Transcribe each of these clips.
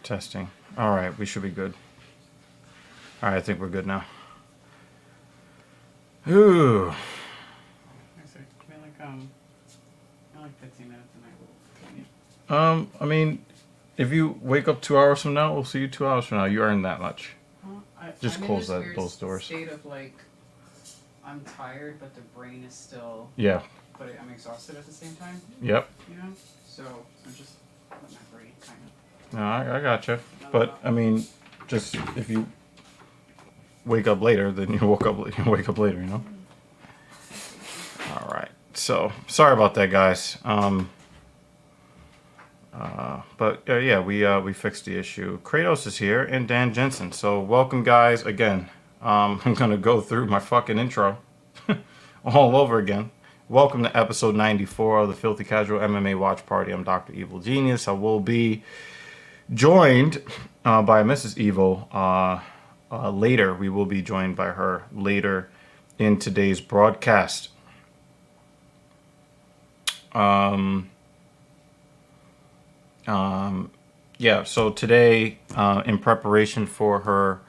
Testing. All right, we should be good. All right, I think we're good now. Ooh. Like 15 minutes I mean, if you wake up 2 hours from now, we'll see you 2 hours from now. You earned that much. Just close those doors. State of like, I'm tired, but the brain is still. Yeah. But I'm exhausted at the same time. Yep. You know, so I'm just let my brain kind of. No, I gotcha. But I mean, just if you wake up later, then you wake up later. You know. All right. So sorry about that, guys. But yeah, we fixed the issue. Kratos is here and Dan Jensen. So welcome, guys. Again, I'm gonna go through my fucking intro all over again. Welcome to episode 94 of the Filthy Casual MMA Watch Party. I'm Dr. Evil Genius. I will be joined by Mrs. Evil later. We will be joined by her later in today's broadcast. Yeah, so today, in preparation for her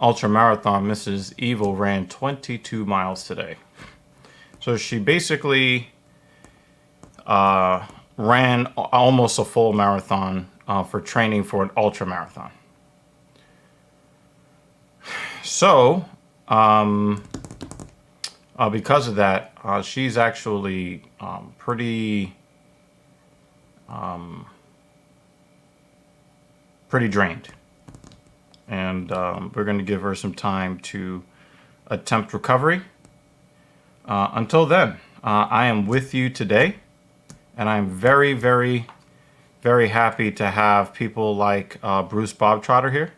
ultra marathon, Mrs. Evil ran 22 miles today. So she basically ran almost a full marathon for training for an ultra marathon. So, because of that, she's actually pretty drained, and we're going to give her some time to attempt recovery. Until then, I am with you today, and I'm very, very, very happy to have people like Bruce Bobtrotter here.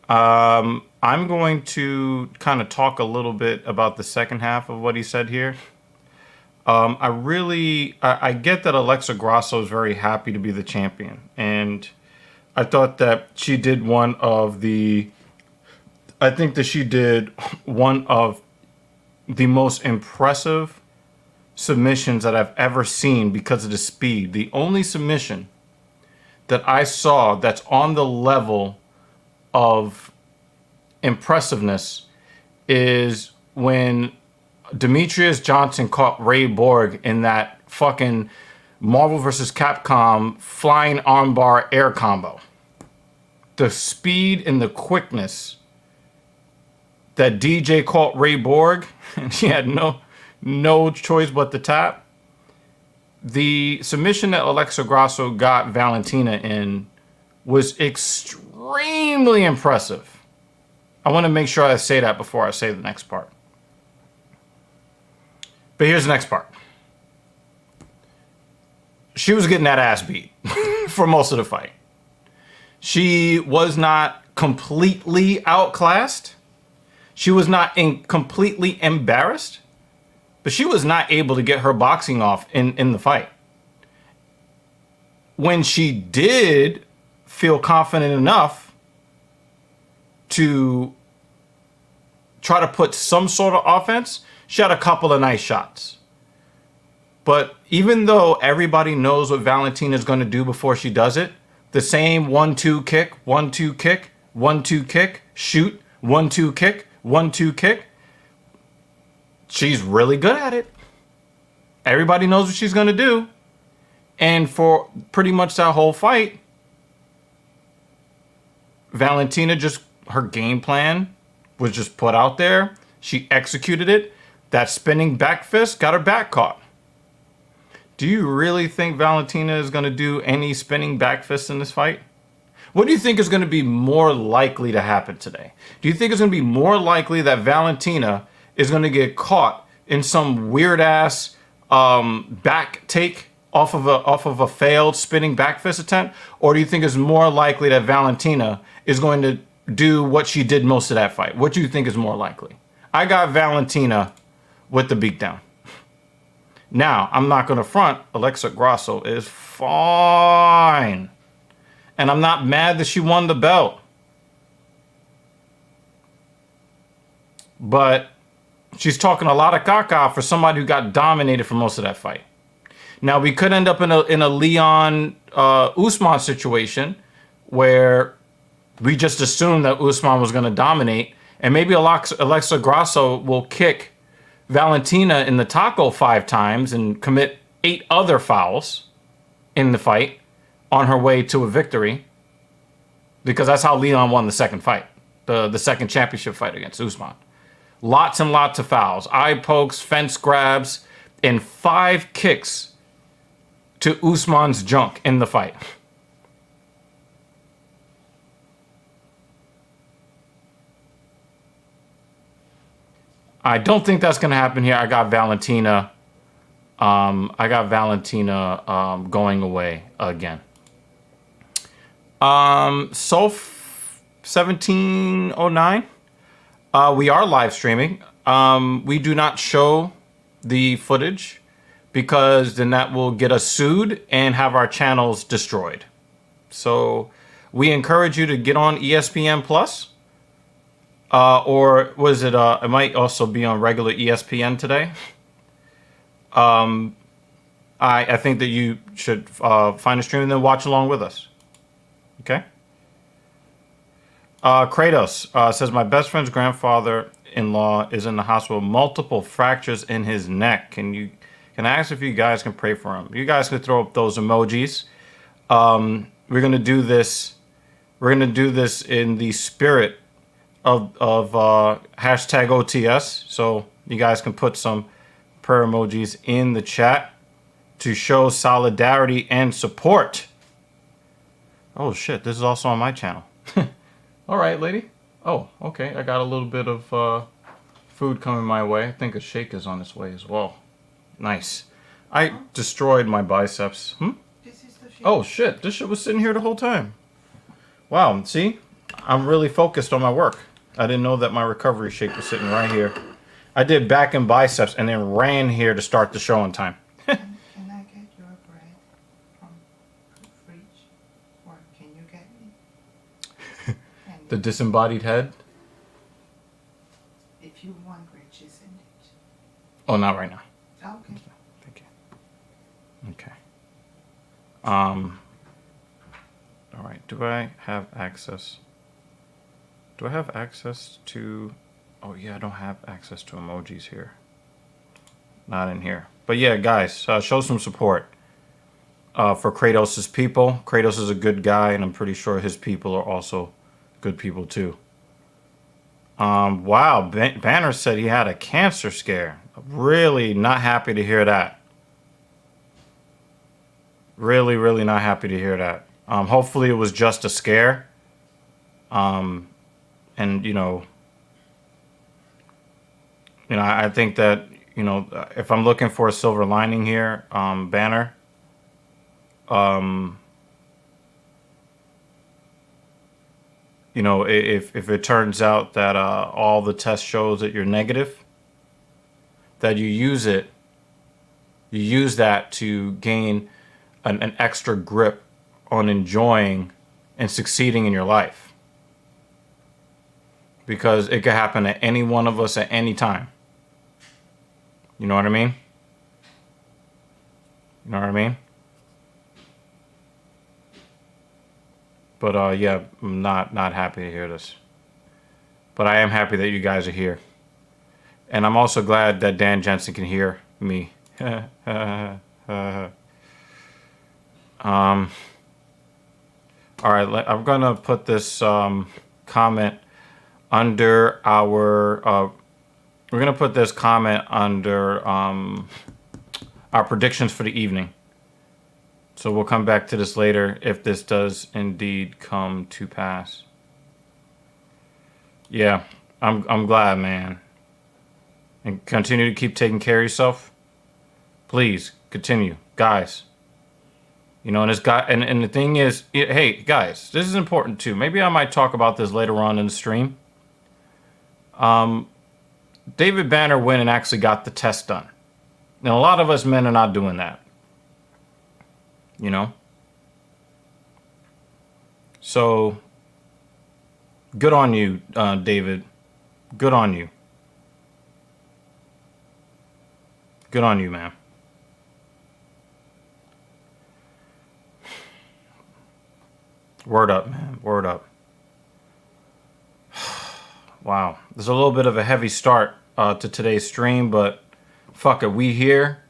I'm going to kind of talk a little bit about the second half of what he said here. I get that Alexa Grasso is very happy to be the champion, and I thought that she did one of the most impressive submissions that I've ever seen because of the speed. The only submission that I saw that's on the level of impressiveness is when Demetrius Johnson caught Ray Borg in that fucking Marvel vs. Capcom flying armbar air combo. The speed and the quickness that DJ caught Ray Borg, and she had no choice but to tap. The submission that Alexa Grasso got Valentina in was extremely impressive. I want to make sure I say that before I say the next part. But here's the next part. She was getting that ass beat for most of the fight. She was not completely outclassed. She was not completely embarrassed. But she was not able to get her boxing off in the fight. When she did feel confident enough to try to put some sort of offense, she had a couple of nice shots. But even though everybody knows what Valentina's going to do before she does it, the same 1-2 kick, 1-2 kick, 1-2 kick, shoot, 1-2 kick, 1-2 kick, she's really good at it. Everybody knows what she's going to do. And for pretty much that whole fight, Valentina her game plan was just put out there. She executed it. That spinning back fist got her back caught. Do you really think Valentina is going to do any spinning back fists in this fight? What do you think is going to be more likely to happen today? Do you think it's going to be more likely that Valentina is going to get caught in some weird ass back take off of a failed spinning back fist attempt? Or do you think it's more likely that Valentina is going to do what she did most of that fight? What do you think is more likely? I got Valentina with the beatdown. Now, I'm not going to front. Alexa Grasso is fine. And I'm not mad that she won the belt. But she's talking a lot of caca for somebody who got dominated for most of that fight. Now we could end up in a Leon Usman situation where we just assumed that Usman was going to dominate, and maybe Alexa Grasso will kick Valentina in the taco 5 times and commit 8 other fouls in the fight on her way to a victory, because that's how Leon won the second fight, the second championship fight against Usman. Lots and lots of fouls, eye pokes, fence grabs, and 5 kicks to Usman's junk in the fight. I don't think that's going to happen here. I got Valentina. Going away again. Sof 1709. We are live streaming. We do not show the footage because then that will get us sued and have our channels destroyed. So we encourage you to get on ESPN Plus. Or was it, it might also be on regular ESPN today. I think that you should find a stream and then watch along with us. Okay? Kratos says, my best friend's grandfather-in-law is in the hospital with multiple fractures in his neck. Can I ask if you guys can pray for him? You guys can throw up those emojis. We're going to do this. We're going to do this in the spirit of hashtag OTS, so you guys can put some prayer emojis in the chat to show solidarity and support. Oh shit, this is also on my channel. All right, lady. Oh, okay, I got a little bit of food coming my way. I think a shake is on its way as well. Nice. I destroyed my biceps. This is the shake. Oh shit, this shit was sitting here the whole time. Wow, see? I'm really focused on my work. I didn't know that my recovery shake was sitting right here. I did back and biceps and then ran here to start the show on time. Can I get your bread from the fridge? Or can you get me? The disembodied head? If you want riches in it. Oh, not right now. Okay. Thank you. Okay. All right. Do I have access? Do I have access to... Oh, yeah, I don't have access to emojis here. Not in here. But yeah, guys, show some support for Kratos' people. Kratos is a good guy, and I'm pretty sure his people are also good people, too. Wow, Banner said he had a cancer scare. Really not happy to hear that. Really, really not happy to hear that. Hopefully it was just a scare. And, I think that, if I'm looking for a silver lining here, Banner, if it turns out that all the test shows that you're negative, that you use that to gain an extra grip on enjoying and succeeding in your life. Because it could happen to any one of us at any time. You know what I mean? You know what I mean? But yeah, I'm not happy to hear this. But I am happy that you guys are here. And I'm also glad that Dan Jensen can hear me. All right, I'm gonna put this comment under our we're going to put this comment under our predictions for the evening. So we'll come back to this later if this does indeed come to pass. Yeah, I'm glad, man. And continue to keep taking care of yourself. Please continue, guys. And this guy, and the thing is, hey guys, this is important too. Maybe I might talk about this later on in the stream. David Banner went and actually got the test done. Now, a lot of us men are not doing that. So, good on you, David. Good on you. Good on you, man. Word up, man. Word up. Wow. There's a little bit of a heavy start to today's stream, but fuck it. We here.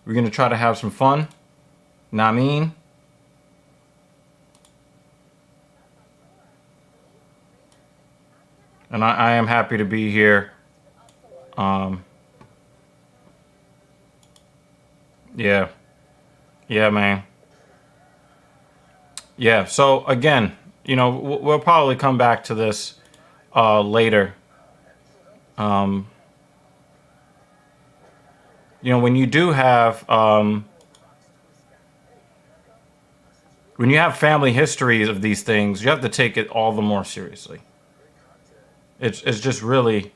We're going to try to have some fun. Know what I mean? And I am happy to be here. Yeah. Yeah, man. Yeah. So again, you know, we'll probably come back to this later. You know, when you do have when you have family histories of these things, you have to take it all the more seriously. It's just really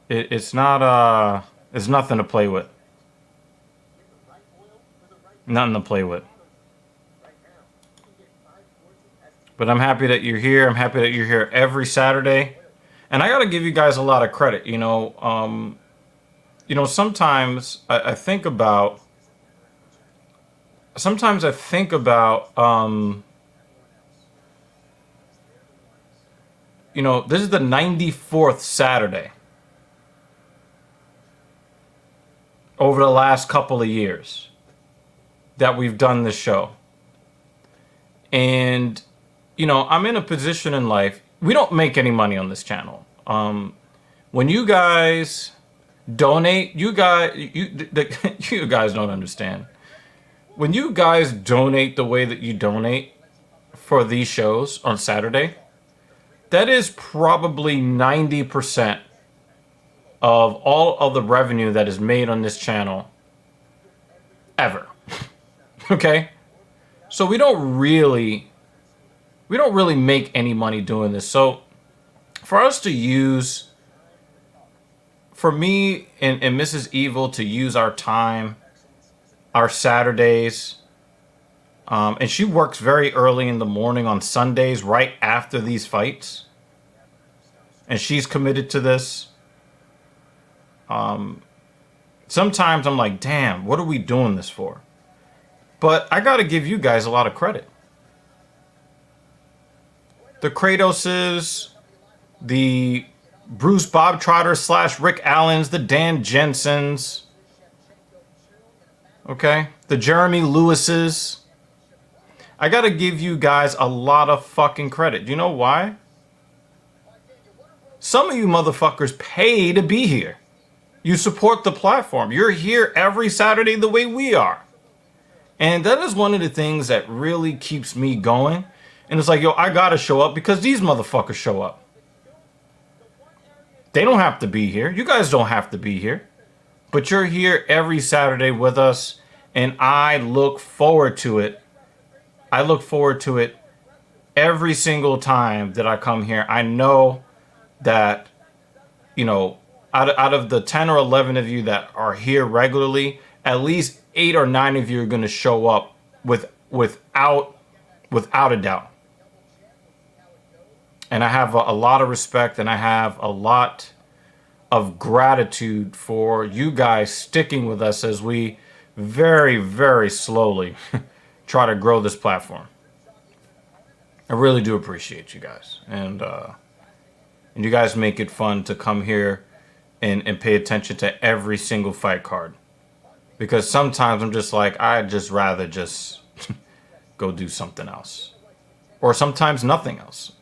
it's not it's nothing to play with. Nothing to play with. But I'm happy that you're here. I'm happy that you're here every Saturday. And I got to give you guys a lot of credit. You know, sometimes I think about. Sometimes I think about. You know, this is the 94th Saturday over the last couple of years that we've done this show. And, you know, I'm in a position in life. We don't make any money on this channel. When you guys donate, you guys don't understand. When you guys donate the way that you donate for these shows on Saturday, that is probably 90% of all of the revenue that is made on this channel ever. Okay? So we don't really make any money doing this. So for us to use, for me and Mrs. Evil to use our time, our Saturdays, and she works very early in the morning on Sundays right after these fights. And she's committed to this. Sometimes I'm like, damn, what are we doing this for? But I got to give you guys a lot of credit. The Kratoses, the Bruce Bobtrotter / Rick Allens, the Dan Jensens, okay, the Jeremy Lewises. I got to give you guys a lot of fucking credit. Do you know why? Some of you motherfuckers pay to be here. You support the platform. You're here every Saturday the way we are. And that is one of the things that really keeps me going. And it's like, yo, I gotta show up because these motherfuckers show up. They don't have to be here. You guys don't have to be here. But you're here every Saturday with us. And I look forward to it. I look forward to it every single time that I come here. I know that, you know, out of the 10 or 11 of you that are here regularly, at least 8 or 9 of you are going to show up without a doubt. And I have a lot of respect and I have a lot of gratitude for you guys sticking with us as we very, very slowly try to grow this platform. I really do appreciate you guys. And you guys make it fun to come here and pay attention to every single fight card. Because sometimes I'm just like, I'd just rather just go do something else. Or sometimes nothing else.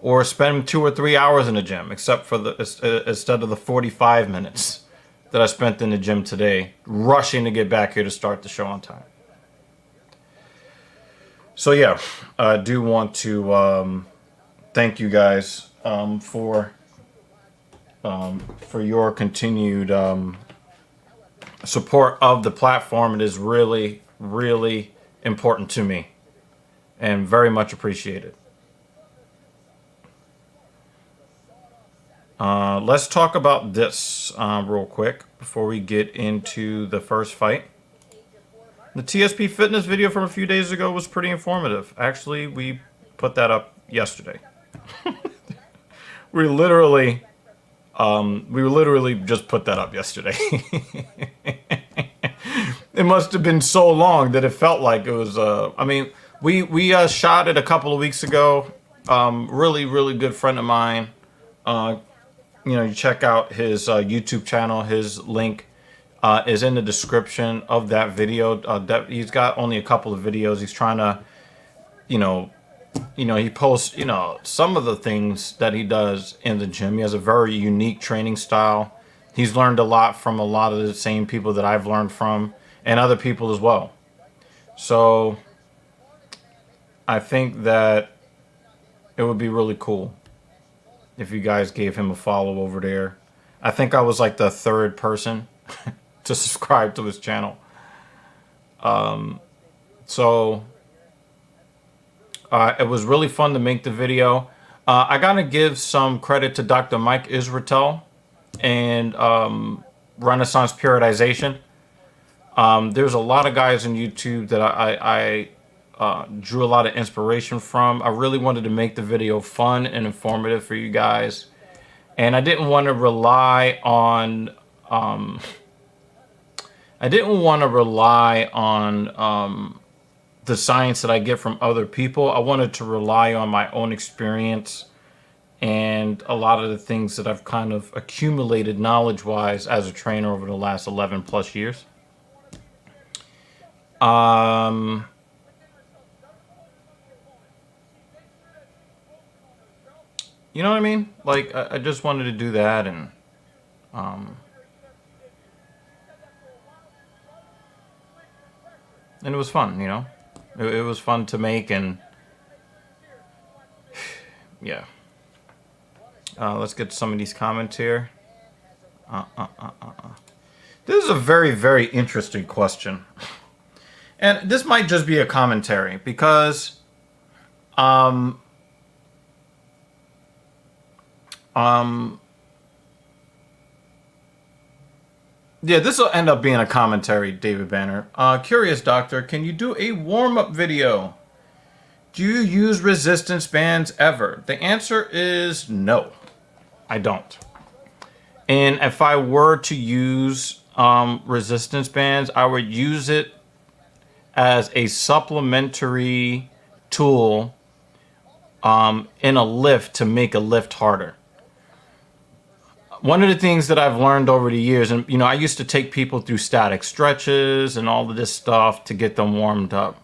Or spend 2 or 3 hours in the gym, except for instead of the 45 minutes that I spent in the gym today, rushing to get back here to start the show on time. So yeah, I do want to thank you guys for your continued support of the platform. It is really, really important to me and very much appreciated. Let's talk about this real quick before we get into the first fight. The TSP Fitness video from a few days ago was pretty informative. Actually, we put that up yesterday. we literally just put that up yesterday. It must have been so long that it felt like it was. I mean, We shot it a couple of weeks ago. Really good friend of mine. You check out his YouTube channel. His link is in the description of that video. He's got only a couple of videos. He's trying to, he posts, some of the things that he does in the gym. He has a very unique training style. He's learned a lot from a lot of the same people that I've learned from, and other people as well. So I think that it would be really cool if you guys gave him a follow over there. I think I was like the third person to subscribe to his channel. So it was really fun to make the video. I gotta give some credit to Dr. Mike Israetel and Renaissance Periodization. There's a lot of guys on YouTube that I drew a lot of inspiration from. I really wanted to make the video fun and informative for you guys, and I didn't want to rely on the science that I get from other people. I wanted to rely on my own experience and a lot of the things that I've kind of accumulated knowledge-wise as a trainer over the last 11 plus years. You know what I mean? Like, I just wanted to do that, and it was fun, It was fun to make, and yeah. Let's get some of these comments here. This is a very interesting question. And this might just be a commentary, because yeah, this will end up being a commentary, David Banner. Curious doctor, can you do a warm-up video? Do you use resistance bands ever? The answer is no, I don't. And if I were to use resistance bands, I would use it as a supplementary tool in a lift to make a lift harder. One of the things that I've learned over the years, and I used to take people through static stretches and all of this stuff to get them warmed up.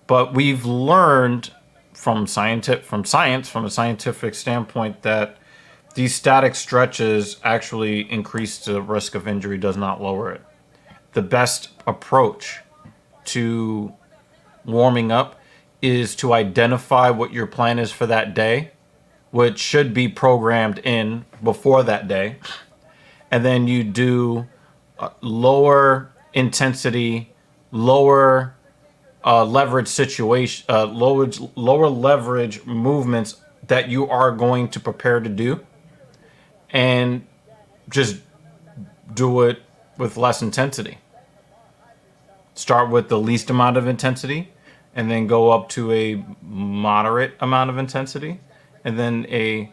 But we've learned from a scientific standpoint, that these static stretches actually increase the risk of injury, does not lower it. The best approach to warming up is to identify what your plan is for that day, which should be programmed in before that day. And then you do lower intensity, lower leverage situation, lower leverage movements that you are going to prepare to do, and just do it with less intensity. Start with the least amount of intensity, and then go up to a moderate amount of intensity, and then a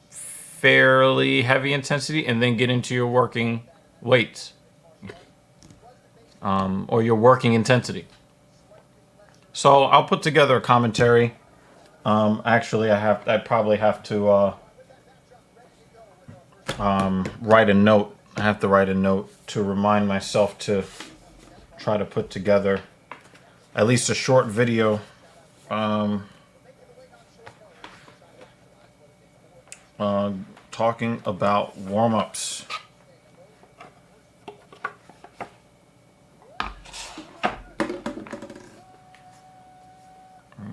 fairly heavy intensity, and then get into your working weights, or your working intensity. So I'll put together a commentary. Actually, I probably have to write a note. I have to write a note to remind myself to try to put together at least a short video talking about warm-ups.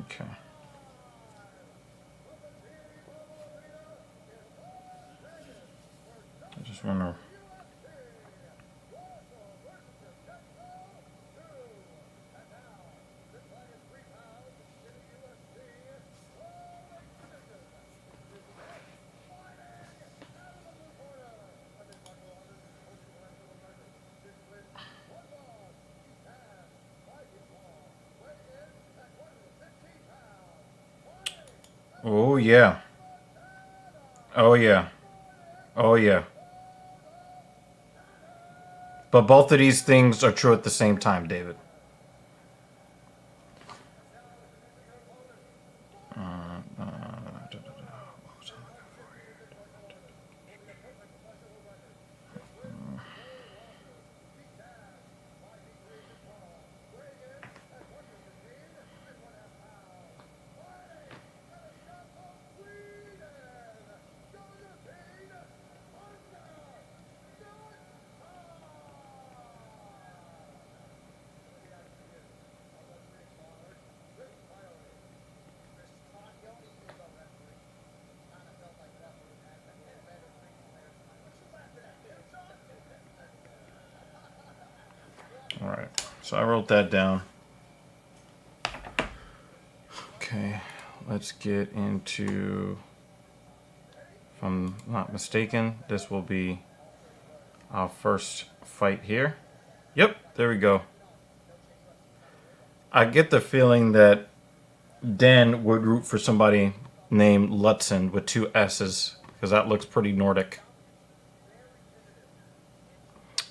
Okay. I just want to... Oh, yeah. Oh, yeah. Oh, yeah. But both of these things are true at the same time, David. So I wrote that down. Okay, let's get into, if I'm not mistaken, this will be our first fight here. Yep, there we go. I get the feeling that Dan would root for somebody named Lutzen with 2 S's, because that looks pretty Nordic.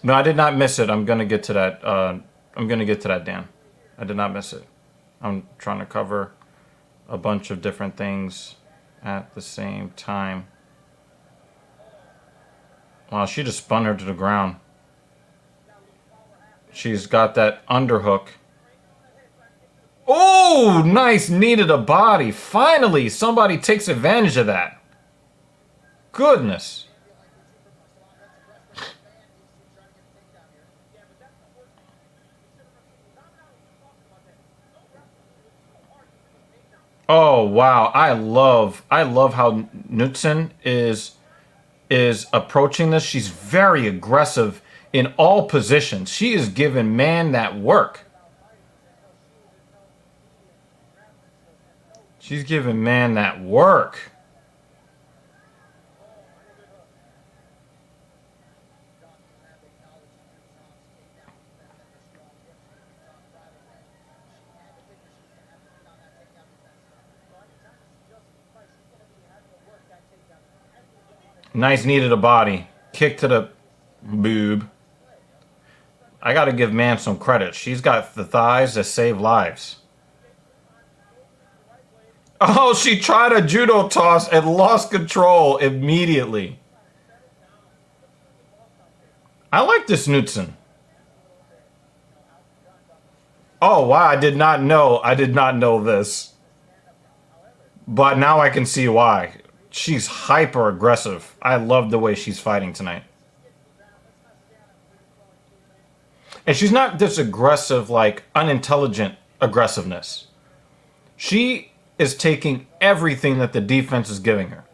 No, I did not miss it. I'm gonna get to that. I'm gonna get to that, Dan. I did not miss it. I'm trying to cover a bunch of different things at the same time. Wow, she just spun her to the ground. She's got that underhook. Oh, nice knee to the body. Finally, somebody takes advantage of that. Goodness. Oh wow, I love how Knudsen is approaching this. She's very aggressive in all positions. She is giving man that work. She's giving man that work. Nice knee to the body. Kick to the boob. I got to give man some credit. She's got the thighs that save lives. Oh, she tried a judo toss and lost control immediately. I like this Knudsen. Oh, wow. I did not know. I did not know this. But now I can see why. She's hyper aggressive. I love the way she's fighting tonight. And she's not this aggressive, like unintelligent aggressiveness. She is taking everything that the defense is giving her.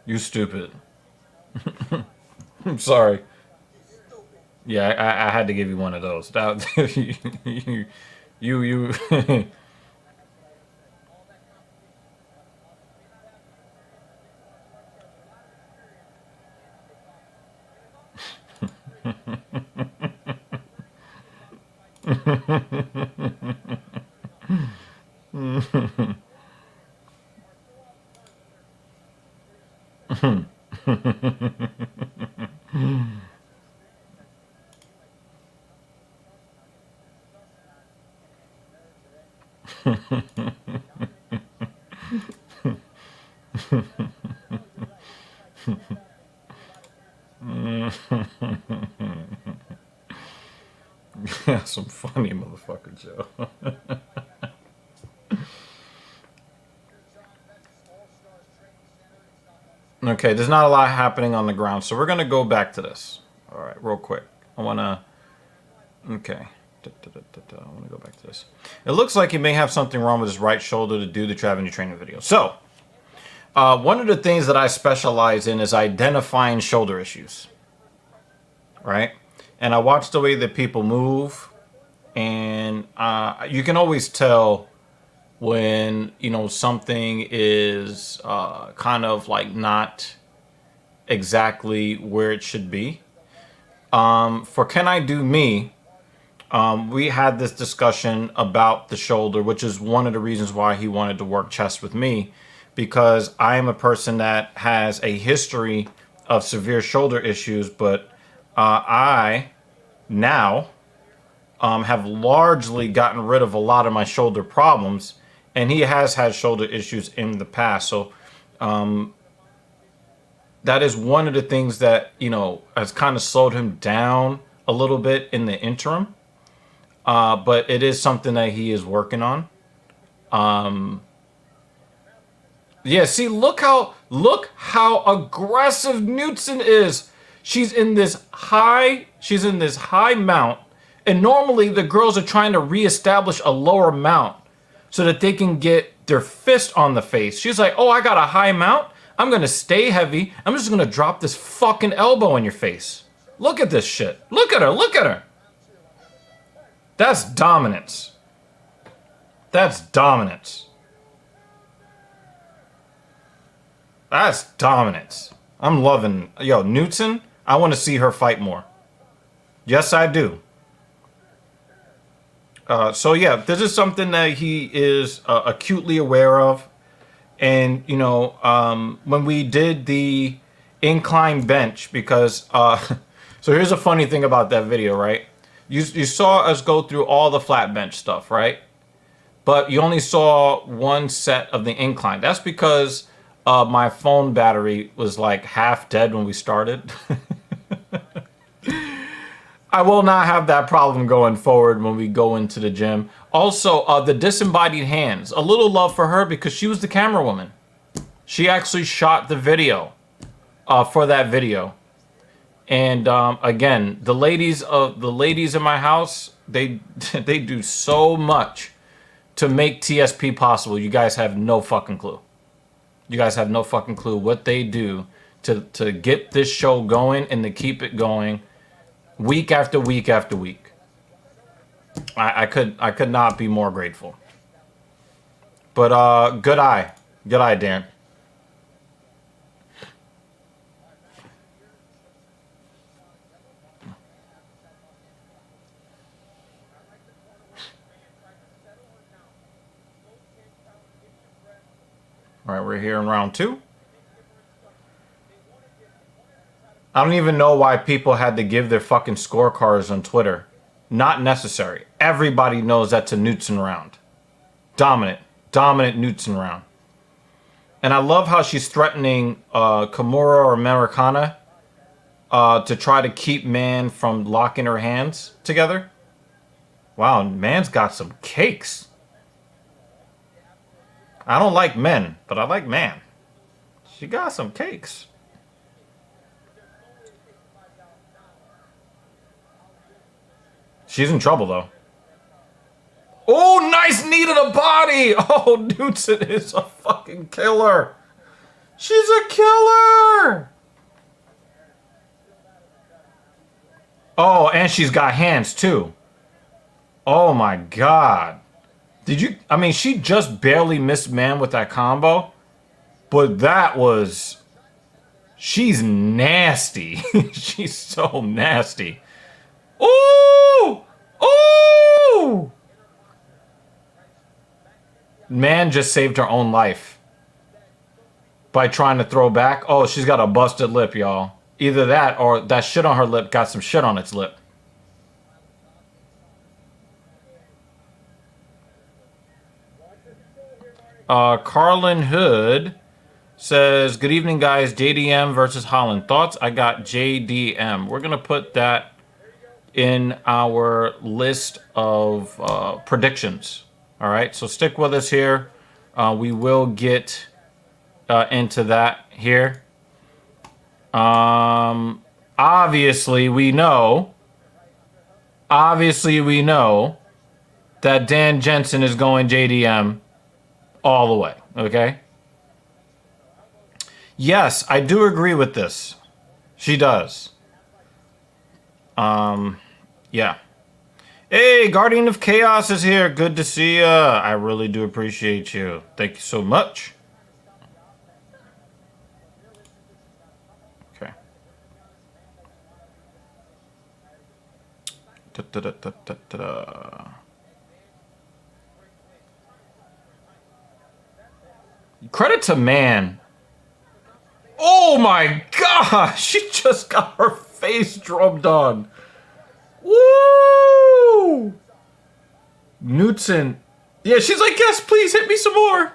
You stupid. I'm sorry. Yeah, I had to give you one of those. That, you. Some funny motherfucker, Joe. Okay, there's not a lot happening on the ground, so we're gonna go back to this. All right, real quick. I wanna. Okay. I want to go back to this. It looks like he may have something wrong with his right shoulder to do the Traveling training video. So, one of the things that I specialize in is identifying shoulder issues. Right? And I watch the way that people move, and you can always tell when, you know, something is kind of like not exactly where it should be. For Can I Do Me, we had this discussion about the shoulder, which is one of the reasons why he wanted to work chest with me, because I am a person that has a history of severe shoulder issues, but I now have largely gotten rid of a lot of my shoulder problems, and he has had shoulder issues in the past. So that is one of the things that, you know, has kind of slowed him down a little bit in the interim. But it is something that he is working on. Yeah, see, look how aggressive Knudsen is. She's in this high mount, and normally the girls are trying to reestablish a lower mount. so that they can get their fist on the face. She's like, oh, I got a high mount. I'm going to stay heavy. I'm just going to drop this fucking elbow in your face. Look at this shit. Look at her. Look at her. That's dominance. That's dominance. That's dominance. I'm loving, yo, Knudsen, I want to see her fight more. Yes, I do. So yeah, this is something that he is acutely aware of. And, you know, when we did the incline bench, because, so here's a funny thing about that video, right? You saw us go through all the flat bench stuff, right? But you only saw one set of the incline. That's because my phone battery was like half dead when we started. I will not have that problem going forward when we go into the gym. Also, the disembodied hands. A little love for her because she was the camera woman. She actually shot the video for that video. And again, the ladies in my house, they do so much to make TSP possible. You guys have no fucking clue. You guys have no fucking clue what they do to get this show going and to keep it going week after week after week. I could not be more grateful. But good eye, Dan. All right, we're here in round 2. I don't even know why people had to give their fucking scorecards on Twitter. Not necessary. Everybody knows that's a Knudsen round. Dominant Knudsen round. And I love how she's threatening Kimura or Americana to try to keep Man from locking her hands together. Wow, Man's got some cakes. I don't like men, but I like Man. She got some cakes. She's in trouble, though. Oh, nice knee to the body. Oh, Knudsen is a fucking killer. She's a killer. Oh, and she's got hands, too. Oh, my God. Did you... I mean, she just barely missed Man with that combo. But that was... She's nasty. She's so nasty. Ooh! Ooh! Man just saved her own life by trying to throw back. Oh, she's got a busted lip, y'all. Either that or that shit on her lip got some shit on its lip. Carlin Hood says, good evening, guys. JDM versus Holland. Thoughts? I got JDM. We're going to put that in our list of predictions. All right, so stick with us here. We will get into that here. Obviously, we know that Dan Jensen is going JDM all the way, okay? Yes, I do agree with this. She does. Yeah. Hey, Guardian of Chaos is here. Good to see ya. I really do appreciate you. Thank you so much. Okay. Credit to Man. Oh my gosh, she just got her face drummed on. Woo! Knudsen. Yeah, she's like, yes, please hit me some more.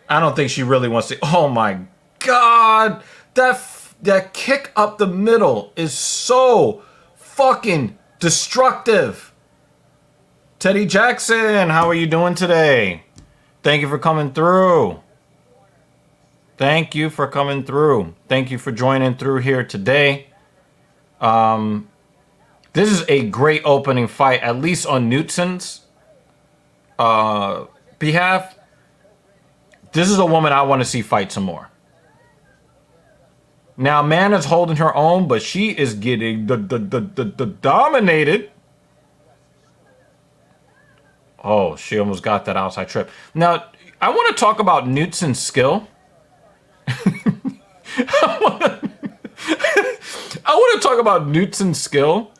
I don't think she really wants to. Oh my God. That kick up the middle is so fucking destructive. Teddy Jackson, how are you doing today? Thank you for coming through. Thank you for coming through. Thank you for joining through here today. This is a great opening fight, at least on Knutson's behalf. This is a woman I want to see fight some more. Now, Mana's holding her own, but she is getting dominated. Oh, she almost got that outside trip. Now, I want to talk about Knutson's skill. I want to talk about Knutson's skill.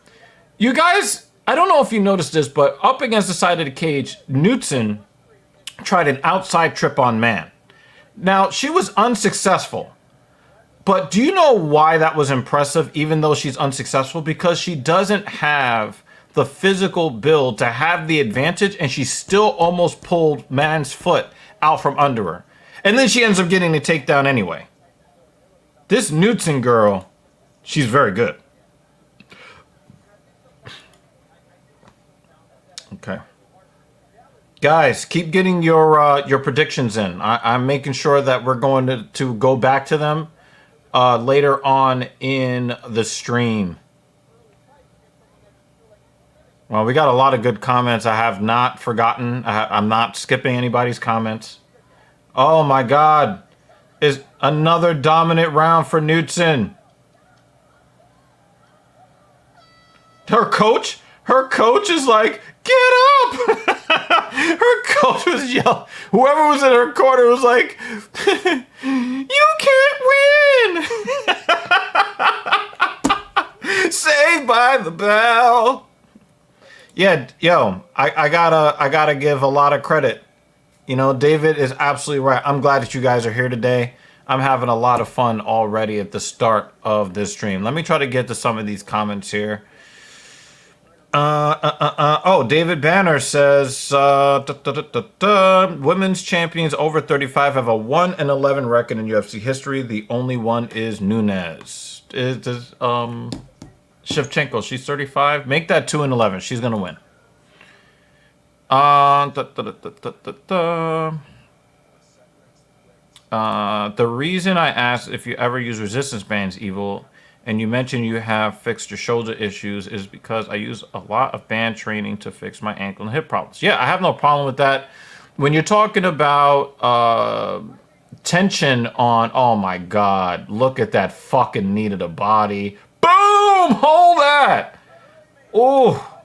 You guys, I don't know if you noticed this, but up against the side of the cage, Knutson tried an outside trip on Man. Now, she was unsuccessful. But do you know why that was impressive, even though she's unsuccessful? Because she doesn't have the physical build to have the advantage, and she still almost pulled Man's foot out from under her. And then she ends up getting the takedown anyway. This Knutson girl, she's very good. Okay. Guys, keep getting your predictions in. I'm making sure that we're going to go back to them later on in the stream. Well, we got a lot of good comments. I have not forgotten. I'm not skipping anybody's comments. Oh my God. Is another dominant round for Knutson. Her coach is like, get up! Her coach was yelling. Whoever was in her corner was like, you can't win! Saved by the bell. Yeah, yo, I gotta give a lot of credit. You know, David is absolutely right. I'm glad that you guys are here today. I'm having a lot of fun already at the start of this stream. Let me try to get to some of these comments here. Oh, David Banner says, women's champions over 35 have a 1-11 record in UFC history. The only one is Nunes. Shevchenko, she's 35. Make that 2-11. She's gonna win. The reason I asked if you ever use resistance bands, Evil, and you mentioned you have fixed your shoulder issues, is because I use a lot of band training to fix my ankle and hip problems. Yeah, I have no problem with that. When you're talking about tension on, oh my God, look at that fucking knee to the body. Boom! Hold that! Oh,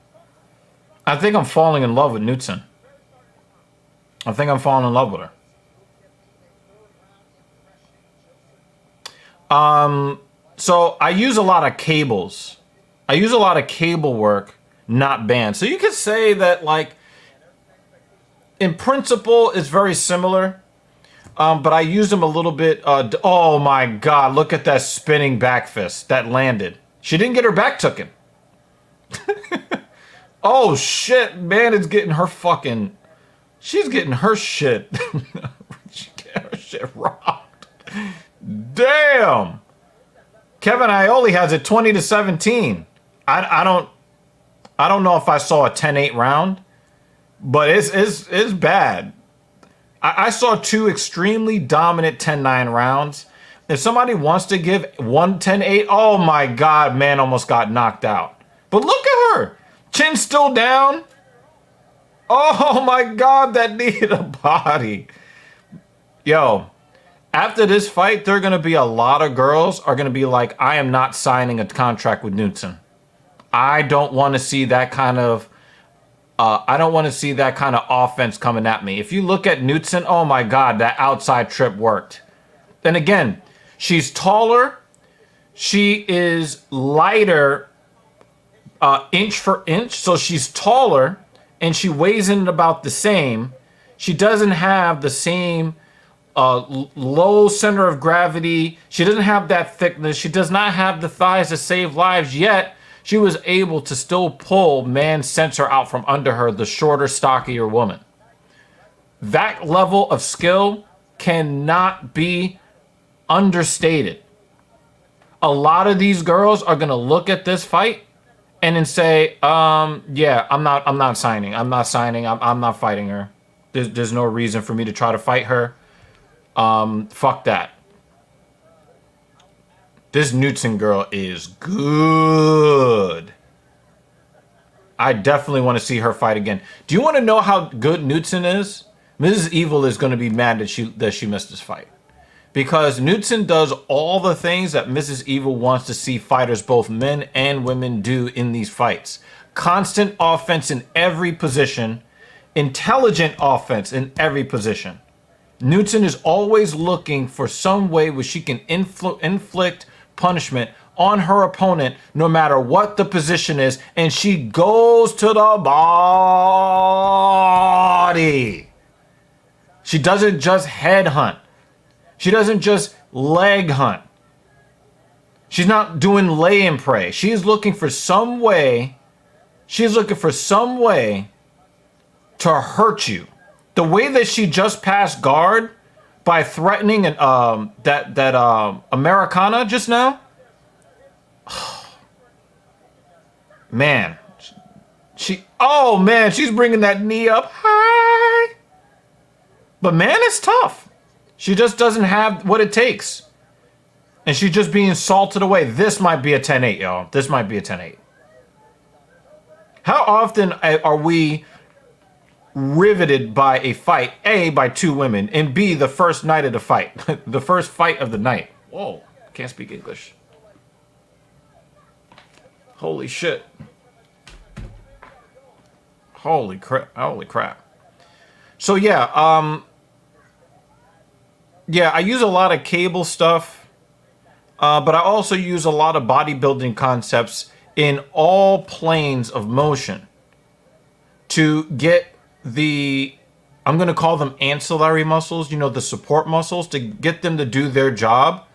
I think I'm falling in love with Knutson. I think I'm falling in love with her. So I use a lot of cables. I use a lot of cable work, not bands. So you could say that, like, in principle, it's very similar. But I use them a little bit. Oh my God, look at that spinning back fist that landed. She didn't get her back taken. Oh shit, man, it's getting her fucking... She's getting her shit. She get her shit rocked. Damn. Kevin Ioli has it 20-17. I don't know if I saw a 10-8 round, but it's bad. I saw two extremely dominant 10-9 rounds. If somebody wants to give one 10-8, oh my God, man almost got knocked out. But look at her. Chin still down. Oh my God, that knee to the body. Yo, after this fight, there are going to be a lot of girls are going to be like, I am not signing a contract with Knutson. I don't want to see that kind of offense coming at me. If you look at Knutson, oh my God, that outside trip worked. And again, she's taller. She is lighter inch for inch. So she's taller and she weighs in about the same. She doesn't have the same low center of gravity. She doesn't have that thickness. She does not have the thighs to save lives, yet she was able to still pull Man's sensor out from under her, the shorter, stockier woman. That level of skill cannot be understated. A lot of these girls are going to look at this fight and then say, yeah, I'm not signing. I'm not fighting her. There's no reason for me to try to fight her. Fuck that. This Knutson girl is good. I definitely want to see her fight again. Do you want to know how good Knudsen is? Mrs. Evil is going to be mad that she missed this fight. Because Knudsen does all the things that Mrs. Evil wants to see fighters, both men and women, do in these fights. Constant offense in every position. Intelligent offense in every position. Knudsen is always looking for some way where she can inflict punishment on her opponent no matter what the position is, and she goes to the body. She doesn't just head hunt. She doesn't just leg hunt. She's not doing lay and pray. She's looking for some way. She's looking for some way to hurt you. The way that she just passed guard by threatening that Americana just now. Man, she's bringing that knee up high. But man, it's tough. She just doesn't have what it takes. And she's just being salted away. This might be a 10-8, y'all. This might be a 10-8. How often are we riveted by a fight, A, by two women, and B, the first night of the fight, the first fight of the night? Whoa, can't speak English. Holy shit. Holy crap. So yeah, I use a lot of cable stuff, but I also use a lot of bodybuilding concepts in all planes of motion to get I'm going to call them ancillary muscles, the support muscles, to get them to do their job.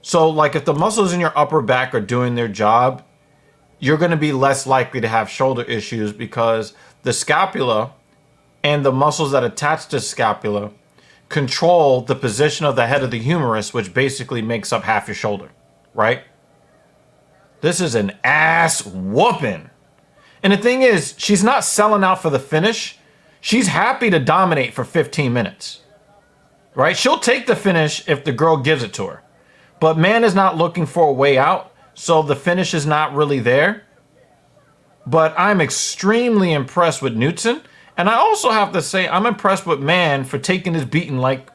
So like if the muscles in your upper back are doing their job, you're going to be less likely to have shoulder issues because the scapula and the muscles that attach to the scapula control the position of the head of the humerus, which basically makes up half your shoulder, right? This is an ass whooping. And the thing is, she's not selling out for the finish. She's happy to dominate for 15 minutes, right? She'll take the finish if the girl gives it to her. But man is not looking for a way out, so the finish is not really there. But I'm extremely impressed with Knudsen. And I also have to say, I'm impressed with Man for taking his beating like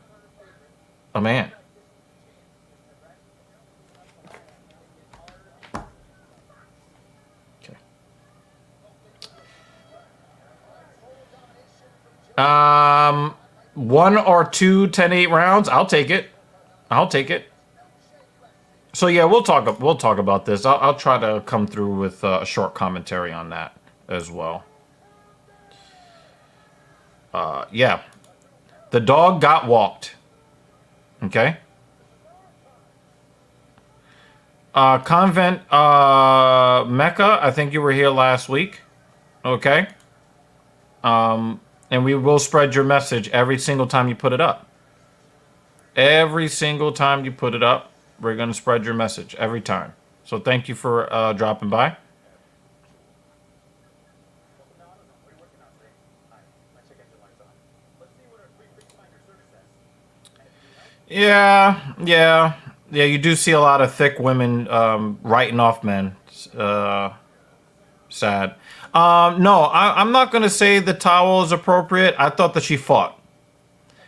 a man. Okay. 1 or 2 10-8 rounds. I'll take it. So yeah, we'll talk about this. I'll try to come through with a short commentary on that as well. Yeah, the dog got walked. Okay. Convent Mecca, I think you were here last week. Okay. And we will spread your message every single time you put it up. Every single time you put it up, we're going to spread your message every time. So thank you for dropping by. Yeah, you do see a lot of thick women writing off men. Sad. No, I'm not going to say the towel is appropriate. I thought that she fought.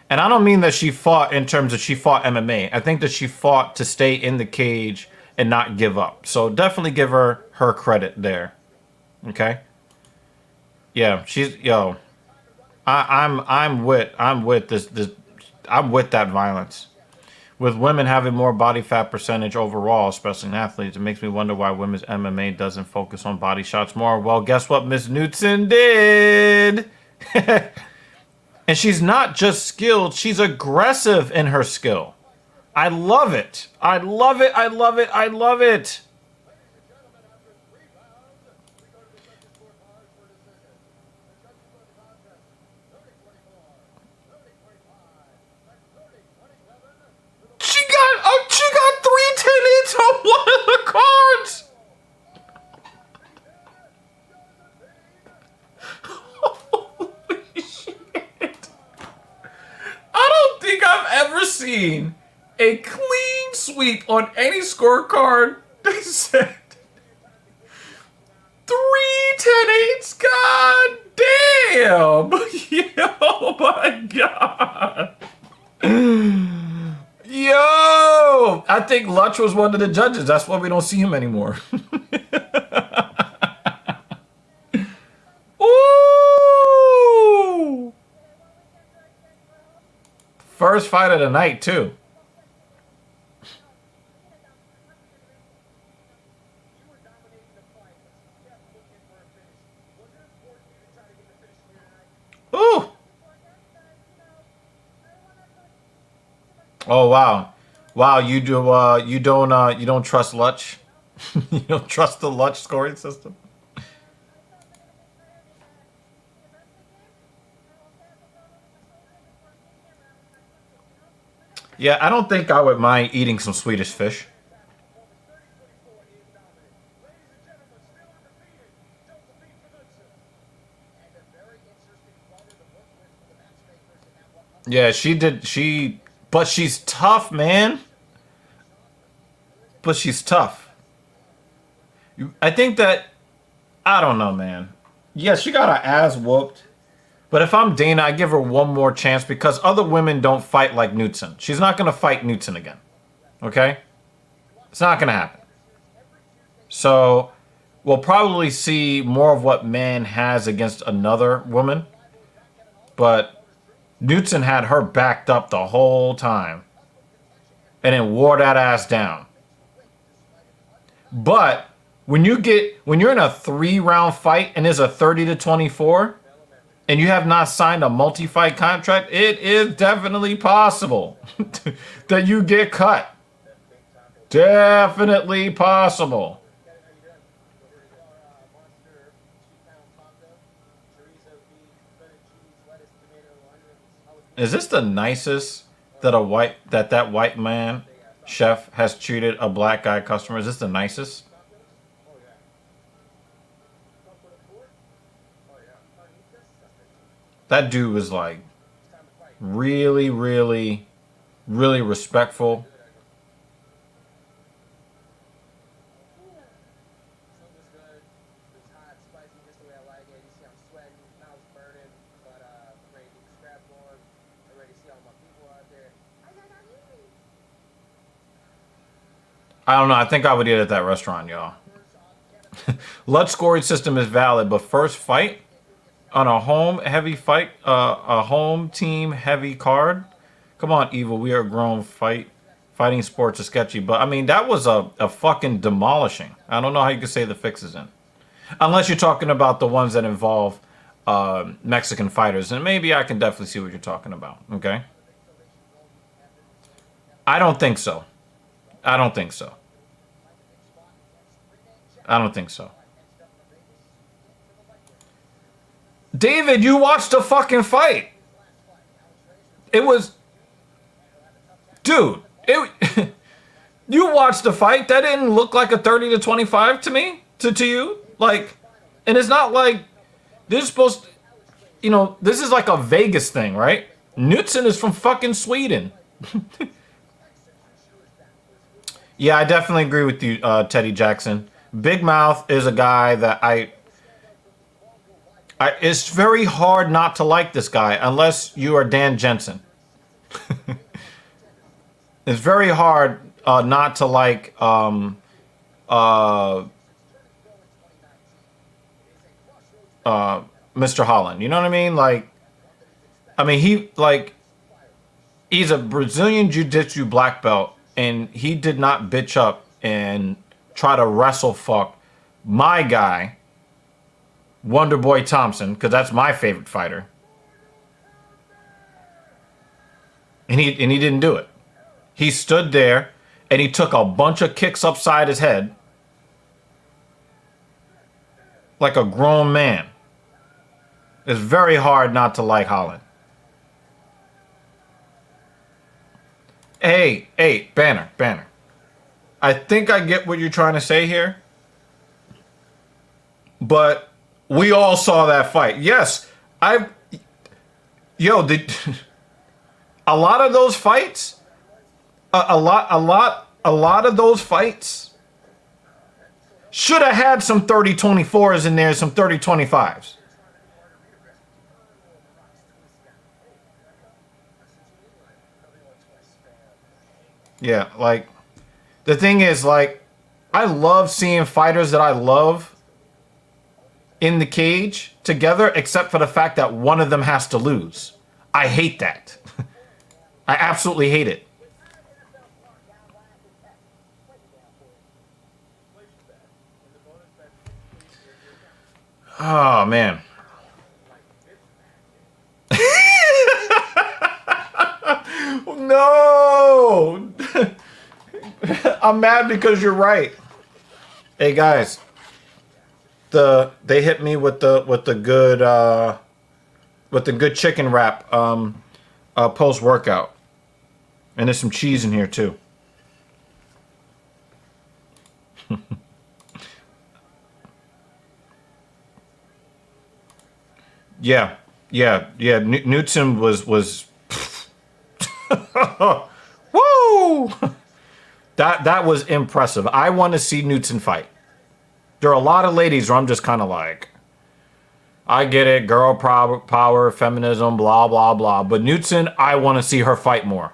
And I don't mean that she fought in terms of she fought MMA. I think that she fought to stay in the cage and not give up. So definitely give her credit there. Okay? Yeah, I'm with that violence. With women having more body fat percentage overall, especially in athletes, it makes me wonder why women's MMA doesn't focus on body shots more. Well, guess what Miss Knudsen did? And she's not just skilled, she's aggressive in her skill. I love it. I love it. She got 3 10-8s on one of the cards. Holy shit. I don't think I've ever seen a clean sweep on any scorecard that said 3 10-8s God damn! Oh my god! Yo! I think Lutch was one of the judges. That's why we don't see him anymore. Ooh! First fight of the night, too. Ooh! Oh wow. Wow, you don't trust Lutch? You don't trust the Lutch scoring system? Yeah, I don't think I would mind eating some Swedish fish. Yeah, she did. But she's tough, man. But she's tough. I think that, I don't know, man. Yeah, she got her ass whooped. But if I'm Dana, I give her one more chance because other women don't fight like Knudsen. She's not going to fight Knudsen again. Okay? It's not going to happen. So we'll probably see more of what man has against another woman. But Knudsen had her backed up the whole time. And then wore that ass down. But when you're in a 3-round fight and there's a 30-24 and you have not signed a multi-fight contract, it is definitely possible that you get cut. Definitely possible. Is this the nicest that that white man chef has treated a black guy customer? Is this the nicest? That dude was like really, really, really respectful. I don't know. I think I would eat at that restaurant, y'all. Lutz scoring system is valid, but first fight on a home heavy fight, a home team heavy card. Come on, Evil. We are grown. Fighting sports are sketchy, but I mean that was a fucking demolishing. I don't know how you could say the fix is in, unless you're talking about the ones that involve Mexican fighters, and maybe I can definitely see what you're talking about. Okay. I don't think so. I don't think so. I don't think so. David, you watched the fucking fight. It was, dude. You watched the fight. That didn't look like a 30-25 to me. To you, like, and it's not like this is supposed to, this is like a Vegas thing, right? Knudsen is from fucking Sweden. Yeah, I definitely agree with you, Teddy Jackson. Big Mouth is a guy that it's very hard not to like this guy unless you are Dan Jensen. It's very hard not to like Mr. Holland. You know what I mean? He's a Brazilian Jiu-Jitsu black belt, and he did not bitch up and try to wrestle fuck my guy, Wonder Boy Thompson, because that's my favorite fighter. And he didn't do it. He stood there and he took a bunch of kicks upside his head like a grown man. It's very hard not to like Holland. Hey, Banner. I think I get what you're trying to say here. But we all saw that fight. Yes, a lot of those fights, a lot of those fights Should have had some 30-24s in there, some 30-25s. Yeah, like, the thing is, like, I love seeing fighters that I love in the cage together, except for the fact that one of them has to lose. I hate that. I absolutely hate it. Oh, man. No! I'm mad because you're right. Hey guys, they hit me with the good chicken wrap post workout, and there's some cheese in here too. Yeah, yeah. Newton was woo. That was impressive. I want to see Newton fight. There are a lot of ladies where I'm just kind of like, I get it, girl power, feminism, blah, blah, blah. But Newton, I want to see her fight more.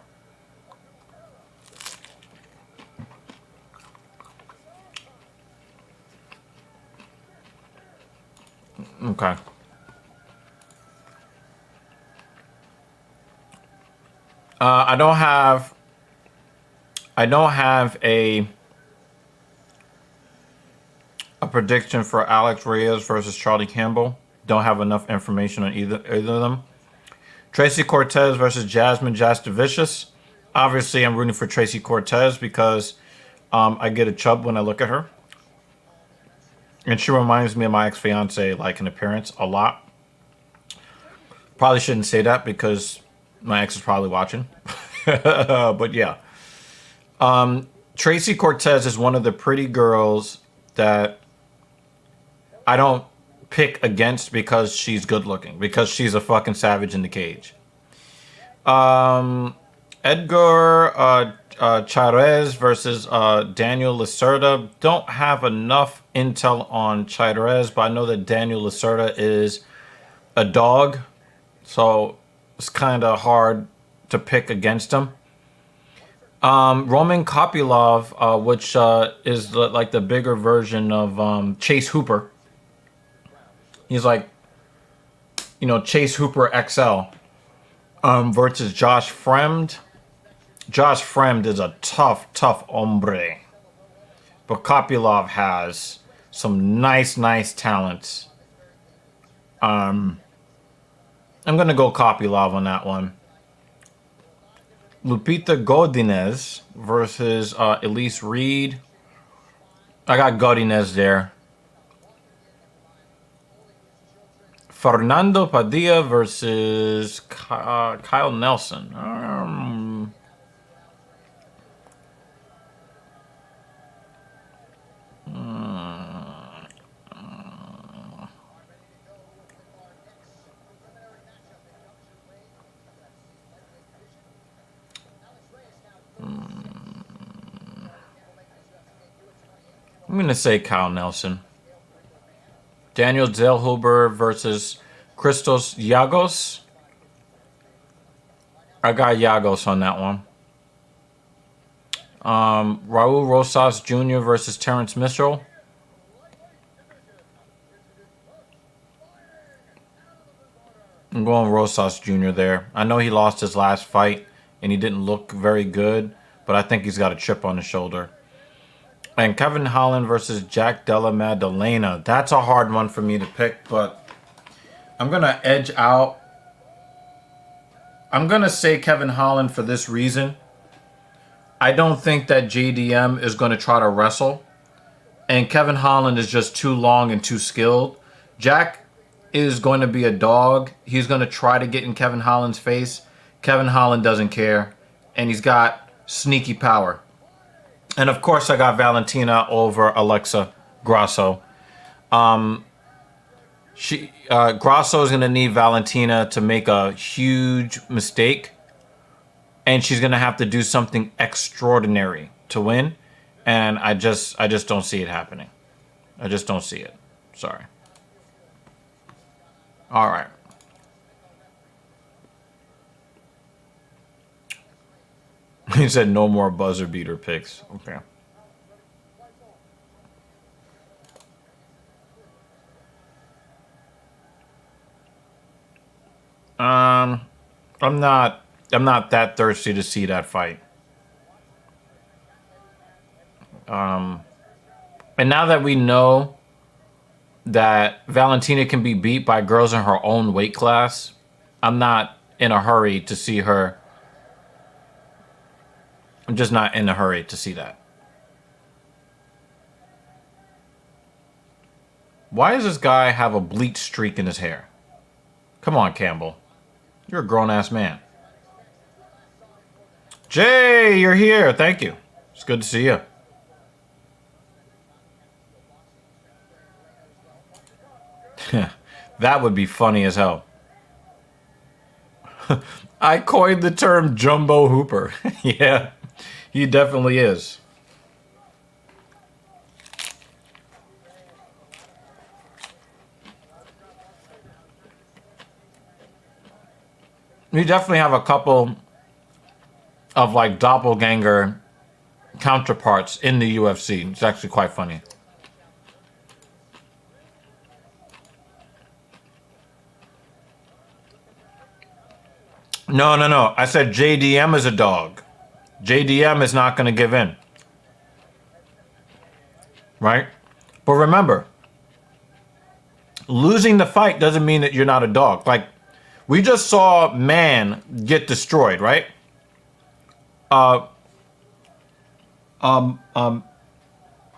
Okay. I don't have a prediction for Alex Reyes versus Charlie Campbell. Don't have enough information on either of them. Tracy Cortez versus Jasmine Jastovicius. Obviously, I'm rooting for Tracy Cortez because I get a chub when I look at her. And she reminds me of my ex-fiance, like in appearance, a lot. Probably shouldn't say that because my ex is probably watching. But yeah. Tracy Cortez is one of the pretty girls that I don't pick against because she's good looking, because she's a fucking savage in the cage. Edgar Chairez versus Daniel Lacerda. Don't have enough intel on Chairez, but I know that Daniel Lacerda is a dog, so it's kind of hard to pick against him. Roman Kopylov, which is like the bigger version of Chase Hooper. He's like, Chase Hooper XL. Versus Josh Fremd. Josh Fremd is a tough hombre. But Kopylov has some nice talents. I'm going to go Kopylov on that one. Lupita Godinez versus Elise Reed. I got Godinez there. Fernando Padilla versus Kyle Nelson. I'm going to say Kyle Nelson. Daniel Zellhuber versus Christos Giagos. I got Giagos on that one. Raul Rosas Jr. versus Terrence Mitchell. I'm going Rosas Jr. there. I know he lost his last fight and he didn't look very good, but I think he's got a chip on his shoulder. And Kevin Holland versus Jack Della Maddalena. That's a hard one for me to pick, but I'm going to edge out. I'm going to say Kevin Holland for this reason. I don't think that JDM is going to try to wrestle. And Kevin Holland is just too long and too skilled. Jack is going to be a dog. He's going to try to get in Kevin Holland's face. Kevin Holland doesn't care. And he's got sneaky power. And of course, I got Valentina over Alexa Grasso. Grasso is going to need Valentina to make a huge mistake. And she's going to have to do something extraordinary to win. And I just don't see it happening. I just don't see it. Sorry. All right. He said no more buzzer beater picks. Okay. I'm not that thirsty to see that fight. And now that we know that Valentina can be beat by girls in her own weight class, I'm not in a hurry to see her. I'm just not in a hurry to see that. Why does this guy have a bleach streak in his hair? Come on, Campbell. You're a grown-ass man. Jay, you're here. Thank you. It's good to see you. That would be funny as hell. I coined the term Jumbo Hooper. Yeah, he definitely is. We definitely have a couple of like doppelganger counterparts in the UFC. It's actually quite funny. No. I said JDM is a dog. JDM is not going to give in. Right? But remember, losing the fight doesn't mean that you're not a dog. Like, we just saw Man get destroyed, right?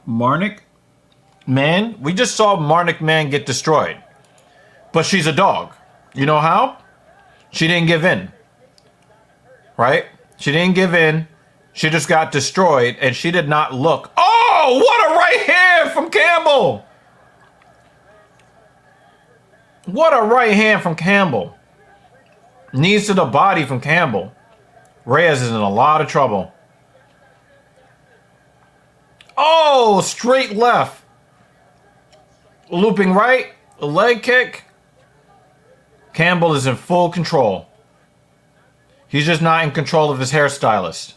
Marnik Man? We just saw Marnik Man get destroyed. But she's a dog. You know how? She didn't give in. Right? She didn't give in. She just got destroyed, and she did not look. Oh, what a right hand from Campbell! What a right hand from Campbell. Knees to the body from Campbell. Reyes is in a lot of trouble. Oh, straight left. Looping right. A leg kick. Campbell is in full control. He's just not in control of his hairstylist.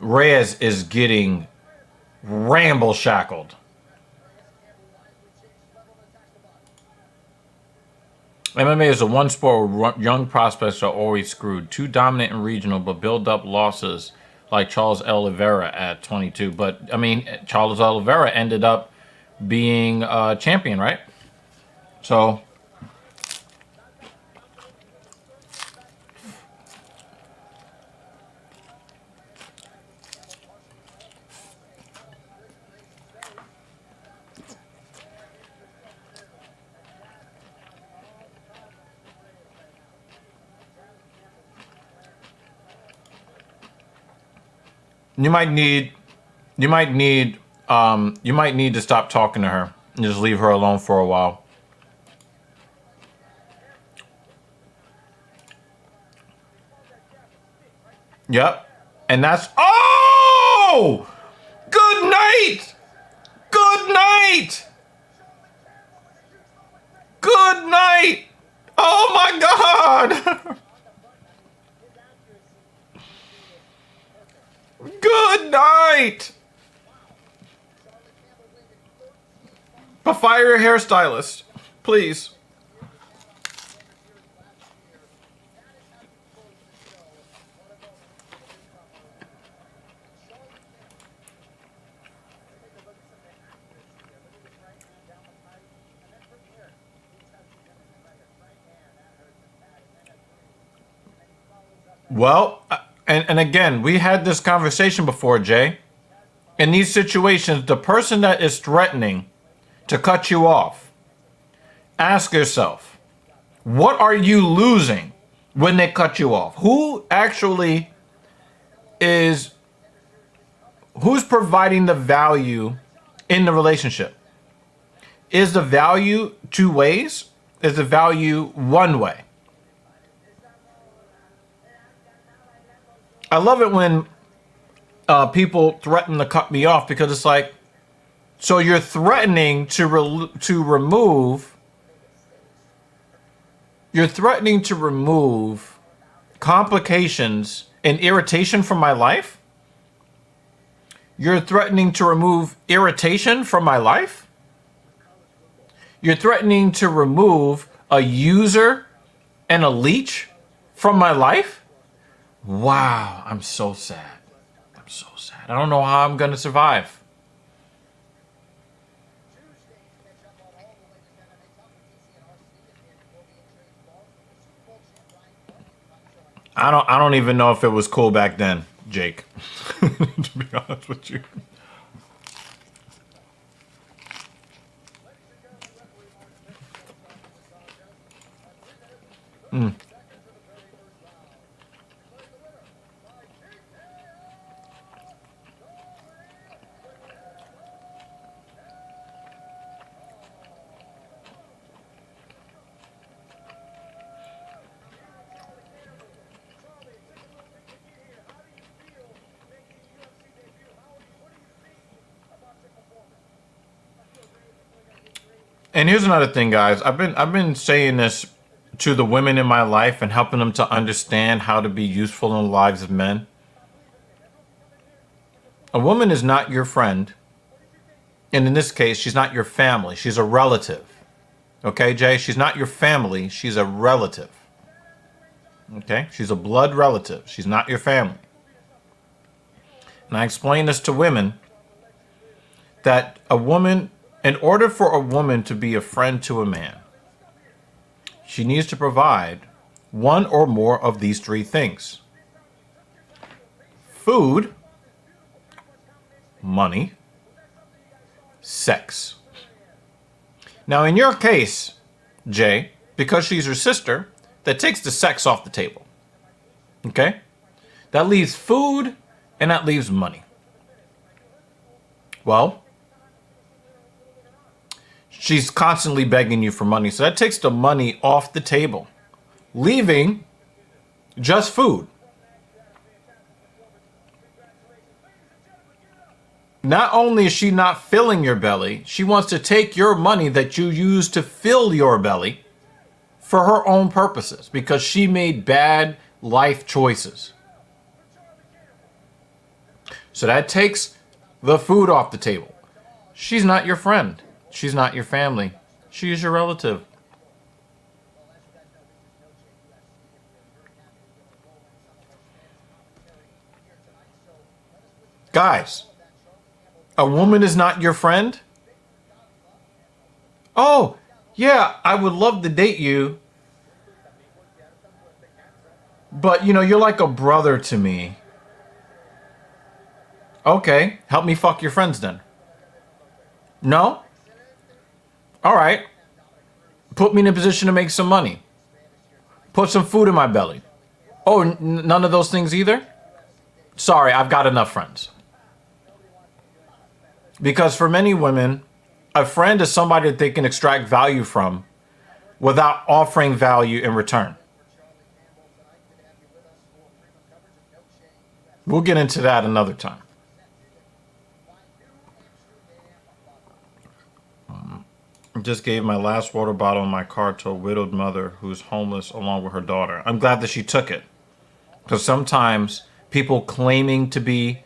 Reyes is getting ramble shackled. MMA is the one sport where young prospects are always screwed. Too dominant in regional, but build up losses like Charles Oliveira at 22. But, I mean, Charles Oliveira ended up being a champion, right? So, you might need to stop talking to her and just leave her alone for a while. Yep. And that's, oh! Good night! Good night! Good night! Oh my God! Good night! But fire your hairstylist, please. Well, and again, we had this conversation before, Jay. In these situations, the person that is threatening to cut you off, ask yourself, what are you losing when they cut you off? Who actually is, who's providing the value in the relationship? Is the value two ways? is a value one way. I love it when people threaten to cut me off because it's like, so you're threatening to remove. You're threatening to remove complications and irritation from my life? You're threatening to remove irritation from my life? You're threatening to remove a user and a leech from my life? Wow, I'm so sad. I'm so sad. I don't know how I'm going to survive. I don't even know if it was cool back then, Jake. To be honest with you. And here's another thing, guys. I've been saying this to the women in my life and helping them to understand how to be useful in the lives of men. A woman is not your friend. And in this case, she's not your family. She's a relative. Okay, Jay? She's not your family. She's a relative. Okay? She's a blood relative. She's not your family. And I explain this to women that a woman, in order for a woman to be a friend to a man, she needs to provide one or more of these three things: food, money, sex. Now, in your case, Jay, because she's your sister, that takes the sex off the table. Okay? That leaves food and that leaves money. Well, she's constantly begging you for money, so that takes the money off the table, leaving just food. Not only is she not filling your belly, she wants to take your money that you use to fill your belly for her own purposes because she made bad life choices. So that takes the food off the table. She's not your friend. She's not your family. She is your relative. Guys, a woman is not your friend? Oh, yeah, I would love to date you. But, you're like a brother to me. Okay, help me fuck your friends then. No? All right. Put me in a position to make some money. Put some food in my belly. Oh, none of those things either? Sorry, I've got enough friends. Because for many women, a friend is somebody that they can extract value from without offering value in return. We'll get into that another time. I just gave my last water bottle in my car to a widowed mother who's homeless along with her daughter. I'm glad that she took it. Because sometimes people claiming to be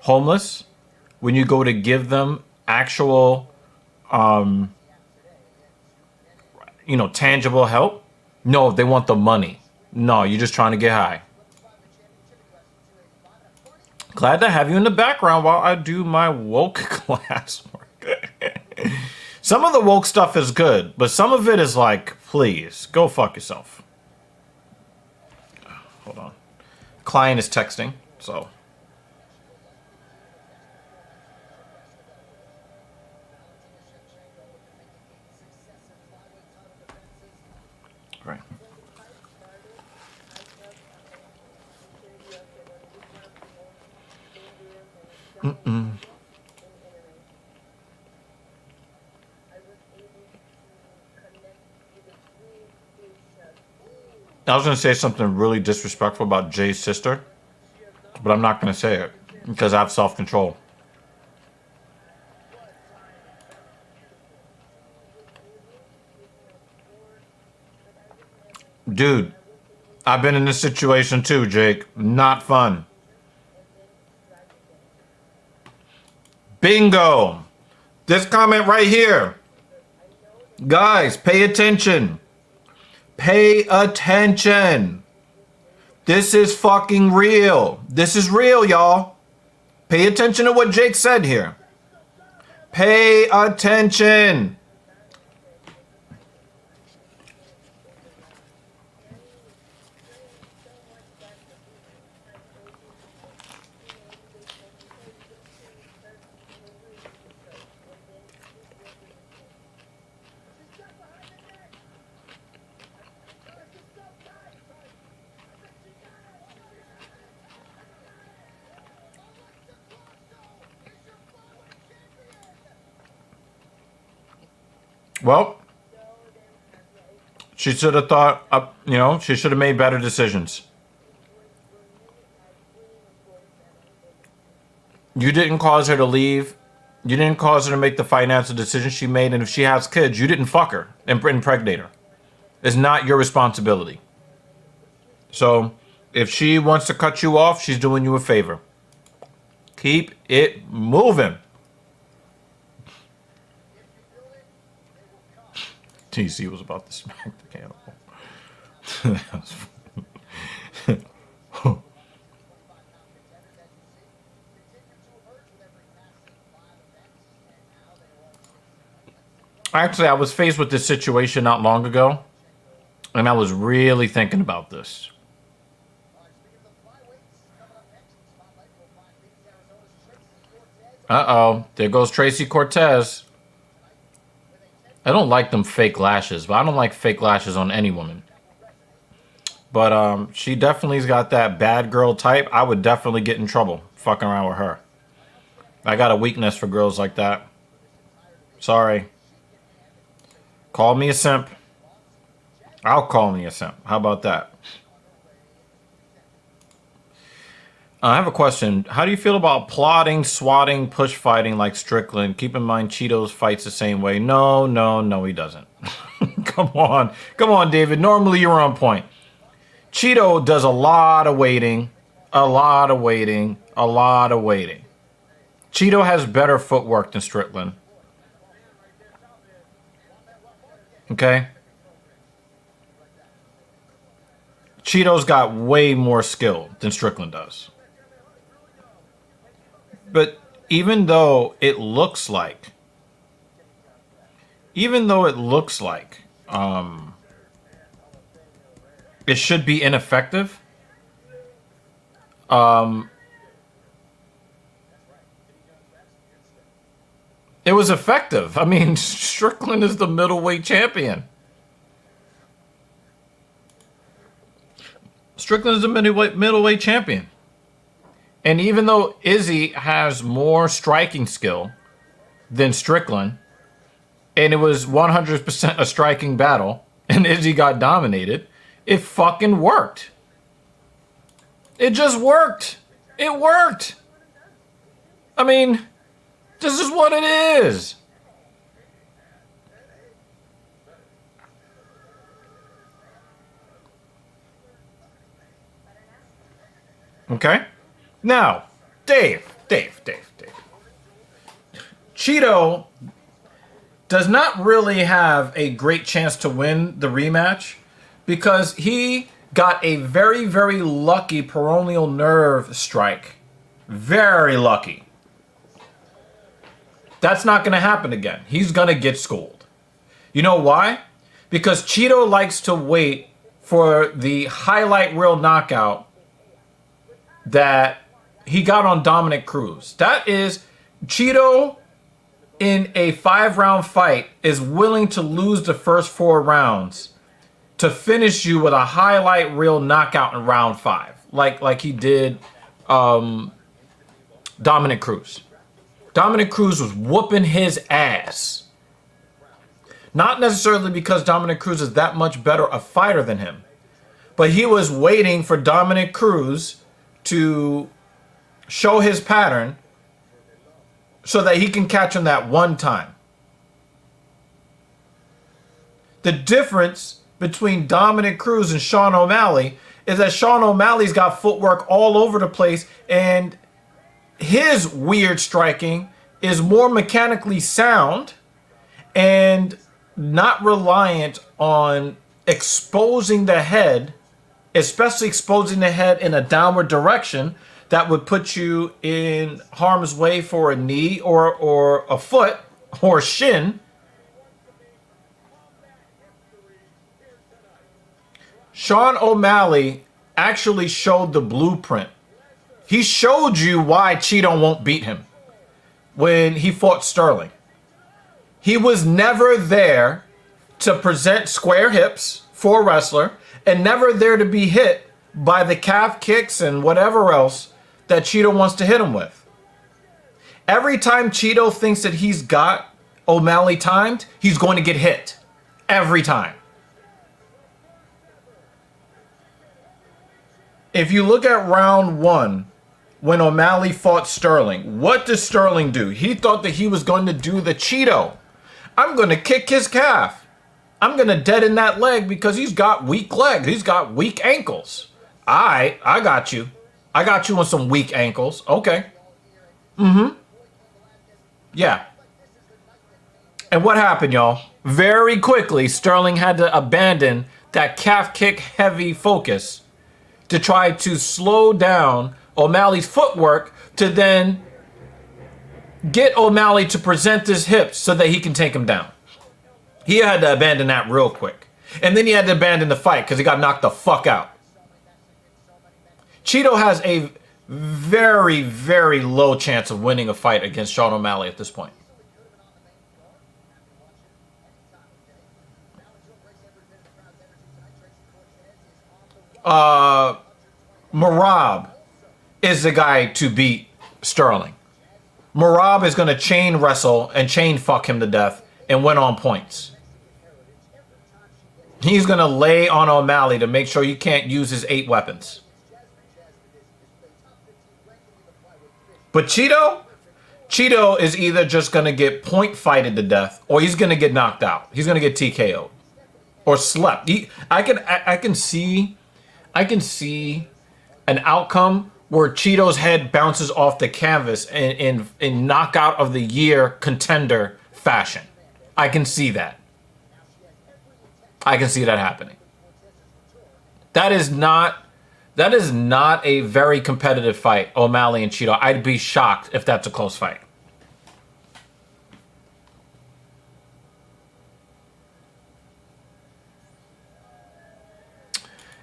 homeless, when you go to give them actual, tangible help, no, they want the money. No, you're just trying to get high. Glad to have you in the background while I do my woke class work. Some of the woke stuff is good, but some of it is like, please, go fuck yourself. Hold on. Client is texting, so. Right. Mm-mm. I was going to say something really disrespectful about Jay's sister, but I'm not going to say it because I have self-control. Dude, I've been in this situation too, Jake. Not fun. Bingo. This comment right here. Guys, pay attention. Pay attention. This is fucking real. This is real, y'all. Pay attention to what Jake said here. Pay attention. Well, she should have thought, she should have made better decisions. You didn't cause her to leave. You didn't cause her to make the financial decision she made. And if she has kids, you didn't fuck her and impregnate her. It's not your responsibility. So if she wants to cut you off, she's doing you a favor. Keep it moving. TC was about to smack the cannibal. Actually, I was faced with this situation not long ago, and I was really thinking about this. Uh-oh, there goes Tracy Cortez. I don't like them fake lashes, but I don't like fake lashes on any woman. But she definitely's got that bad girl type. I would definitely get in trouble fucking around with her. I got a weakness for girls like that. Sorry. Call me a simp. I'll call me a simp. How about that? I have a question. How do you feel about plotting, swatting, push fighting like Strickland? Keep in mind, Cheetos fights the same way. No, he doesn't. Come on, David. Normally you're on point. Cheeto does a lot of waiting. Cheeto has better footwork than Strickland. Okay? Cheeto's got way more skill than Strickland does. But even though it looks like it should be ineffective, it was effective. I mean, Strickland is the middleweight champion. Strickland is the middleweight champion. And even though Izzy has more striking skill than Strickland, and it was 100% a striking battle, and Izzy got dominated, it fucking worked. It just worked. It worked. I mean, this is what it is. Okay? Now, Dave. Cheeto does not really have a great chance to win the rematch because he got a very, very lucky peroneal nerve strike. Very lucky. That's not going to happen again. He's going to get schooled. You know why? Because Cheeto likes to wait for the highlight reel knockout that he got on Dominic Cruz. That is, Cheeto in a 5-round fight is willing to lose the first 4 rounds to finish you with a highlight reel knockout in round 5, like he did Dominic Cruz. Dominic Cruz was whooping his ass. Not necessarily because Dominic Cruz is that much better a fighter than him, But he was waiting for Dominic Cruz to show his pattern so that he can catch him that one time. The difference between Dominic Cruz and Sean O'Malley is that Sean O'Malley's got footwork all over the place, and his weird striking is more mechanically sound and not reliant on exposing the head, especially exposing the head in a downward direction that would put you in harm's way for a knee or a foot or a shin. Sean O'Malley actually showed the blueprint. He showed you why Cheeto won't beat him when he fought Sterling. He was never there to present square hips for a wrestler and never there to be hit by the calf kicks and whatever else that Cheeto wants to hit him with. Every time Cheeto thinks that he's got O'Malley timed, he's going to get hit. Every time. If you look at round 1, when O'Malley fought Sterling, what did Sterling do? He thought that he was going to do the Cheeto. I'm going to kick his calf. I'm going to deaden that leg because he's got weak legs. He's got weak ankles. I got you. I got you on some weak ankles. Okay. Yeah. And what happened, y'all? Very quickly, Sterling had to abandon that calf kick heavy focus to try to slow down O'Malley's footwork to then get O'Malley to present his hips so that he can take him down. He had to abandon that real quick. And then he had to abandon the fight because he got knocked the fuck out. Cheeto has a very, very low chance of winning a fight against Sean O'Malley at this point. Marab is the guy to beat Sterling. Marab is going to chain wrestle and chain fuck him to death and win on points. He's going to lay on O'Malley to make sure you can't use his 8 weapons. But Cheeto is either just going to get point fighted to death or he's going to get knocked out. He's going to get TKO'd or slept. I can see an outcome where Cheeto's head bounces off the canvas in knockout of the year contender fashion. I can see that. I can see that happening. That is not a very competitive fight, O'Malley and Cheeto. I'd be shocked if that's a close fight.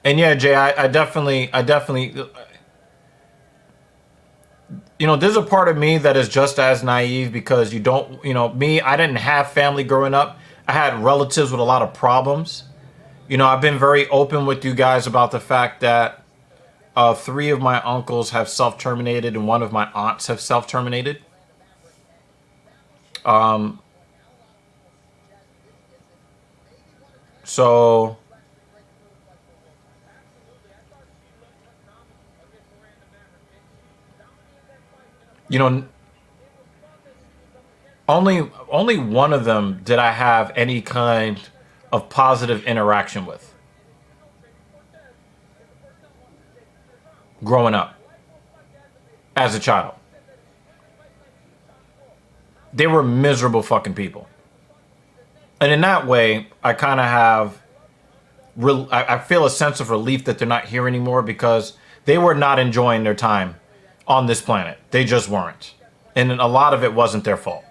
And yeah, Jay, I definitely, there's a part of me that is just as naive because I didn't have family growing up. I had relatives with a lot of problems. I've been very open with you guys about the fact that 3 of my uncles have self-terminated and 1 of my aunts have self-terminated. So only one of them did I have any kind of positive interaction with growing up as a child. They were miserable fucking people. And in that way, I kind of have, I feel a sense of relief that they're not here anymore because they were not enjoying their time on this planet. They just weren't. And a lot of it wasn't their fault.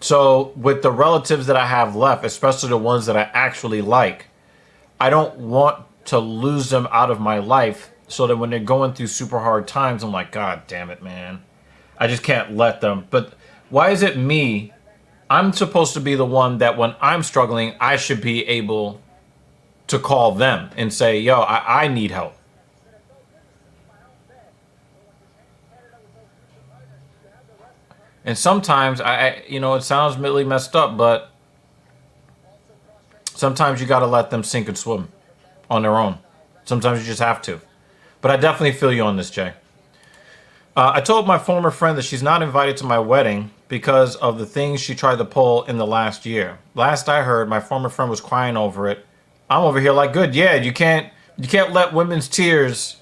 So with the relatives that I have left, especially the ones that I actually like, I don't want to lose them out of my life so that when they're going through super hard times, I'm like, God damn it, man. I just can't let them. But why is it me? I'm supposed to be the one that when I'm struggling, I should be able to call them and say, yo, I need help. And sometimes it sounds really messed up, but sometimes you got to let them sink and swim on their own. Sometimes you just have to. But I definitely feel you on this, Jay. I told my former friend that she's not invited to my wedding because of the things she tried to pull in the last year. Last I heard, my former friend was crying over it. I'm over here like, good, yeah, you can't let women's tears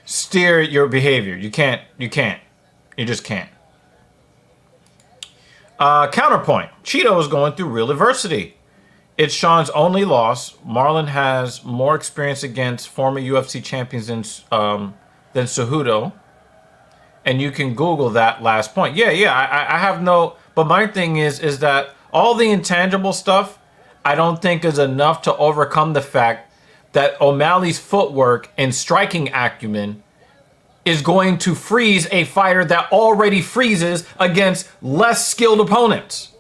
steer your behavior. You can't. You just can't. Counterpoint. Cheeto is going through real adversity. It's Sean's only loss. Marlon has more experience against former UFC champions than Cejudo. And you can Google that last point. Yeah, I have no... But my thing is that all the intangible stuff, I don't think is enough to overcome the fact that O'Malley's footwork and striking acumen is going to freeze a fighter that already freezes against less skilled opponents.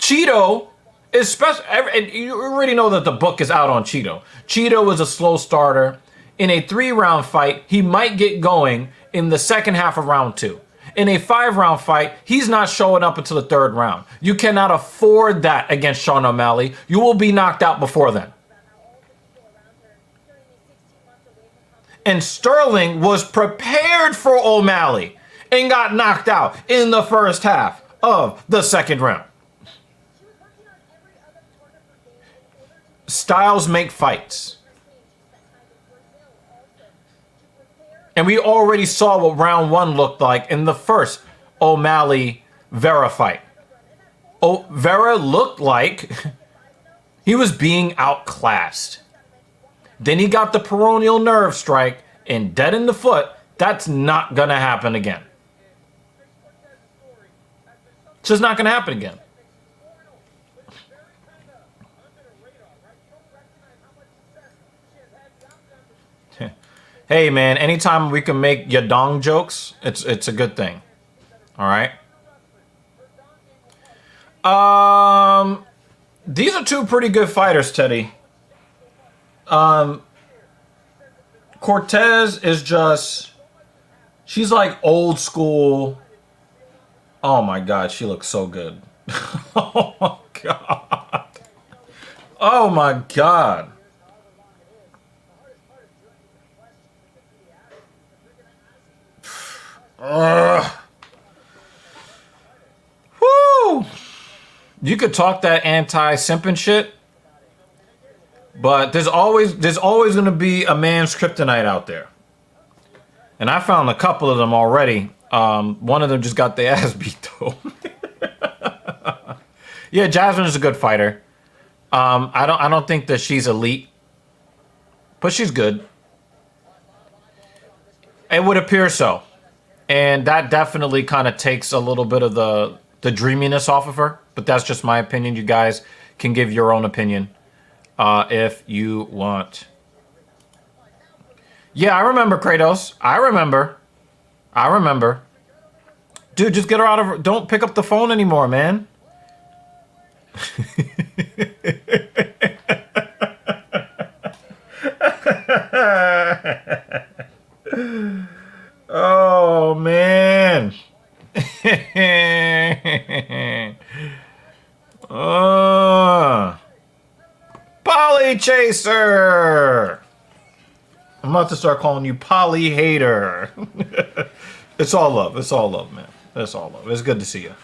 Cheeto is special, and you already know that the book is out on Cheeto. Cheeto is a slow starter. In a 3-round fight, he might get going in the second half of round 2. In a 5-round fight, he's not showing up until the 3rd round. You cannot afford that against Sean O'Malley. You will be knocked out before then. And Sterling was prepared for O'Malley and got knocked out in the first half of the 2nd round. Styles make fights. And we already saw what round 1 looked like in the first O'Malley-Vera fight. Vera looked like he was being outclassed. Then he got the peroneal nerve strike and dead in the foot. That's not going to happen again. It's just not going to happen again. Hey, man, anytime we can make Yadong jokes, it's a good thing. All right? These are 2 pretty good fighters, Teddy. Cortez is just... She's like old school. Oh, my God, she looks so good. Oh, my God. Oh, my God. Woo! You could talk that anti-simping shit, but there's always going to be a man's kryptonite out there, and I found a couple of them already. One of them just got their ass beat though. Yeah, Jasmine is a good fighter. I don't think that she's elite, but she's good. It would appear so. And that definitely kind of takes a little bit of the dreaminess off of her. But that's just my opinion. You guys can give your own opinion if you want. Yeah, I remember, Kratos. I remember. Dude, just get her out of her. Don't pick up the phone anymore, man. Oh, man. Polly Chaser. I'm about to start calling you Polly Hater. It's all love. It's all love, man. It's all love. It's good to see you.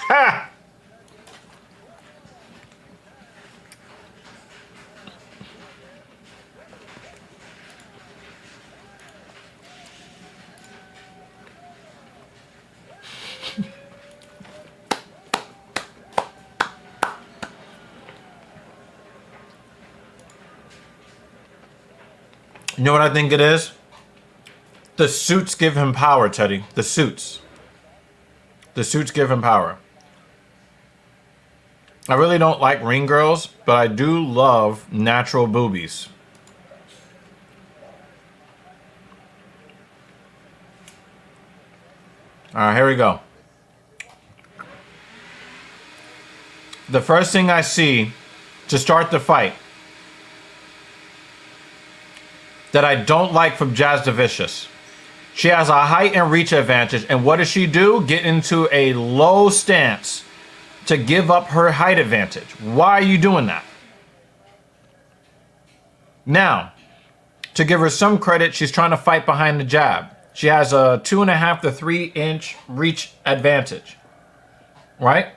Ha! You know what I think it is? The suits give him power, Teddy. The suits. The suits give him power. I really don't like ring girls, but I do love natural boobies. All right, here we go. The first thing I see to start the fight that I don't like from Jazz Vicious. She has a height and reach advantage, and what does she do? Get into a low stance to give up her height advantage. Why are you doing that? Now, to give her some credit, she's trying to fight behind the jab. She has a 2.5 to 3 inch reach advantage, right?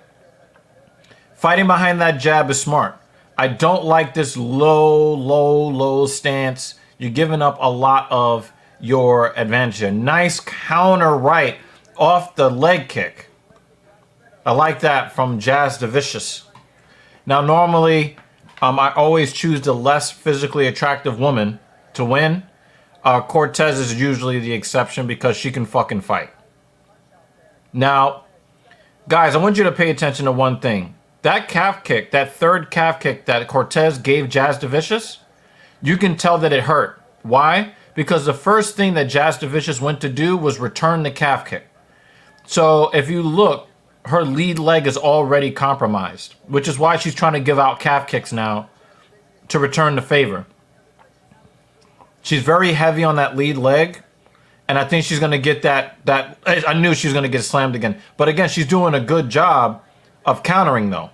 Fighting behind that jab is smart. I don't like this low stance. You're giving up a lot of your advantage. A nice counter right off the leg kick. I like that from Jazz the Vicious. Now, normally, I always choose the less physically attractive woman to win. Cortez is usually the exception because she can fucking fight. Now, guys, I want you to pay attention to one thing. That calf kick, that third calf kick that Cortez gave Jazz the Vicious, you can tell that it hurt. Why? Because the first thing that Jazz the Vicious went to do was return the calf kick. So if you look, her lead leg is already compromised, which is why she's trying to give out calf kicks now to return the favor. She's very heavy on that lead leg, and I think she's going to get that. I knew she was going to get slammed again. But again, she's doing a good job of countering, though.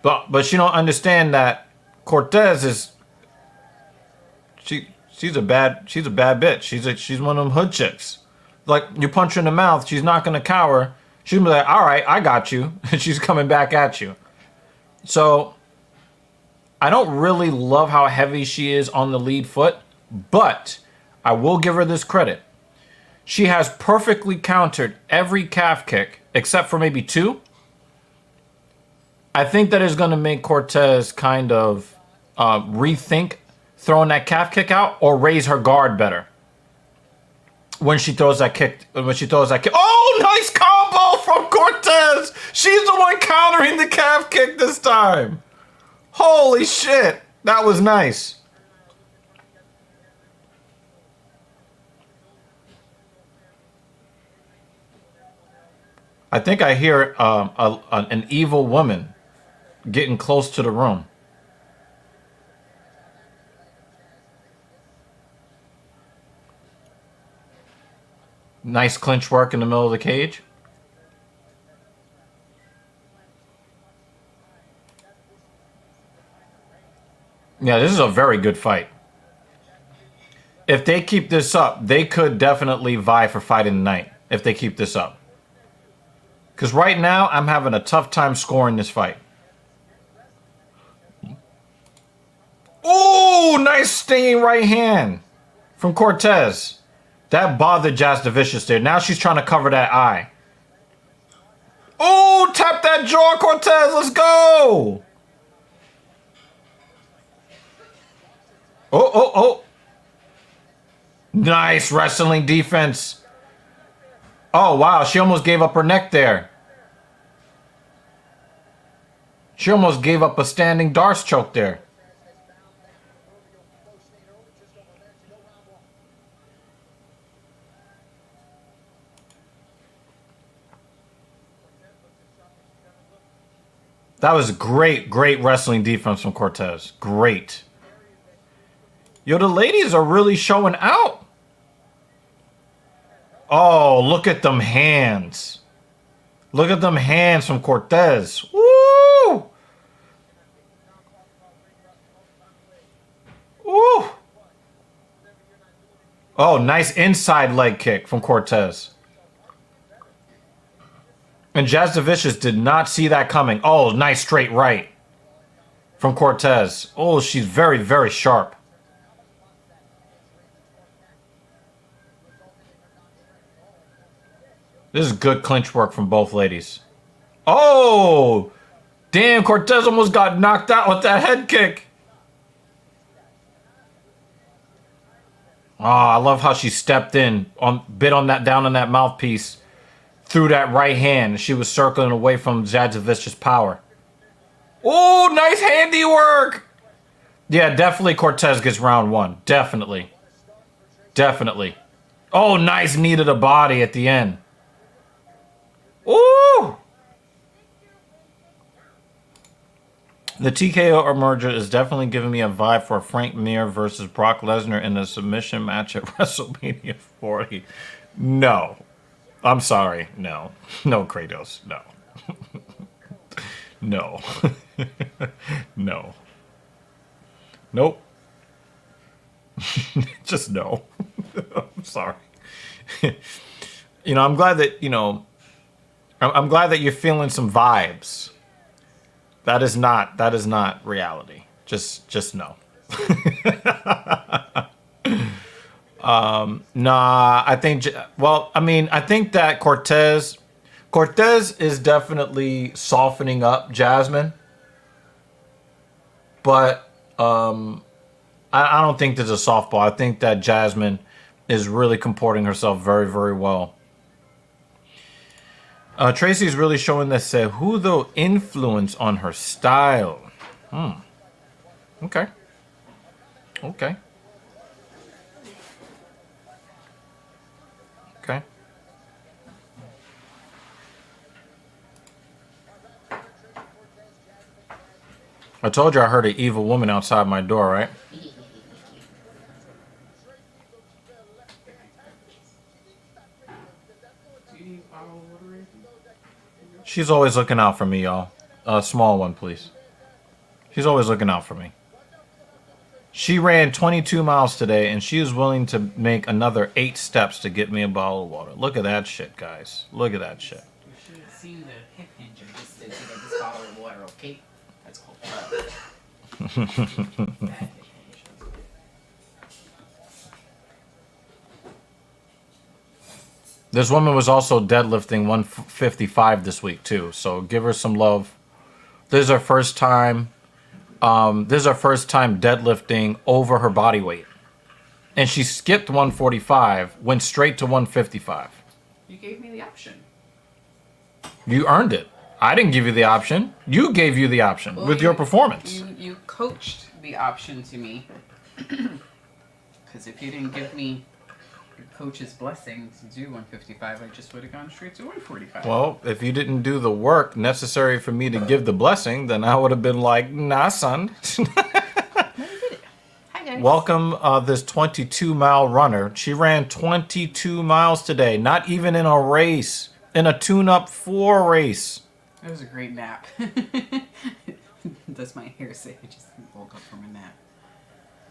But she don't understand that Cortez is she's a bad bitch. She's one of them hood chicks. Like, you punch her in the mouth, she's not going to cower. She's going to be like, all right, I got you. And she's coming back at you. So I don't really love how heavy she is on the lead foot, but I will give her this credit. She has perfectly countered every calf kick except for maybe 2. I think that is going to make Cortez kind of rethink throwing that calf kick out or raise her guard better when she throws that kick. Oh, nice combo from Cortez! She's the one countering the calf kick this time. Holy shit, that was nice. I think I hear an evil woman getting close to the room. Nice clinch work in the middle of the cage. Yeah, this is a very good fight. If they keep this up, they could definitely vie for fight in the night if they keep this up. Because right now, I'm having a tough time scoring this fight. Oh, nice stinging right hand from Cortez. That bothered Jazz the Vicious there. Now she's trying to cover that eye. Oh, tap that jaw, Cortez. Let's go. Oh. Nice wrestling defense. Oh, wow. She almost gave up her neck there. She almost gave up a standing Darce choke there. That was great wrestling defense from Cortez. Great. Yo, the ladies are really showing out. Oh, look at them hands. Look at them hands from Cortez. Woo! Woo! Oh, nice inside leg kick from Cortez. And Jazz the Vicious did not see that coming. Oh, nice straight right from Cortez. Oh, she's very sharp. This is good clinch work from both ladies. Oh! Damn, Cortez almost got knocked out with that head kick. Oh, I love how she stepped in, bit on that down on that mouthpiece. Through that right hand. She was circling away from Jazz the Vicious power. Oh, nice handiwork. Yeah, definitely Cortez gets round 1. Definitely. Oh, nice knee to the body at the end. Ooh! The TKO merger is definitely giving me a vibe for Frank Mir versus Brock Lesnar in a submission match at WrestleMania 40. No. I'm sorry. No. No, Kratos. No. No. No. Nope. Just no. I'm sorry. I'm glad that, I'm glad that you're feeling some vibes. That is not reality. Just no. Nah, I think that Cortez is definitely softening up Jasmine. But I don't think there's a softball. I think that Jasmine is really comporting herself very, very well. Tracy's really showing that Cejudo influence on her style. Okay. Okay. Okay. I told you I heard an evil woman outside my door, right? She's always looking out for me, y'all. A small one, please. She's always looking out for me. She ran 22 miles today, and she is willing to make another 8 steps to get me a bottle of water. Look at that shit, guys. Look at that shit. You should have seen the hip hinge I just did to get this bottle of water, okay? That's called love. This woman was also deadlifting 155 this week too, so give her some love. This is her first time. This is her first time deadlifting over her body weight, and she skipped 145, went straight to 155. You gave me the option. You earned it. I didn't give you the option. You gave you the option with your performance. You coached the option to me, because if you didn't give me your coach's blessing to do 155, I just would have gone straight to 145. Well, if you didn't do the work necessary for me to give the blessing, then I would have been like, nah, son. Hi, guys. Welcome this 22-mile runner. She ran 22 miles today, not even in a race, in a tune-up 4 race. That was a great nap. Does my hair say I just woke up from a nap?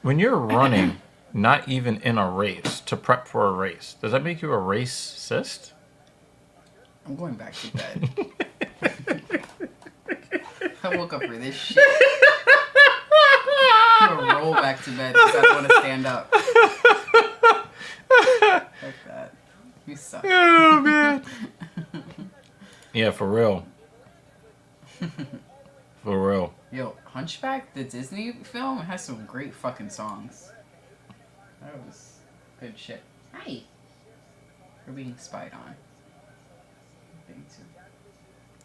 When you're running, not even in a race, to prep for a race, does that make you a racist? I'm going back to bed. I woke up for this shit. I'm gonna roll back to bed because I don't want to stand up. Like that. You suck. Oh, man. Yeah, for real. For real. Yo, Hunchback, the Disney film, has some great fucking songs. That was good shit. Hi. We're being spied on. Being too.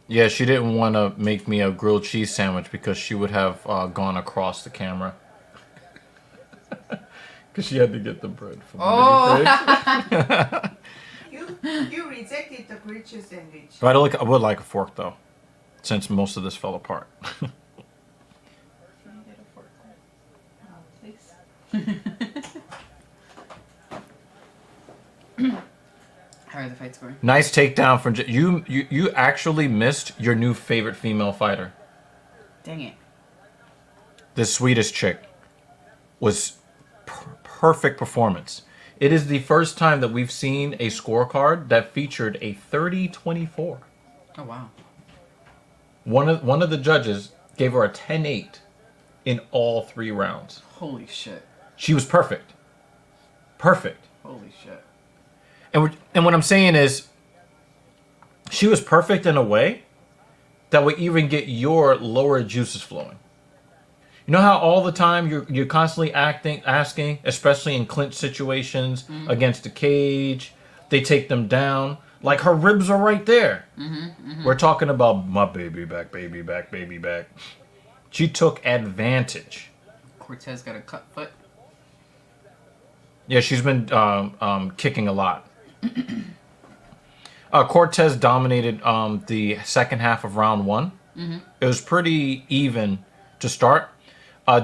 Yeah, she didn't want to make me a grilled cheese sandwich because she would have gone across the camera. Because she had to get the bread from the You rejected the grilled cheese sandwich. But I would like a fork, though, since most of this fell apart. Can I get a fork? Oh, please. How are the fights going? Nice takedown from you actually missed your new favorite female fighter. Dang it. This Swedish chick was perfect performance. It is the first time that we've seen a scorecard that featured a 30-24. Oh, wow. One of the judges gave her a 10-8 in all 3 rounds. Holy shit. She was perfect. Perfect. Holy shit. And what I'm saying is, she was perfect in a way that would even get your lower juices flowing. You know how all the time you're constantly asking, especially in clinch situations against the cage, they take them down. Like her ribs are right there. We're talking about my baby back, baby back, baby back. She took advantage. Cortez got a cut foot. Yeah, she's been kicking a lot. Cortez dominated the second half of round 1. It was pretty even to to start.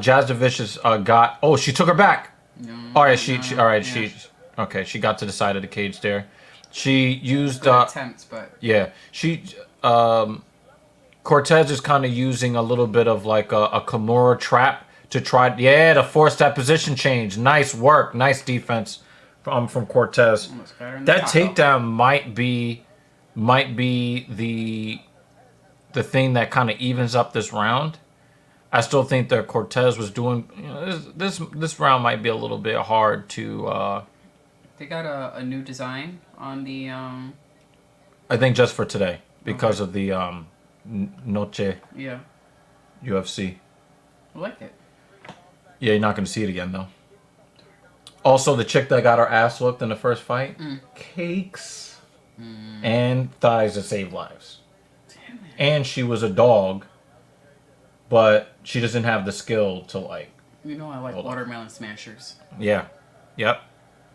Jazz the Vicious got. Oh, she took her back. No, All right, she all right, yeah. okay, she got to the side of the cage there. She used Good attempts, but yeah, she Cortez is kind of using a little bit of like a Kimura trap to try to force that position change. Nice work, nice defense from Cortez. almost got her in the That taco. takedown might be the thing that kind of evens up this round. I still think that Cortez was doing, this round might be a little bit hard to. They got a new design on the I think just for today because of the Noche yeah. UFC. I like it. Yeah, you're not going to see it again though. Also, the chick that got her ass whooped in the first fight, cakes and thighs that save lives. Damn it. And she was a dog, but she doesn't have the skill to like. You know I like Hold on. watermelon smashers. Yeah, yep.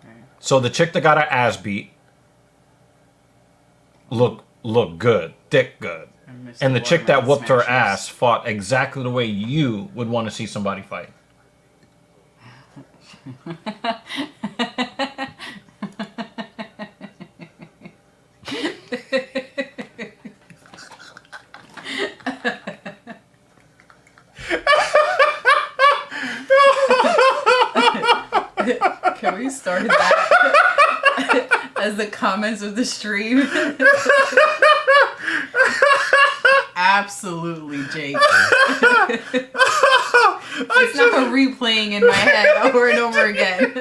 Okay. So the chick that got her ass beat look good, thick good. I miss And the chick that watermelon whooped her smashers. ass fought exactly the way you would want to see somebody fight. Can we start that as the comments of the stream? Absolutely, Jake. It's not replaying in my head over and over again.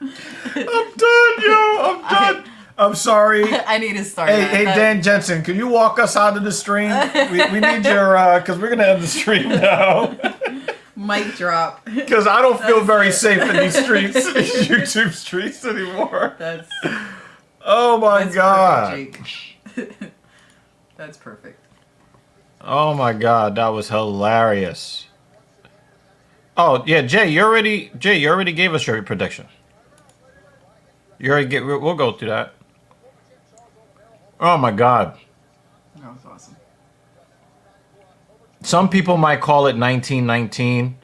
I'm done, yo. I'm done. I'm sorry. I need to start Hey, that. hey, Dan Jensen, can you walk us out of the stream? We need your, because we're going to end the stream now. Mic drop. Because I don't feel That's very it. safe in these streets, these YouTube streets anymore. That's Oh my God. perfect, Jake. That's perfect. Oh my God, that was hilarious. Oh yeah, Jay, you already gave us your prediction. We'll go through that. Oh my God. That was awesome. Some people might call it 1919.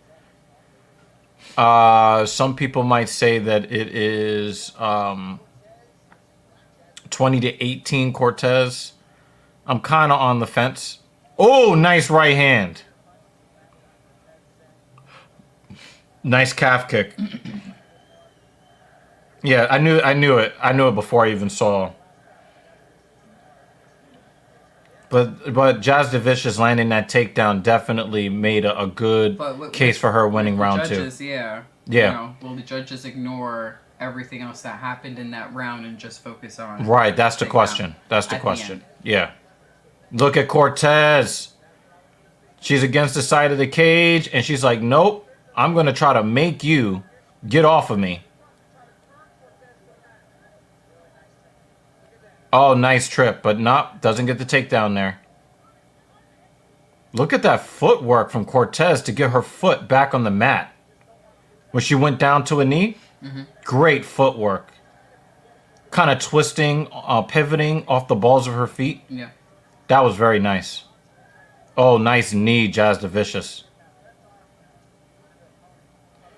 Some people might say that it is 20-18 Cortez. I'm kind of on the fence. Oh, nice right hand. Nice calf kick. Yeah, I knew it. I knew it before I even saw. But Jazz the Vicious landing that takedown definitely made a good case for her winning round judges, 2. Yeah. Yeah. You know, will the judges ignore everything else that happened in that round and just focus on Right, that's the takedown question. That's the at question. end? Yeah. Look at Cortez. She's against the side of the cage, and she's like, nope, I'm going to try to make you get off of me. Oh, nice trip, but not doesn't get the takedown there. Look at that footwork from Cortez to get her foot back on the mat. When she went down to a knee, great footwork. Kind of twisting, pivoting off the balls of her feet. Yeah. That was very nice. Oh, nice knee, Jazz the Vicious.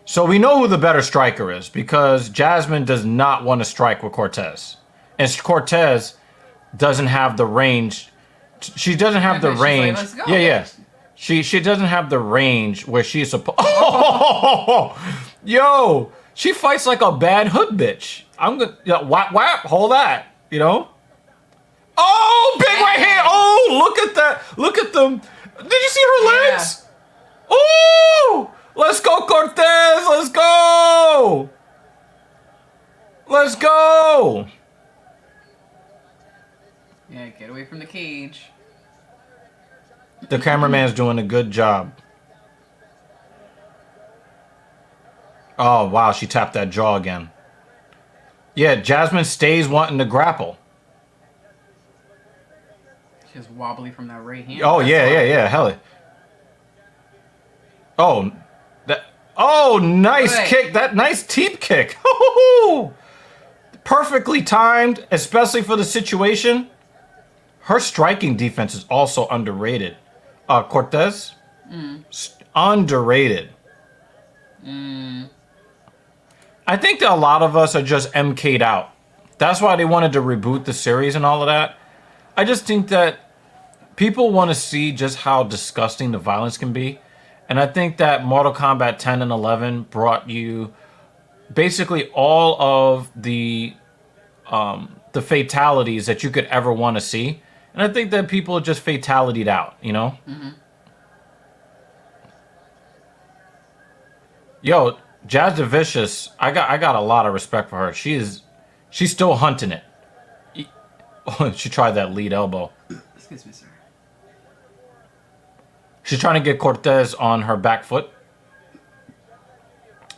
So we know who the better striker is because Jasmine does not want to strike with Cortez. And Cortez doesn't have the range. She doesn't have the She's like, range. "Let's go." Yeah. She doesn't have the range where she's supposed. Oh, yo, she fights like a bad hood bitch. I'm gonna whap, hold that. You know. Oh, big right hand. Oh, look at that. Look at them. Did you see her legs? Oh, let's go, Cortez. Let's go. Let's go. Yeah, get away from the cage. The cameraman's doing a good job. Oh, wow. She tapped that jaw again. Yeah, Jasmine stays wanting to grapple. She's wobbly from that right hand. Oh, That's yeah, why. yeah, yeah. Hell. Oh, that. Oh, nice Good. kick. That nice teep kick. Perfectly timed, especially for the situation. Her striking defense is also underrated. Cortez. Underrated. I think that a lot of us are just MK'd out. That's why they wanted to reboot the series and all of that. I just think that people want to see just how disgusting the violence can be. And I think that Mortal Kombat 10 and 11 brought you basically all of the fatalities that you could ever want to see. And I think that people just fatality'd out, you know? Yo, Jazz the Vicious, I got a lot of respect for her. She's still hunting it. She tried that lead elbow. Excuse me, sir. She's trying to get Cortez on her back foot.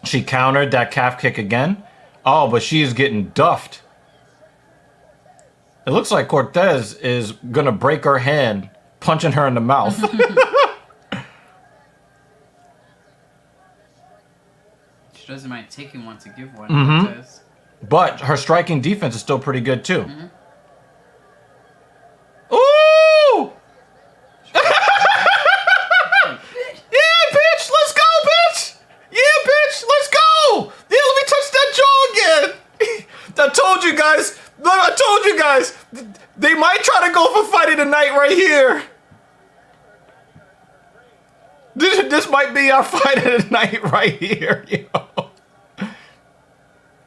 She countered that calf kick again. Oh, but she is getting duffed. It looks like Cortez is gonna break her hand, punching her in the mouth. She doesn't mind taking one to give one. Cortez. But her striking defense is still pretty good too. Ooh! Yeah, bitch, let's go, bitch! Yeah, bitch, let's go! Yeah, let me touch that jaw again! I told you guys, look, I told you guys, they might try to go for fight of the night right here. This might be our fight of the night right here, yo.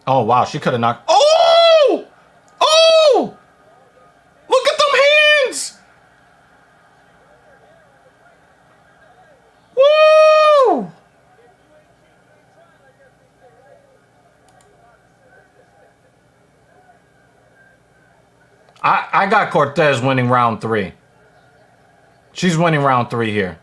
Oh, wow, she could have knocked. Oh! Oh! Look at them hands! Woo! I got Cortez winning round 3. She's winning round 3 here.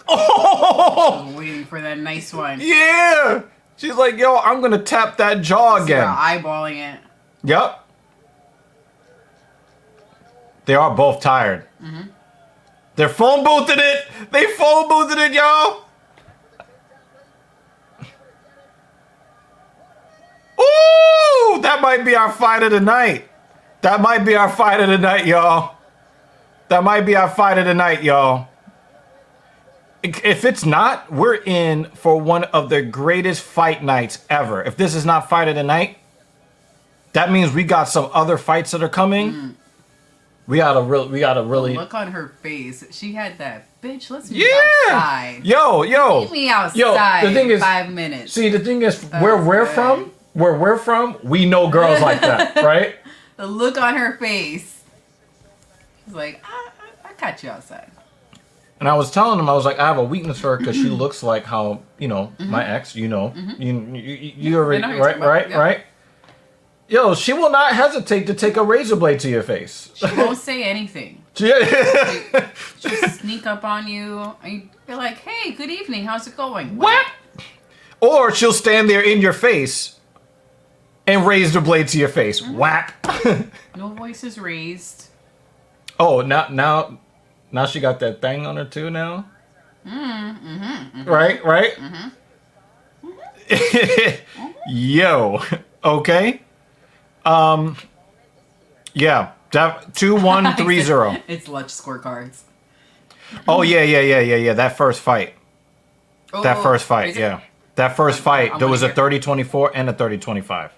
Oh! I was waiting for that nice one. Yeah! She's like, yo, I'm gonna tap that jaw They're again. eyeballing it. Yep. They are both tired. They're phone boothing it. They phone boothing it, y'all. Ooh, that might be our fight of the night. That might be our fight of the night, y'all. That might be our fight of the night, y'all. If it's not, we're in for one of the greatest fight nights ever. If this is not fight of the night, that means we got some other fights that are coming. We gotta really. Look on her face. She had that bitch. Let's meet Yeah. outside. Yo. Meet me outside. The thing is, 5 minutes. See, the thing is, where we're from, we know girls like that, right? The look on her face. She's like, I caught you outside. And I was telling him, I was like, I have a weakness for her because she looks like how, my ex, you already, I know who you're talking about. Yeah. right? Yo, she will not hesitate to take a razor blade to your face. She won't say anything. Yeah. She'll sneak up on you. And you're like, hey, good evening. How's it going? What? Or she'll stand there in your face and raise the blade to your face. Whap. No voices raised. Oh, now she got that thing on her too now? Right? Yo. Okay. Yeah. 2-1-3-0. It's lunch scorecards. Oh yeah. That first fight. That first fight, is it? yeah. That first fight, I'm there was a gonna 30-24 and a 30-25.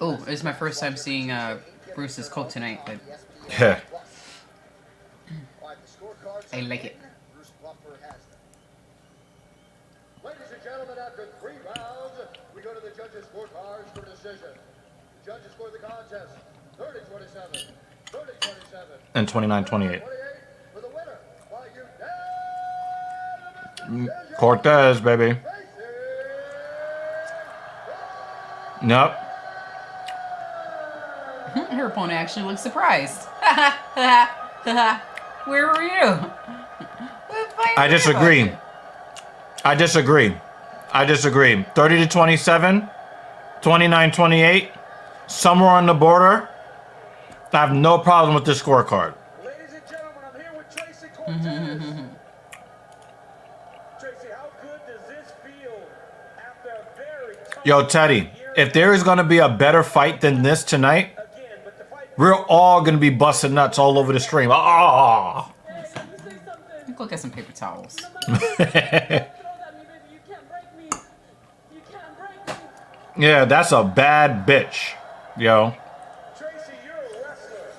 Oh, it's my first time seeing Bruce's coat tonight, but Yeah. I like it. Ladies and gentlemen, after 3 rounds, we go to the judges' scorecards for decision. The judges score the contest 30-27, 30-27, And 29-28. 28 for the winner by unanimous decision. Cortez, baby. Nope. Her opponent actually looks surprised. Where were you? I disagree. 30-27, 29-28, somewhere on the border. I have no problem with this scorecard. Ladies and gentlemen, I'm here with Tracy Cortez. Tracy, how good does this feel after a very tough Yo, Teddy, if there is going to be a better fight than this tonight, again? We're all gonna be busting nuts all over the stream. Ah! Go get some paper towels. Yeah, that's a bad bitch, yo. Tracy, you're a wrestler.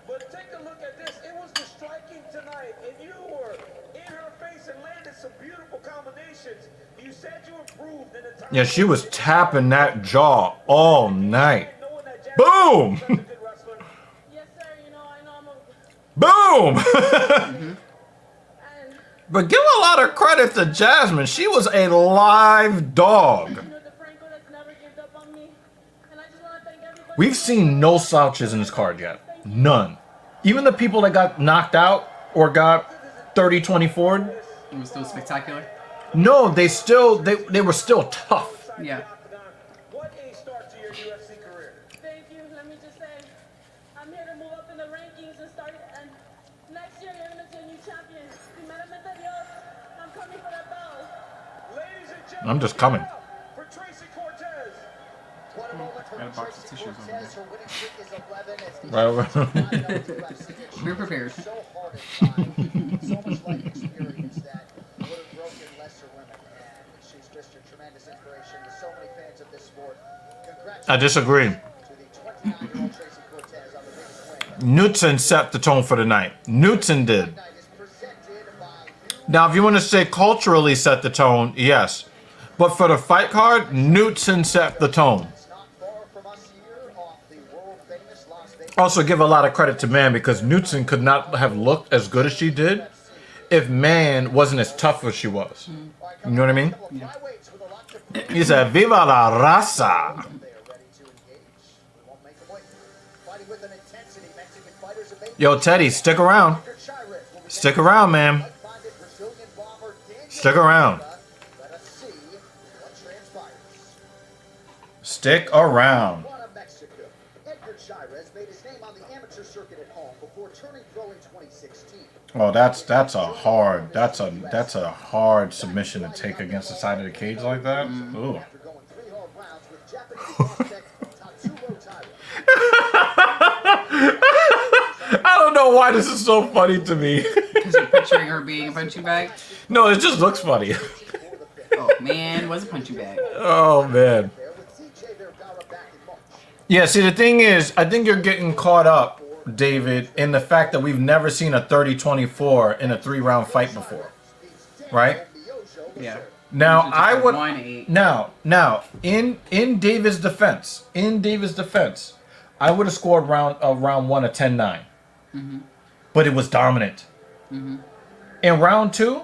But take a look at this. It was the striking tonight, and you were in her face and landed some beautiful combinations. You said you improved in the time. Yeah, she was tapping that jaw all night. Knowing that Jack Boom! is such a good wrestler. Yes, sir. I know I'm a... Boom! But give a lot of credit to Jasmine. She was a live dog. The Franco that's never given up on me. And I just want to thank everybody. We've seen no slouches in this card yet. None. Even the people that got knocked out or got 30-24'd. It was still spectacular. No, they were still tough. Yeah. What a start to your UFC career. Thank you. Let me just say, I'm here to move up in the rankings and start. And next year, you're going to see a new champion. Primeramente Dios, I'm coming for that belt. Ladies and gentlemen, I'm just coming. for Tracy Cortez. What a moment for Got a box of Tracy tissues over Cortez. Her winning streak is 11 as the Right. We're prepared. so hard at times, so much life experience that would have broken lesser women, and she's just a tremendous inspiration to so many fans of this sport. I disagree. To the 29-year-old Tracy Cortez on the biggest win. Knutson set the tone for the night. Knutson did. Night is presented by Now, if you want to say culturally set the tone, yes. But for the fight card, Knutson set the tone. It's not far from us here off the world-famous Las Vegas. Also, give a lot of credit to Man because Knutson could not have looked as good as she did if Man wasn't as tough as she was. You know what I mean? Flyweights with a lot to prove. He said, Viva la raza. They are ready to engage. We won't make them wait. Fighting with an intensity Mexican fighters have made. Yo, Teddy, stick around. Stick around, man. Like-minded Brazilian bomber Daniel Stick around. Let us see what transpires. Stick around. Guadalajara, Mexico. Edgar Chairez made his name on the amateur circuit at home before turning pro in 2016. Oh, that's a hard submission to take against the side of the cage like that. Ooh. After going 3 hard rounds with Japanese prospect Tatsuo Taira. I don't know why this is so funny to me. Because you're picturing her being a punching bag. No, it just looks funny. Oh, man, was a punching bag. Oh, man. There with CJ Vergara back in March. Yeah, see, the thing is, I think you're getting caught up, David, in the fact that we've never seen a 30-24 in a 3-round fight before. Right? Yeah. Now, Just I like would... 1-8. Now, in David's defense, I would have scored round 1 a 10-9. But it was dominant. In round 2,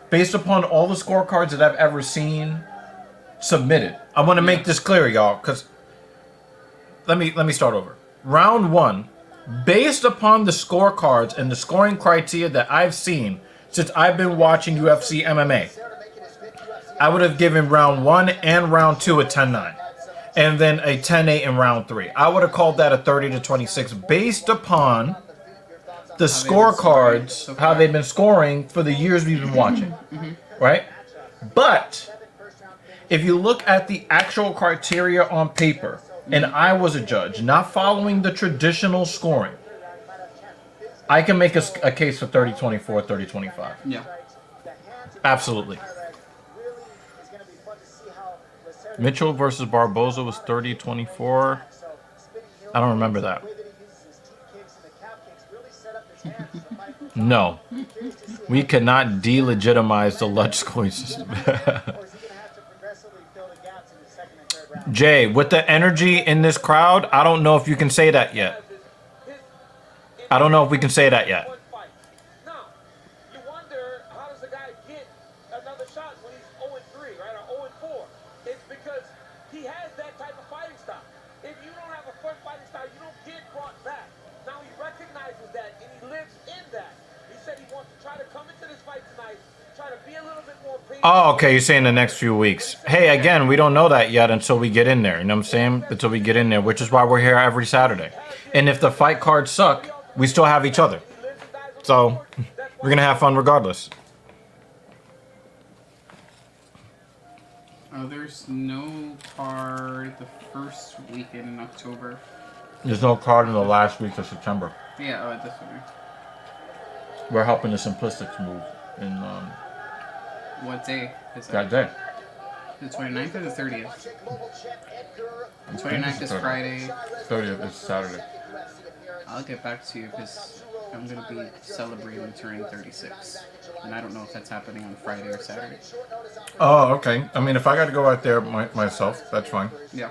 based upon all the scorecards that I've ever seen, submitted. I want to make this clear, y'all, because let me start over. Round 1, based upon the scorecards and the scoring criteria that I've seen since I've been watching UFC MMA, I would have given round 1 and round 2 a 10-9. And then a 10-8 in round 3. I would have called that a 30-26 based upon the scorecards, how they've been scoring for the years we've been watching. Right? But if you look at the actual criteria on paper, and I was a judge, not following the traditional scoring, I can make a case for 30-24, 30-25. Yeah. Absolutely. Mitchell versus Barboza was 30-24. I don't remember that. No. We cannot delegitimize the Lutz scoring system. Jay, with the energy in this crowd, I don't know if you can say that yet. I don't know if we can say that yet. Now, you wonder, how does the guy get another shot when he's 0-3, right, or 0-4? It's because he has that type of fighting style. If you don't have a first fighting style, you don't get brought back. Now he recognizes that, and he lives in that. He said he wants to try to come into this fight tonight, try to be a little bit more patient. Oh, okay, you're saying the next few weeks. Hey, again, we don't know that yet until we get in there. You know what I'm saying? Until we get in there, which is why we're here every Saturday. And if the fight cards suck, we still have each other. So, we're going to have fun regardless. Oh, there's no card the first weekend in October. There's no card in the last week of September. Yeah, oh, this one. We're helping the Simplistics move in What day is that that? day. The 29th or the 30th? The 29th is 30th. Friday. 30th is Saturday. I'll get back to you because I'm going to be celebrating turning 36. And I don't know if that's happening on Friday or Saturday. Oh, okay. I mean, if I got to go out there myself, that's fine. Yeah.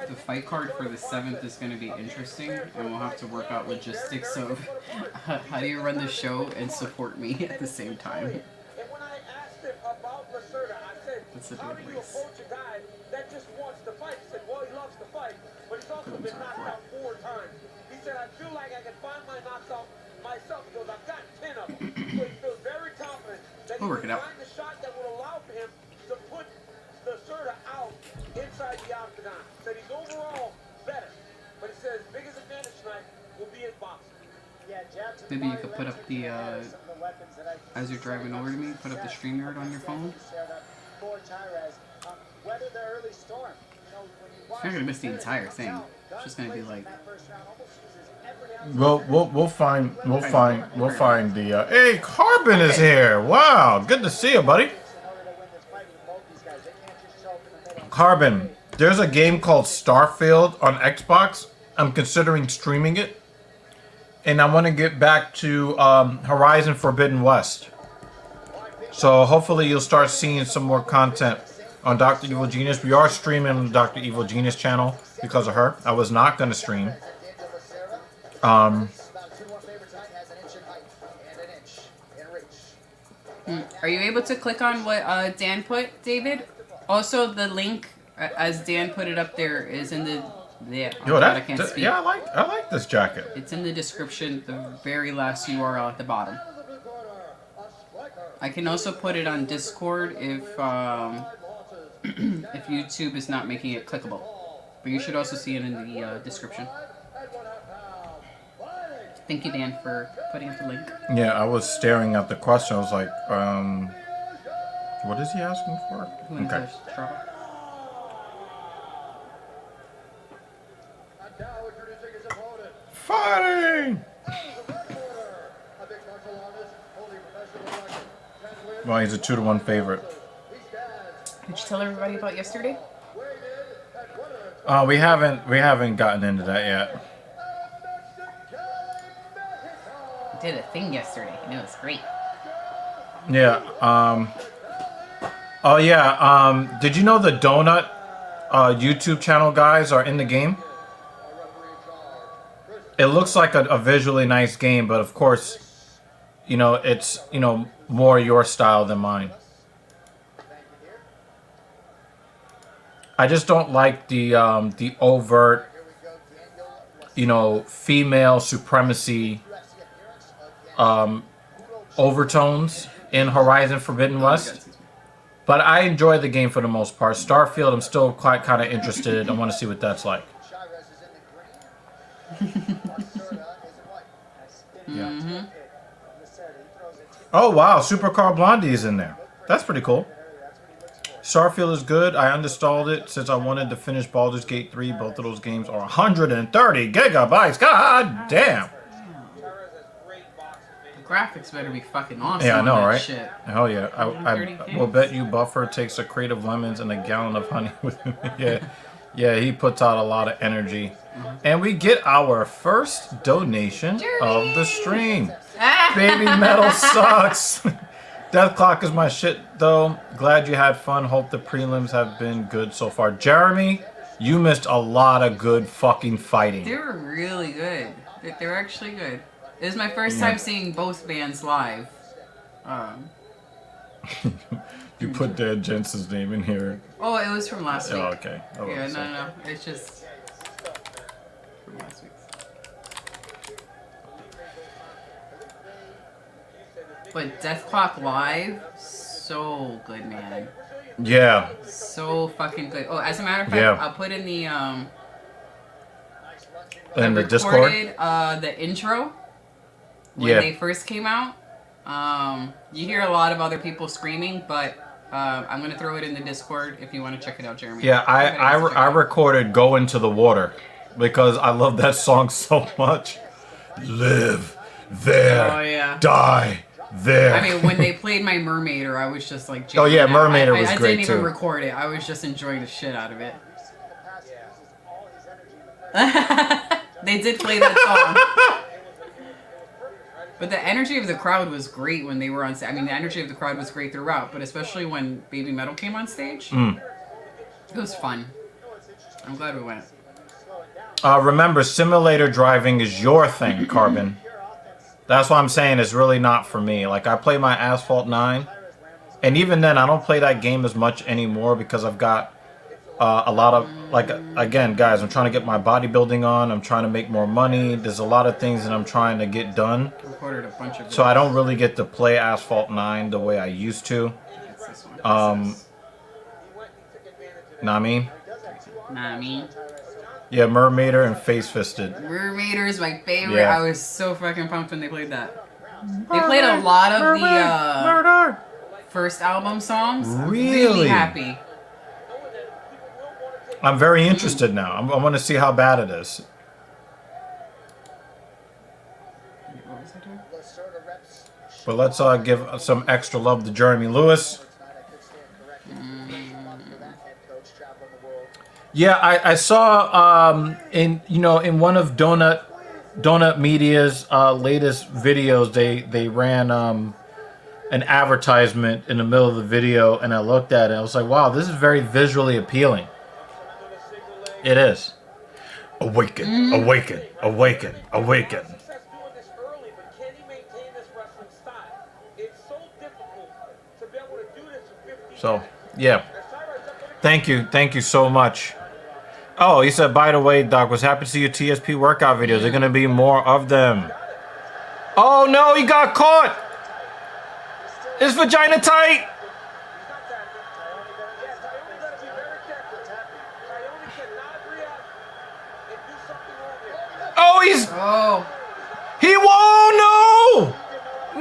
The fight card for the 7th is going to be interesting, and we'll have to work out logistics of how do you run the show and support me at the same time. And when I asked him about Lacerda, I said, That's the how do you difference. approach a guy that just wants to fight? He said, well, he loves to fight, but he's also been knocked out 4 times. He said, I feel like I can find my knocks out myself because I've got 10 of them. So he feels very confident that he We'll work can it out. find the shot that will allow for him to put Lacerda out inside the octagon. Said he's overall better, but he says his biggest advantage tonight will be his boxing. Maybe you could put up the, as you're driving over to me, put up the StreamYard on your phone. You're not gonna miss the entire thing. It's just gonna be like, We'll find the. Hey, Carbon is here. Wow, good to see you, buddy. Carbon, there's a game called Starfield on Xbox. I'm considering streaming it, and I want to get back to Horizon Forbidden West. So hopefully you'll start seeing some more content on Dr. Evil Genius. We are streaming on the Dr. Evil Genius channel because of her. I was not going to stream. are you able to click on what Dan put, David? Also, the link, as Dan put it up there, is in the... Yeah, Yo, I can't speak. yeah, I like this jacket. It's in the description, the very last URL at the bottom. I can also put it on Discord if if YouTube is not making it clickable. But you should also see it in the description. Thank you, Dan, for putting up the link. Yeah, I was staring at the question. I was like, what is he asking for? Who wins Okay. the Strava? And now introducing his opponent. Fighting! A big martial artist, holding professional record. 10 wins. Well, he's a 2-to-1 favorite. He stands Did you tell everybody about yesterday? weighed in at 103. We haven't gotten into that yet. I did a thing yesterday, and it was great. Yeah. Oh yeah. Did you know the Donut YouTube channel guys are in the game? It looks like a visually nice game, but of course, you know, it's, you know, more your style than mine. I just don't like the overt, you know, female supremacy overtones in Horizon Forbidden West. But I enjoy the game for the most part. Starfield, I'm still quite kind of interested. I want to see what that's like. Yeah. Oh wow, Supercar Blondie is in there. That's pretty cool. Starfield is good. I uninstalled it since I wanted to finish Baldur's Gate 3. Both of those games are 130 gigabytes. God damn. The graphics better be fucking awesome. Yeah, I know, on that right? Shit. Hell yeah. I 130 will bet you Buffer takes a crate of lemons and a gallon of honey with him. Yeah, he puts out a lot of energy. And we get our first donation of the stream. Baby Metal sucks. Death Clock is my shit, though. Glad you had fun. Hope the prelims have been good so far. Jeremy, you missed a lot of good fucking fighting. They were really good. They were actually good. It was my first time seeing both bands live. You put Dead Jensen's name in here. Oh, it was from last week. Oh, okay. Oh, Yeah, so- no. It's just from last week. But Death Clock Live, so good, man. Yeah. So fucking good. Oh, as a matter of fact, Yeah. I'll put in the In the I Discord. recorded the intro when Yeah. they first came out. You hear a lot of other people screaming, but I'm gonna throw it in the Discord if you want to check it out, Jeremy. Yeah, Go ahead and check it I out. recorded "Go Into the Water" because I love that song so much. Live there, Oh yeah. die there. I mean, when they played my Mermaider, I was just like, Oh, yeah, jamming out. Mermaider was I great, didn't even too. record it. I was just enjoying the shit out of it. They did play that song. But the energy of the crowd was great when they were on stage. I mean, the energy of the crowd was great throughout, but especially when Baby Metal came on stage. It was fun. I'm glad we went. Remember, simulator driving is your thing, Carbon. That's why I'm saying it's really not for me. Like, I play my Asphalt 9, and even then, I don't play that game as much anymore because I've got a lot of, like, again, guys, I'm trying to get my bodybuilding on. I'm trying to make more money. There's a lot of things that I'm trying to get done. Recorded a bunch of So I don't really get to play Asphalt 9 the way I used to. It's this one. Know what I mean? Nah, I mean, Yeah, Mermaider and Face Fisted. Mermaider is my favorite. Yeah. I was so fucking pumped when they played that. They played a lot of the Murder! first album songs. Really? Happy. I'm very interested now. I want to see how bad it is. What was I doing? But let's give some extra love to Jeremy Lewis. Yeah, I saw in one of Donut Media's latest videos they ran an advertisement in the middle of the video, and I looked at it. I was like, wow, this is very visually appealing. It is. Awaken, awaken, awaken, awaken. Success doing this early, but can he maintain this wrestling style? It's so difficult to be able to do this for 15 So, minutes. yeah. Thank you so much. Oh, he said, by the way, Doc, was happy to see your TSP workout videos. There are going to be more of them. Oh, no, he got caught. His vagina tight. Oh, Oh. he won't,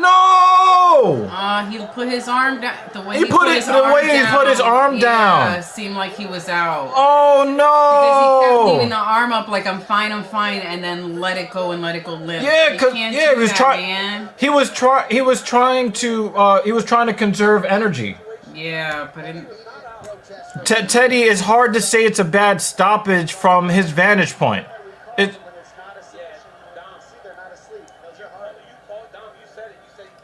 no. He put his arm down. The way He he put put it- his the arm way he down. put his arm down. Yeah, seemed like he was out. Oh, Because he kept leaving the no. arm up like I'm fine, and then let it go and let it go limp. Yeah, You because can't he do was that, trying. man. He was trying to conserve energy. Yeah, but in, Teddy, it's hard to say it's a bad stoppage from his vantage point. It.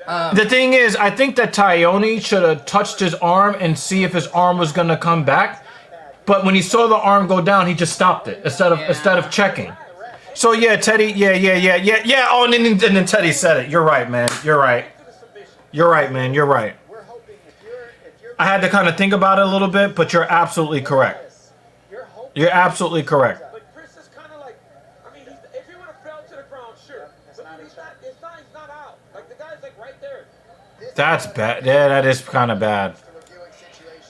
The thing is, I think that Tyone should have touched his arm and see if his arm was gonna come back. But when he saw the arm go down, he just stopped it instead of checking. So yeah, Teddy, yeah. Oh, and then Teddy said it. You're right, man. You're right. You're right, man. You're right. I had to kind of think about it a little bit, but you're absolutely correct. You're absolutely correct. But Chris is kind of like, I mean, if he would have fell to the ground, sure. But he's not out. Like, the guy's like right there. That's bad. Yeah, that is kind of bad.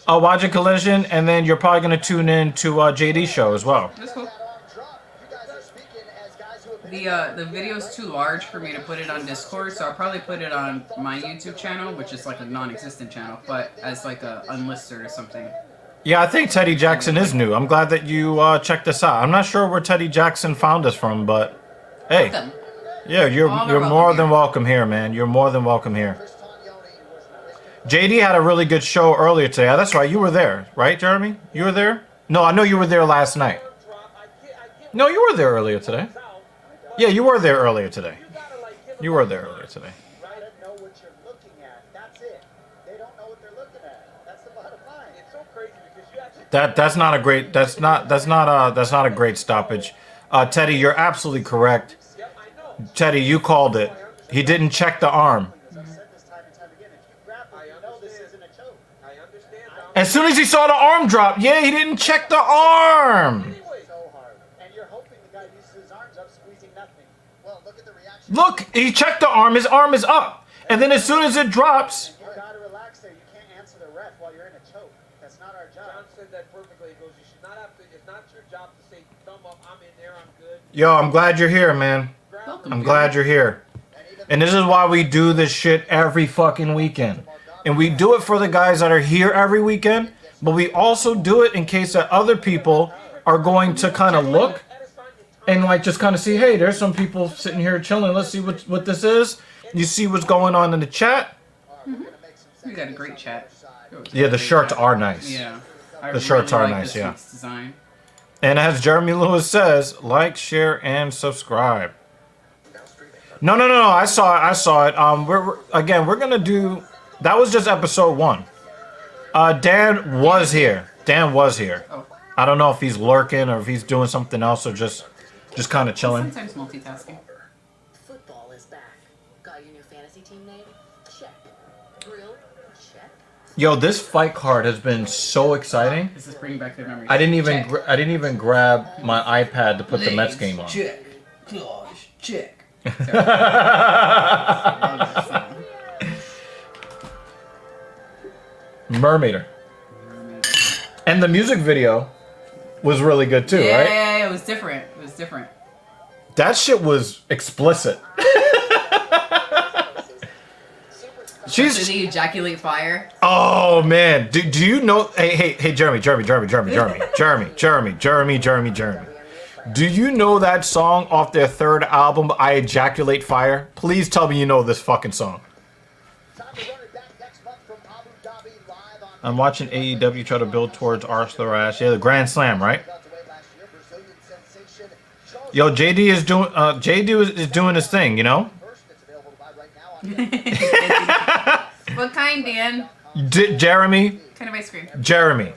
I'll watch a collision, and then you're probably gonna tune in to JD's show as well. that's cool. The video's too large for me to put it on Discord, so I'll probably put it on my YouTube channel, which is like a non-existent channel, but as like a unlisted or something. Yeah, I think Teddy Jackson is new. I'm glad that you checked this out. I'm not sure where Teddy Jackson found us from, but hey, Welcome. yeah, you're All are more welcome than here. welcome here, man. You're more than welcome here. JD had a really good show earlier today. That's right, you were there, right, Jeremy? You were there? No, I know you were there last night. No, you were there earlier today. Yeah, you were there earlier today. You were there earlier today. Let them know what you're looking at. That's it. They don't know what they're looking at. That's the bottom line. It's so crazy because you actually. That's not a great stoppage. Teddy, you're absolutely correct. Yep, I know. Teddy, you called it. He didn't check the arm. I've said this time and time again. If you grapple, you know this isn't a choke. I understand. As soon as he saw the arm drop, yeah, he didn't check the arm. So hard. And you're hoping the guy uses his arms up, squeezing nothing. Well, look at the reaction. Look, he checked the arm. His arm is up. And then as soon as it drops, You gotta relax there. You can't answer the ref while you're in a choke. That's not our John job. said that perfectly. He goes, you should not have to. It's not your job to say thumb up. I'm in there. I'm good. yo, I'm glad you're here, man. Welcome. I'm glad you're here. And even And this is why we do this shit every fucking weekend. And we do it for the guys that are here every weekend, but we also do it in case that other people are going to kind of look and like just kind of see, hey, there's some people sitting here chilling. Let's see what this is. You see what's going on in the chat. We got a great chat. Yeah, the shirts are nice. Yeah. The shirts are nice, yeah. Design. And as Jeremy Lewis says, like, share, and subscribe. No. I saw it. We're gonna do. That was just episode 1. Dan was here. Oh. I don't know if he's lurking or if he's doing something else or just kind of chilling. Sometimes multitasking. Football is back. Got your new fantasy team name? Check. Drill? Check. Yo, this fight card has been so exciting. This is bringing back the memories. I didn't even grab my iPad to put the Mets game on. Check. Claws. Check. Mermaider. And the music video was really good too, right? Yeah, it was different. That shit was explicit. Did he ejaculate fire? Oh man, do you know? Hey, Jeremy. Do you know that song off their 3rd album, I Ejaculate Fire? Please tell me you know this fucking song. I'm watching AEW try to build towards Arthur Ashe. Yeah, the Grand Slam, right? Yo, JD is doing his thing, you know? What kind, Dan? Jeremy. What kind of ice cream? Jeremy.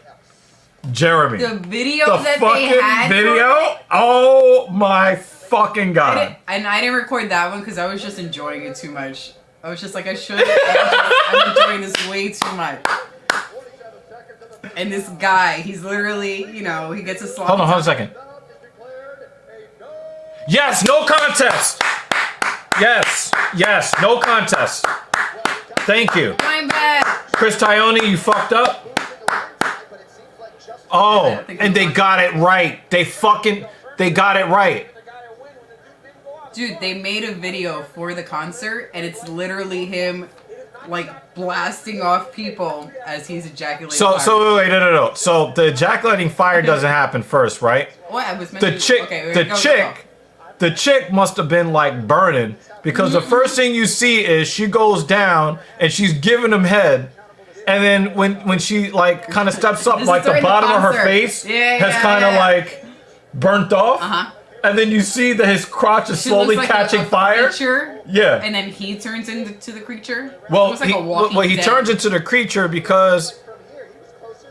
The video The that fucking they had. video? Oh my fucking god. I didn't record that one because I was just enjoying it too much. I was just like, I'm enjoying this way too much. And this guy, he's literally, he gets a slot. Hold on a second. Yes, no contest. Yes, no contest. Thank you. I'm back. Chris Tione, you fucked up. Oh, and they got it right. They got it right. Dude, they made a video for the concert, and it's literally him, like, blasting off people as he's ejaculating fire. So wait, no. So the ejaculating fire doesn't happen first, right? What? I was The chick must have been like burning because the first thing you see is she goes down and she's giving him head. And then when she like kind of steps up, like the bottom of her face has kind of like burnt off. And then you see that his crotch is slowly like catching fire. Creature, yeah. And then he turns into the creature. Well, Like he turns into the creature because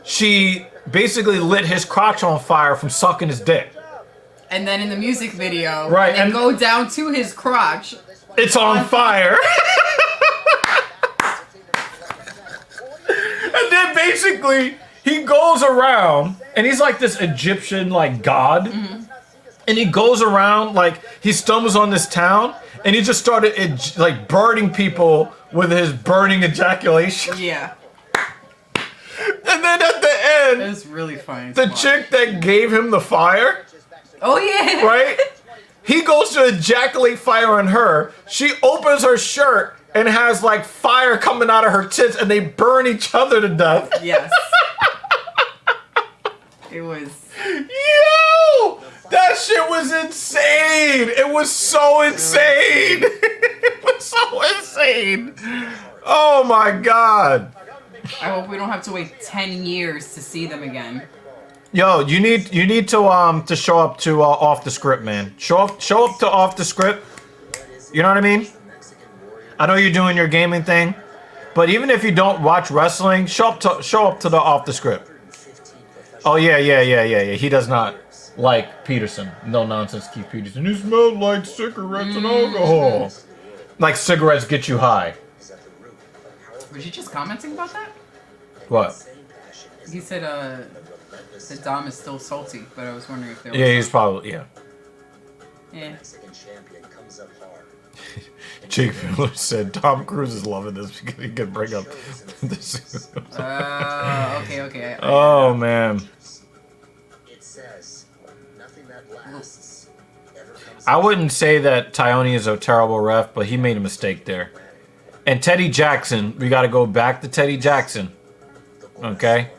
she basically lit his crotch on fire from sucking his dick. And then in the music video, right, and go down to his crotch. It's on fire. And then basically he goes around and he's like this Egyptian like god. And he goes around like he stumbles on this town and he just started like burning people with his burning ejaculation. Yeah. And then at the end, it was really funny. The chick that gave him the fire. Oh yeah. Right? He goes to ejaculate fire on her. She opens her shirt and has like fire coming out of her tits and they burn each other to death. Yes. It was. Yo! That shit was insane! It was so insane! It was so insane! Oh my god! I hope we don't have to wait 10 years to see them again. Yo, you need to show up to Off the Script, man. Show up to Off the Script. You know what I mean? I know you're doing your gaming thing, but even if you don't watch wrestling, show up to the Off the Script. Oh yeah. He does not like Peterson. No nonsense, Keith Peterson. You smell like cigarettes and alcohol. Like cigarettes get you high. Was you just commenting about that? What? He said the Dom is still salty, but I was wondering if there was. Yeah, he's probably yeah. Yeah. Jake Miller said Tom Cruise is loving this because he could bring up this. Okay. Oh man. I wouldn't say that Tyone is a terrible ref, but he made a mistake there. And Teddy Jackson, we got to go back to Teddy Jackson. Okay?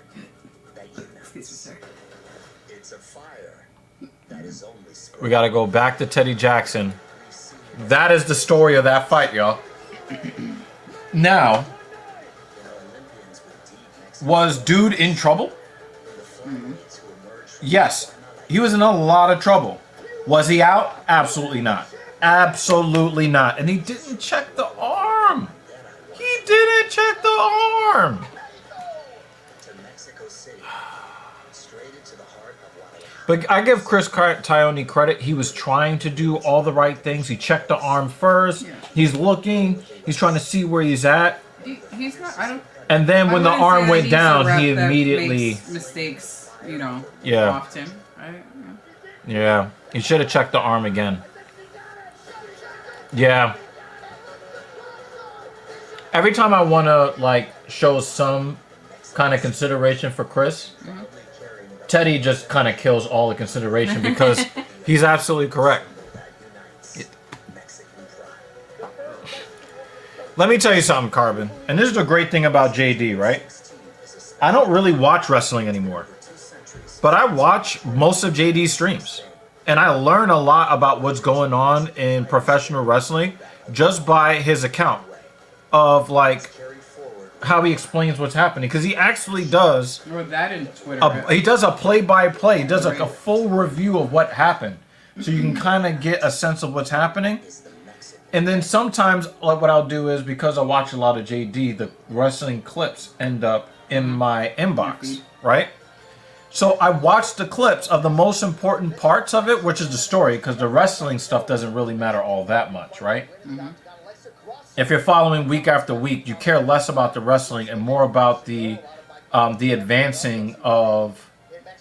We got to go back to Teddy Jackson. That is the story of that fight, y'all. Now, was dude in trouble? Yes. He was in a lot of trouble. Was he out? Absolutely not. Absolutely not. And he didn't check the arm. He didn't check the arm. But I give Chris Tyone credit. He was trying to do all the right things. He checked the arm first. Yeah. He's looking. He's trying to see where he's at. He's not. I don't. And then when the arm went down, he immediately makes mistakes. You know. Yeah. Often. Yeah. He should have checked the arm again. Yeah. Every time I want to like show some kind of consideration for Chris, Teddy just kind of kills all the consideration because he's absolutely correct. Let me tell you something, Carbon. And this is the great thing about JD, right? I don't really watch wrestling anymore. But I watch most of JD's streams. And I learn a lot about what's going on in professional wrestling just by his account of like how he explains what's happening, because he actually does. Or that in Twitter. He does a play-by-play. He does like a full review of what happened, so you can kind of get a sense of what's happening. And then sometimes, like what I'll do is, because I watch a lot of JD, the wrestling clips end up in my inbox, right? So I watch the clips of the most important parts of it, which is the story, because the wrestling stuff doesn't really matter all that much, right? Mm-hmm. If you're following week after week, you care less about the wrestling and more about the advancing of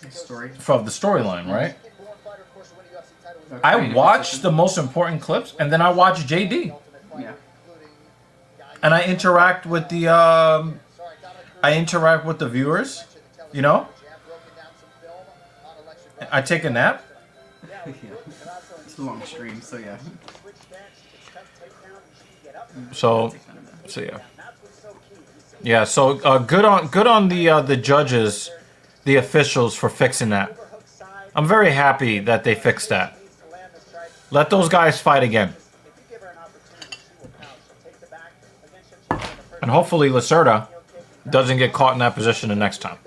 the storyline, right? I watch the most important clips, and then I watch JD. Yeah. And I interact with the viewers, you know? I take a nap. Yeah. It's a long stream, so yeah. So yeah. Yeah, so good on the judges, the officials for fixing that. I'm very happy that they fixed that. Let those guys fight again. And hopefully Lacerda doesn't get caught in that position the next time.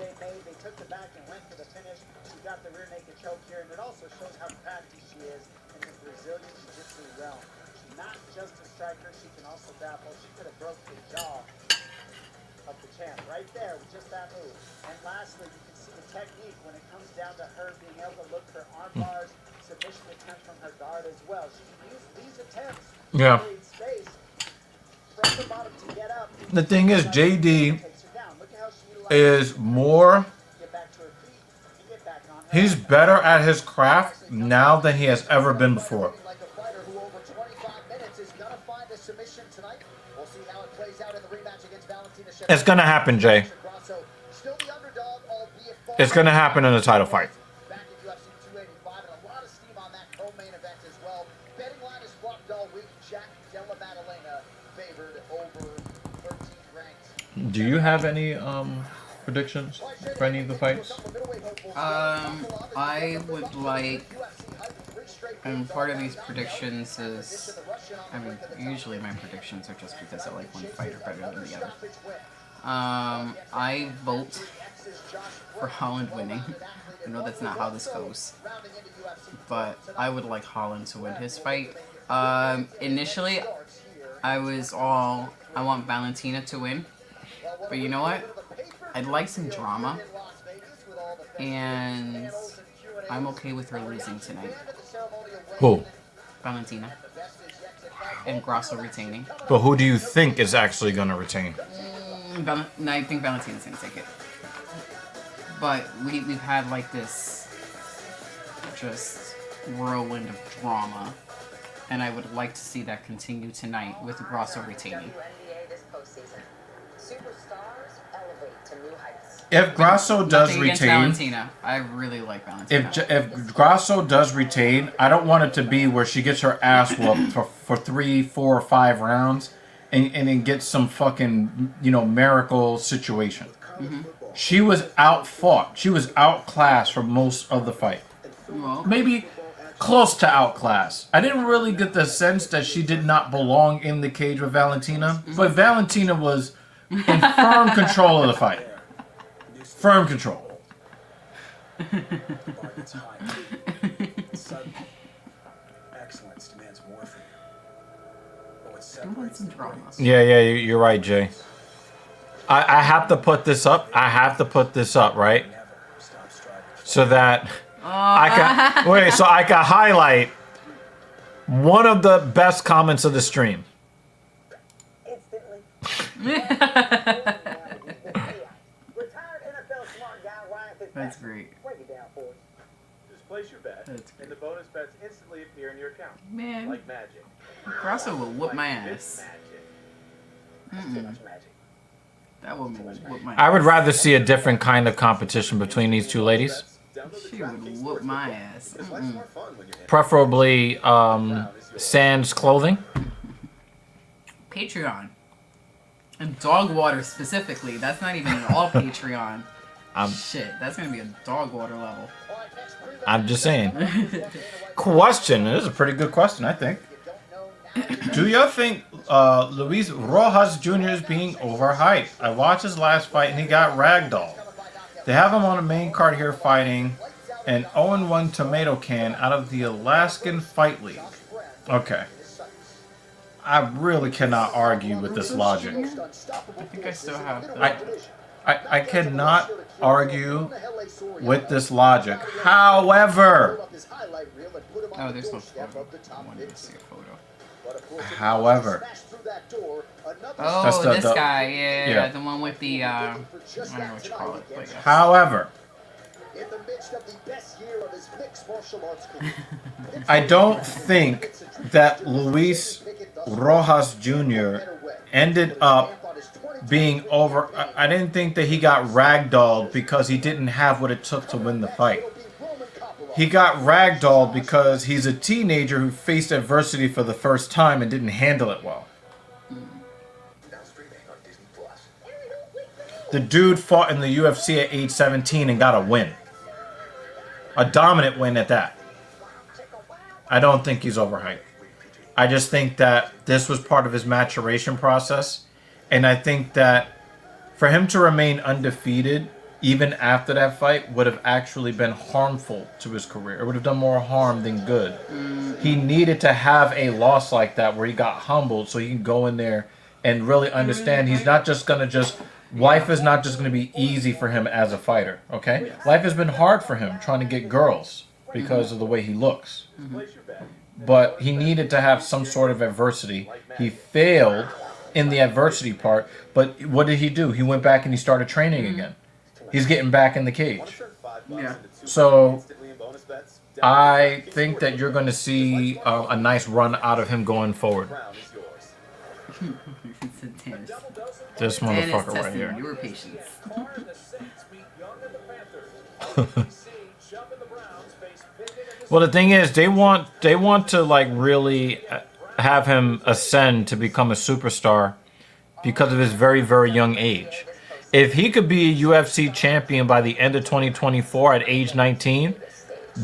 Yeah. The thing is, JD is more... He's better at his craft now than he has ever been before. It's going to happen, Jay. It's going to happen in a title fight. Do you have any predictions for any of the fights? I would like, and part of these predictions is, I mean, usually my predictions are just because I like one fighter better than the other. I vote for Holland winning. I know that's not how this goes, but I would like Holland to win his fight. Initially, I want Valentina to win. But you know what? I'd like some drama, and I'm okay with her losing tonight. Who? Valentina. And Grasso retaining. But who do you think is actually going to retain? I think Valentina's going to take it. But we've had like this just whirlwind of drama, and I would like to see that continue tonight with Grasso retaining. if Grasso does Nothing against retain, Valentina. I really like Valentina. if Grasso does retain, I don't want it to be where she gets her ass whooped for 3, 4, or 5 rounds, and then gets some fucking miracle situation. She was outfought. She was outclassed for most of the fight. Well, Maybe close to outclass. I didn't really get the sense that she did not belong in the cage with Valentina, but Valentina was in firm control of the fight. Firm control. Excellence demands more from you. But what I want some drama. Yeah, you're right, Jay. I have to put this up. Right? stop striving. So that I can highlight one of the best comments of the stream. Instantly. Retired NFL smart guy Ryan Fitzpatrick. That's great. Break it down for us. Just place your bet, That's great. and the bonus bets instantly appear in your account. Man, Like magic. Grasso will whoop my Like ass. magic. Too much magic. That woman will whoop my ass. I would rather see a different kind of competition between these two ladies. She would whoop my ass. Because life's more fun when you're in Preferably sans clothing. Patreon. And dog water specifically. That's not even all Patreon. Shit, that's gonna be a dog water level. I'm just saying. Question. This is a pretty good question, I think. Do you think Luis Rojas Jr. is being overhyped? I watched his last fight and he got ragdolled. They have him on the main card here fighting an 0-1 tomato can out of the Alaskan Fight League. Okay. I really cannot argue with this logic. I think I still have the... I cannot argue with this logic. However, Oh, there's no photo. I wanted to see a photo. however, Oh, That's the- this the- guy, yeah, yeah. the one with the, I don't know what you call it, but yeah. however, In the midst of the best year of his mixed martial arts career. I don't think that Luis Rojas Jr. ended up being over. I didn't think that he got ragdolled because he didn't have what it took to win the fight. He got ragdolled because he's a teenager who faced adversity for the first time and didn't handle it well. now streaming on Disney Plus. The dude fought in the UFC at age 17 and got a win. A dominant win at that. I don't think he's overhyped. I just think that this was part of his maturation process. And I think that for him to remain undefeated, even after that fight, would have actually been harmful to his career. It would have done more harm than good. He needed to have a loss like that where he got humbled so he can go in there and really understand he's not just going to just... Life is not just going to be easy for him as a fighter, okay? Life has been hard for him trying to get girls because of the way he looks. Place your bet. But he needed to have some sort of adversity. He failed in the adversity part, but what did he do? He went back and he started training again. He's getting back in the cage. Yeah. So I think that you're going to see a nice run out of him going forward. It's intense. This And it's motherfucker right testing here. your patience. Well, the thing is, they want to like really have him ascend to become a superstar because of his very, very young age. If he could be a UFC champion by the end of 2024 at age 19,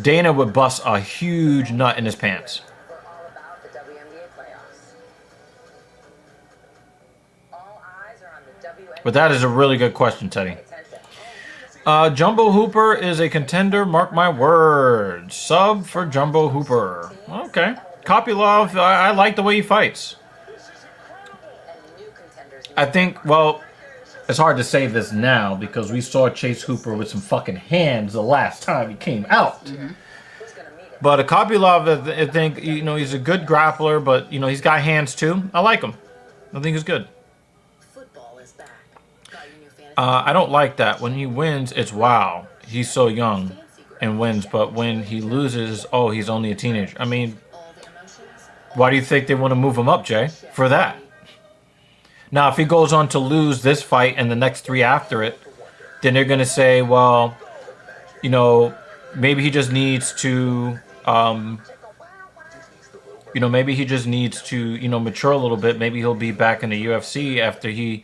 Dana would bust a huge nut in his pants. We're all about the WNBA playoffs. All eyes are on the WNBA. But that is a really good question, Teddy. Jumbo Hooper is a contender, mark my words. Sub for Jumbo Hooper. Okay. Kopylov, I like the way he fights. And new contenders. I think, well, it's hard to say this now because we saw Chase Hooper with some fucking hands the last time he came out. Who's gonna meet it? But a Kopylov, I think, he's a good grappler, but, he's got hands too. I like him. I think he's good. Football is back. Got your new fantasy I don't like that. When he wins, it's wow. He's so young and wins. But when he loses, oh, he's only a teenager. I mean, all the emotions. why do you think they want to move him up, Jay? For that. Now, if he goes on to lose this fight and the next 3 after it, then they're gonna say, well, you know, maybe he just needs to, maybe he just needs to, mature a little bit. Maybe he'll be back in the UFC after he,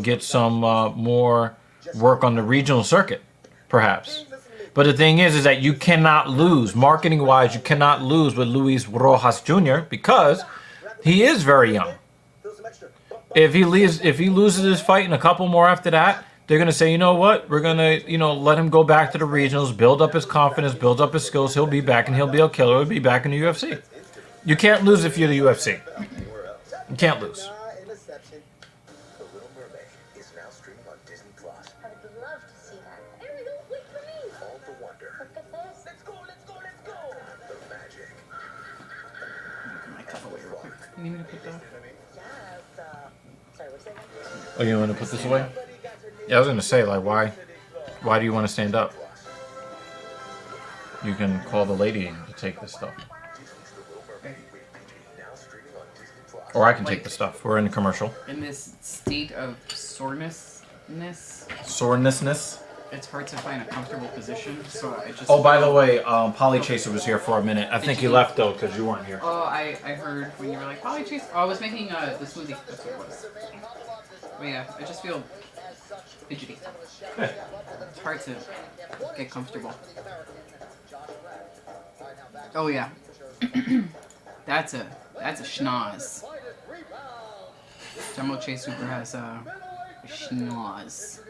gets some more work on the regional circuit, perhaps. But the thing is that you cannot lose, marketing-wise, you cannot lose with Luis Rojas Jr. because he is very young. If he loses his fight and a couple more after that, they're going to say, you know what, we're going to, let him go back to the regionals, build up his confidence, build up his skills. He'll be back and he'll be a killer. He'll be back in the UFC. You can't lose if you're the UFC. You can't lose. The Little Mermaid is now streaming on Disney Plus. I would love to see that. Henry, don't wait for me. All the wonder, Look at this. Let's go, let's go, let's go. the magic. My cup away real quick. You need me to put that? Yeah, it's, sorry, what's that? Oh, you want to put this away? Yeah, I was going to say, like, why do you want to stand up? You can call the lady to take this stuff. Or I can take the stuff. We're in the commercial. In this state of soreness, Soreness. it's hard to find a comfortable position. So I just. Oh, by the way, Polly Chaser was here for a minute. I think he left, though, because you weren't here. Oh, I heard when you were like, Polly Chase. Oh, I was making the smoothie. That's what it was. But yeah, I just feel fidgety. It's hard to get comfortable. Oh yeah. That's a schnoz. Jumbo Chase Super has a schnoz.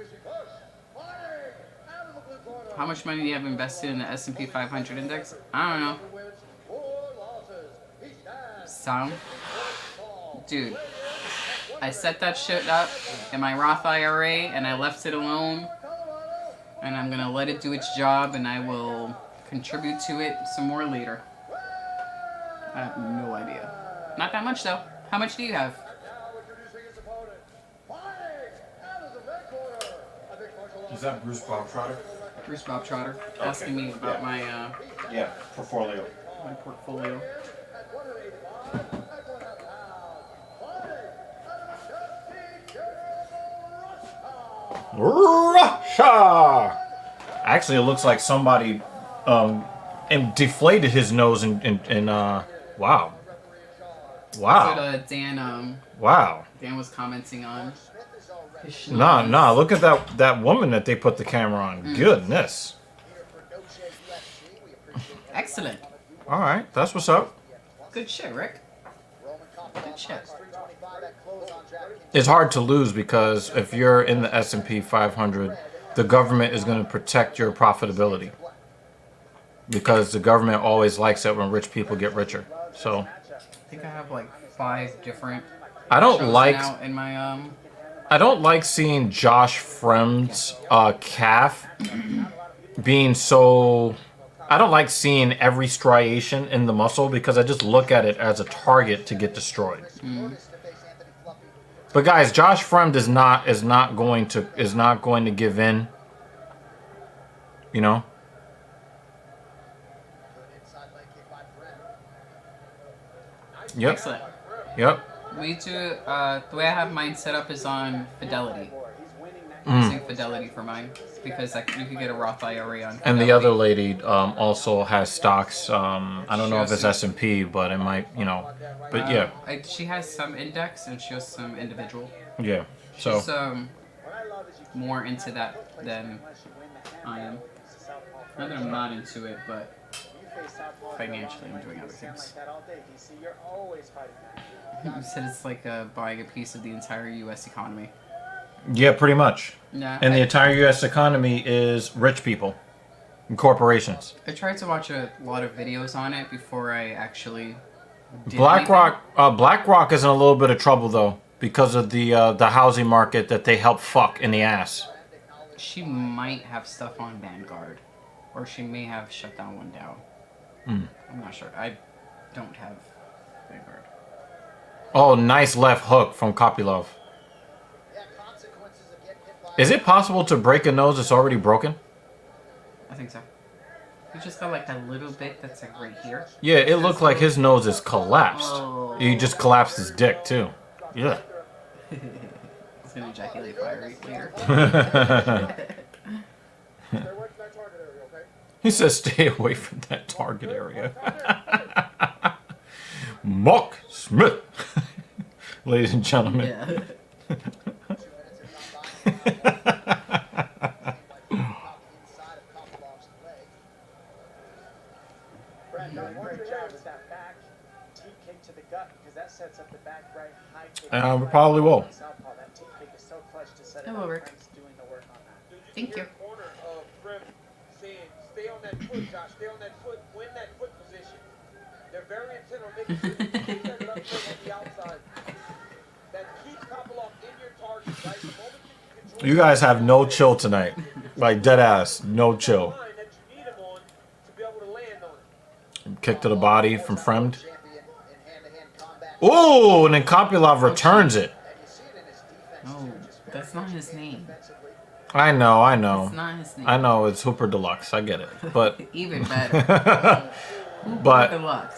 How much money do you have invested in the S&P 500 index? I don't know. Some. Dude. I set that shit up in my Roth IRA and I left it alone. And I'm gonna let it do its job and I will contribute to it some more later. I have no idea. Not that much though. How much do you have? Is that Bruce Bobtrotter? Bruce Bob Trotter asking me about my Yeah, portfolio. my portfolio. Russia! Actually, it looks like somebody deflated his nose and wow. Wow. But Dan Wow. Dan was commenting on his schnoz. Nah, look at that woman that they put the camera on. Goodness. Excellent. Alright, that's what's up. Good shit, Rick. Good shit. It's hard to lose because if you're in the S&P 500, the government is going to protect your profitability. Because the government always likes it when rich people get richer. So I think I have like 5 different I don't shows like now in my I don't like seeing Josh Fremd's calf being so. I don't like seeing every striation in the muscle because I just look at it as a target to get destroyed. But guys, Josh Fremd is not going to give in. You know. Yep. Excellent. Yep. We do the way I have mine set up is on Fidelity. Using Fidelity for mine because you could get a Roth IRA on Fidelity. And the other lady also has stocks. I don't know if it's S&P, but it might, But yeah. She has some index and she has some individual. Yeah. So. She's more into that than I am. Not that I'm not into it, but financially I'm doing other things. You said it's like buying a piece of the entire U.S. economy. Yeah, pretty much. Yeah. And the entire U.S. economy is rich people and corporations. I tried to watch a lot of videos on it before I actually did BlackRock is in a little bit of trouble though because of the housing market that they help fuck in the ass. She might have stuff on Vanguard, or she may have shut that one down. I'm not sure. I don't have Vanguard. Oh, nice left hook from Kopylov. Is it possible to break a nose that's already broken? I think so. You just got like a little bit that's like right here. Yeah, it looked like his nose is collapsed. Oh. He just collapsed his dick too. Yeah. He's gonna ejaculate fire later. He says stay away from that target area. Mark Smith. Ladies and gentlemen. Yeah. Great job with that back teep kick to the gut because that sets up the back right high kick. We probably will. Southpaw, that teep kick is so clutch to set it That up. will work. Frank's doing the work on that. Thank you. Corner of Prim saying, stay on that foot, Josh. Stay on that foot. Win that foot position. They're very intent on making sure that you set it up on the outside. That keeps Kopylov in your target, right? The moment you can control You guys have no chill tonight. Like dead ass. No chill. the line that you need him on to be able to land on it. Kick to the body from Fremd. Ooh, and then Kopylov returns it. Oh, that's not his name. I know. It's not his name. I know it's Hooper Deluxe. I get it. But Even better. But- Deluxe.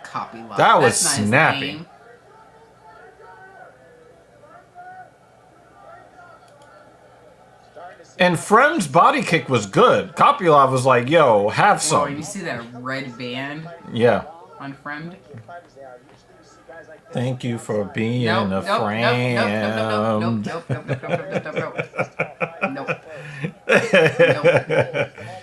Kopylov. That was That's not his snappy. name. and Fremd's body kick was good. Kopylov was like, yo, have Oh, some. you see that red band Yeah. on Fremd? Thank you for being Nope, a nope, friend. nope, nope, nope, nope, nope, nope, nope, nope, nope, nope. Home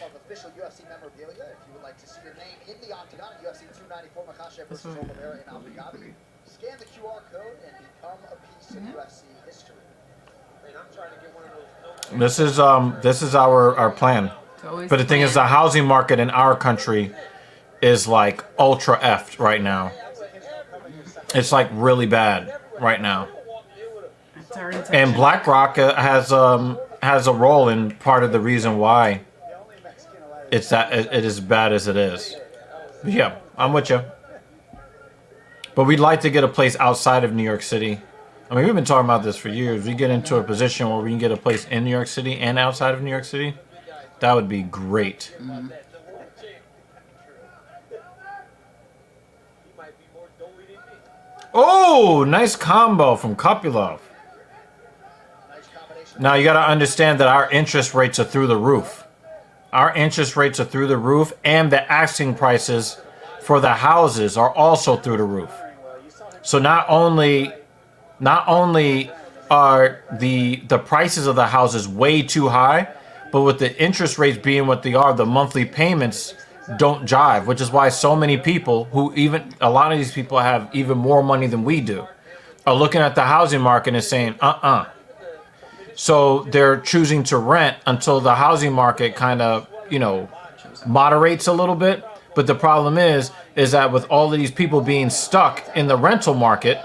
of official UFC memorabilia. If you would like to see your name in the octagon, UFC 294 Makhachev versus Oliveira in Abu Dhabi, scan the QR code and become a piece of UFC history. Man, I'm trying to get one of those. This is our plan. It's always But the thing is, the housing market in our country is like ultra effed right now. It's like really bad right now. That's our intention. And BlackRock has a role in part of the reason why it's that it is bad as it is. But yeah, I'm with you. But we'd like to get a place outside of New York City. I mean, we've been talking about this for years. We get into a position where we can get a place in New York City and outside of New York City. That would be great. Mm-hmm. Oh, nice combo from Kopylov. Now you got to understand that our interest rates are through the roof. Our interest rates are through the roof, and the asking prices for the houses are also through the roof. So not only are the prices of the houses way too high, but with the interest rates being what they are, the monthly payments don't jive, which is why so many people a lot of these people have even more money than we do, are looking at the housing market and saying, So they're choosing to rent until the housing market kind of, moderates a little bit. But the problem is that with all of these people being stuck in the rental market,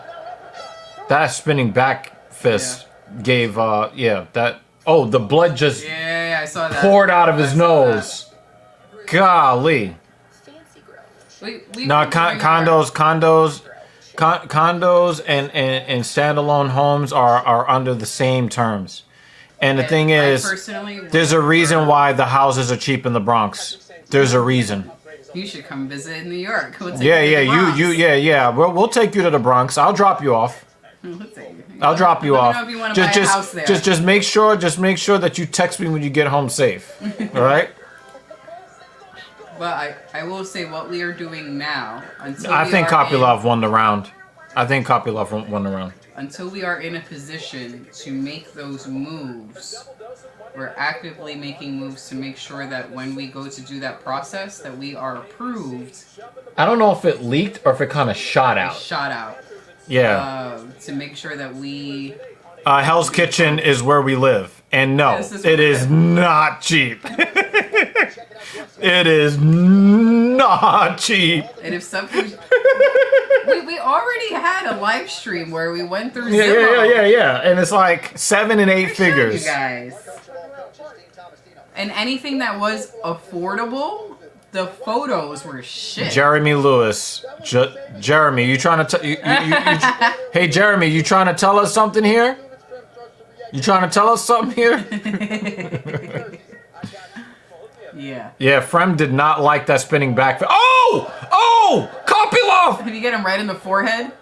that spinning back fist gave, the blood just Yeah, I saw that. poured out of his nose. Golly. Fancy grow. We No, can bring condos and standalone homes are under the same terms. And the thing is, there's a reason why the houses are cheap in the Bronx. There's a reason. You should come visit in New York. We'll take Yeah, you to the Bronx. We'll take you to the Bronx. I'll drop you off. We'll take you. I'll drop you Let me off. know if you wanna buy a house there. Just make sure that you text me when you get home safe. All right? But I will say what we are doing now until I we think are Kopylov won the round. until we are in a position to make those moves. We're actively making moves to make sure that when we go to do that process that we are approved. I don't know if it leaked or if it kind of shot out. Shot out. Yeah. To make sure that we. Hell's Kitchen is where we live. And no, it is not cheap. It is not cheap. And if something. we already had a live stream where we went through Yeah, Zillow. yeah. And it's like 7 and 8 You figures. guys. And anything that was affordable, the photos were shit. Jeremy Lewis. Jeremy, you trying to hey, Jeremy, you trying to tell us something here? You trying to tell us something here? Yeah. Yeah, Frem did not like that spinning back. Oh! Kopylov! Did you get him right in the forehead?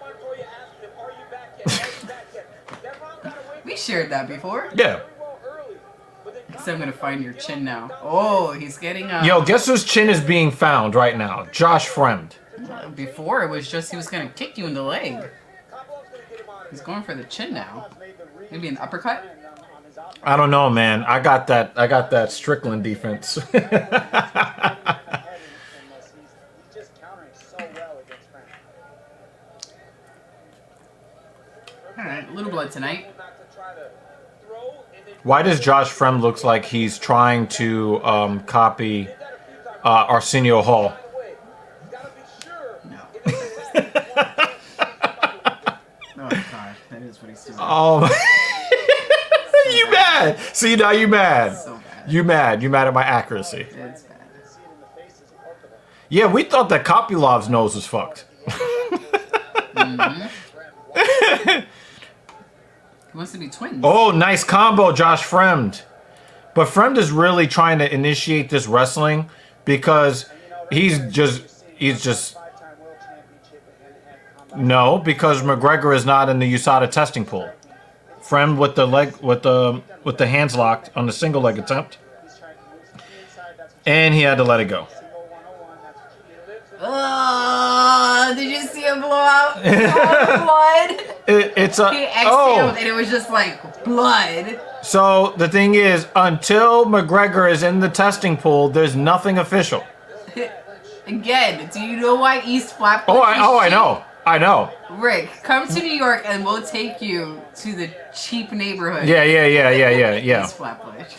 We shared that before. Yeah. So I'm gonna find your chin now. Oh, he's getting Yo, guess whose chin is being found right now? Josh Fremd. Before it was just he was gonna kick you in the leg. He's going for the chin now. Maybe an uppercut. I don't know, man. I got that Strickland defense. He's just countering so well against Frank. All right, a little blood tonight. Why does Josh Fremd looks like he's trying to copy Arsenio Hall? No. Oh God, that is what he's doing. You mad? See, now you mad. So bad. You mad. You mad at my accuracy. It's bad. Yeah, we thought that Kopylov's nose was fucked. He wants to be twins. Oh, nice combo, Josh Fremd. But Fremd is really trying to initiate this wrestling because he's just no, because McGregor is not in the USADA testing pool. Fremd with the leg with the hands locked on the single leg attempt. And he had to let it go. Oh, did you see him blow out all the blood? It's a He exhaled and it was just like blood. So the thing is, until McGregor is in the testing pool, there's nothing official. Again, do you know why East Flatbush? I know. I know. Rick, come to New York and we'll take you to the cheap neighborhood. Yeah. East Flatbush.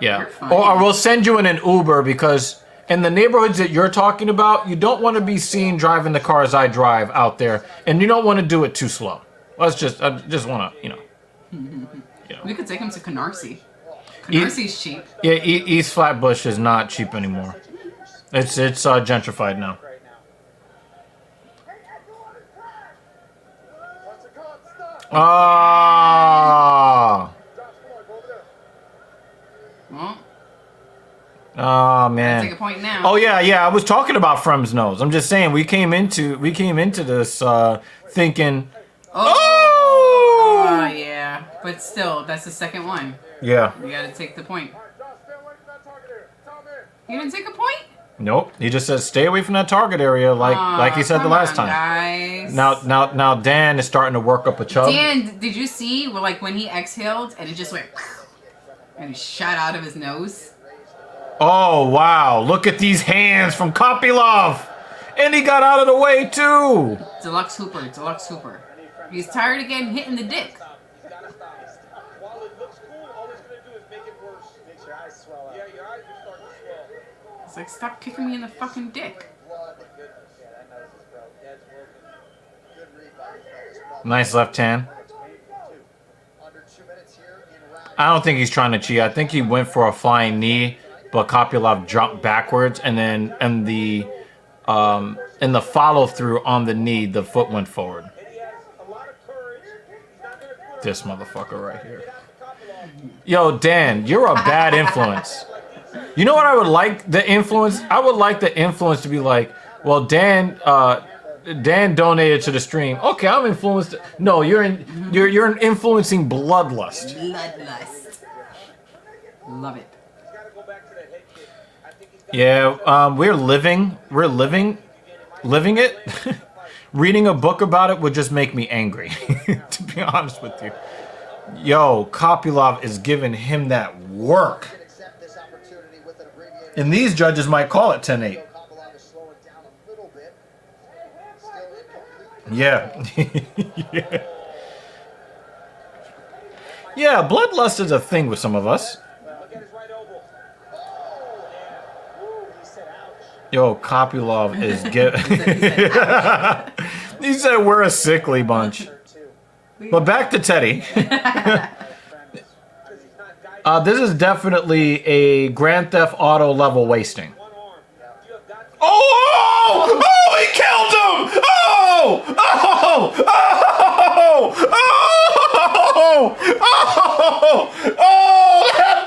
Yeah. You're fine. Or we'll send you in an Uber because in the neighborhoods that you're talking about, you don't want to be seen driving the cars I drive out there, and you don't want to do it too slow. I just want to, We could take him to Canarsie. Canarcie's cheap. Yeah, East Flatbush is not cheap anymore. It's gentrified now. Ah. Well, Oh man. take a point now. Oh yeah. I was talking about Fremd's nose. I'm just saying we came into this thinking. Oh, yeah. But still, that's the second one. Yeah. You gotta take the point. You didn't take a point? Nope. He just says stay away from that target area, like he said the last time. Guys. Now Dan is starting to work up a chub. Dan, did you see when he exhaled and it just went and he shot out of his nose? Oh wow! Look at these hands from Kopylov, and he got out of the way too. Deluxe Hooper. He's tired of getting hit in the dick. While it looks cool, all it's gonna do is make it worse. Makes your eyes swell up. Yeah, your eyes will start to swell. It's like, stop kicking me in the fucking dick. Yeah, that nose is broken. Yeah, it's broken. Good read by the fellas. Nice left hand. Under 2 minutes here in round. I don't think he's trying to cheat. I think he went for a flying knee, but Kopylov jumped backwards, and then in the follow through on the knee, the foot went forward. And he has a lot of courage. He's not gonna quit. This motherfucker right here. Yo, Dan, you're a bad influence. You know what I would like the influence? I would like the influence to be like, well, Dan donated to the stream. Okay, I'm influenced. No, you're influencing bloodlust. Bloodlust. Love it. He's gotta go back to that head kick. I think he's Yeah, we're living it. Reading a book about it would just make me angry, to be honest with you. Yo, Kopylov is giving him that work. Accept this opportunity with an abbreviated. And these judges might call it 10-8. Kopylov is slowing down a little bit. Still incomplete. Yeah. Yeah, bloodlust is a thing with some of us. look at his right elbow. Yo, Kopylov is He said we're a sickly bunch. But back to Teddy. This is definitely a Grand Theft Auto level wasting. One arm. You have got to Oh! Oh! He killed him! Oh! Oh! Oh! Oh! Oh! Oh! That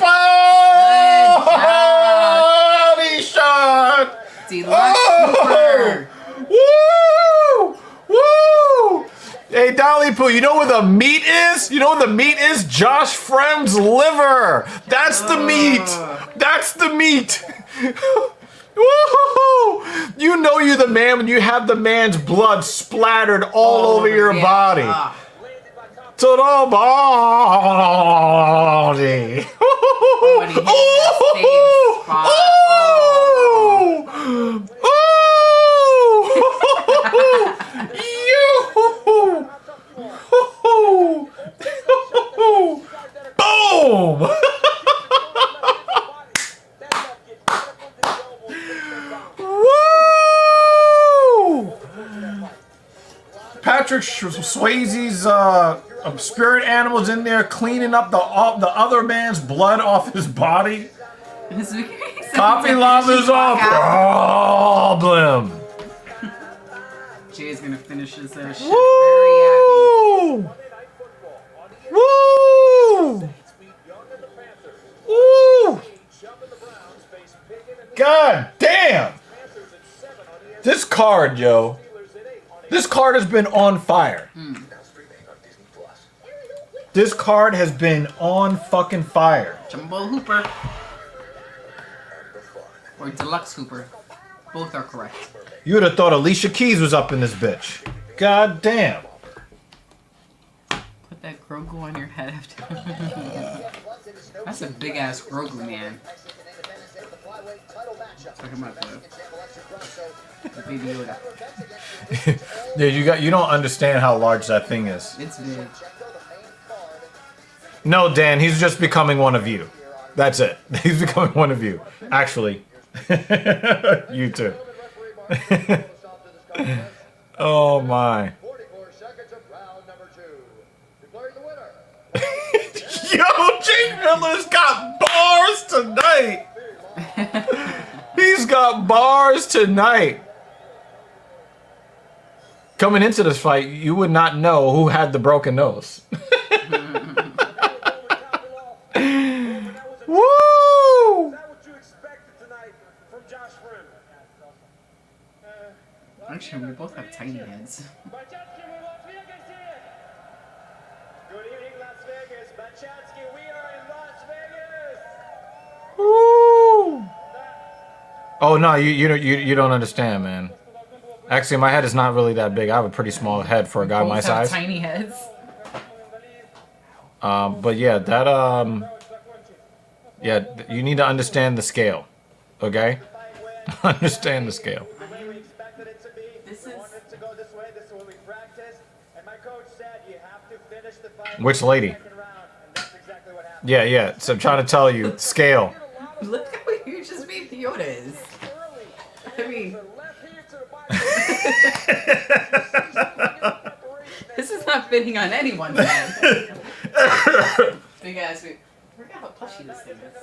body shot! Deluxe Hooper. Woo! Woo! Hey, Hey, Dolly Poo, you know where the meat is? You know where the meat is? Josh Fremd's liver. That's the meat. That's the meat. Woo-hoo-hoo. You know you're the man when you have the man's blood splattered all over your body. To the body. When he hit that same spot. Boom! Woo! Patrick Swayze's spirit animals in there cleaning up the other man's blood off his body. Coffee lava's a problem. Jay's gonna finish this shit. Woo! Woo! Woo! God damn! This card, yo. This card has been on fire. This card has been on fucking fire. Jumbo Hooper. Or Deluxe Hooper. Both are correct. You would have thought Alicia Keys was up in this bitch. God damn. Put that Grogu on your head after. That's a big ass Grogu, man. Talking about the baby Yoda. Yeah, you don't understand how large that thing is. It's big. No, Dan, he's just becoming one of you. That's it. He's becoming one of you. Actually, you too. Oh my. Yo, Jake Miller's got bars tonight. He's got bars tonight. Coming into this fight, you would not know who had the broken nose. Woo! Actually, we both have tiny heads. Good evening, Las Vegas. Bachansky, we are in Las Vegas. Woo! Oh no, you don't understand, man. Actually, my head is not really that big. I have a pretty small head for a guy my Both have size. tiny heads. But yeah, that yeah, you need to understand the scale, okay? Understand the scale. Which lady? Yeah. So I'm trying to tell you, scale. Look how huge this baby Yoda is. I mean, this is not fitting on anyone's head. Big ass. I forgot how plushy this thing is.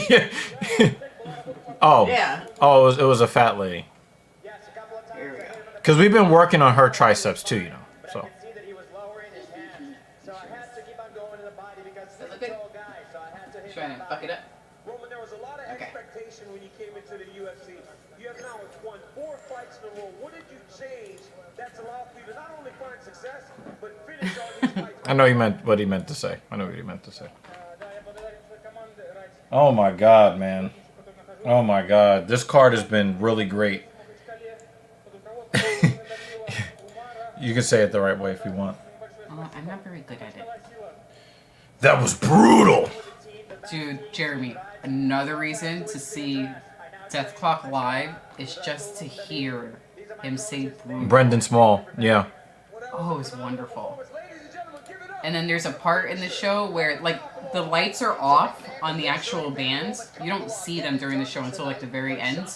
Yeah. Oh. Yeah. Oh, it was a fat lady. Because we've been working on her triceps too, you know. So. Trying to fuck it up. Roman, there was a lot of expectation when you came into the UFC. You have now won 4 fights in a row. What did you change that's allowed for you to not only find success, but finish all these fights? I know what he meant to say. Oh my God, man. Oh my God. This card has been really great. You can say it the right way if you want. I'm not very good at it. That was brutal. Dude, Jeremy, another reason to see Death Clock live is just to hear him say brutal. Brendan Small, yeah. Oh, it's wonderful. And then there's a part in the show where, like, the lights are off on the actual bands. You don't see them during the show until, like, the very end.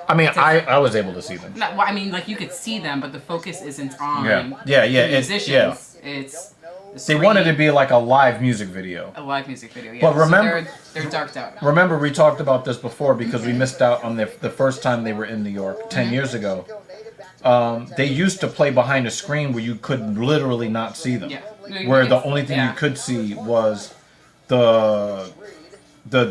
I mean, I was able to see them. Well, I mean, like, you could see them, but the focus isn't on Yeah. the musicians. It's they wanted to be like a live music video. A live music video, yeah. But remember, so they're darked out. Remember, we talked about this before because we missed out on the first time they were in New York 10 years ago. They used to play behind a screen where you could literally not see them. Yeah. Where the only thing you could see was the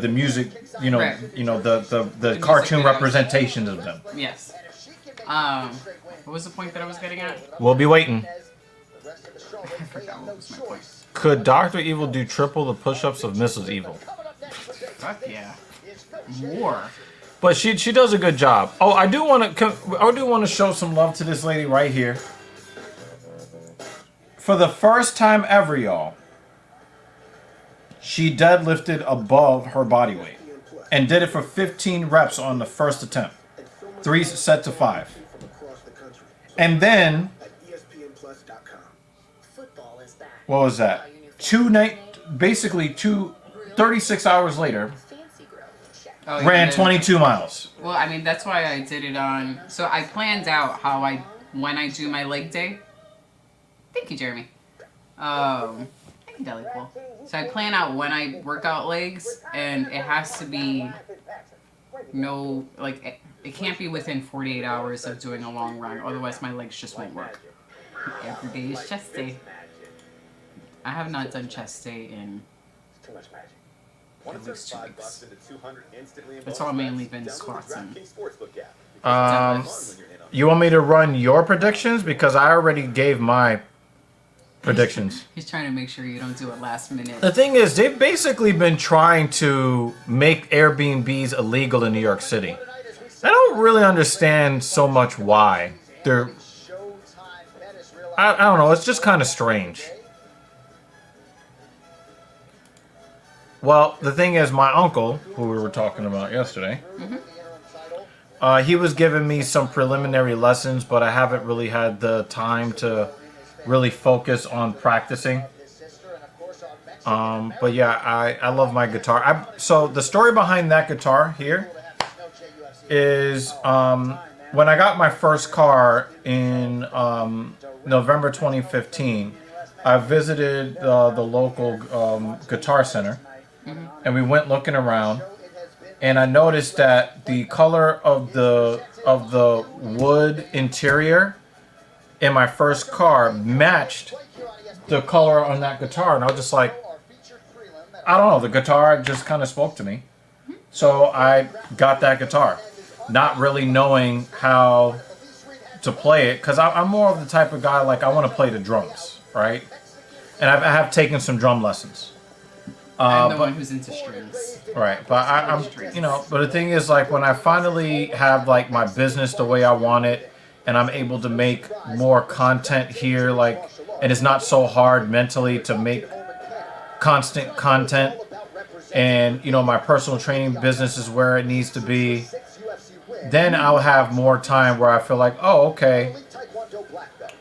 music, the cartoon representations of them. Yes. What was the point that I was getting at? We'll be waiting. I forgot what was my point. Could Dr. Evil do triple the push-ups of Mrs. Evil? Fuck yeah. More. But she does a good job. Oh, I do want to show some love to this lady right here. For the first time ever, y'all, she deadlifted above her body weight and did it for 15 reps on the first attempt. 3 sets of 5. And then, what was that? 36 hours later, Oh, ran yeah. 22 miles. Well, I mean, that's why I did it on... So I planned out when I do my leg day. Thank you, Jeremy. Thank you, Deli Pool. So I plan out when I work out legs, and it has to be it can't be within 48 hours of doing a long run, otherwise my legs just won't work. Every day is chest day. I have not done chest day in at least 2 weeks. It's all mainly been squats and deadlifts. You want me to run your predictions? Because I already gave my predictions. He's trying to make sure you don't do it last minute. The thing is, they've basically been trying to make Airbnbs illegal in New York City. I don't really understand so much why. I don't know, it's just kind of strange. Well, the thing is, my uncle, who we were talking about yesterday, he was giving me some preliminary lessons, but I haven't really had the time to really focus on practicing. But yeah, I love my guitar. So the story behind that guitar here is when I got my first car in November 2015, I visited the local guitar center. And we went looking around, and I noticed that the color of the wood interior in my first car matched the color on that guitar, and I was just like, I don't know, the guitar just kind of spoke to me. So I got that guitar, not really knowing how to play it, because I'm more of the type of guy, like, I want to play the drums, right? And I have taken some drum lessons. I'm the one who's into strings. Right, but I'm, but the thing is, like, when I finally have, like, my business the way I want it, and I'm able to make more content here, like, and it's not so hard mentally to make constant content, and, my personal training business is where it needs to be, then I'll have more time where I feel like, oh, okay,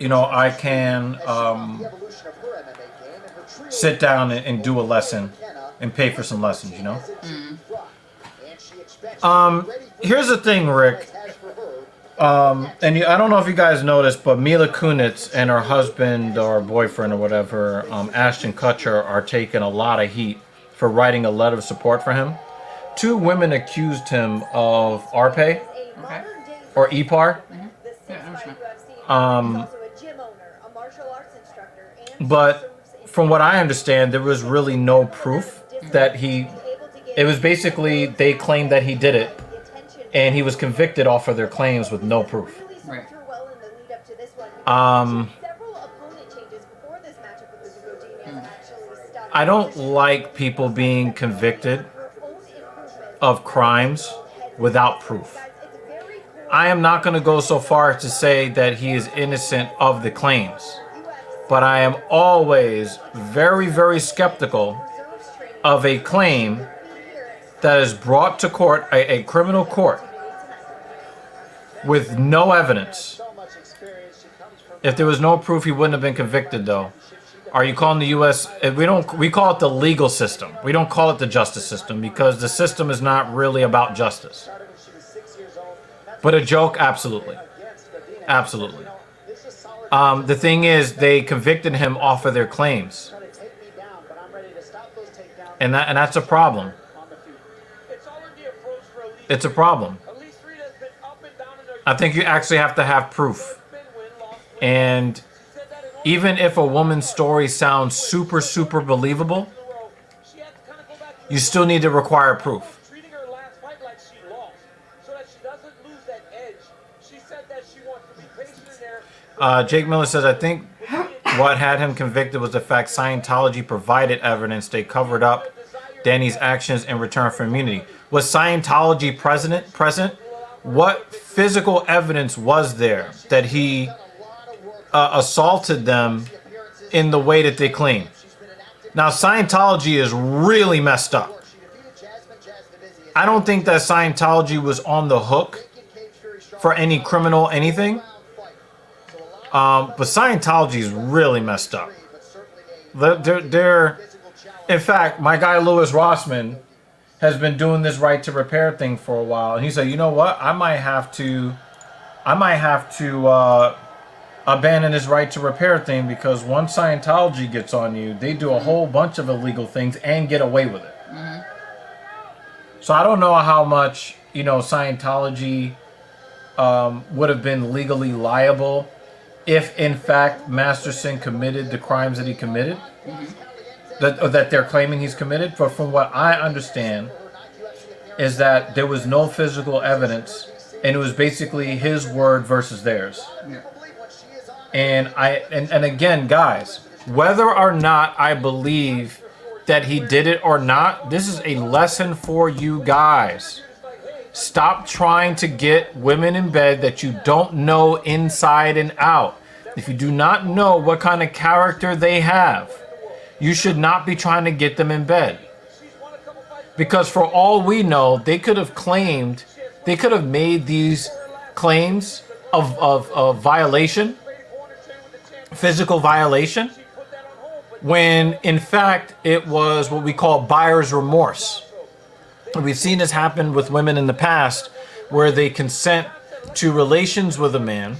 I can sit down and do a lesson and pay for some lessons, Here's the thing, Rick. And I don't know if you guys noticed, but Mila Kunis and her husband or boyfriend or whatever, Ashton Kutcher, are taking a lot of heat for writing a letter of support for him. 2 women accused him of RPA, or EPAR. But from what I understand, there was really no proof that it was basically, they claimed that he did it, and he was convicted off of their claims with no proof. Right. I don't like people being convicted of crimes without proof. I am not going to go so far as to say that he is innocent of the claims, but I am always very, very skeptical of a claim that is brought to court, a criminal court, with no evidence. If there was no proof, he wouldn't have been convicted, though. Are you calling the U.S.? We call it the legal system. We don't call it the justice system, because the system is not really about justice. But a joke, absolutely. Absolutely. The thing is, they convicted him off of their claims. And that's a problem. It's a problem. I think you actually have to have proof. And even if a woman's story sounds super, super believable, you still need to require proof. Treating her last fight like she lost, so that she doesn't lose that edge. She said that she Jake Miller says, I think what had him convicted was the fact Scientology provided evidence they covered up Danny's actions in return for immunity. Was Scientology present? What physical evidence was there that he assaulted them in the way that they claim? Now, Scientology is really messed up. I don't think that Scientology was on the hook for any criminal anything. But Scientology is really messed up. They're in fact, my guy Louis Rossman has been doing this right to repair thing for a while, and he said, you know what, I might have to abandon this right to repair thing, because once Scientology gets on you, they do a whole bunch of illegal things and get away with it. So I don't know how much, Scientology would have been legally liable if in fact Masterson committed the crimes that he committed, that they're claiming he's committed. But from what I understand is that there was no physical evidence, and it was basically his word versus theirs. And again, guys, whether or not I believe that he did it or not, this is a lesson for you guys. Stop trying to get women in bed that you don't know inside and out. If you do not know what kind of character they have, you should not be trying to get them in bed. Because for all we know, they could have made these claims of violation, physical violation, when in fact it was what we call buyer's remorse. We've seen this happen with women in the past, where they consent to relations with a man,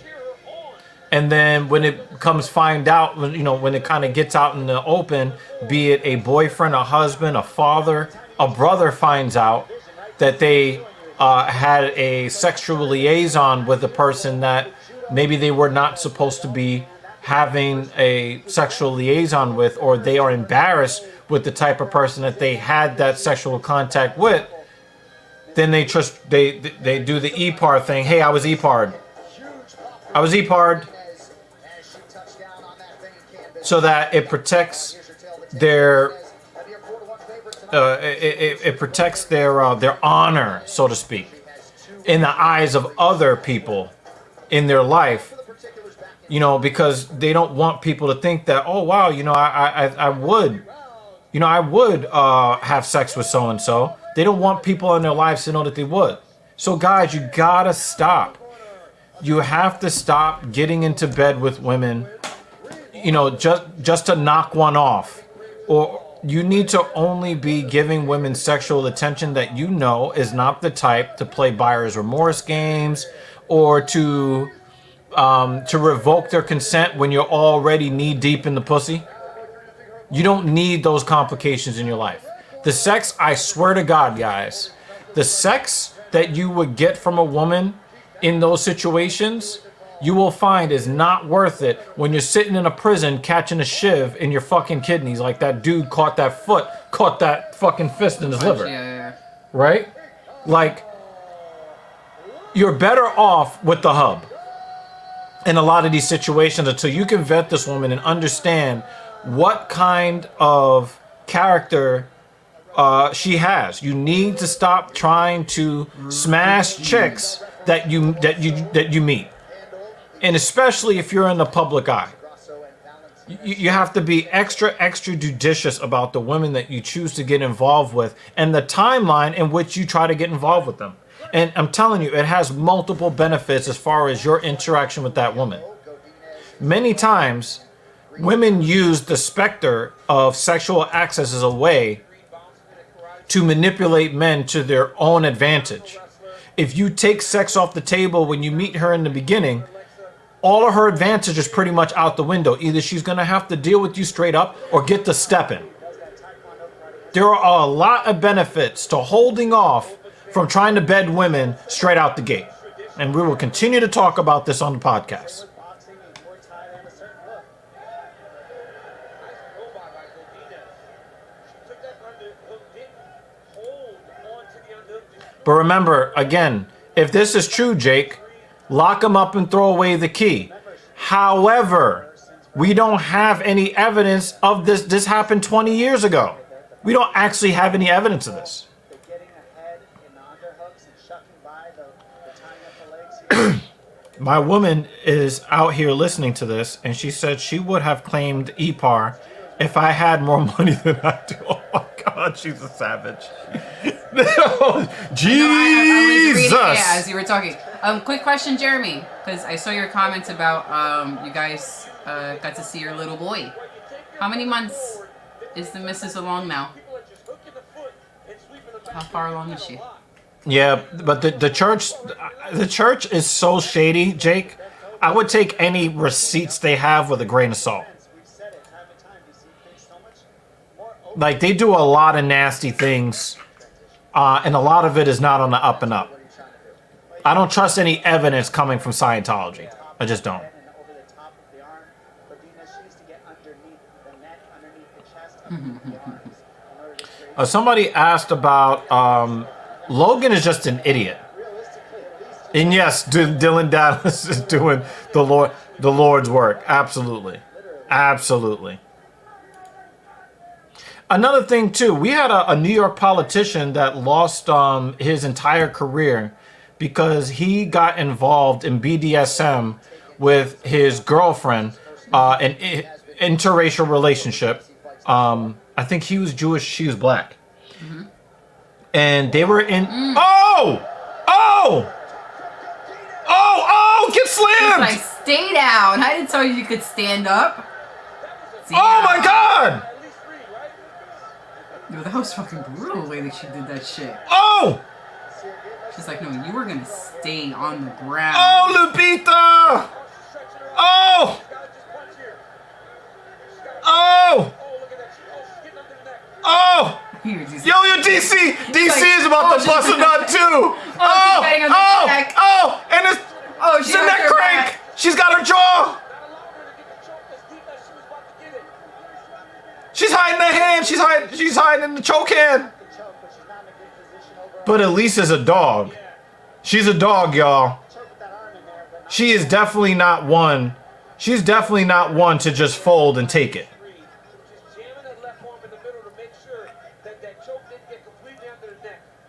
and then when it comes when it kind of gets out in the open, be it a boyfriend, a husband, a father, a brother finds out that they had a sexual liaison with a person that maybe they were not supposed to be having a sexual liaison with, or they are embarrassed with the type of person that they had that sexual contact with, then they do the EPAR thing. Hey, I was EPAR'd, so that it protects their their honor, so to speak, in the eyes of other people in their life. Because they don't want people to think that, oh wow, I would have sex with so and so. They don't want people in their lives to know that they would. So guys, you gotta stop. You have to stop getting into bed with women, just to knock one off. Or you need to only be giving women sexual attention that is not the type to play buyer's remorse games, or to revoke their consent when you're already knee deep in the pussy. You don't need those complications in your life. The sex, I swear to God, guys, the sex that you would get from a woman in those situations, you will find is not worth it when you're sitting in a prison catching a shiv in your fucking kidneys, like that dude caught that fucking fist in his liver. Yeah. Right? Like, you're better off with the hub in a lot of these situations until you can vet this woman and understand what kind of character she has. You need to stop trying to smash chicks that you meet, and especially if you're in the public eye. You have to be extra judicious about the women that you choose to get involved with and the timeline in which you try to get involved with them. And I'm telling you, it has multiple benefits as far as your interaction with that woman. Many times, women use the specter of sexual access as a way to manipulate men to their own advantage. If you take sex off the table when you meet her in the beginning, all of her advantage is pretty much out the window. Either she's going to have to deal with you straight up or get the step in. There are a lot of benefits to holding off from trying to bed women straight out the gate. And we will continue to talk about this on the podcast. But remember, again, if this is true, Jake, lock him up and throw away the key. However, we don't have any evidence of this. This happened 20 years ago. We don't actually have any evidence of this. The getting ahead in the underhooks and shucking by the tying up the legs. My woman is out here listening to this, and she said she would have claimed EPAR if I had more money than I do. Oh my God, she's a savage. Jesus! I was reading it as you were talking. Quick question, Jeremy, because I saw your comments about you guys got to see your little boy. How many months is the missus along now? How far along is she? Yeah, but the church is so shady, Jake. I would take any receipts they have with a grain of salt. Like, they do a lot of nasty things, and a lot of it is not on the up and up. I don't trust any evidence coming from Scientology. I just don't. Somebody asked about Logan is just an idiot. And yes, Dylan Dallas is doing the Lord's work. Absolutely. Absolutely. Another thing, too, we had a New York politician that lost his entire career because he got involved in BDSM with his girlfriend, an interracial relationship. I think he was Jewish, she was black. Mm-hmm. And they were in... Oh! Oh! Oh! Oh! Get slammed! Like, stay down. I didn't tell you could stand up. Oh my God! No, that was fucking brutal the way that she did that shit. Oh! She's like, no, you were gonna stay on the ground. Oh, Lupita! Oh! Oh! Oh! Yo, DC! DC is about to bust a nut too! Oh! And it's in that crank! She's got her jaw! She's hiding the hand! She's hiding in the choke hand! But Elise is a dog. She's a dog, y'all. She is definitely not one. She's definitely not one to just fold and take it.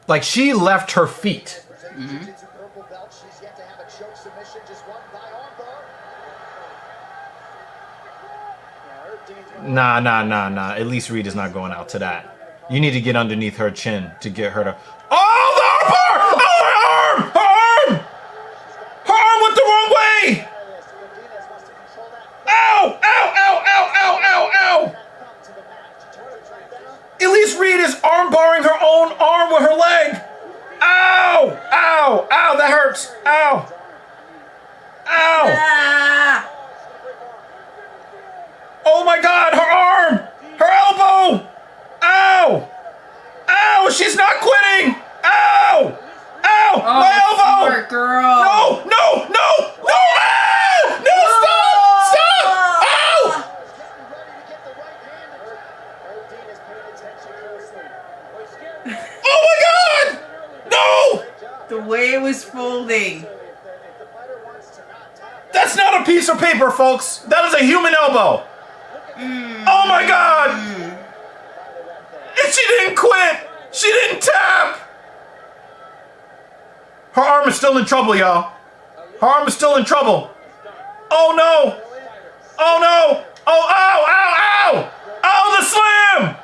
Like, she left her feet. Mm-hmm. Nah. Elise Reed is not going out to that. You need to get underneath her chin to get her to... Oh, the arm bar! Oh, her arm! Her arm! Her arm went the wrong way! Ow! Ow! Ow! Ow! Ow! Ow! Ow! Elise Reed is arm barring her own arm with her leg. Ow! Ow! Ow! That hurts! Ow! Ow! Ah! Oh my God! Her arm! Her elbow! Ow! Ow! She's not quitting! Ow! Ow! Oh, my elbow! Smart girl! No! No! No! No! Ow! No! Stop! Stop! Ow! Oh my God! No! The way it was folding. That's not a piece of paper, folks. That is a human elbow. Oh my God! And she didn't quit. She didn't tap. Her arm is still in trouble, y'all. Her arm is still in trouble. Oh no! Oh no! Oh, ow! Ow! Ow! Oh, the slam!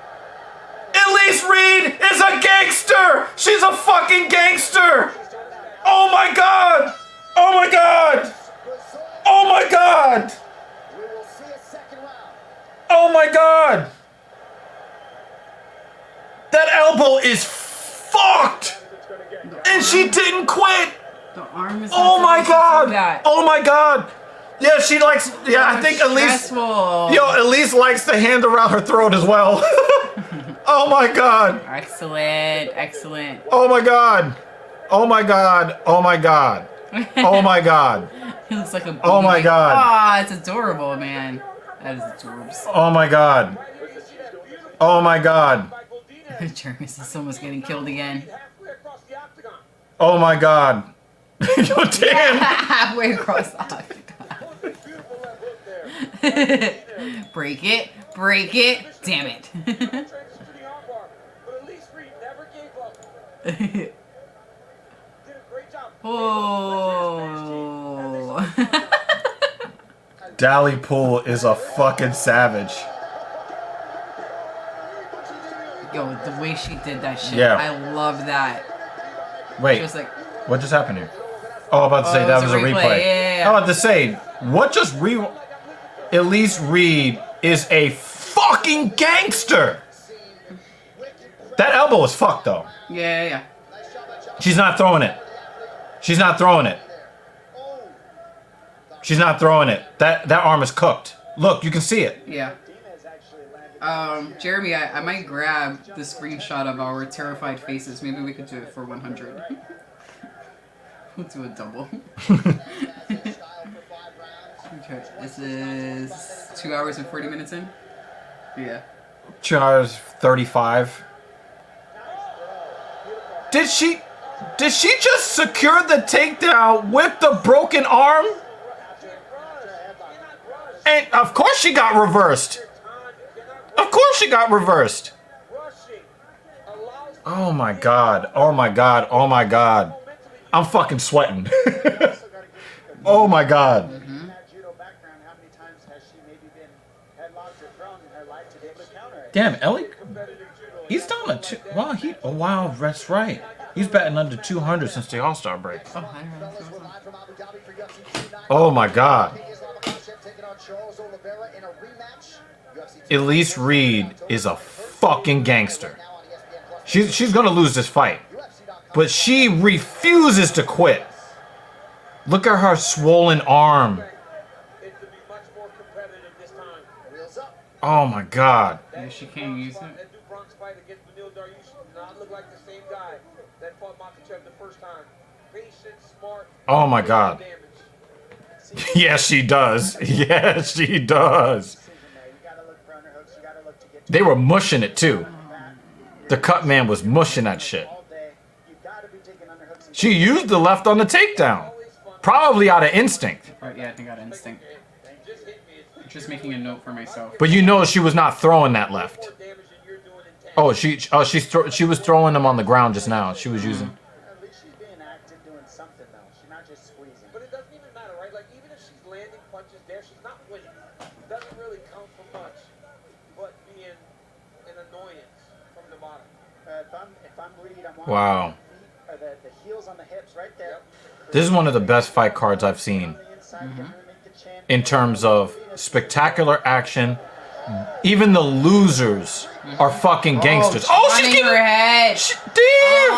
Elise Reed is a gangster! She's a fucking gangster! Oh my God! Oh my God! Oh my God! Oh my God! That elbow is fucked! And she didn't quit! The arm is Oh my God! That. Oh my God! Yeah, she likes, yeah, I think Elise, Elise likes the hand around her throat as well. Oh my God! Excellent, excellent. Oh my God! Oh my God! Oh my God! Oh my God! He looks like a Oh my God! Ah, it's adorable, man. That is adorable. Oh my God! Oh my God! Jeremy says someone's getting killed again. Oh my God! Yo, damn. Halfway across the octagon. Break it. Break it. Damn it. Oh. Dally Pool is a fucking savage. Yo, the way she did that shit. Yeah. I love that. Wait, She was like, what just happened here? Oh, I'm about to say that was a replay. Yeah. I'm about to say, what just Elise Reed is a fucking gangster. That elbow is fucked though. Yeah. She's not throwing it. She's not throwing it. She's not throwing it. That arm is cooked. Look, you can see it. Yeah. Jeremy, I might grab the screenshot of our terrified faces. Maybe we could do it for 100. We'll do a double. Okay, this is 2 hours and 40 minutes in? Yeah. 2 hours 35. Did she just secure the takedown with the broken arm? And of course she got reversed. Of course she got reversed. Oh my god. Oh my god. Oh my god. I'm fucking sweating. Oh my god. Damn, Ellie. He's down to two. Wow, oh wow, that's right. He's batting under 200 since the All-Star break. Oh my god. Elise Reed is a fucking gangster. She's gonna lose this fight, but she refuses to quit. Look at her swollen arm. Oh my god. Yeah, she can't use it. Oh my god. Yes, she does. Yes, she does. They were mushing it too. The cut man was mushing that shit. She used the left on the takedown. Probably out of instinct. Right, yeah, I think out of instinct. Just making a note for myself. But you know she was not throwing that left. Oh, she was throwing them on the ground just now. She was using. At least she's being active, doing something though. She's not just squeezing. But it doesn't even matter, right? Like even if she's landing punches there, she's not winning. It doesn't really count for much, but being an annoyance from the bottom. If I'm Reed, I'm Wow. the heels on the hips right there. This is one of the best fight cards I've seen. In terms of spectacular action. Even the losers are fucking gangsters. Oh, she's getting her head. Damn!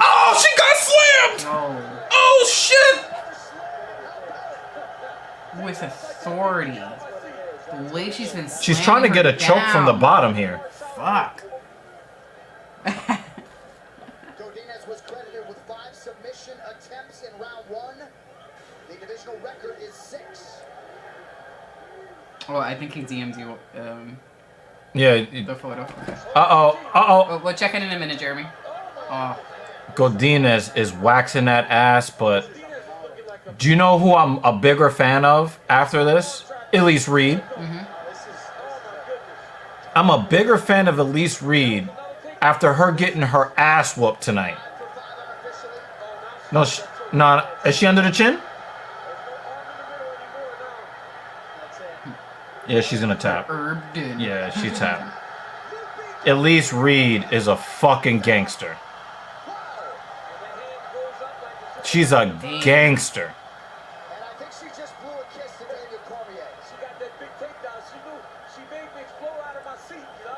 Oh, she got slammed! No. Oh shit! With authority. The way she's been She's trying to get a choke from the bottom here. Fuck. Godinez was credited with 5 submission attempts in round 1. The divisional record is 6. Oh, I think he DM'd you Yeah. the photo. Okay. Uh-oh. Oh, we'll check in a minute, Jeremy. Oh. Godinez is waxing that ass, but do you know who I'm a bigger fan of after this? Elise Reed. I'm a bigger fan of Elise Reed after her getting her ass whooped tonight. No, is she under the chin? Yeah, she's gonna tap. Herb did. Yeah, she tapped. Elise Reed is a fucking gangster. She's a gangster. And I think she just blew a kiss to Daniel Cormier. She got that big takedown. She made me explode out of my seat. You know?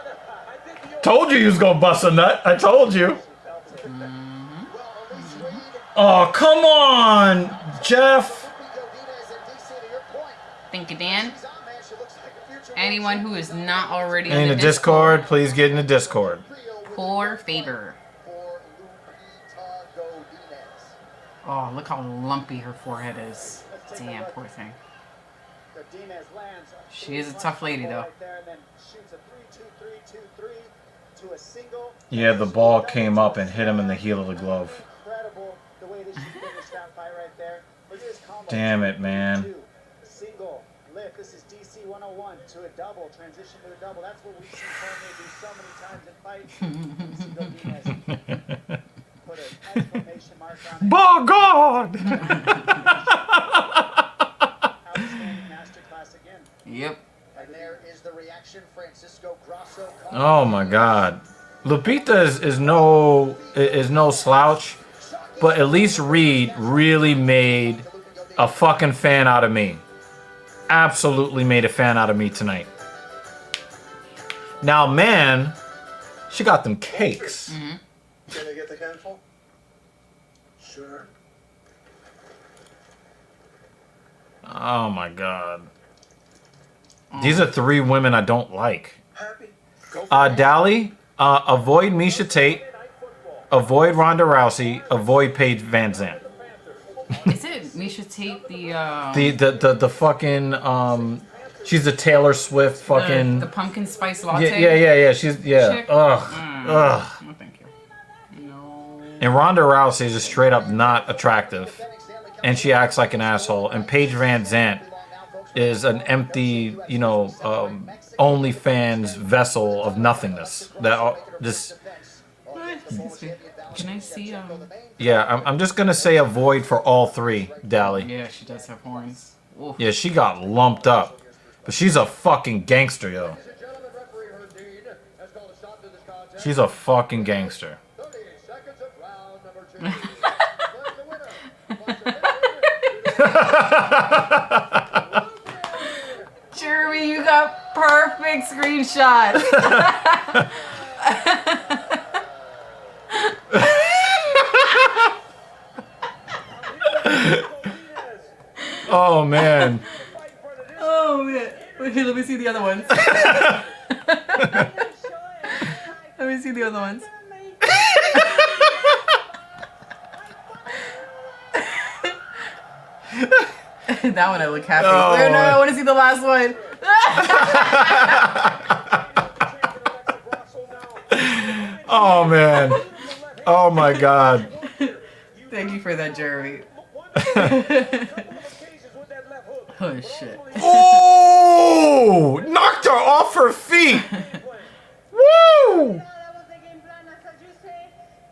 I did the Told you was gonna bust a nut. I told you. Oh, come on, Jeff. Thank you, Dan. Anyone who is not already In the Discord, please get in the Discord. Poor favor. Oh, look how lumpy her forehead is. Damn, poor thing. She is a tough lady, though. Yeah, the ball came up and hit him in the heel of the glove. Incredible the way that she finished that fight right Damn it, man. Single lift. This is DC 101 to a double. Transition to a double. That's what we've seen Cormier do so many times in fights. Single Diaz put an exclamation mark on it. By God! Outstanding masterclass again. Yep. And there is the reaction. Francisco Grasso. Oh my God. Lupita is no slouch, but at least Reed really made a fucking fan out of me. Absolutely made a fan out of me tonight. Now, man, she got them cakes. Can I get the handful? Sure. Oh my God. These are 3 women I don't like. Happy? Dally, avoid Misha Tate, avoid Ronda Rousey, avoid Paige Van Zandt. Is it Misha Tate the fucking she's the Taylor Swift fucking the pumpkin spice latte? yeah she's Chick? ugh. No, thank you. No. And Ronda Rousey is just straight up not attractive, and she acts like an asshole. And Paige Van Zandt is an empty, OnlyFans vessel of nothingness. That just Can I see yeah. I'm just gonna say avoid for all 3, Dally. Yeah, she does have horns. Oof. Yeah, she got lumped up, but she's a fucking gangster, yo. She's a fucking gangster. Jeremy, you got perfect screenshots. Oh man. Oh man. Wait, let me see the other ones. Let me see the other ones. That one I look happy. Oh. No, I want to see the last one. Oh man. Oh my God. Thank you for that, Jeremy. Oh shit. Oh! Knocked her off her feet. Woo!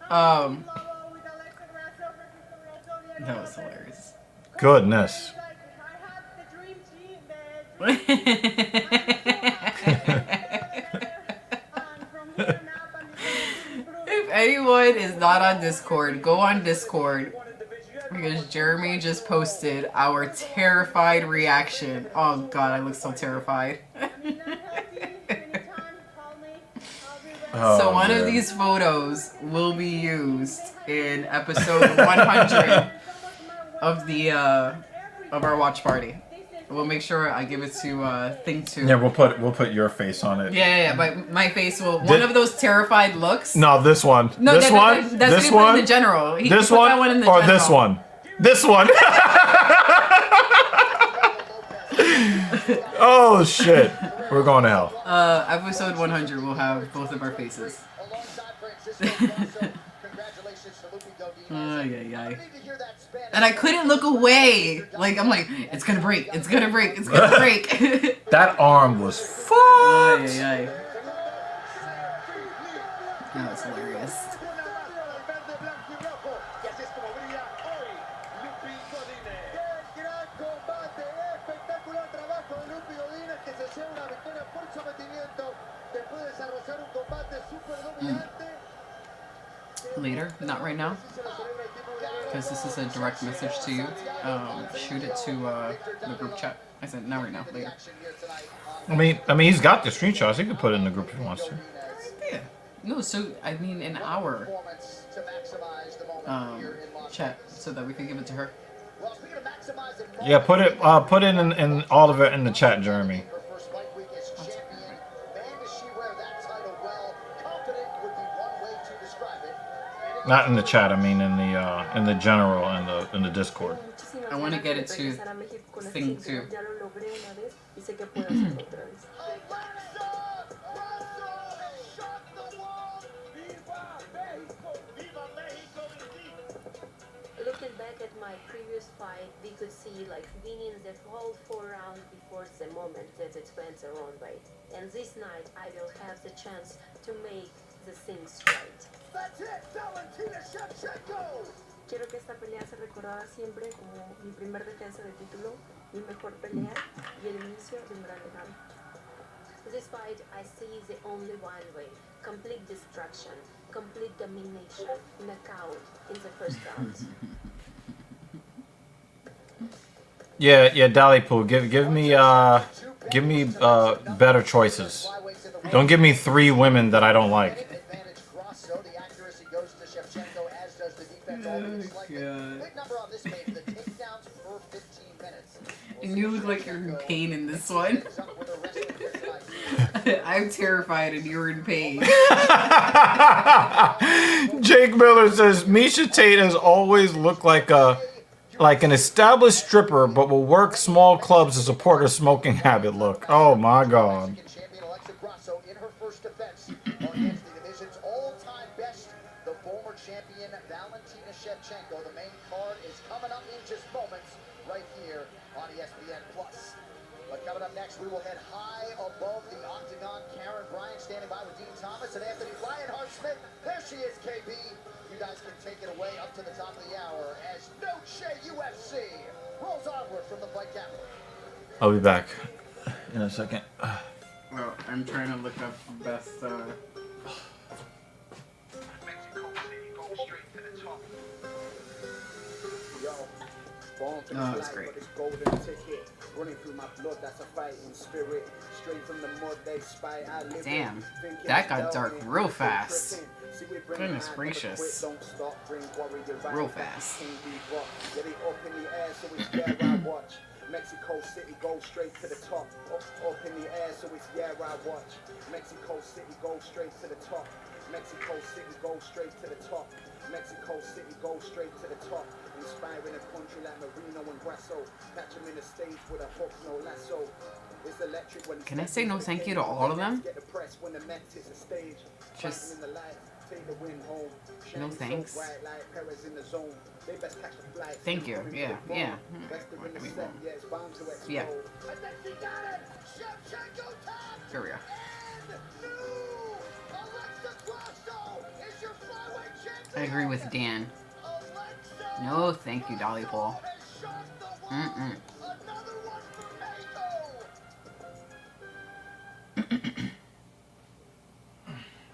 That was hilarious. Goodness. If anyone is not on Discord, go on Discord. Because Jeremy just posted our terrified reaction. Oh god, I look so terrified. So one of these photos will be used in episode 100 of the of our watch party. We'll make sure I give it to Thing 2. Yeah, we'll put your face on it. Yeah, but my face will. One of those terrified looks. No, this one. No, this one. That's this what he put one. in the general. He This put one. that one in the Or general. this one. This one. Oh shit. We're going to hell. Episode 100 will have both of our faces. Ay. And I couldn't look away. Like I'm like, it's gonna break. It's gonna break. It's gonna break. That arm was fucked. Ay. That was hilarious. Later, not right now, because this is a direct message to you. Shoot it to the group chat. I said not right now, later. I mean, he's got the screenshots. He could put it in the group if he wants to. Yeah. No, so I mean in our chat, so that we can give it to her. Yeah, put it in all of it in the chat, Jeremy. Not in the chat. I mean in the general in the Discord. I want to get it to Thing 2. looking back at my previous fight, we could see like winnings that hold 4 rounds before the moment that it went the wrong way. And this night, I will have the chance to make the things right. That's it, Valentina Shevchenko! Quiero que esta pelea se recordara siempre como mi primer defensa de título, mi mejor pelea y el inicio de un gran legado. This fight, I see the only one way. Complete destruction, complete domination, knockout in the first round. Yeah, Dalipu, give me better choices. Don't give me 3 women that I don't like. Advantage Grasso. The accuracy goes to Shevchenko, as does the defense. Big number on this page, the takedowns per 15 minutes. And you look like you're in pain in this one. I'm terrified and you're in pain. Jake Miller says Misha Tate has always looked like an established stripper, but will work small clubs to support her smoking habit look. Oh my God. Champion Alexa Grasso in her first defense against the division's all-time best, the former champion Valentina Shevchenko. The main card is coming up in just moments right here on ESPN+. But coming up next, we will head high above the octagon. Karen Bryant standing by with Dean Thomas and Anthony Lionheart-Smith. There she is, KB. You guys can take it away up to the top of the hour as Noche UFC rolls onward from the fight capital. I'll be back in a second. Well, I'm trying to look up the best. Oh, it's great. Running through my blood, that's a fighting spirit. Straight from the mud, they spy. Damn, that got dark real fast. Goodness gracious. Real fast. Mexico City go straight to the top. Up in the air, so it's yeah, I watch. Mexico City go straight to the top. Mexico City go straight to the top. Mexico City go straight to the top. Inspiring a country like Marino and Grasso. Catch him in the stage with a hook, no lasso. It's electric when Can I say no thank you to all of them? Get the press when the Mets hits the stage. Just take the win home. no thanks. They best catch the flight. Thank you. Yeah. Yeah, it's bound to explode. Yeah. I think she got it! Shevchenko top! Here we go. And new Alexa Grasso is your flyweight champion! I agree with Dan. Alexa No, thank you, Dolly Paul. has shocked the world. Mm-mm. Another one for Mexico!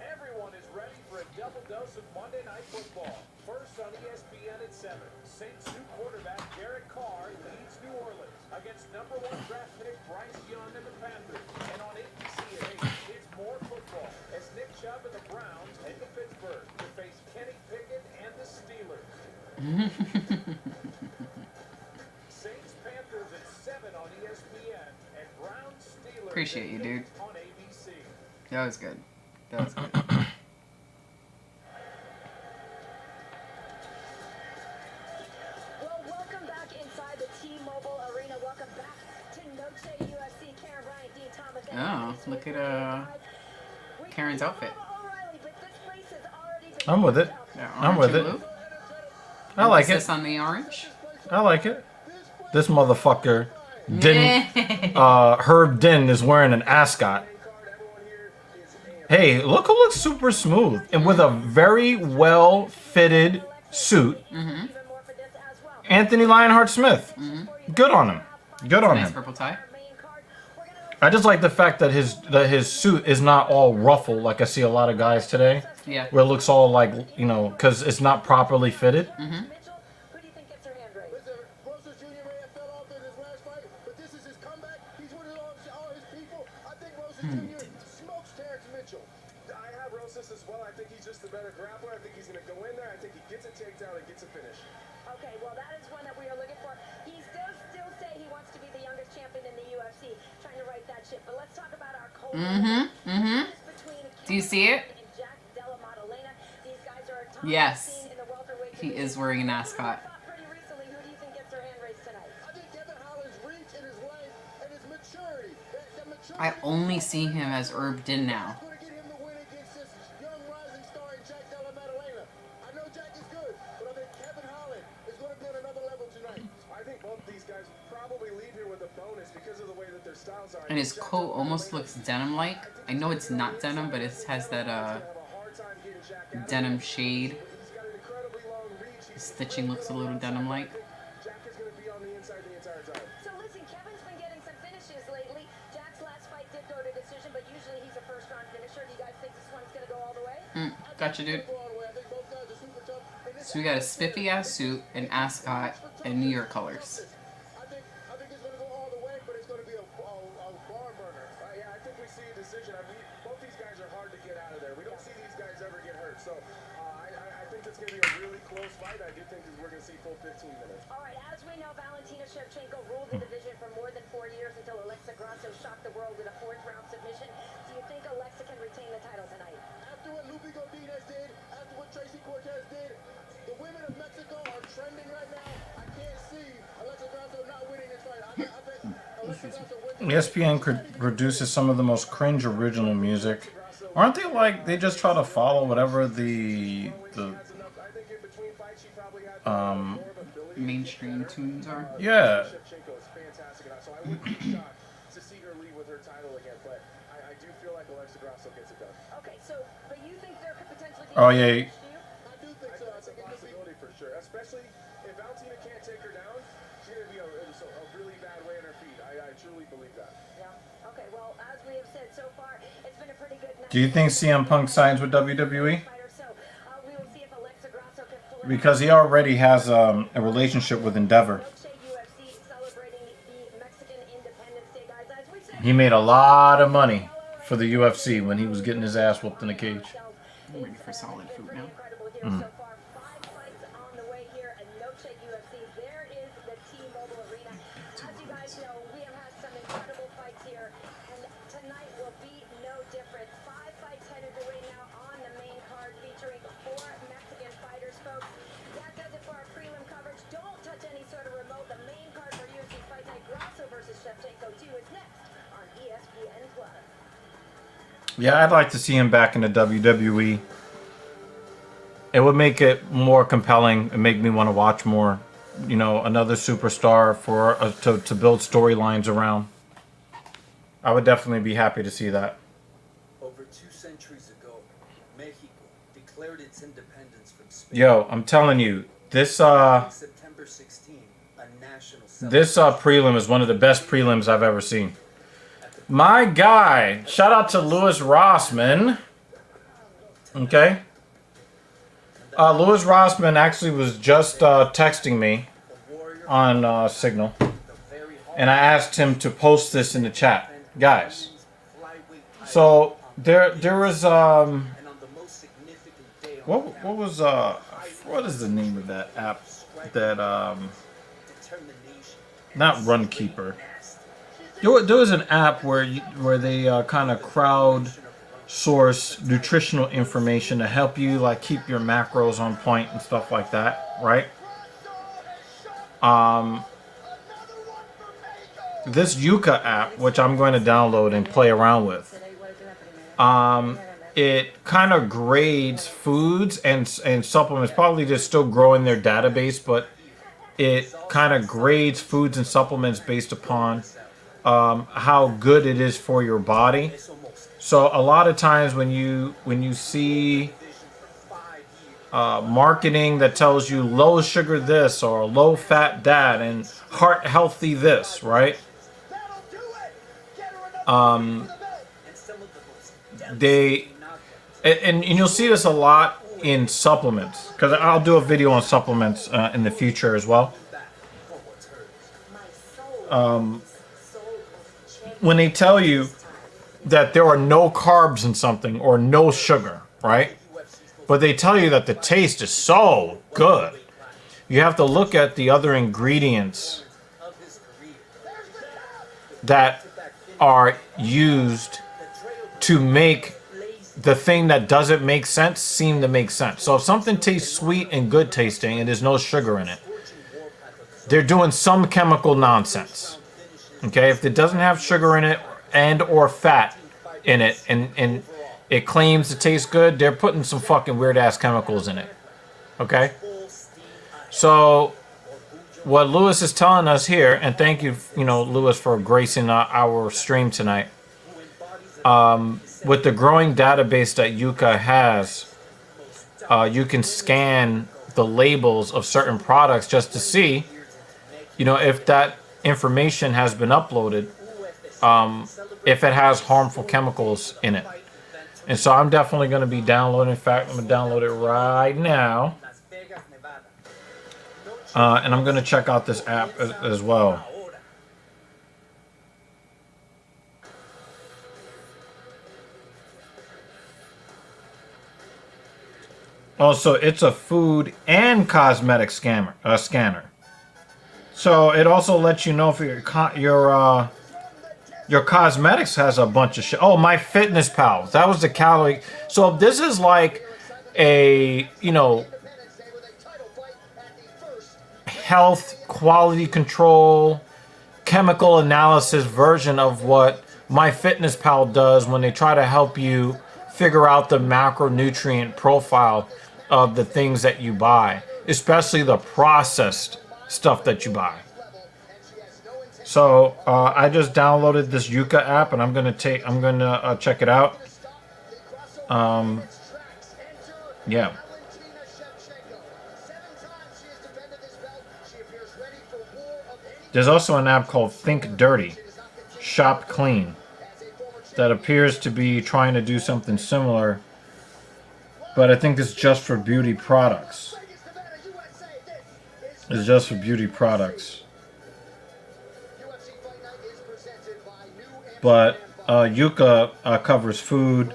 Everyone is ready for a double dose of Monday Night Football. First on ESPN at 7. Saints new quarterback Derek Carr leads New Orleans against number 1 draft pick Bryce Young and the Panthers. And on ABC at 8, it's more football as Nick Chubb and the Browns head to Pittsburgh to face Kenny Pickett and the Steelers. Saints Panthers at 7 on ESPN and Browns Steelers Appreciate you, dude. on ABC. That was good. That was good. Well, welcome back inside the T-Mobile Arena. Welcome back to Noche UFC. Karen Bryant, Dean Thomas. Oh, look at Karen's outfit. I'm with it. Yeah, I'm orange with and it. blue. I like it. Emphasis on the orange. I like it. This motherfucker didn't. Herb Din is wearing an ascot. Hey, look who looks super smooth and with a very well fitted suit. Mm-hmm. Anthony Lionheart-Smith. Good on him. Good on Nice him. purple tie. I just like the fact that his suit is not all ruffled like I see a lot of guys today. Yeah. Where it looks all like, you know, because it's not properly fitted. Mm-hmm. I have Rosas as well. I think he's just a better grappler. I think he's going to go in there. I think he gets a takedown and gets a finish. Okay, well, that is one that we are looking for. He does still say he wants to be the youngest champion in the UFC. Trying to write that shit. But let's talk about our cold. Do you see it? Yes. He is wearing an ascot. I only see him as Herb Din now. And his coat almost looks denim-like. I know it's not denim, but it has that denim shade. The stitching looks a little denim-like. So listen, Kevin's been getting some finishes lately. Jack's last fight did go to decision, but usually he's a first-round finisher. Do you guys think this one's gonna go all the way? Gotcha, dude. So we got a spiffy-ass suit, an ascot, and New York colors. I think it's going to go all the way, but it's going to be a barn burner. Yeah, I think we see a decision. I mean, both these guys are hard to get out of there. We don't see these guys ever get hurt. So I think it's going to be a really close fight. I do think we're going to see full 15 minutes. All right, as we know, Valentina Shevchenko ruled the division for more than 4 years until Alexa Grasso shocked the world with a 4th-round submission. Do you think Alexa can retain the title tonight? After what Lupi Godinez did, after what Tracy Cortez did, the women of Mexico are trending right now. I can't see Alexa Grasso not winning this fight. I bet Alexa Grasso wins. ESPN produces some of the most cringe original music. Aren't they like, they just try to follow whatever the mainstream tunes are? Yeah. Shevchenko is fantastic, so I wouldn't be shocked to see her lead with her title again, but I do feel like Alexa Grasso gets it done. Okay, so, but you think there could potentially be... Oh, yeah. I do think so. I think it's a possibility for sure, especially if Valentina can't take her down. She's going to be a really bad way on her feet. I truly believe that. Yeah. Okay, well, as we have said so far, it's been a pretty good night. Do you think CM Punk signs with WWE? We will see if Alexa Grasso can pull it Because he already has a relationship with Endeavor. UFC celebrating the Mexican Independence Day, guys. As we said, He made a lot of money for the UFC when he was getting his ass whooped in the cage. I'm ready for solid food now. incredible here so far. 5 fights on the way here at Noche UFC. There is the T-Mobile Arena. As you guys know, we have had some incredible fights here, and tonight will be no different. 5 fights headed away now on the main card, featuring 4 Mexican fighters, folks. That does it for our prelim coverage. Don't touch any sort of remote. The main card for UFC Fight Night, Grasso versus Shevchenko 2 is next on ESPN+. Yeah, I'd like to see him back in the WWE. It would make it more compelling and make me want to watch more. You know, another superstar for to build storylines around. I would definitely be happy to see that. Over 2 centuries ago, Mexico declared its independence from Spain. Yo, I'm telling you, this September 16, a national this prelim is one of the best prelims I've ever seen. My guy, shout out to Lewis Rossman. Okay. Lewis Rossman actually was just texting me on Signal, and I asked him to post this in the chat, guys. So there was what is the name of that app that not Runkeeper. There was an app where they kind of crowd source nutritional information to help you like keep your macros on point and stuff like that, right? This Yuka app, which I'm going to download and play around with, it kind of grades foods and supplements, probably just still growing their database, but it kind of grades foods and supplements based upon how good it is for your body. So a lot of times when you see marketing that tells you low sugar this or low fat that and heart healthy this, right? And you'll see this a lot in supplements, because I'll do a video on supplements in the future as well. When they tell you that there are no carbs in something or no sugar, right? But they tell you that the taste is so good. You have to look at the other ingredients that are used to make the thing that doesn't make sense seem to make sense. So if something tastes sweet and good tasting and there's no sugar in it, they're doing some chemical nonsense. Okay, if it doesn't have sugar in it and or fat in it and it claims to taste good, they're putting some fucking weird ass chemicals in it. Okay? So what Lewis is telling us here, and thank you, Lewis, for gracing our stream tonight. With the growing database that Yuka has, you can scan the labels of certain products just to see, if that information has been uploaded, if it has harmful chemicals in it. And so I'm definitely going to be downloading. In fact, I'm going to download it right now. And I'm going to check out this app as well. Also, it's a food and cosmetic scanner. So it also lets you know if your cosmetics has a bunch of shit. Oh, MyFitnessPal. That was the calorie. So this is like a, health quality control chemical analysis version of what MyFitnessPal does when they try to help you figure out the macronutrient profile of the things that you buy, especially the processed stuff that you buy. So I just downloaded this Yuka app, and I'm gonna check it out. Yeah. There's also an app called Think Dirty, Shop Clean, that appears to be trying to do something similar, but I think it's just for beauty products. It's just for beauty products. But Yuka covers food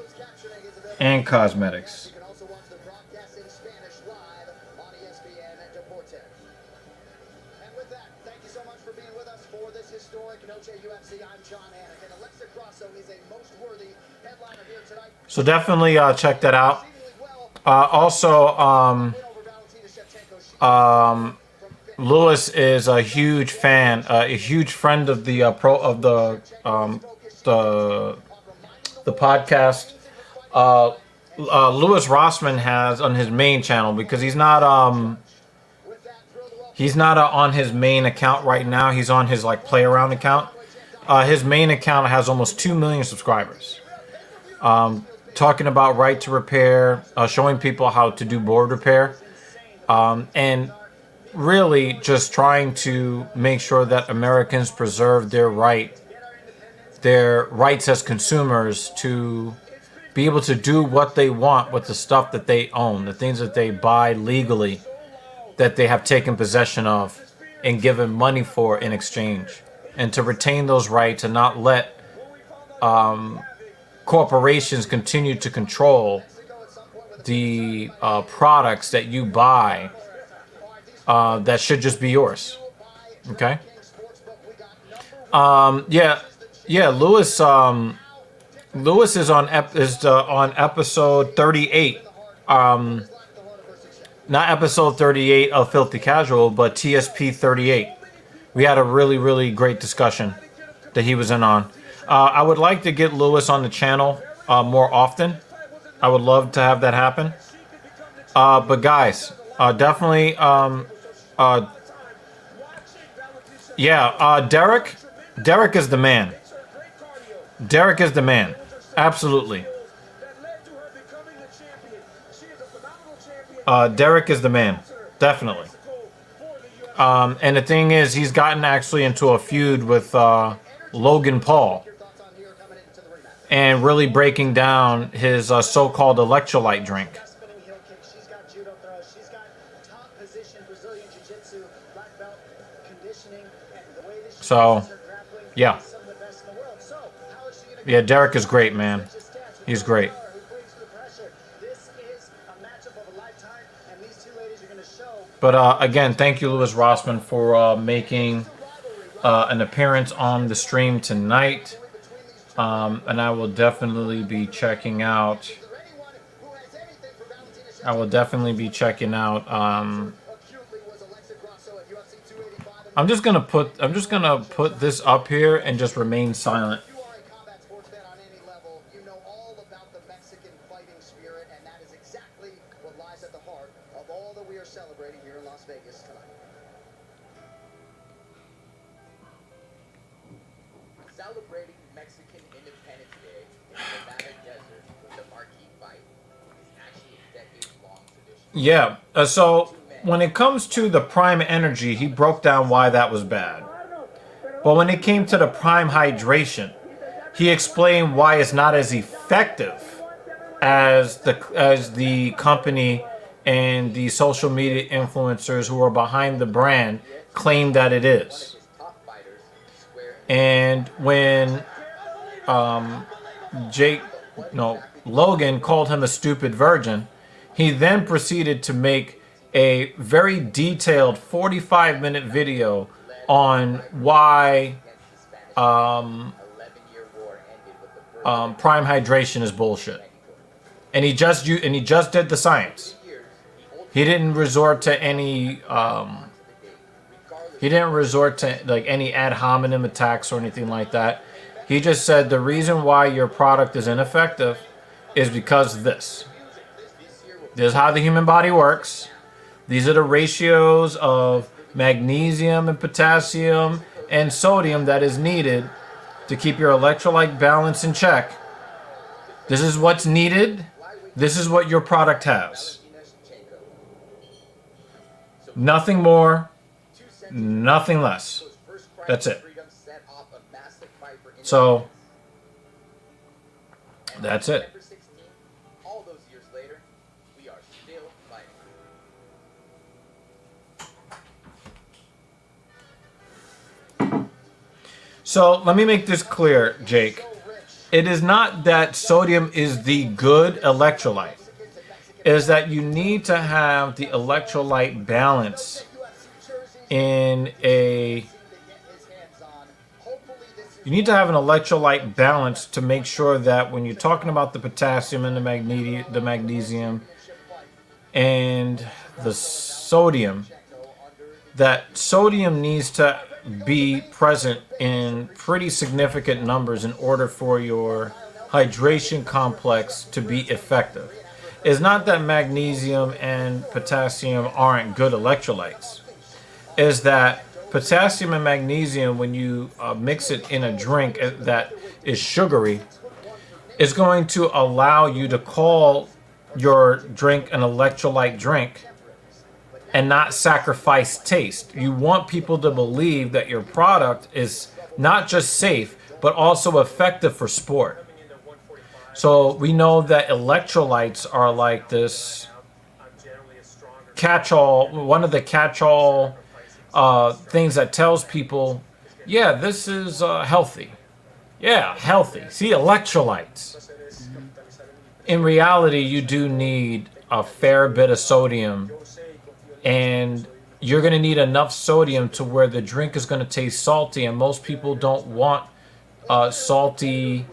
and cosmetics. You can also watch the broadcast in Spanish live on ESPN Deportes. And with that, thank you so much for being with us for this historic Noche UFC. I'm John Hannigan. Alexa Grasso is a most worthy headliner here tonight. So definitely check that out. Also, Lewis is a huge fan, a huge friend of the the podcast. Louis Rossman has on his main channel, because he's not on his main account right now. He's on his play around account. His main account has almost 2 million subscribers. Talking about right to repair, showing people how to do board repair, and really just trying to make sure that Americans preserve their rights as consumers to be able to do what they want with the stuff that they own, the things that they buy legally, that they have taken possession of and given money for in exchange, and to retain those rights and not let corporations continue to control the products that you buy that should just be yours. Okay. Lewis is on episode 38. Not episode 38 of Filthy Casual, but TSP 38. We had a really, really great discussion that he was in on. I would like to get Lewis on the channel more often. I would love to have that happen. But guys, definitely, Derek is the man. Derek is the man. Absolutely. Derek is the man. Definitely. And the thing is, he's gotten actually into a feud with Logan Paul, and really breaking down his so-called electrolyte drink. So, yeah. Yeah, Derek is great, man. He's great. But again, thank you, Louis Rossman, for making an appearance on the stream tonight. And I will definitely be checking out. I'm just gonna put this up here and just remain silent. Celebrating Mexican Independence Day in the Nevada desert with the marquee fight is actually a decades-long tradition. Yeah. So when it comes to the Prime Energy, he broke down why that was bad. But when it came to the Prime Hydration, he explained why it's not as effective as the company and the social media influencers who are behind the brand claim that it is. And when Logan called him a stupid virgin, he then proceeded to make a very detailed 45-minute video on why Prime Hydration is bullshit. And he just did the science. He didn't resort to any like any ad hominem attacks or anything like that. He just said the reason why your product is ineffective is because of this. This is how the human body works. These are the ratios of magnesium and potassium and sodium that is needed to keep your electrolyte balance in check. This is what's needed. This is what your product has. Nothing more, nothing less. That's it. So, that's it. All those years later, we are still fighting. So, let me make this clear, Jake. It is not that sodium is the good electrolyte. It is that you need to have the electrolyte balance in a... You need to have an electrolyte balance to make sure that when you're talking about the potassium and the magnesium and the sodium, that sodium needs to be present in pretty significant numbers in order for your hydration complex to be effective. It's not that magnesium and potassium aren't good electrolytes. It's that potassium and magnesium, when you mix it in a drink that is sugary, is going to allow you to call your drink an electrolyte drink and not sacrifice taste. You want people to believe that your product is not just safe, but also effective for sport. So we know that electrolytes are like this catch-all, one of the catch-all things that tells people, yeah, this is healthy. Yeah, healthy. See, electrolytes. In reality, you do need a fair bit of sodium, and you're going to need enough sodium to where the drink is going to taste salty, and most people don't want salty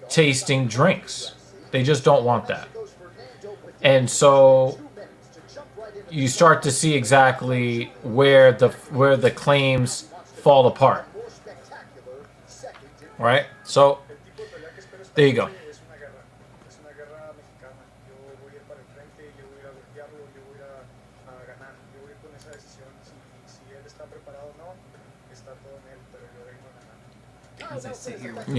tasting drinks. They just don't want that. And so you start to see exactly where the claims fall apart. Right? So there you go. As I sit here with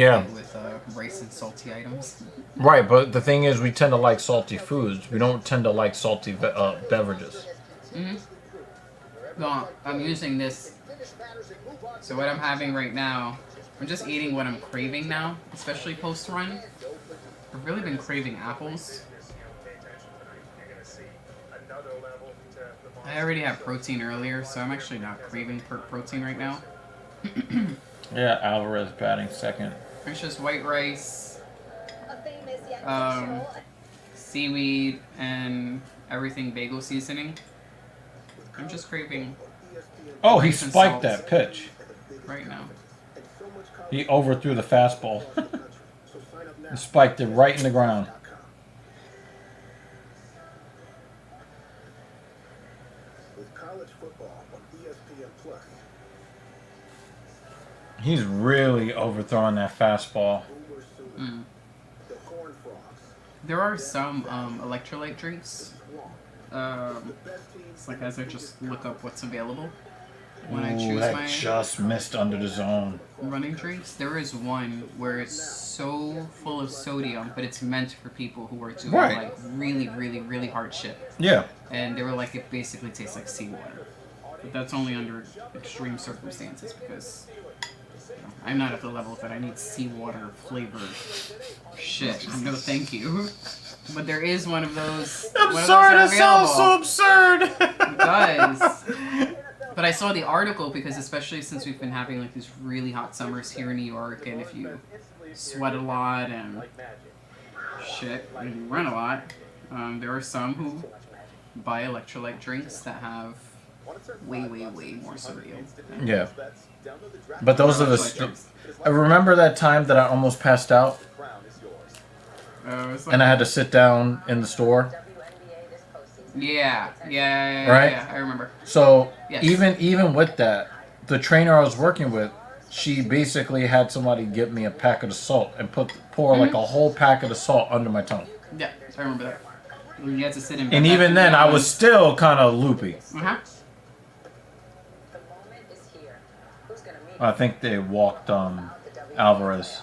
rice and salty items. Right, but the thing is, we tend to like salty foods. We don't tend to like salty beverages. Mm-hmm. Well, I'm using this. So what I'm having right now, I'm just eating what I'm craving now, especially post-run. I've really been craving apples. I already had protein earlier, so I'm actually not craving protein right now. Yeah, Alvarez batting second. It's just white rice, seaweed, and everything bagel seasoning. I'm just craving. Oh, he spiked that pitch right now. He overthrew the fastball. He spiked it right in the ground. With college football on ESPN Plus. He's really overthrowing that fastball. Mm. There are some electrolyte drinks. It's like as I just look up what's available. when I Ooh, choose that my just missed under the zone. running drinks, there is one where it's so full of sodium, but it's meant for people who are doing Right. like really, really, really hard shit. Yeah. And they were like, it basically tastes like seawater. But that's only under extreme circumstances because I'm not at the level that I need seawater flavored shit. No, thank you. But there is one of those. I'm sorry, that sounds so absurd. It does. But I saw the article because, especially since we've been having like these really hot summers here in New York, and if you sweat a lot and shit, and you run a lot, there are some who buy electrolyte drinks that have way, way, way more sodium. Yeah. But those are I remember that time that I almost passed out, and I had to sit down in the store. Yeah, Right? I remember. So Yes. even with that, the trainer I was working with, she basically had somebody get me a packet of salt and pour like a whole packet of salt under my tongue. Yeah, I remember that. You had to sit in. And even then, I was still kind of loopy. I think they walked Alvarez.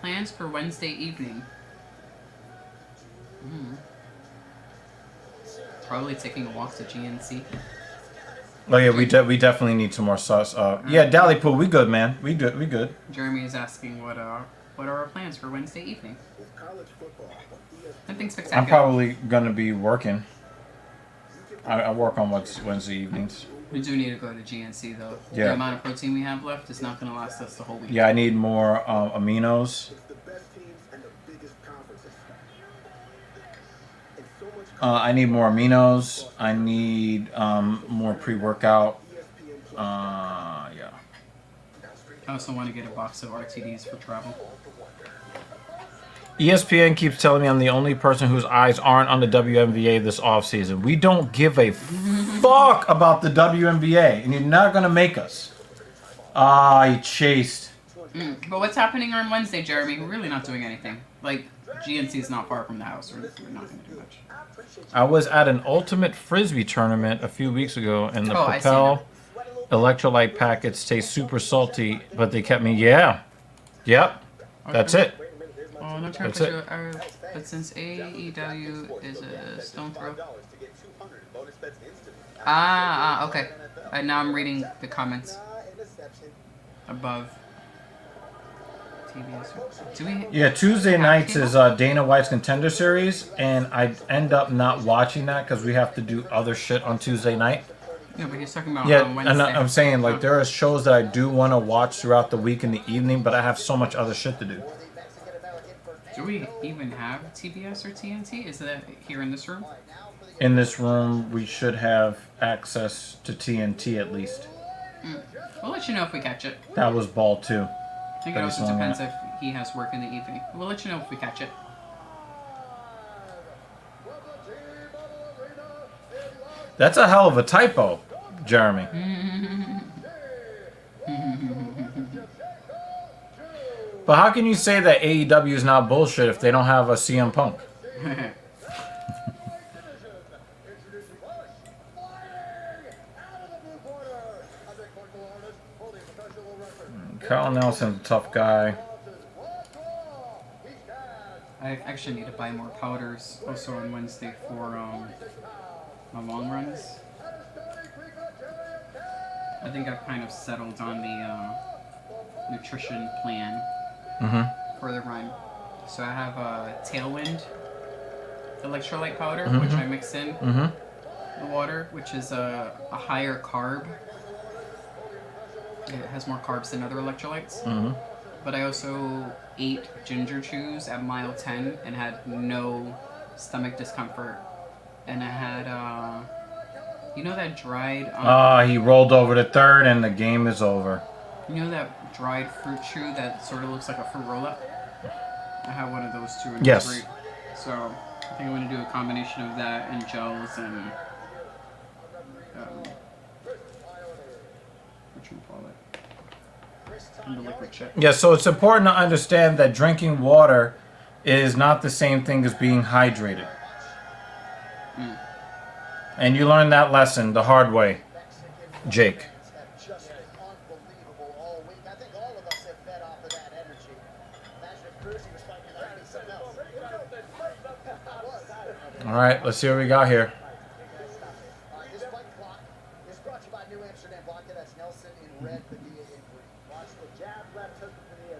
Plans for Wednesday evening. Probably taking a walk to GNC. Oh yeah, we definitely need some more sauce. Yeah, Dally Poo, we good, man. We good. Jeremy is asking what are our plans for Wednesday evening. Nothing spectacular. I'm probably gonna be working. I work on Wednesday evenings. We do need to go to GNC though. Yeah. The amount of protein we have left is not going to last us the whole week. Yeah, I need more aminos. I need more aminos. I need more pre-workout. Yeah. I also want to get a box of RTDs for travel. ESPN keeps telling me I'm the only person whose eyes aren't on the WNBA this offseason. We don't give a fuck about the WNBA, and you're not going to make us. I chased. But what's happening on Wednesday, Jeremy? We're really not doing anything. Like, GNC is not far from the house. We're not going to do much. I was at an ultimate frisbee tournament a few weeks ago, and the Propel electrolyte packets taste super salty, but they kept me, yep, that's it. Oh, no time for sure. But since AEW is a stone throw. Okay. Now I'm reading the comments above. TBS. Do we? Yeah, Tuesday nights is Dana White's Contender Series, and I end up not watching that because we have to do other shit on Tuesday night. Yeah, but he's talking about Wednesday. And I'm saying, like, there are shows that I do want to watch throughout the week in the evening, but I have so much other shit to do. Do we even have TBS or TNT? Is that here in this room? In this room, we should have access to TNT at least. We'll let you know if we catch it. That was ball too. I think it also depends if he has work in the evening. We'll let you know if we catch it. That's a hell of a typo, Jeremy. But how can you say that AEW is not bullshit if they don't have a CM Punk? Carl Nelson's a tough guy. I actually need to buy more powders also on Wednesday for my long runs. I think I've kind of settled on the nutrition plan for the run. So I have a Tailwind electrolyte powder, which I mix in the water, which is a higher carb. It has more carbs than other electrolytes. But I also ate ginger chews at mile 10 and had no stomach discomfort. And I had, you know that dried... he rolled over to third and the game is over. You know that dried fruit chew that sort of looks like a fruit roll-up? I have one of those too, and it's great. So I think I'm going to do a combination of that and gels and... and the liquid shit. Yeah, so it's important to understand that drinking water is not the same thing as being hydrated. And you learned that lesson the hard way, Jake. Have just been unbelievable all week. I think all of us have fed off of that energy. Imagine if Cruz was fighting that be something else. All right, let's see what we got here. This fight clock is brought to you by New Amsterdam Vodka. That's Nelson in red, Padilla in green. Watch the jab, left hook of Padilla.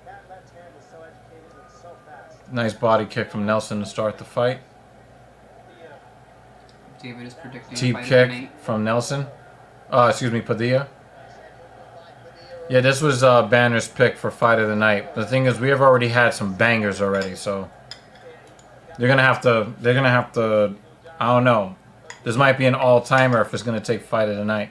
That left hand is so educated and so fast. Nice body kick from Nelson to start the fight. David is predicting Cheap fight of the kick night. from Nelson. Excuse me, Padilla. Yeah, this was Banner's pick for fight of the night. The thing is, we have already had some bangers already, so they're gonna have to. I don't know. This might be an all-timer if it's gonna take fight of the night.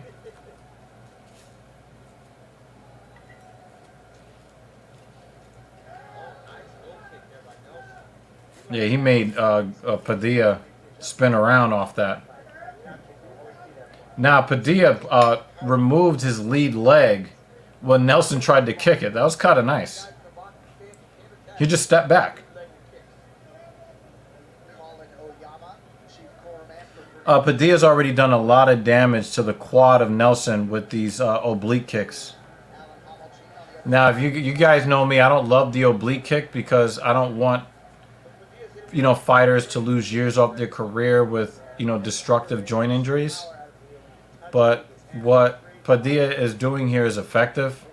Yeah, he made Padilla spin around off that. Now, Padilla removed his lead leg when Nelson tried to kick it. That was kind of nice. He just stepped back. Padilla's already done a lot of damage to the quad of Nelson with these oblique kicks. Now, if you guys know me, I don't love the oblique kick because I don't want, fighters to lose years off their career with, destructive joint injuries. But what Padilla is doing here is effective,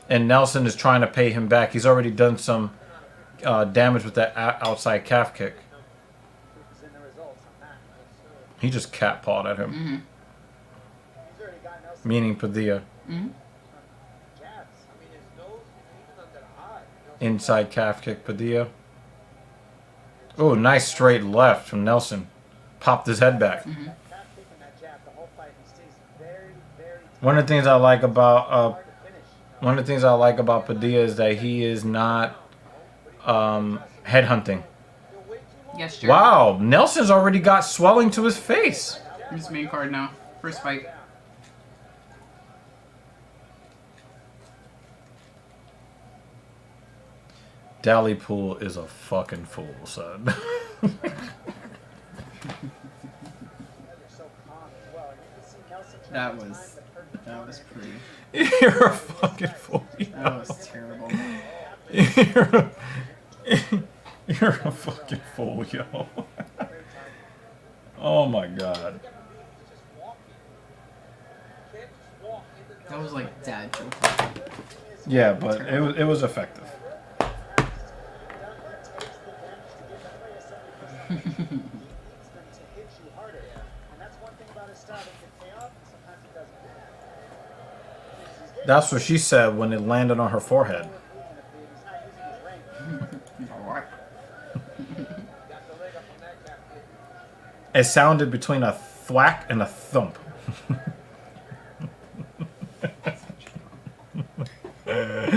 and Nelson is trying to pay him back. He's already done some damage with that outside calf kick. He just cat-pawed at him. Meaning Padilla. Inside calf kick, Padilla. Oh, nice straight left from Nelson. Popped his head back. One of the things I like about Padilla is that he is not headhunting. Yes, sure. Wow, Nelson's already got swelling to his face. Here's main card now. First fight. Dalipool is a fucking fool, son. That was pretty. You're a fucking fool. That was terrible. You're a fucking fool, yo. Oh my god. That was like dad joke. Yeah, but it was effective. That's what she said when it landed on her forehead. It sounded between a thwack and a thump. Yeah.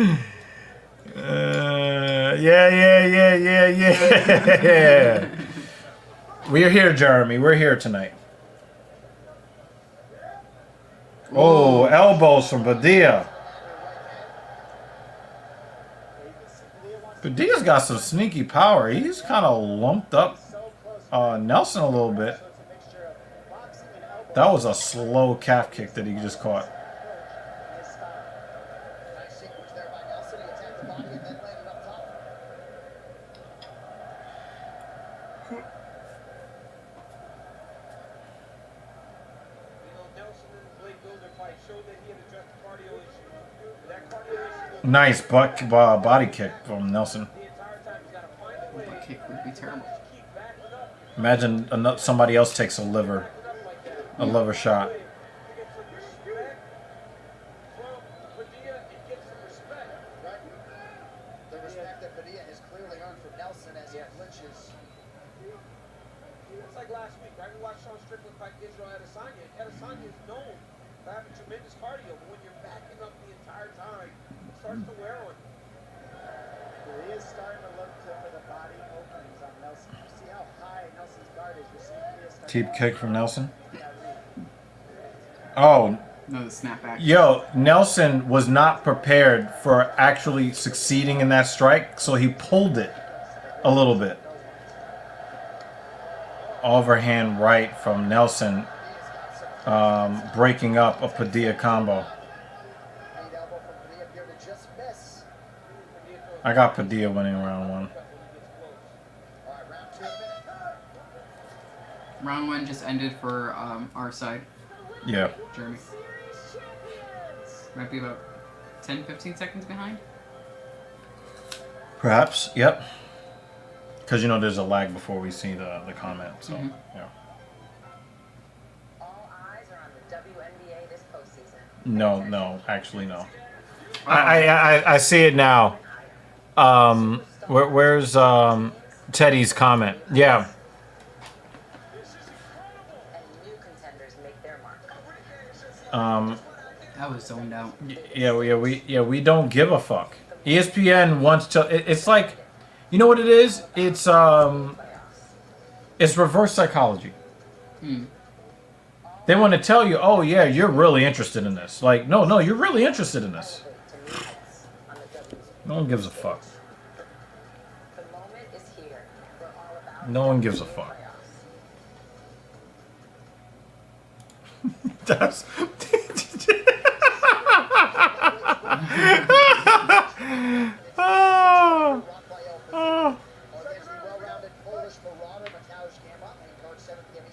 We're here, Jeremy. We're here tonight. Oh, elbows from Padilla. Padilla's got some sneaky power. He's kind of lumped up Nelson a little bit. That was a slow calf kick that he just caught. Nice body kick from Nelson. Butt kick would be terrible. Imagine somebody else takes a liver shot. The respect that Padilla has clearly earned from Nelson as he flinches. It's like last week, right? We watched Sean Strickland fight Israel Adesanya. Adesanya is known for having tremendous cardio, but when you're backing up the entire time, it starts to wear on you. He is starting to look for the body openings on Nelson. You see how high Nelson's guard is. You're seeing he is starting Cheap kick from Nelson. Oh. No, the snapback. Yo, Nelson was not prepared for actually succeeding in that strike, so he pulled it. a little bit. Overhand right from Nelson, breaking up a Padilla combo. I got Padilla winning round 1. Round 1 just ended for our side. Yeah. Jeremy. Might be about 10-15 seconds behind. Perhaps, yep. Because, you know, there's a lag before we see the comment, so, yeah. All eyes are on the WNBA this postseason. No, actually, no. I see it now. Where's Teddy's comment? Yeah. And new contenders make their mark. I was zoned out. We don't give a fuck. ESPN wants to. It's like, you know what it is? It's reverse psychology. They want to tell you, oh yeah, you're really interested in this. Like, no, you're really interested in this. No one gives a fuck. The moment is here. We're all about No one gives a fuck. That's.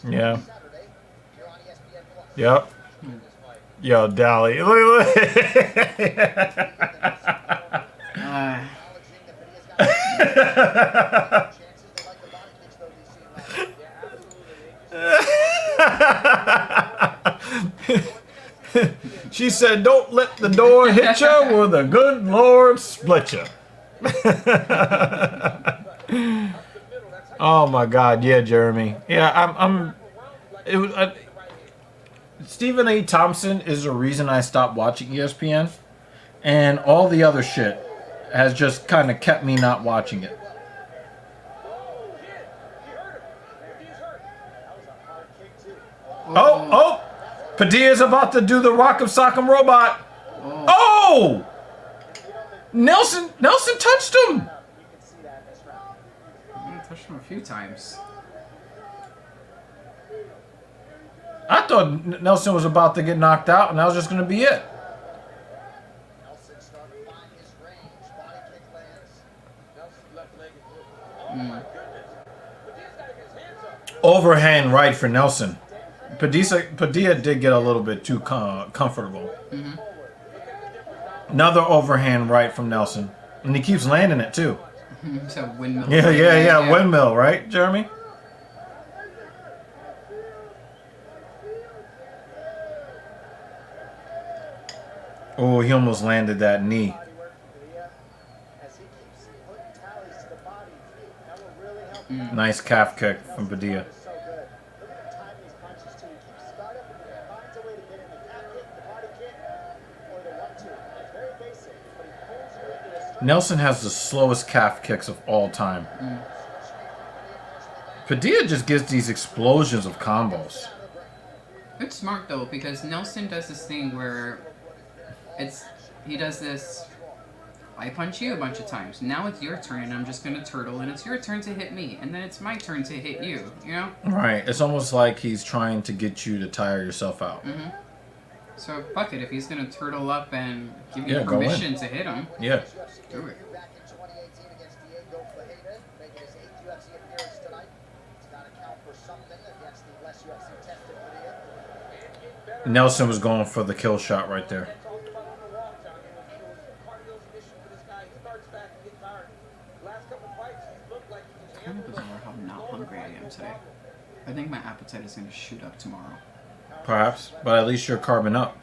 Yeah. Yep. Yo, Dally. She said, don't let the door hit you or the good Lord split you. Oh my God, yeah, Jeremy. Yeah, Stephen A. Thompson is the reason I stopped watching ESPN, and all the other shit has just kind of kept me not watching it. Oh! Padilla's about to do the Rock of Sock'em Robot. Oh! Nelson touched him. I touched him a few times. I thought Nelson was about to get knocked out, and that was just going to be it. Overhand right for Nelson. Padilla did get a little bit too comfortable. Another overhand right from Nelson. And he keeps landing it, too. So windmill. Yeah, windmill, right, Jeremy? Oh, he almost landed that knee. Nice calf kick from Padilla. Nelson has the slowest calf kicks of all time. Padilla just gets these explosions of combos. It's smart though, because Nelson does this thing where he does this, I punch you a bunch of times. Now it's your turn and I'm just gonna turtle and it's your turn to hit me. And then it's my turn to hit you, you know? Right. It's almost like he's trying to get you to tire yourself out. So fuck it, if he's gonna turtle up and give you permission to hit him, yeah, do it. Nelson was going for the kill shot right there. It's kind of bizarre how not hungry I am today. I think my appetite is gonna shoot up tomorrow. Perhaps, but at least you're carbon up.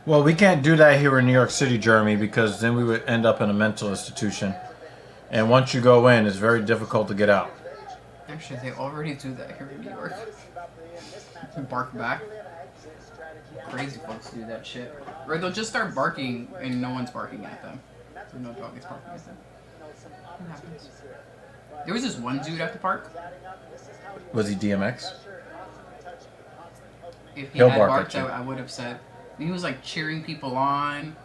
Well, we can't do that here in New York City, Jeremy, because then we would end up in a mental institution. And once you go in, it's very difficult to get out. Actually, they already do that here in New York. Bark back. Crazy folks do that shit. Or they'll just start barking and no one's barking at them. So no dog is barking at them. What happens? There was this one dude at the park. Was he DMX? If he He'll had bark barked, at you. I would have said. He was like cheering people on,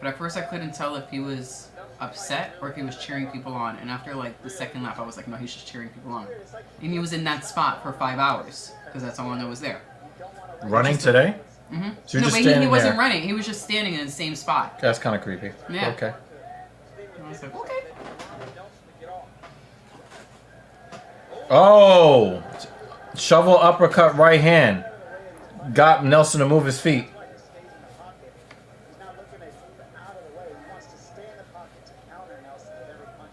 but at first I couldn't tell if he was upset or if he was cheering people on. And after like the second lap, I was like, no, he's just cheering people on. And he was in that spot for 5 hours because that's all I know was there. Running today? Mm-hmm. So you're No, just but standing he wasn't there. running. He was just standing in the same spot. That's kind of creepy. Yeah. Okay. I was like, okay. Oh! Shovel uppercut right hand. Got Nelson to move his feet. He's not looking to move out of the way. He wants to stay in the pocket to counter Nelson with every punch.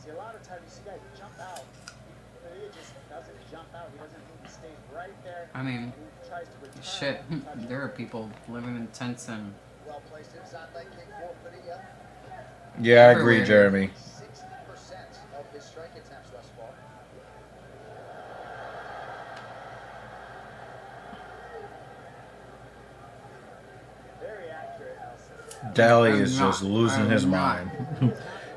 See, a lot of times you see guys jump out. He just doesn't jump out. He doesn't move. He stays right there. I mean, He tries to return. shit. There are people living in tents and Well placed inside leg kick for Padilla. Yeah, I agree, Everywhere. Jeremy. 60% of his strike attempts thus far. Very accurate, Nelson. Daly I'm is not. just losing I'm his not. mind.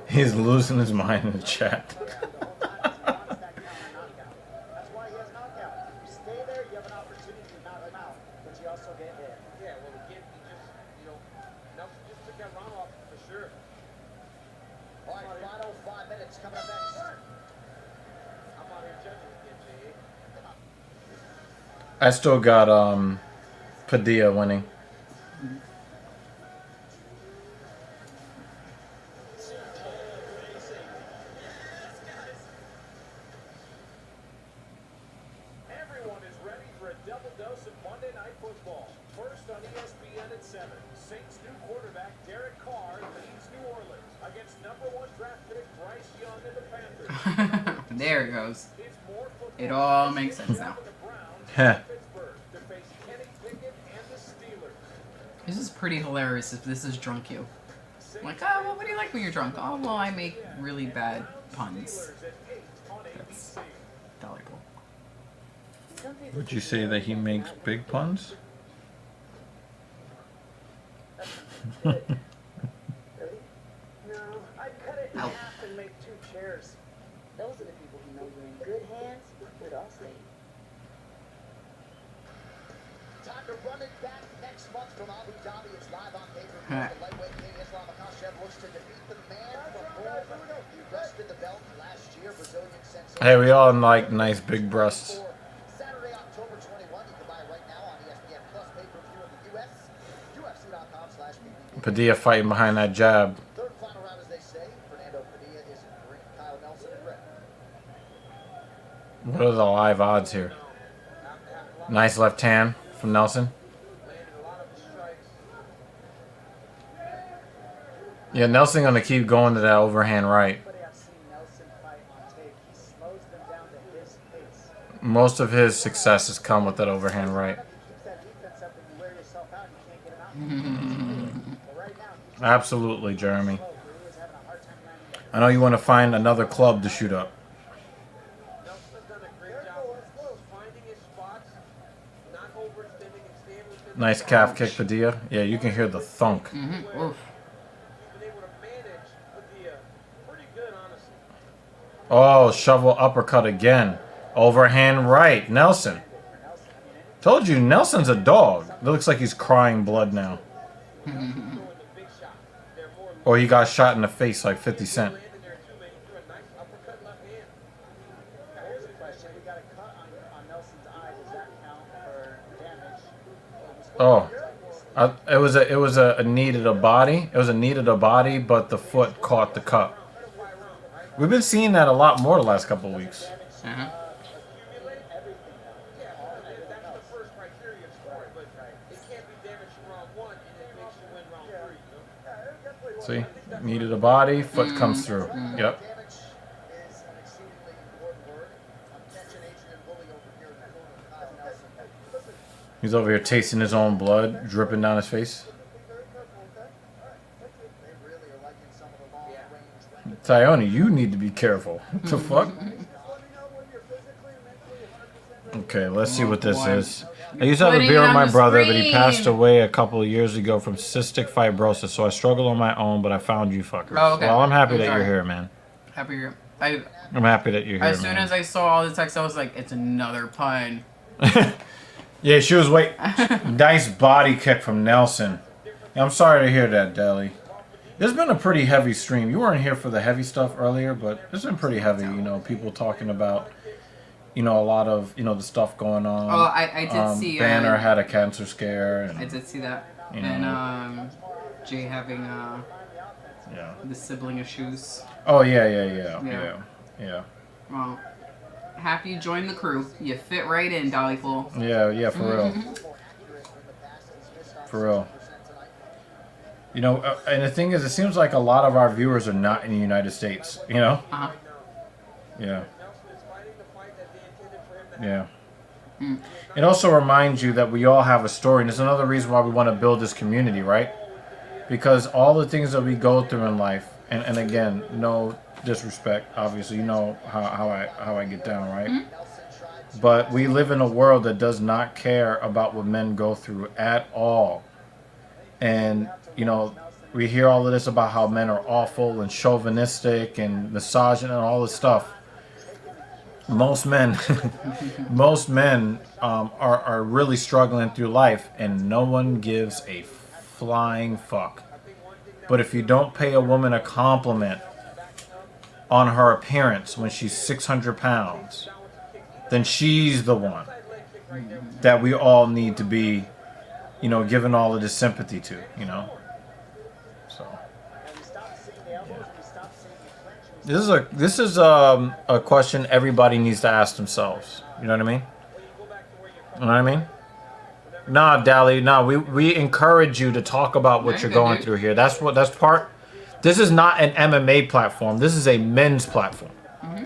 He's losing his mind in the chat. That's why he has knockout. You stay there, you have an opportunity to knock him out, but you also get hit. Yeah, well, again, he just, Nelson just took that round off for sure. All right, final 5 minutes coming up next. I'm out here judging again, Jay. I still got Padilla winning. Everyone is ready for a double dose of Monday Night Football. First on ESPN at 7. Saints new quarterback Derek Carr leads New Orleans against #1 draft pick Bryce Young and the Panthers. there it goes. It's more football. It all makes sense now. The Browns Heh. Pittsburgh to face Kenny Pickett and the Steelers. This is pretty hilarious if this is drunk you. Like, oh, well, what do you like when you're drunk? Oh, well, I make really bad puns. That's delightful. Would you say that he makes big puns? Really? No, I'd cut it in Ow. half and make 2 chairs. Those are the people who know you're in good hands with Allstate. Time to run it back next month from Abu Dhabi. It's live on pay-per-view. The lightweight king Islam Makhachev looks to defeat the man from home. He wrested the belt last year. Brazilian sensation. Hey, we all like nice big breasts. Saturday, October 21. You can buy it right now on ESPN Plus pay-per-view in the US. UFC.com/PPV. Padilla fighting behind that jab. Third and final round, as they say. Fernando Padilla is in green. Kyle Nelson in red. What are the live odds here? Nice left hand from Nelson. Yeah, Nelson gonna keep going to that overhand right. Everybody I've seen Nelson fight on tape, he slows them down to his pace. Most of his success has come with that overhand right. He keeps that defense up and you wear yourself out and you can't get him out. But right now, he's Absolutely, Jeremy. slow. He was having a hard time landing I know you want to find another club to shoot up. Nelson's done a great job of finding his spots, not overextending and staying within Nice the calf kick, Padilla. Yeah, you can hear the thunk. Mm-hmm. Oof. He's been able to manage Padilla pretty good, honestly. Oh, shovel uppercut again. Overhand right. Nelson. Told you, Nelson's a dog. It looks like he's crying blood now. Throwing the big shot. They're more Or he got shot in the face like 50 Cent. landing there too, man. He threw a nice uppercut left hand. Now, here's a question. We got a cut on Nelson's eye. Does that count for damage? It was a knee to the body. It was a knee to the body, but the foot caught the cup. We've been seeing that a lot more the last couple of weeks. Uh-huh. Accumulate everything. Yeah, that's the first criteria for it, but it can't be damage from round 1 and it makes you win round 3, you know? See? Knee to the body, foot comes through. Yep. Damage is an exceedingly important word. Attention, Adrian Bully over here in the corner of Kyle Nelson. He's over here tasting his own blood dripping down his face. They really are liking some of the long range. Tyone, you need to be careful. What the fuck? Okay, let's see what this is. I used to have a Putting beer it with on my the brother, but he screen. passed away a couple of years ago from cystic fibrosis. So I struggle on my own, but I found you fuckers. Oh, okay. Well, I'm happy I'm that sorry. you're here, man. Happy you're. I'm happy that you're here, As soon as I saw all the text, I was like, it's another pun. Yeah, she was wait. Nice body kick from Nelson. I'm sorry to hear that, Deli. It's been a pretty heavy stream. You weren't here for the heavy stuff earlier, but it's been pretty heavy. You know, people talking about, you know, a lot of, you know, the stuff going on. Oh, I did see. Banner had a cancer scare. And, I did see that. you know. And Jay having Yeah. the sibling issues. Oh yeah. Well, happy you joined the crew. You fit right in, Dollyful. Yeah, for real. For real. You know, and the thing is, it seems like a lot of our viewers are not in the United States. You know. Uh-huh. Yeah. Yeah. It also reminds you that we all have a story, and it's another reason why we want to build this community, right? Because all the things that we go through in life, and again, no disrespect, obviously, you know how I get down, right? But we live in a world that does not care about what men go through at all. And, you know, we hear all of this about how men are awful and chauvinistic and misogynist and all this stuff. Most men, are really struggling through life, and no one gives a flying fuck. But if you don't pay a woman a compliment on her appearance when she's 600 pounds, then she's the one that we all need to be, you know, giving all of this sympathy to, you know. So this is a question everybody needs to ask themselves. You know what I mean? You know what I mean? Nah, Dally, nah, we encourage you to talk about what you're going through here. That's part. This is not an MMA platform. This is a men's platform.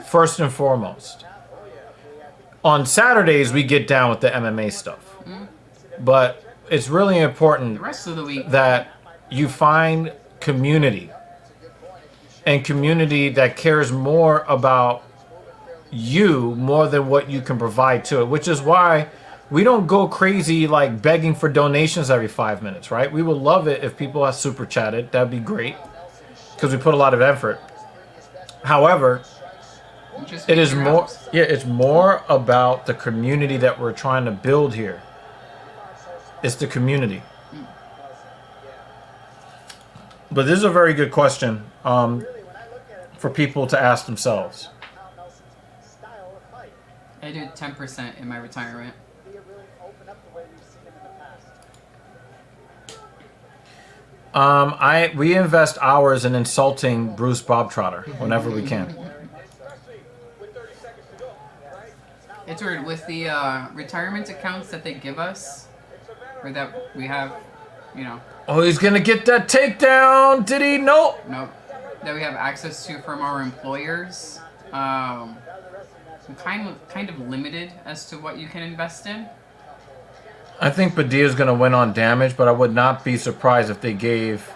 First and foremost. On Saturdays, we get down with the MMA stuff. But it's really important The rest of the week that you find community. And community that cares more about you more than what you can provide to it. Which is why we don't go crazy like begging for donations every 5 minutes, right? We would love it if people have super chatted. That'd be great. Because we put a lot of effort. However, it is more, it's more about the community that we're trying to build here. It's the community. But this is a very good question for people to ask themselves. I did 10% in my retirement. We invest hours in insulting Bruce Bobtrotter whenever we can. It's weird with the retirement accounts that they give us, or that we have, you know. Oh, he's gonna get that takedown. Did he? Nope. Nope. That we have access to from our employers. I'm kind of limited as to what you can invest in. I think Padilla's gonna win on damage, but I would not be surprised if they gave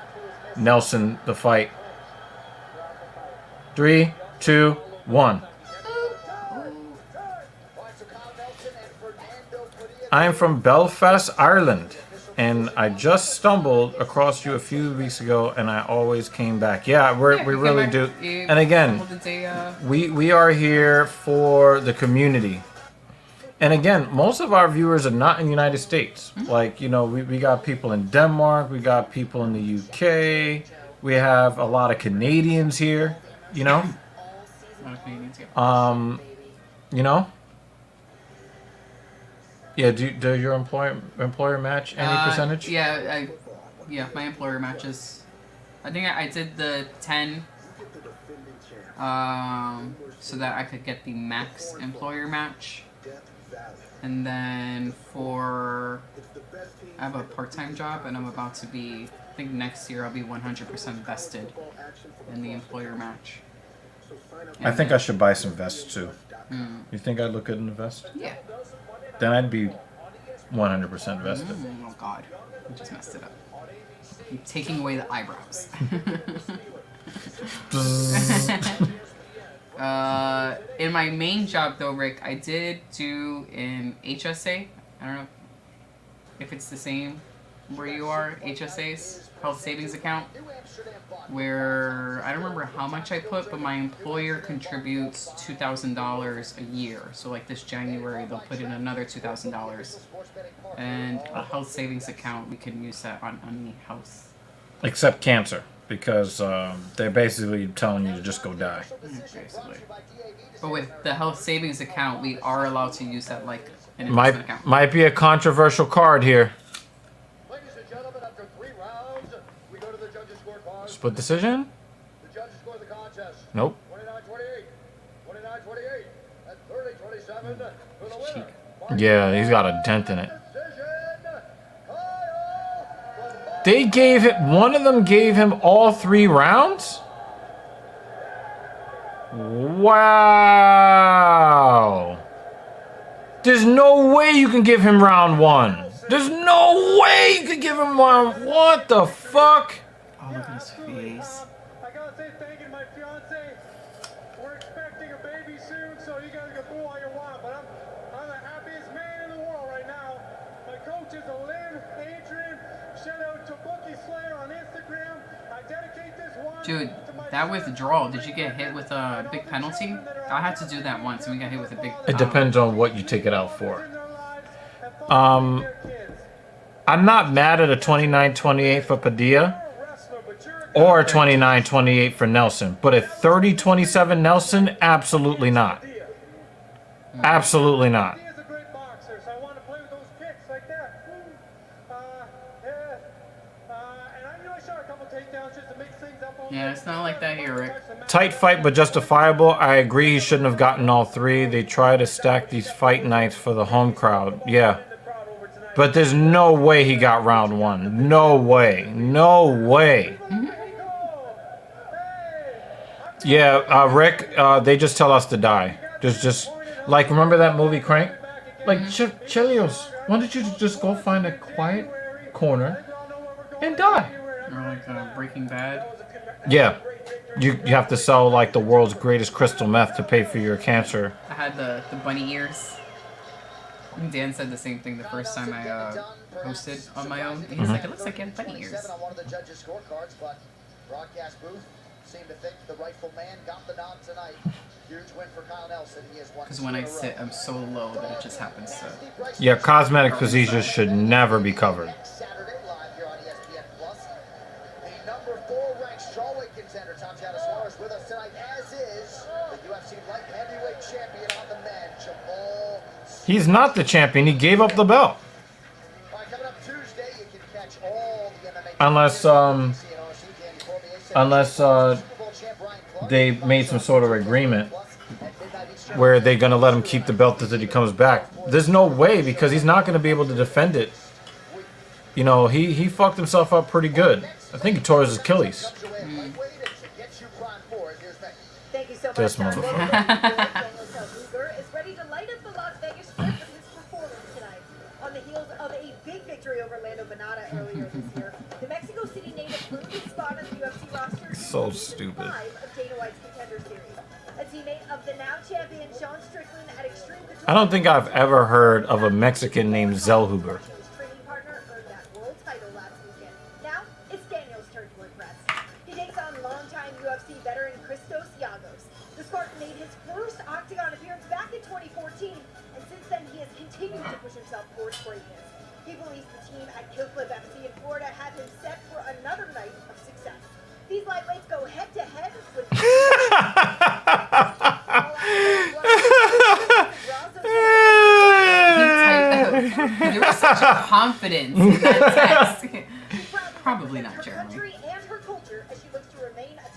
Nelson the fight. 3, 2, 1. I am from Belfast, Ireland, and I just stumbled across you a few weeks ago, and I always came back. Yeah, we really do. And again, we are here for the community. And again, most of our viewers are not in the United States. Like, you know, we got people in Denmark, we got people in the UK, we have a lot of Canadians here, you know? You know? Yeah, do your employer match any percentage? Yeah, my employer matches. I think I did the 10 so that I could get the max employer match. And then I have a part-time job, and I'm about to be, I think next year I'll be 100% vested in the employer match. I think I should buy some vests too. You think I'd look good in a vest? Yeah. Then I'd be 100% vested. Oh God, I just messed it up. I'm taking away the eyebrows. In my main job though, Rick, I did do an HSA. I don't know. if it's the same where you are, HSA's, health savings account, where I don't remember how much I put, but my employer contributes $2,000 a year. So like this January, they'll put in another $2,000. And a health savings account, we can use that on any health. Except cancer, because they're basically telling you to just go die. Basically. But with the health savings account, we are allowed to use that like an investment account. Might be a controversial card here. Ladies and gentlemen, after 3 rounds, we go to the judges' scorecard. Split decision? The judges score the contest. Nope. 29-28. 29-28. At 30-27 for the winner. Yeah, he's got a dent in it. They gave it. One of them gave him all 3 rounds? Wow. There's no way you can give him round 1. There's no way you could give him round. What the fuck? Oh, look at his face. I gotta say thank you to my fiance. We're expecting a baby soon, so you guys can boo all you want, but I'm the happiest man in the world right now. My coaches are Lynn, Adrian, shout out to Bookie Slayer on Instagram. I dedicate this one. Dude, that withdrawal, did you get hit with a big penalty? I had to do that once, and we got hit with a big... It depends on what you take it out for. I'm not mad at a 29-28 for Padilla or a 29-28 for Nelson, but a 30-27 Nelson, absolutely not. Absolutely not. He is a great boxer, so I want to play with those kicks like that. And I knew I shot a couple takedowns just to mix things up. Yeah, it's not like that here, Rick. Tight fight, but justifiable. I agree he shouldn't have gotten all 3. They try to stack these fight nights for the home crowd. Yeah. But there's no way he got round 1. No way. No way. Yeah, Rick, they just tell us to die. Just like, remember that movie Crank? Like, Chelios, why don't you just go find a quiet corner and die? Or like Breaking Bad. Yeah. You have to sell like the world's greatest crystal meth to pay for your cancer. I had the bunny ears. And Dan said the same thing the first time I hosted on my own. He's like, it looks like you have bunny ears. On one of the judges' scorecards, but broadcast booth seemed to think the rightful man got the nod tonight. Huge win for Kyle Nelson. He has won. Because when I sit, I'm so low that it just happens to... Yeah, cosmetic procedures should never be covered. Saturday live here on ESPN Plus. The number 4 ranked strawweight contender Tom Suarez is with us tonight, as is the UFC light heavyweight champion on the men, Jamal. He's not the champion. He gave up the belt. All right, coming up Tuesday, you can catch all the MMA. Unless they made some sort of agreement where they're going to let him keep the belt until he comes back. There's no way, because he's not going to be able to defend it. You know, he fucked himself up pretty good. I think he tore his Achilles. Thank you so much. This motherfucker. Is ready to light up the Las Vegas Strip with his performance tonight. On the heels of a big victory over Lando Bonata earlier this year, the Mexico City native earned his spot on the UFC roster. So stupid. 5 of Dana White's Contender Series. A teammate of the now champion Sean Strickland at Extreme Couture. I don't think I've ever heard of a Mexican named Zellhuber. His training partner earned that world title last weekend. Now it's Daniel's turn to impress. He takes on longtime UFC veteran Christos Giagos. The Spartan made his first Octagon appearance back in 2014, and since then he has continued to push himself towards greatness. He believes the team at Killclip FC in Florida have him set for another night of success. These lightweights go head to head with There was such confidence in that text. Probably not, Jeremy.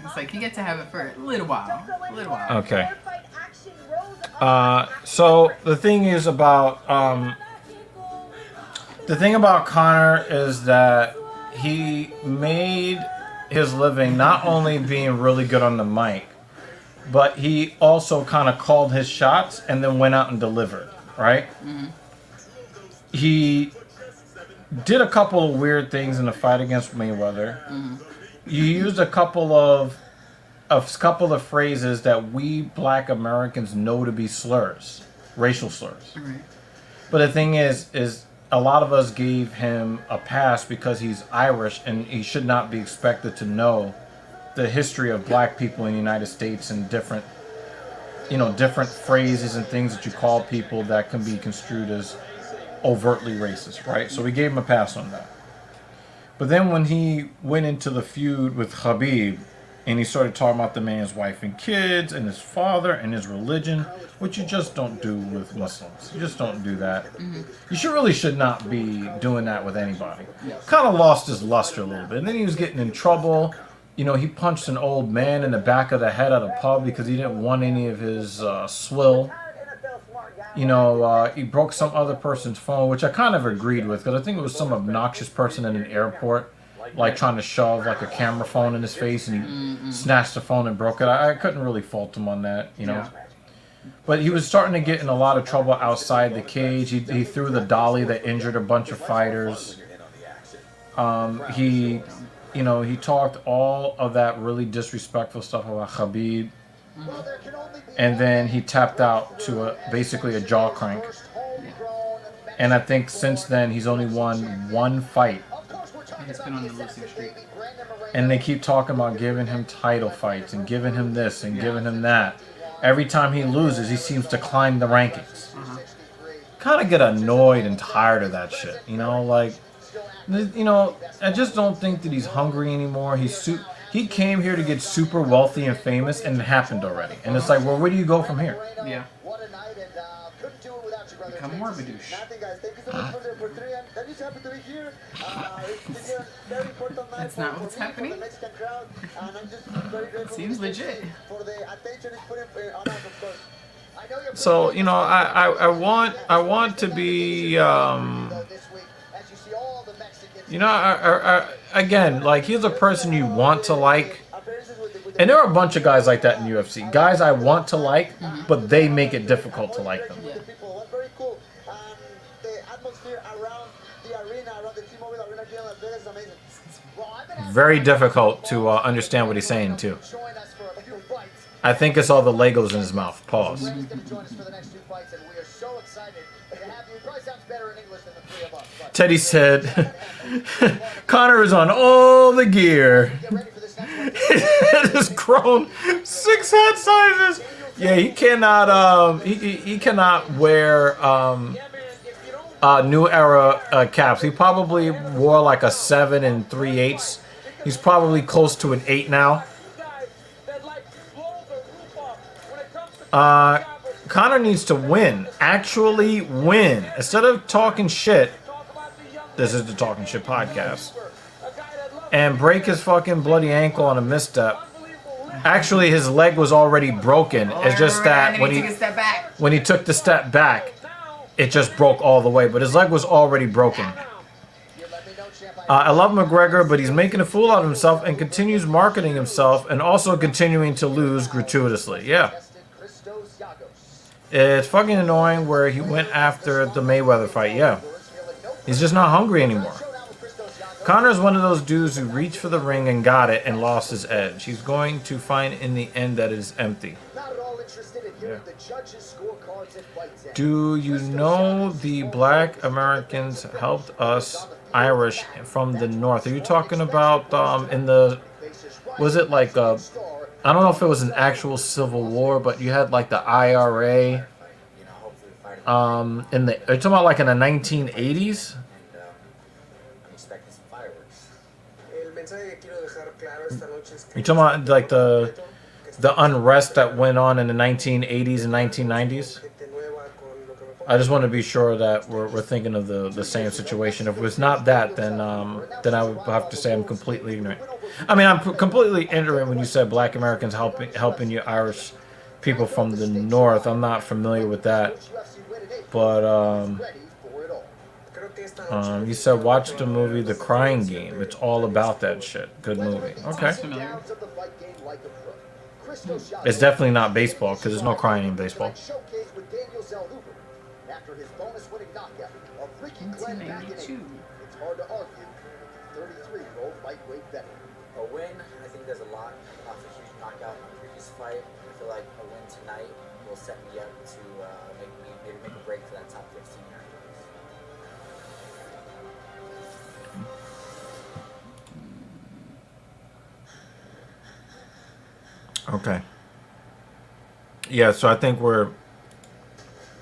It's like you get to have it for a little while. A little while. Okay. So the thing is about the thing about Conor is that he made his living not only being really good on the mic, but he also kind of called his shots and then went out and delivered, right? Mm-hmm. He did a couple of weird things in the fight against Mayweather. Mm-hmm. You used a couple of phrases that we Black Americans know to be slurs, racial slurs. Right. But the thing is a lot of us gave him a pass because he's Irish and he should not be expected to know the history of black people in the United States and different, different phrases and things that you call people that can be construed as overtly racist, right? So we gave him a pass on that. But then when he went into the feud with Khabib and he started talking about the man's wife and kids and his father and his religion, which you just don't do with Muslims. You just don't do that. You really should not be doing that with anybody. Kind of lost his luster a little bit. And then he was getting in trouble. He punched an old man in the back of the head at a pub because he didn't want any of his swill. He broke some other person's phone, which I kind of agreed with because I think it was some obnoxious person in an airport, like trying to shove like a camera phone in his face, and he snatched the phone and broke it. I couldn't really fault him on that, But he was starting to get in a lot of trouble outside the cage. He threw the dolly that injured a bunch of fighters. He talked all of that really disrespectful stuff about Khabib. And then he tapped out to basically a jaw crank. And I think since then he's only won one fight. He's been on the losing streak. And they keep talking about giving him title fights and giving him this and giving him that. Every time he loses, he seems to climb the rankings. Kind of get annoyed and tired of that shit. I just don't think that he's hungry anymore. He came here to get super wealthy and famous, and it happened already. And it's like, well, where do you go from here? Yeah. Become more of a douche. That's not what's happening. Seems legit. So, I want to be, again, like, he's a person you want to like. And there are a bunch of guys like that in UFC. Guys I want to like, but they make it difficult to like them. Very difficult to understand what he's saying, too. I think it's all the Legos in his mouth. Pause. Teddy said, Connor is on all the gear. It has grown 6 head sizes. Yeah, he cannot. He cannot wear new era caps. He probably wore like a 7 3/8. He's probably close to an 8 now. Connor needs to win. Actually win. Instead of talking shit. This is the Talking Shit podcast. And break his fucking bloody ankle on a misstep. Actually, his leg was already broken. It's just that when he took the step back, it just broke all the way. But his leg was already broken. I love McGregor, but he's making a fool out of himself and continues marketing himself and also continuing to lose gratuitously. Yeah. It's fucking annoying where he went after the Mayweather fight. Yeah. He's just not hungry anymore. Connor's one of those dudes who reached for the ring and got it and lost his edge. He's going to find in the end that it is empty. Yeah. Do you know the black Americans helped us Irish from the north? Are you talking about in the... Was it like I don't know if it was an actual civil war, but you had like the IRA... are you talking about like in the 1980s? You're talking about like the unrest that went on in the 1980s and 1990s? I just want to be sure that we're thinking of the same situation. If it's not that, then I would have to say I'm completely ignorant. I mean, I'm completely ignorant when you said black Americans helping you Irish people from the north. I'm not familiar with that. But you said watch the movie The Crying Game. It's all about that shit. Good movie. Okay. It's definitely not baseball because there's no crying in baseball. 1992. It's hard to argue. 33-year-old lightweight veteran. A win, I think there's a lot off a huge knockout in the previous fight. I feel like a win tonight will set me up to maybe make a break for that top 15 area. Okay. Yeah, so I think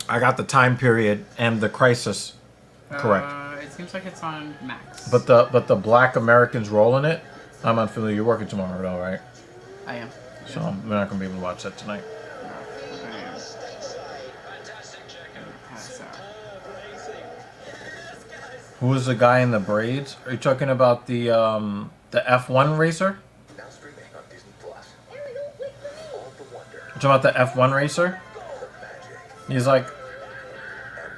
I got the time period and the crisis correct. It seems like it's on Max. But the Black Americans role in it, I'm unfamiliar. You're working tomorrow, though, right? I am. So we're not gonna be able to watch that tonight. Who was the guy in the braids? Are you talking about the F1 racer? Now streaming on Disney Plus. All the wonder, You talking about the F1 racer? the magic, He's like, and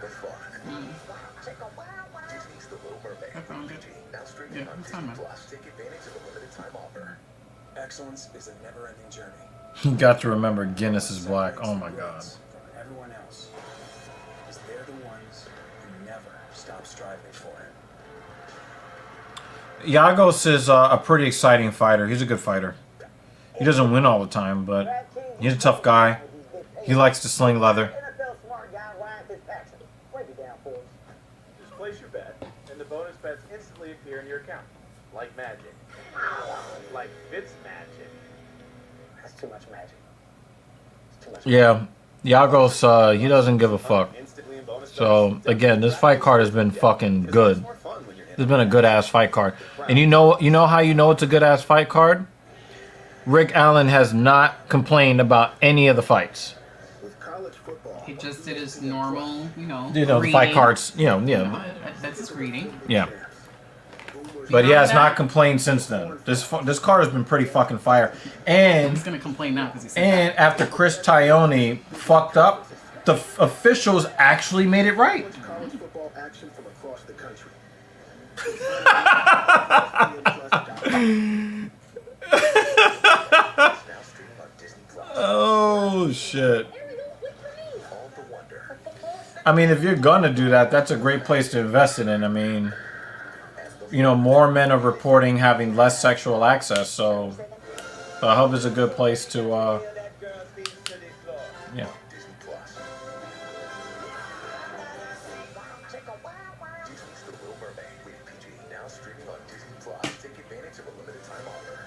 the fun. Disney's The Little Mermaid. I found it. Now streaming Yeah, on it's Disney on, man. Plus. Take advantage of a limited time offer. Excellence is a never-ending journey. you got to remember Guinness is black. Oh my god. From everyone else, because they're the ones who never stop striving for it. Yagos is a pretty exciting fighter. He's a good fighter. He doesn't win all the time, but he's a tough guy. He likes to sling leather. NFL smart guy Ryan Fitzpatrick. Break it down for us. Just place your bet, and the bonus bets instantly appear in your account. Like magic. Like Fitz magic. That's too much magic. It's too much Yeah, Yagos, he doesn't give a fuck. Instantly in bonus So, again, this fight card has been fucking good. It's been a good-ass fight card. And you know how you know it's a good-ass fight card? Rick Allen has not complained about any of the fights. He just did his normal, The fight reading. cards, yeah. That's his reading. Yeah. But he has not complained since then. This card has been pretty fucking fire. And He's gonna complain now because he said and after Chris Taione fucked up, the officials actually made it right. College football action from across the country. Oh shit. I mean, if you're gonna do that, that's a great place to invest it in. I mean, more men are reporting having less sexual access, so the hub is a good place to yeah. Disney's The Little Mermaid. Rated PG. Now streaming on Disney Plus. Take advantage of a limited time offer.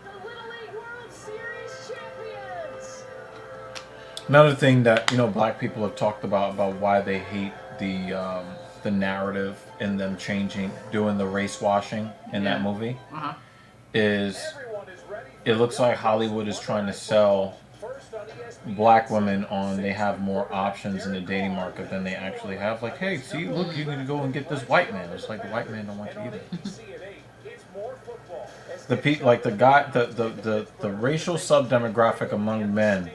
The Little League World Series champions. Another thing that black people have talked about why they hate the narrative and them doing the race washing in that movie is it looks like Hollywood is trying to sell black women on they have more options in the dating market than they actually have. Like, hey, see, look, you can go and get this white man. It's like the white man don't want you either. The racial sub-demographic among men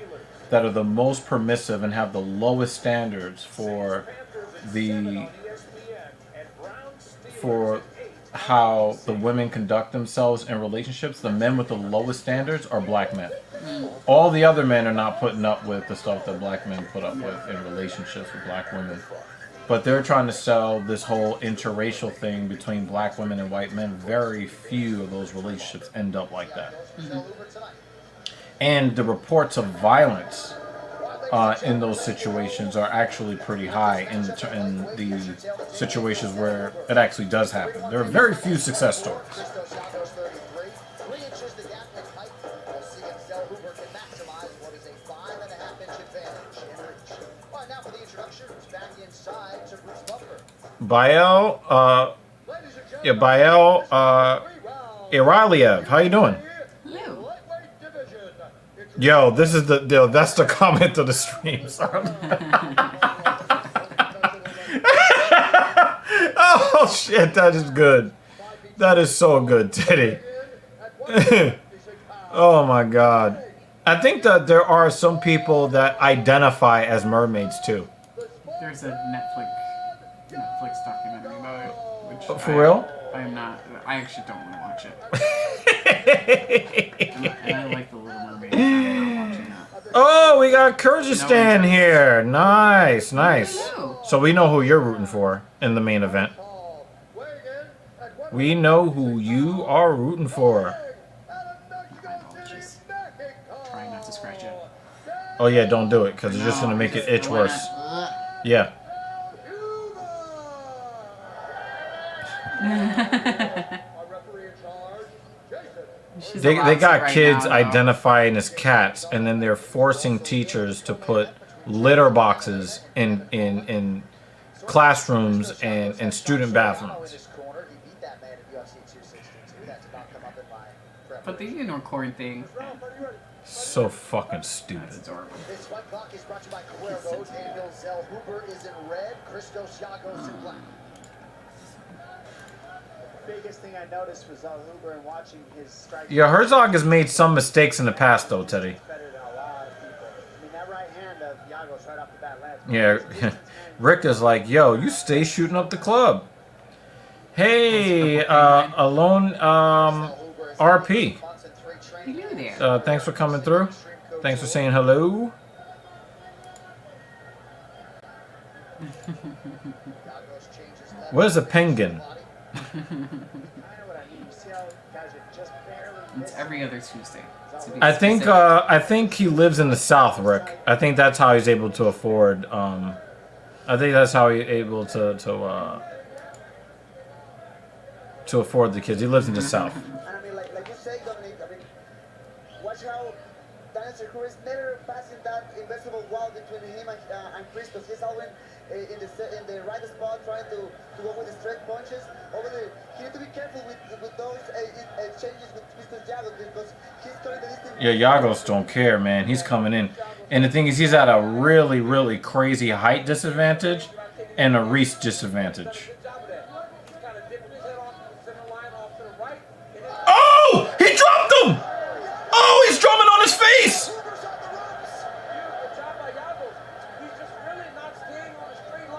that are the most permissive and have the lowest standards for how the women conduct themselves in relationships, the men with the lowest standards are black men. All the other men are not putting up with the stuff that black men put up with in relationships with black women. But they're trying to sell this whole interracial thing between black women and white men. Very few of those relationships end up like that. And the reports of violence in those situations are actually pretty high in the situations where it actually does happen. There are very few success stories. Bael Iraliev, how you doing? Yo, that's the comment of the stream. Oh shit, that is good. That is so good, Teddy. Oh my god. I think that there are some people that identify as mermaids too. There's a Netflix documentary about it. Which For real? I am not. I actually don't want to watch it. and I like the Little Mermaid. So I'm not watching that. Oh, we got Kyrgyzstan here. Nice. So we know who you're rooting for in the main event. We know who you are rooting for. Trying not to scratch it. Oh yeah, don't do it because it's just gonna make it itch worse. Yeah. She's They allowed to got right kids now, though. identifying as cats, and then they're forcing teachers to put litter boxes in classrooms and student bathrooms. But the unicorn thing. So fucking stupid. That's adorable. This fight clock is brought to you by Cuervo. Daniel Zellhuber is in red. Christos Giagos in black. Biggest thing I noticed was Huber and watching his strike. Yeah, Herzog has made some mistakes in the past, though, Teddy. Better than a lot of people. I mean, that right hand of Giagos right off the bat lands. Yeah, Rick is like, yo, you stay shooting up the club. Hey, Alone RP. You there. Thanks for coming through. Thanks for saying hello. Where's the penguin? It's every other Tuesday. I think he lives in the South, Rick. I think that's how he's able to afford. I think that's how he's able to afford the kids. He lives in the South. And I mean, like you say, Dominic, I mean, watch how Daniel Zellhuber is never passing that invisible wall between him and Christos. He's always in the right spot, trying to go with the straight punches. Over there, he need to be careful with those changes with Christos Giagos because he's trying to distance. Yeah, Giagos don't care, man. He's coming in. And the thing is, he's at a really, really crazy height disadvantage and a reach disadvantage. Oh! He dropped him! Oh, he's drumming on his face!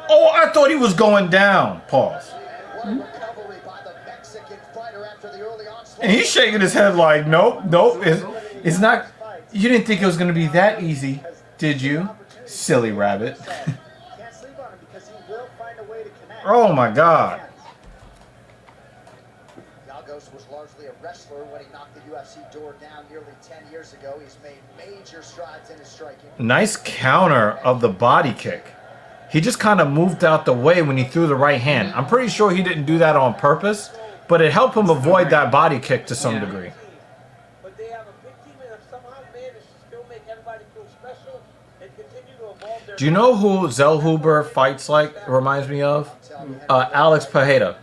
Oh, I thought he was going down. Pause. And he's shaking his head like, nope, nope. It's not. You didn't think it was going to be that easy, did you? Silly rabbit. Oh my God. Giagos was largely a wrestler when he knocked the UFC door down nearly 10 years ago. He's made major strides in his striking. Nice counter of the body kick. He just kind of moved out the way when he threw the right hand. I'm pretty sure he didn't do that on purpose, but it helped him avoid that body kick to some degree. But they have a big team and have somehow managed to still make everybody feel special and continue to evolve their. Do you know who Zellhuber fights like? Reminds me of Alex Pajeda.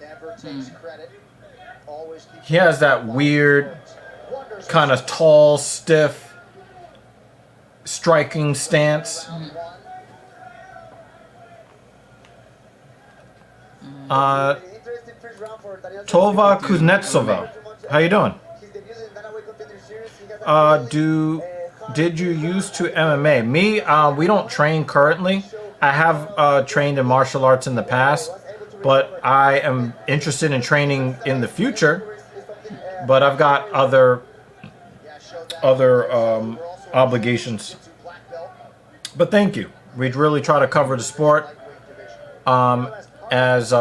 He has that weird, kind of tall, stiff, striking stance. Tova Kuznetsova, how you doing? Did you used to MMA? Me, we don't train currently. I have trained in martial arts in the past, but I am interested in training in the future. But I've got other obligations. But thank you. We really try to cover the sport as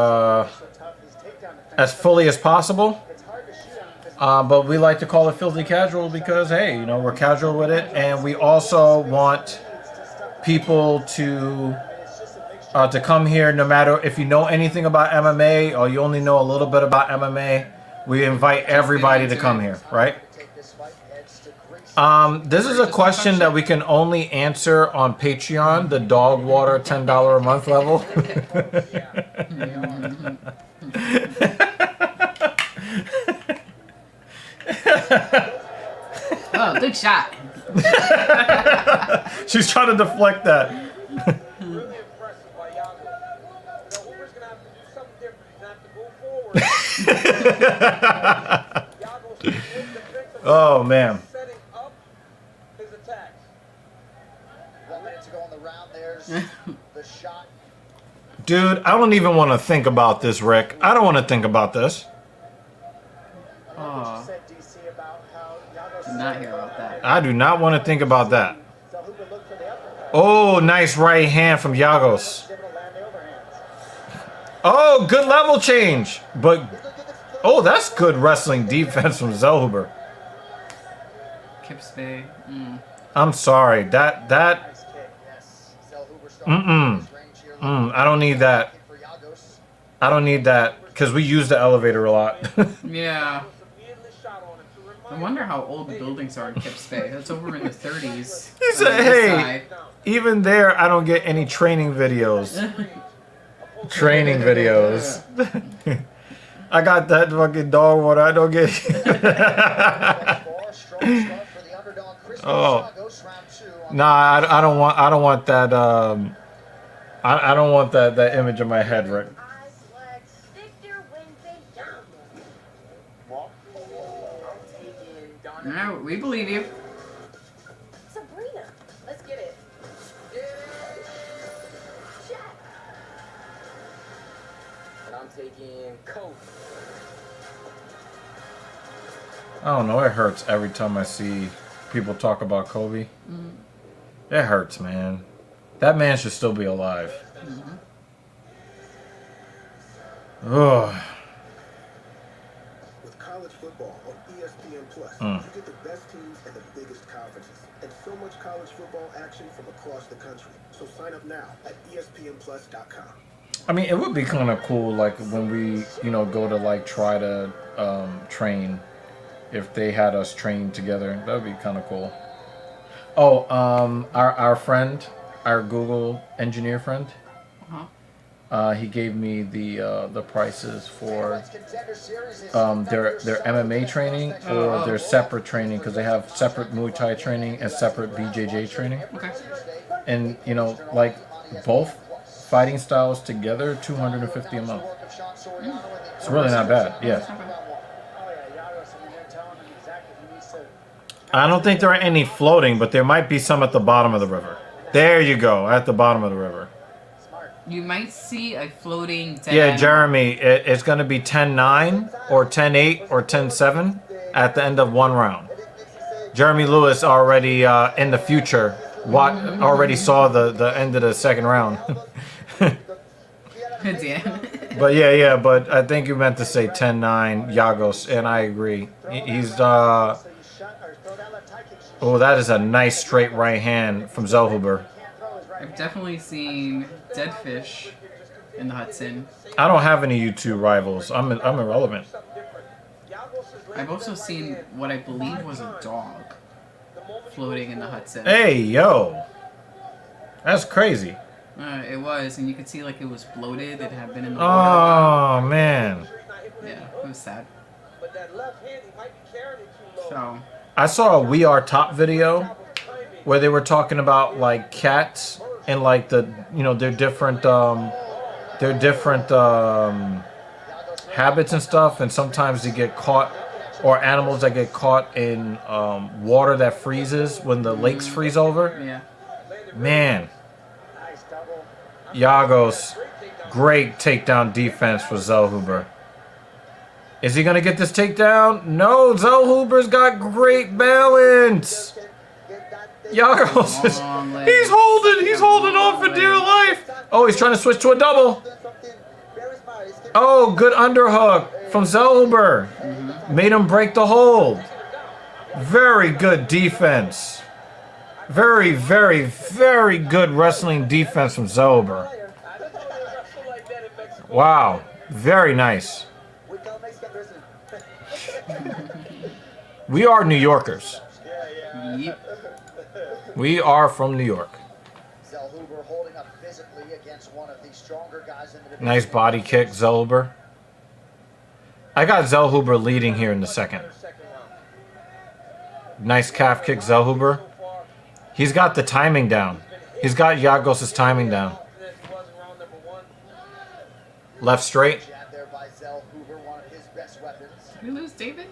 fully as possible. But we like to call it filthy casual because, hey, you know, we're casual with it, and we also want people to come here. No matter if you know anything about MMA or you only know a little bit about MMA, we invite everybody to come here, right? This is a question that we can only answer on Patreon, the dog water $10 a month level. Oh, good shot. She's trying to deflect that. Really impressive by Giagos. Now, Hoover's going to have to do something different. He's going to have to go forward. Oh, man. Setting up his attacks. 1 minute to go on the round. There's the shot. Dude, I don't even want to think about this, Rick. I don't want to think about this. Oh. Not hear about that. I do not want to think about that. Oh, nice right hand from Giagos. Oh, good level change. But, oh, that's good wrestling defense from Zellhuber. Kipspay. I'm sorry. That. I don't need that. I don't need that. because we use the elevator a lot. Yeah. I wonder how old the buildings are in Kips Bay. That's over in the 30s. He said, hey, even there, I don't get any training videos. Training videos. I got that fucking dog water. I don't get Oh. Nah, I don't want that I don't want that image in my head, Rick. No, we believe you. Sabrina, let's get it. And I'm taking Kobe. I don't know, it hurts every time I see people talk about Kobe. It hurts, man. That man should still be alive. Ugh. With college football on ESPN Plus, you get the best teams and the biggest conferences, and so much college football action from across the country. So sign up now at ESPNplus.com. I mean, it would be kind of cool, like when we, go to like try to train. If they had us train together, that would be kind of cool. Oh, our friend, our Google engineer friend, he gave me the prices for their MMA training or their separate training, because they have separate Muay Thai training and separate BJJ training. Okay. And like both fighting styles together, $250 a month. It's really not bad. Yeah. I don't think there are any floating, but there might be some at the bottom of the river. There you go, at the bottom of the river. You might see a floating dead Yeah, animal. Jeremy, it's going to be 10-9 or 10-8 or 10-7 at the end of one round. Jeremy Lewis already in the future already saw the end of the second round. But yeah, but I think you meant to say 10-9 Yagos, and I agree. He's oh, that is a nice straight right hand from Zellhuber. I've definitely seen dead fish in the Hudson. I don't have any YouTube rivals. I'm irrelevant. I've also seen what I believe was a dog floating in the Hudson. Hey, yo. That's crazy. It was, and you could see like it was bloated. It had been in the Oh, water. man. Yeah, it was sad. So I saw a We Are Top video where they were talking about like cats and like their different habits and stuff, and sometimes they get caught, or animals that get caught in water that freezes when the lakes freeze over. Yeah. Man. Yagos, great takedown defense for Zellhuber. Is he going to get this takedown? No, Zellhuber's got great balance. Yagos, he's holding on for dear life. Oh, he's trying to switch to a double. Oh, good underhook from Zellhuber. Made him break the hold. Very good defense. Very, very, very good wrestling defense from Zellhuber. Wow, very nice. We are New Yorkers. Yep. We are from New York. Zellhuber holding up physically against one of the stronger guys in the division. Nice body kick, Zellhuber. I got Zellhuber leading here in the second. Nice calf kick, Zellhuber. He's got the timing down. He's got Yagos' timing down. Left straight. Did we lose David?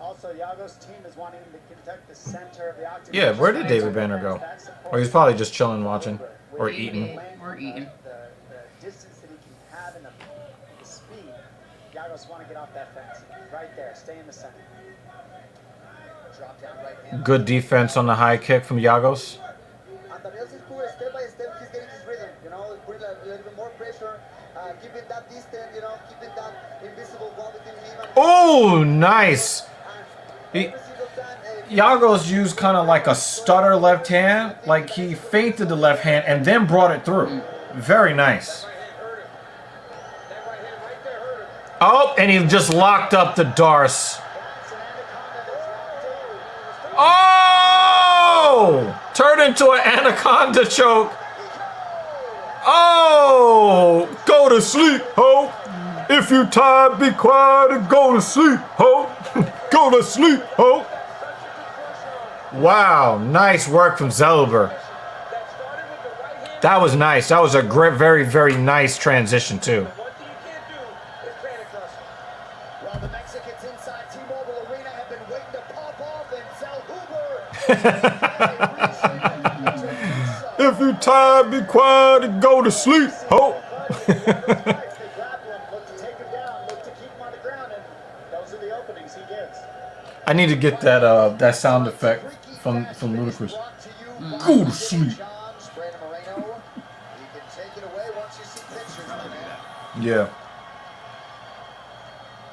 Also, Yago's team is wanting to protect the center of the octagon. Yeah, where did David Banner go? Or he's probably just chilling, watching, or eating. Or eating. The distance that he can have and the speed. Yagos want to get off that fence. Right there, stay in the center. Drop down right hand. Good defense on the high kick from Yagos. Step by step, he's getting his rhythm. Putting a little bit more pressure, keeping that distance. Keeping that invisible wall between him and. Oh, nice. Yagos used kind of like a stutter left hand, like he feinted the left hand and then brought it through. Very nice. Oh, and he just locked up the Darce. Oh! Turned into an anaconda choke. Oh! Go to sleep, ho! If you tired, be quiet and go to sleep, ho! Go to sleep, ho! Wow, nice work from Zellhuber. That was nice. That was a great, very, very nice transition, too. Well, the Mexicans inside T-Mobile Arena have been waiting to pop off, and Zellhuber. If you tired, be quiet and go to sleep, ho! I need to get that that sound effect from Ludacris. Go to sleep. Yeah.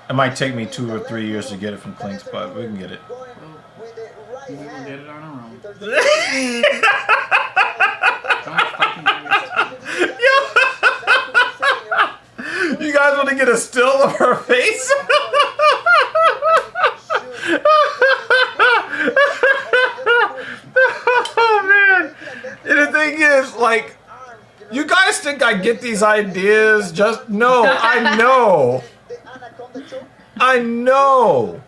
It might take me 2 or 3 years to get it from Clinks, but we can get it. We can get it on our own. You guys want to get a still of her face? Oh man! And the thing is, like, you guys think I get these ideas? Just no, I know. I know.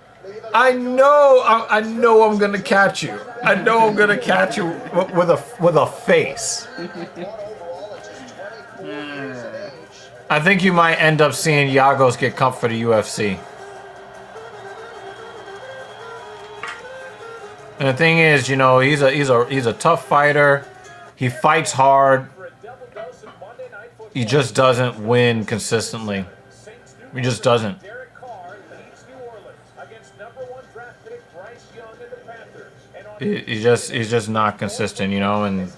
I know I'm gonna catch you. I know I'm gonna catch you with a face. I think you might end up seeing Yagos get cut for the UFC. And the thing is, you know, he's a tough fighter. He fights hard. He just doesn't win consistently. He just doesn't. He's just not consistent, you know, and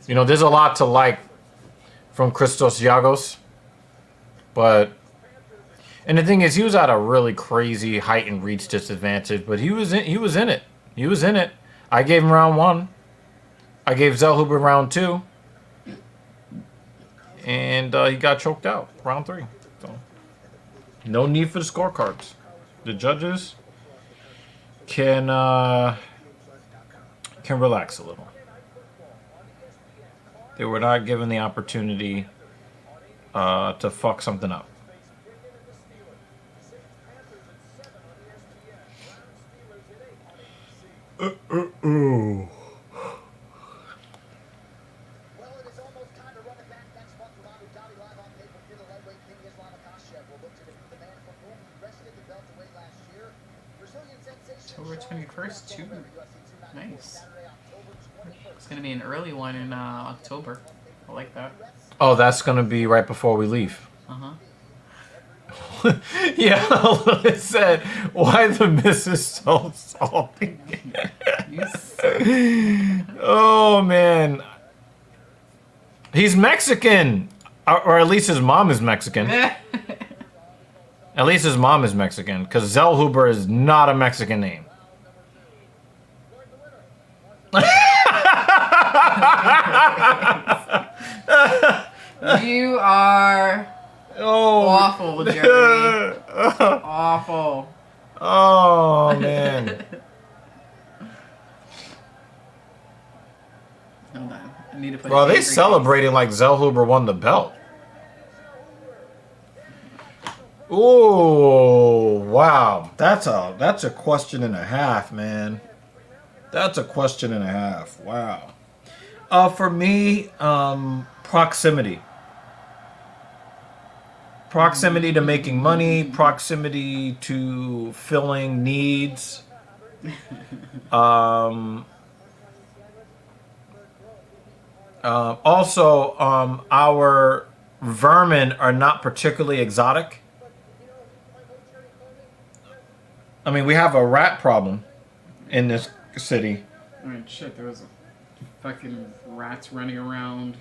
you know, there's a lot to like from Christos Giagos, but and the thing is, he was at a really crazy height and reach disadvantage, but he was in it. He was in it. I gave him round 1. I gave Zellhuber round 2, and he got choked out round 3. So no need for the scorecards. The judges can relax a little. They were not given the opportunity to fuck something up. Ooh. October 21st, too. Nice. It's gonna be an early one in October. I like that. Oh, that's gonna be right before we leave. Uh-huh. Yeah, it said, why the missus so salty? Oh, man. He's Mexican. Or at least his mom is Mexican. At least his mom is Mexican. Because Zellhuber is not a Mexican name. You are awful, Jeremy. Awful. Oh, man. Hold on. I need to put. Bro, they celebrating like Zellhuber won the belt. Ooh, wow. That's a question and a half, man. That's a question and a half. Wow. For me, proximity. Proximity to making money, proximity to filling needs. Also, our vermin are not particularly exotic. I mean, we have a rat problem in this city. I mean, shit, there was fucking rats running around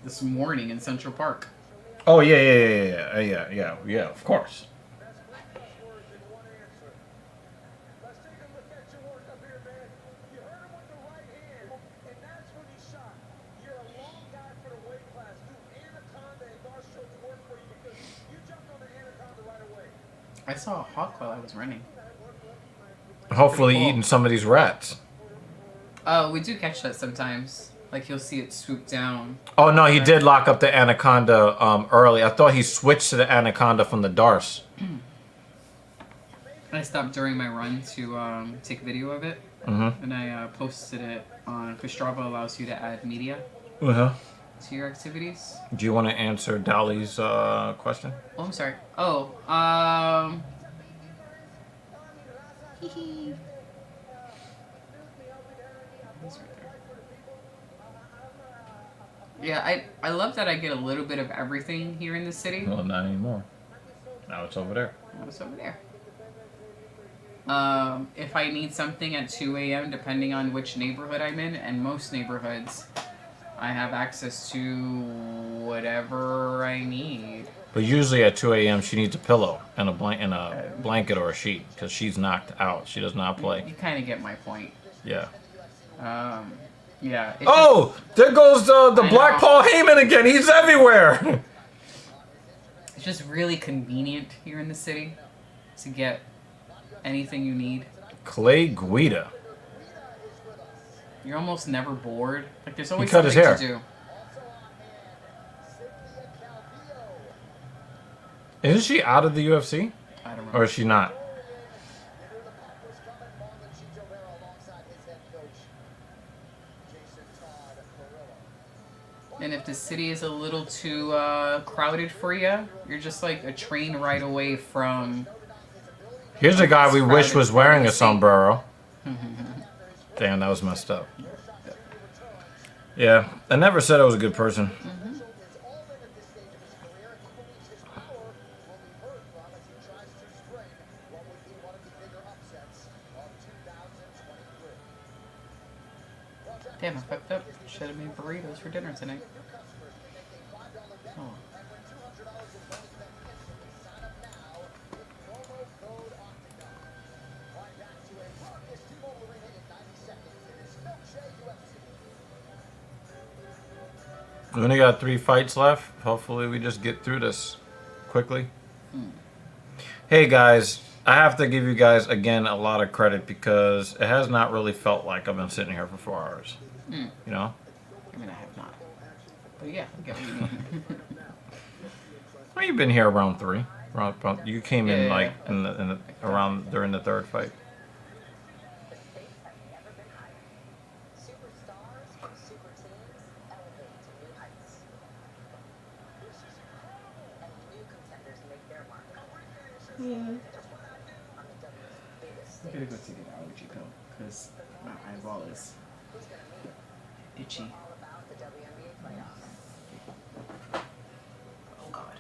this morning in Central Park. Oh, yeah, of course. I saw a hawk while I was running. Hopefully Pretty cool. eating some of these rats. Oh, we do catch that sometimes. Like you'll see it swoop down. Oh no, he did lock up the anaconda early. I thought he switched to the anaconda from the darse. I stopped during my run to take video of it, and I posted it on, because Strava allows you to add media to your activities. Do you want to answer Dolly's question? Oh, I'm sorry. Oh, yeah, I love that I get a little bit of everything here in the city. Well, not anymore. Now it's over there. Now it's over there. If I need something at 2 a.m., depending on which neighborhood I'm in, and most neighborhoods, I have access to whatever I need. But usually at 2 a.m. she needs a pillow and a blanket or a sheet because she's knocked out. She does not play. You kind of get my point. Yeah. Yeah. Oh, there goes the Black Paul Heyman again. He's everywhere. It's just really convenient here in the city to get anything you need. Clay Guida. You're almost never bored. Like there's always cut his something hair. to do. Isn't she out of the UFC? I don't know. Or is she not? And if the city is a little too crowded for you, you're just like a train ride away from... Here's a guy we wish was wearing a sombrero. Damn, that was messed up. Yeah, I never said I was a good person. Damn, I fucked up. Should have made burritos for dinner tonight. Oh. We only got 3 fights left. Hopefully we just get through this quickly. Hey guys, I have to give you guys again a lot of credit because it has not really felt like I've been sitting here for 4 hours. You know? I mean, I have not. But yeah, I get what you mean. Well, you've been here around 3. You came in Yeah, like in the around during the 3rd fight. I'm gonna go take an allergy pill because my eyeball is itchy. Oh god.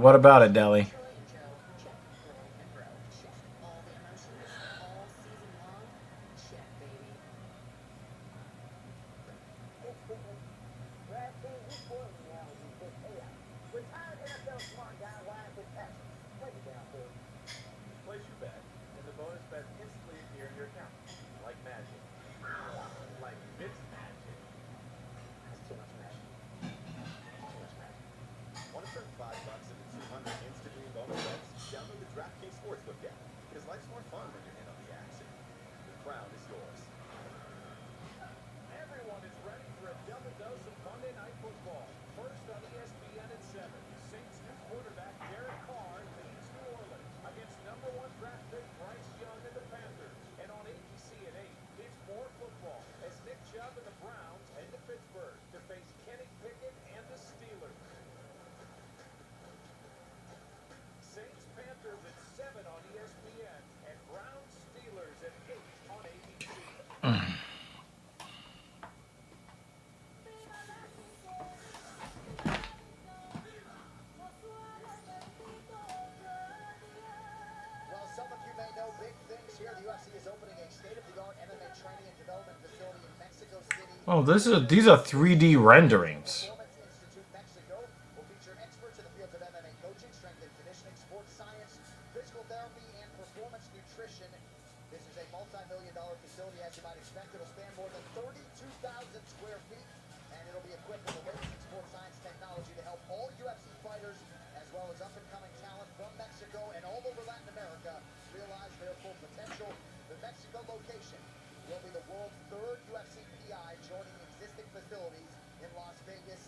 What about it, Deli? Place your bet, and the bonus bets instantly appear in your account. Like magic. Like Fitz magic. That's too much magic. Too much magic. Want to turn $5 into 200 instantly in bonus bets? Download the DraftKings Sportsbook app. Because life's more fun when you're in on the action. The crown is yours. Everyone is ready for a double dose of Monday Night Football. First on ESPN at 7. Saints new quarterback Derek Carr leads New Orleans against number 1 draft pick Bryce Young and the Panthers. And on ABC at 8, it's more football as Nick Chubb and the Browns head to Pittsburgh to face Kenny Pickett and the Steelers. Saints Panthers at 7 on ESPN and Browns Steelers at 8 on ABC. training and development facility in Mexico City. Oh, these are 3D renderings. Performance Institute Mexico will feature experts in the fields of MMA coaching, strength and conditioning, sports science, physical therapy, and performance nutrition. This is a multi-million-dollar facility, as you might expect. It'll span more than 32,000 square feet, and it'll be equipped with the latest in sports science technology to help all UFC fighters, as well as up-and-coming talent from Mexico and all over Latin America, realize their full potential. The Mexico location will be the world's third UFC PI, joining existing facilities in Las Vegas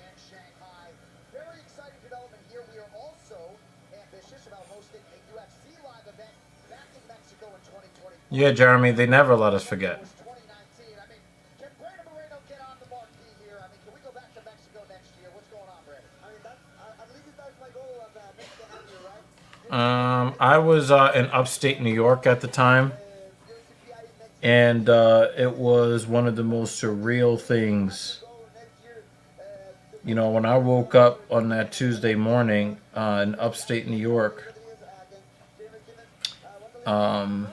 and Shanghai. Very exciting development here. We are also ambitious about hosting a UFC live event back in Mexico in 2024. Yeah, Jeremy, they never let us forget. 2019. I mean, can Brandon Moreno get on the marquee here? I mean, can we go back to Mexico next year? What's going on, Brandon? I mean, I believe that's my goal of Mexico next year, right? I was in upstate New York at the time, and it was one of the most surreal things. You know, when I woke up on that Tuesday morning in upstate New York, you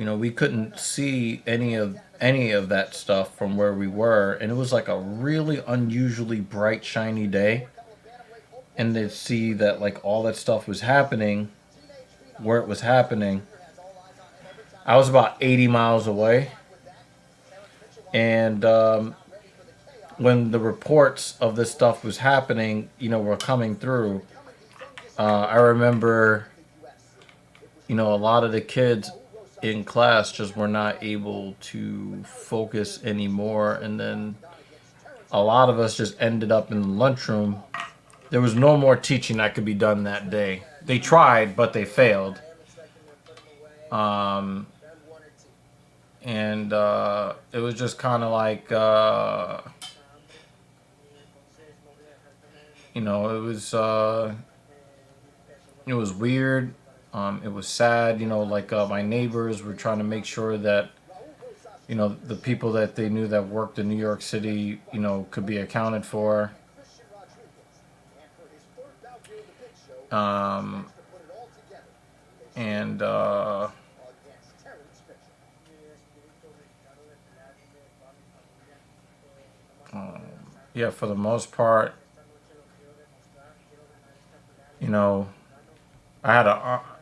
know, we couldn't see any of that stuff from where we were, and it was like a really unusually bright, shiny day. And to see that like all that stuff was happening where it was happening, I was about 80 miles away, and when the reports of this stuff was happening, you know, were coming through, I remember, you know, a lot of the kids in class just were not able to focus anymore, and then a lot of us just ended up in the lunchroom. There was no more teaching that could be done that day. They tried, but they failed. And it was just kind of like, you know, it was weird. It was sad. You know, like my neighbors were trying to make sure that, you know, the people that they knew that worked in New York City, you know, could be accounted for. Yeah, for the most part, you know, I had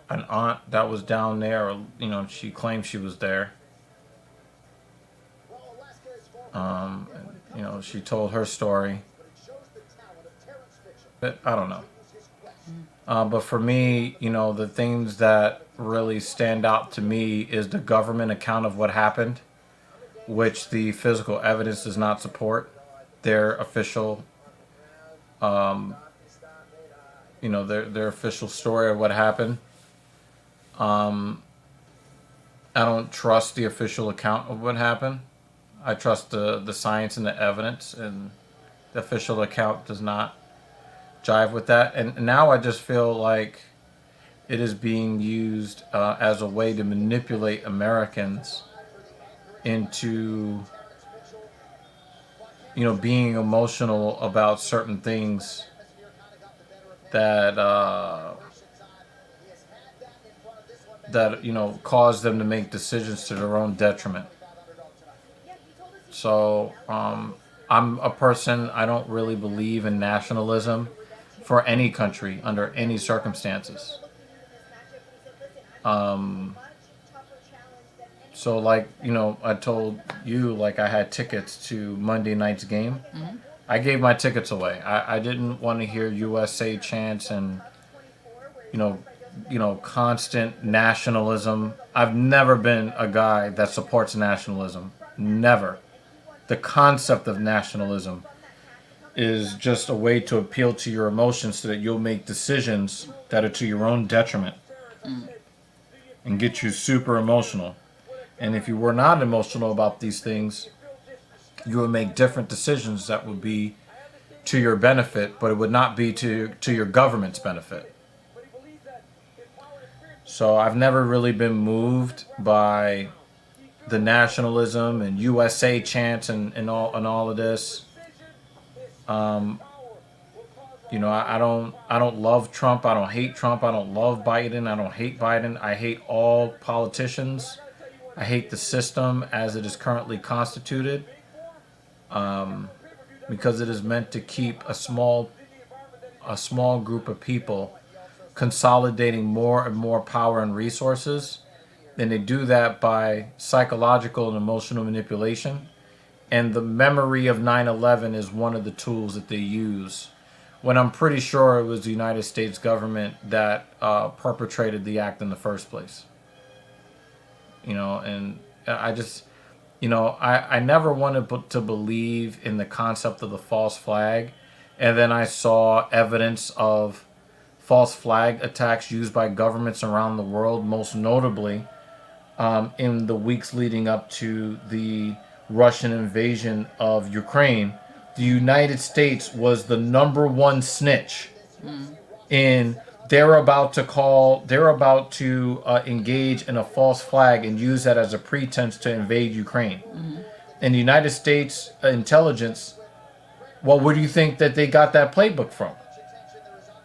an aunt that was down there, or, you know, she claimed she was there. And, you know, she told her story. But I don't know. But for me, you know, the things that really stand out to me is the government account of what happened, which the physical evidence does not support. Their official, you know, their official story of what happened. I don't trust the official account of what happened. I trust the science and the evidence, and the official account does not jive with that. And now I just feel like it is being used as a way to manipulate Americans into, you know, being emotional about certain things that you know, cause them to make decisions to their own detriment. So I'm a person, I don't really believe in nationalism for any country under any circumstances. So, like, you know, I told you, like, I had tickets to Monday night's game. Mm-hmm. I gave my tickets away. I didn't want to hear USA chants and, you know, constant nationalism. I've never been a guy that supports nationalism. Never. The concept of nationalism is just a way to appeal to your emotions so that you'll make decisions that are to your own detriment and get you super emotional. And if you were not emotional about these things, you would make different decisions that would be to your benefit, but it would not be to your government's benefit. So I've never really been moved by the nationalism and USA chants and all of this. You know, I don't love Trump. I don't hate Trump. I don't love Biden. I don't hate Biden. I hate all politicians. I hate the system as it is currently constituted, because it is meant to keep a small group of people consolidating more and more power and resources. And they do that by psychological and emotional manipulation. And the memory of 9/11 is one of the tools that they use, when I'm pretty sure it was the United States government that perpetrated the act in the first place. You know, and I just, you know, I never wanted to believe in the concept of the false flag. And then I saw evidence of false flag attacks used by governments around the world, most notably in the weeks leading up to the Russian invasion of Ukraine. The United States was the #1 snitch in they're about to engage in a false flag and use that as a pretense to invade Ukraine. And the United States intelligence, well, where do you think that they got that playbook from?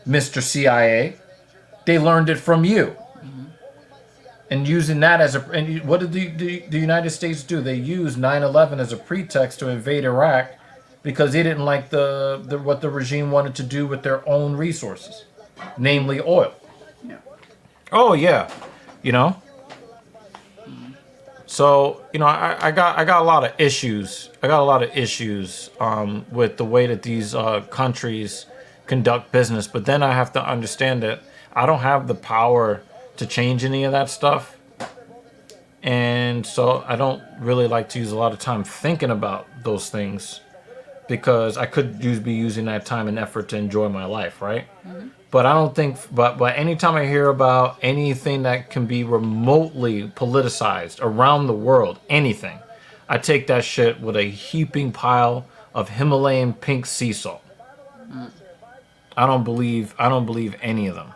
Mr. CIA, they learned it from you. And using that as and what did the United States do? They used 9/11 as a pretext to invade Iraq because they didn't like what the regime wanted to do with their own resources, namely oil. Yeah. Oh yeah, you know. So you know, I got a lot of issues. I got a lot of issues with the way that these countries conduct business. But then I have to understand that I don't have the power to change any of that stuff, and so I don't really like to use a lot of time thinking about those things, because I could be using that time and effort to enjoy my life, right? But I don't think, but anytime I hear about anything that can be remotely politicized around the world, anything, I take that shit with a heaping pile of Himalayan pink sea salt. I don't believe any of them.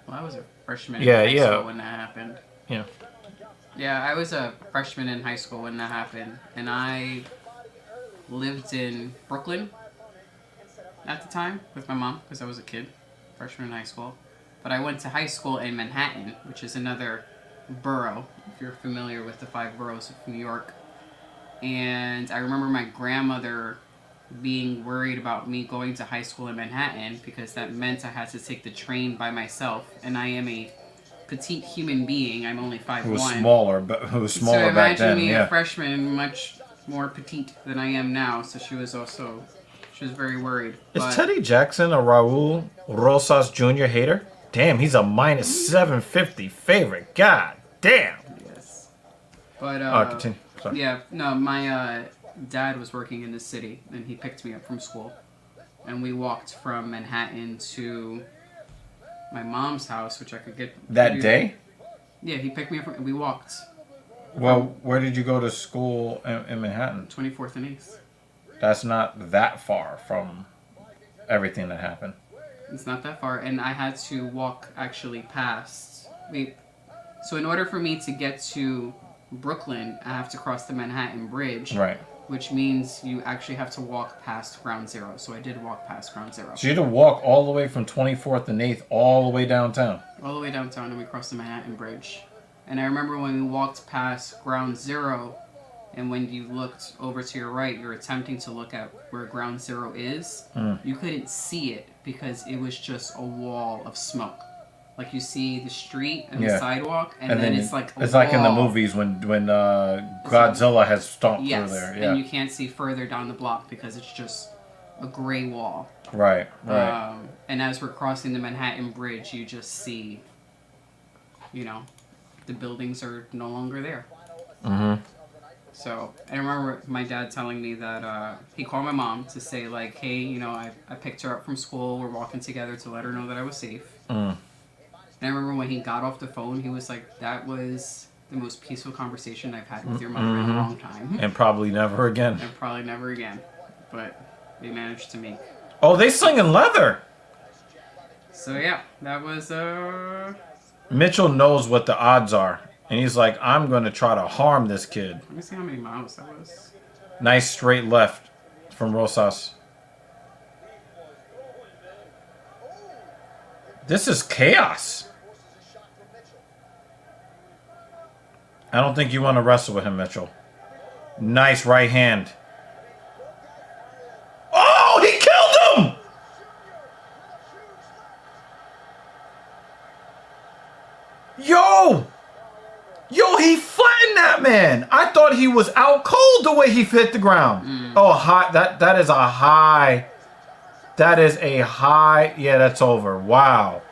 Well, I was a freshman in high school when that happened. Yeah. Yeah, I was a freshman in high school when that happened, and I lived in Brooklyn at the time with my mom because I was a kid, freshman in high school. But I went to high school in Manhattan, which is another borough, if you're familiar with the 5 boroughs of New York. And I remember my grandmother being worried about me going to high school in Manhattan because that meant I had to take the train by myself, and I am a petite human being. I'm only 5'1". Who was smaller, back then. So imagine me, a freshman, much more petite than I am now. So she was very worried. Is Teddy Jackson a Raul Rosas Jr. hater? Damn, he's a -750 favorite. God damn. Yes. But continue. Sorry. Yeah, no, my dad was working in the city, and he picked me up from school, and we walked from Manhattan to my mom's house, which I could get that day. Yeah, he picked me up. We walked. Well, where did you go to school in Manhattan? 24th and 8th. That's not that far from everything that happened. It's not that far, and I had to walk actually past. So in order for me to get to Brooklyn, I have to cross the Manhattan Bridge. Right. Which means you actually have to walk past Ground Zero. So I did walk past Ground Zero. So you had to walk all the way from 24th and 8th all the way downtown? All the way downtown, and we crossed the Manhattan Bridge. And I remember when we walked past Ground Zero, and when you looked over to your right, you're attempting to look at where Ground Zero is. You couldn't see it because it was just a wall of smoke. Like you see the street and the sidewalk, and then it's like a it's wall. like in the movies when Godzilla has stomped through there. Yeah. And you can't see further down the block because it's just a gray wall. Right. And as we're crossing the Manhattan Bridge, you just see, the buildings are no longer there. So I remember my dad telling me that he called my mom to say, like, hey, I picked her up from school. We're walking together to let her know that I was safe. And I remember when he got off the phone, he was like, that was the most peaceful conversation I've had with your mother in a long time. And probably never again. And probably never again. But they managed to make... Oh, they sing in leather! So yeah, that was... Mitchell knows what the odds are. And he's like, I'm going to try to harm this kid. Let me see how many miles that was. Nice straight left from Rosas. This is chaos. I don't think you want to wrestle with him, Mitchell. Nice right hand. Oh, he killed him! Yo! Yo, he flattened that man. I thought he was out cold the way he hit the ground. Oh, high. That is a high. That is a high. Yeah, that's over. Wow.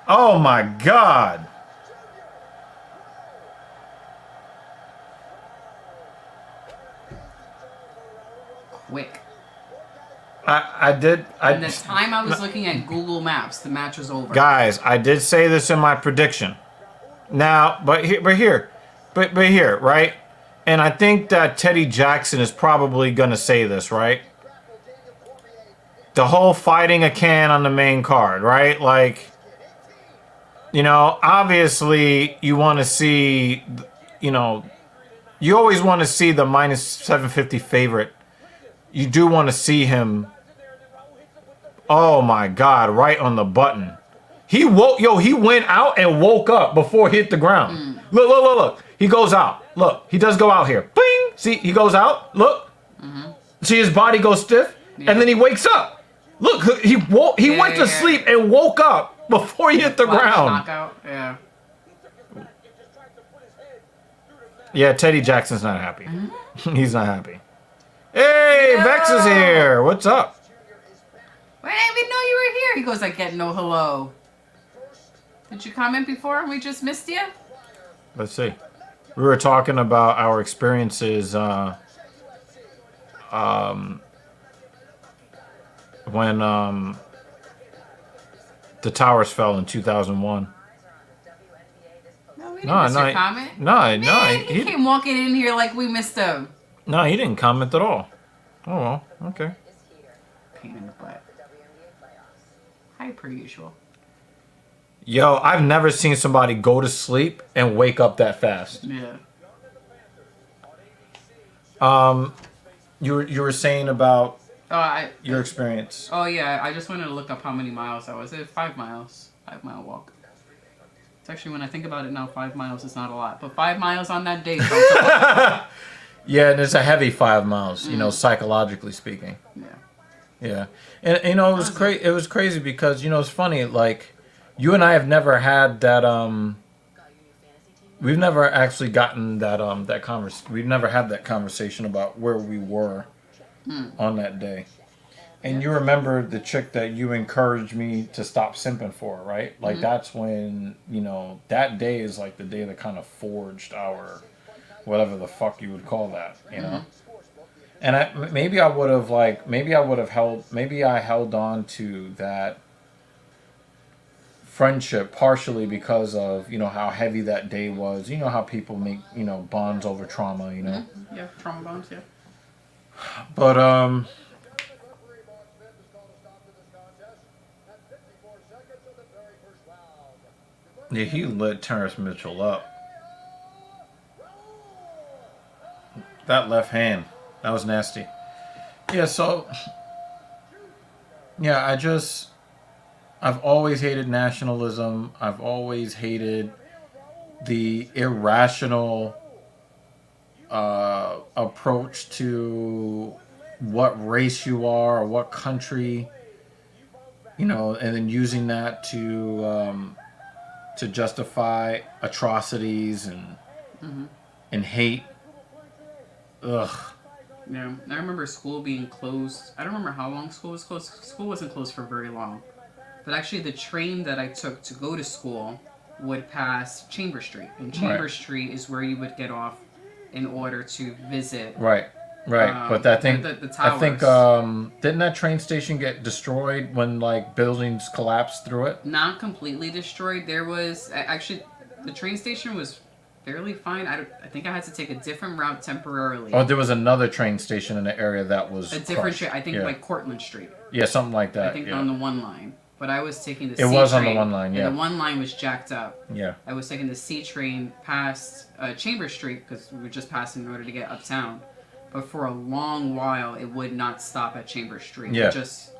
Oh my God. Quick. I did. And the time I was looking at Google Maps, the match was over. Guys, I did say this in my prediction. Now, but here, right? And I think that Teddy Jackson is probably gonna say this, right? The whole fighting a can on the main card, right? Like, you know, obviously you want to see, you know, you always want to see the minus 750 favorite. You do want to see him. Oh my God, right on the button. He woke, yo, he went out and woke up before he hit the ground. Look. He goes out. Look, he does go out here. Bing! See, he goes out. Look. See, his body goes stiff. Yeah. And then he wakes up. Look, he went to sleep and woke up before he hit the ground. Knockout. Yeah. Yeah, Teddy Jackson's not happy. He's not happy. Hey, Vex is here. What's up? I didn't even know you were here. He goes, I get no hello. Did you comment before and we just missed you? Let's see. We were talking about our experiences when the towers fell in 2001. No, we didn't miss your comment. He came walking in here like we missed him. No, he didn't comment at all. Oh, well, okay. Pain in the butt. Hi, per usual. Yo, I've never seen somebody go to sleep and wake up that fast. Yeah. You were saying about your experience. Oh yeah, I just wanted to look up how many miles that was. 5 miles. 5 mile walk. It's actually, when I think about it now, 5 miles is not a lot, but 5 miles on that day felt a lot. Yeah, and it's a heavy 5 miles, you know, psychologically speaking. Yeah. Yeah. And you know, it was crazy because, you know, it's funny, like, you and I have never had that we've never actually gotten that we've never had that conversation about where we were on that day. And you remember the chick that you encouraged me to stop simping for, right? Like, that's when, you know, that day is like the day that kind of forged our, whatever the fuck you would call that, you know? And I held on to that friendship partially because of, you know, how heavy that day was. You know how people make, you know, bonds over trauma, you know? Yeah, trauma bonds, yeah. But, yeah, he lit Terrence Mitchell up. That left hand, that was nasty. Yeah, so, yeah, I've always hated nationalism. I've always hated the irrational approach to what race you are or what country, you know, and then using that to justify atrocities and hate. Ugh. Yeah, I remember school being closed. I don't remember how long school was closed. School wasn't closed for very long. But actually, the train that I took to go to school would pass Chamber Street. And Chamber Street is where you would get off in order to visit. Right. But that thing, the towers. I think, didn't that train station get destroyed when, like, buildings collapsed through it? Not completely destroyed. There was, actually, the train station was fairly fine. I think I had to take a different route temporarily. Oh, there was another train station in the area that was a different train. I think like Cortlandt Street. Yeah, something like that. I think on the one line. But I was taking the C train. It was on the train, one line, yeah. And the one line was jacked up. Yeah. I was taking the C train past Chamber Street because we were just passing in order to get uptown. But for a long while, it would not stop at Chamber Street. Yeah. It just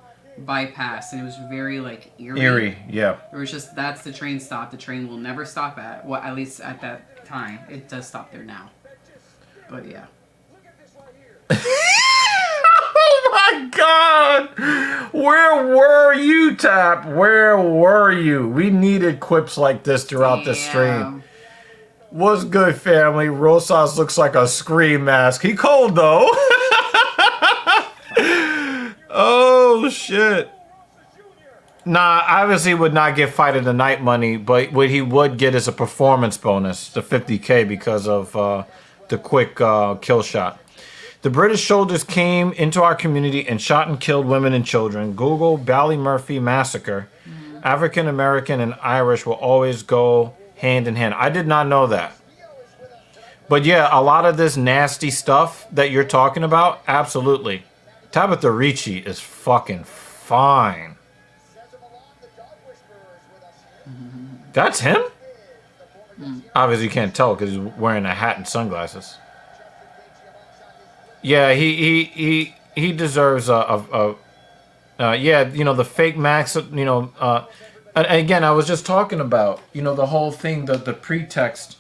bypass, and it was very like eerie. Eerie, yeah. It was just, that's the train stop. The train will never stop at, well, at least at that time. It does stop there now. But yeah. Oh my God! Where were you, Tap? Where were you? We needed quips like this throughout the stream. What's good, family? Rosas looks like a scream mask. He cold though. Oh shit. Nah, obviously would not get fight of the night money, but what he would get is a performance bonus, the 50K, because of the quick kill shot. The British soldiers came into our community and shot and killed women and children. Google Ballymurphy massacre. African American and Irish will always go hand in hand. I did not know that. But yeah, a lot of this nasty stuff that you're talking about, absolutely. Tabitha Ricci is fucking fine. That's him? Obviously you can't tell because he's wearing a hat and sunglasses. Yeah, he deserves yeah, you know, the fake max, you know, and again, I was just talking about, you know, the whole thing, the pretext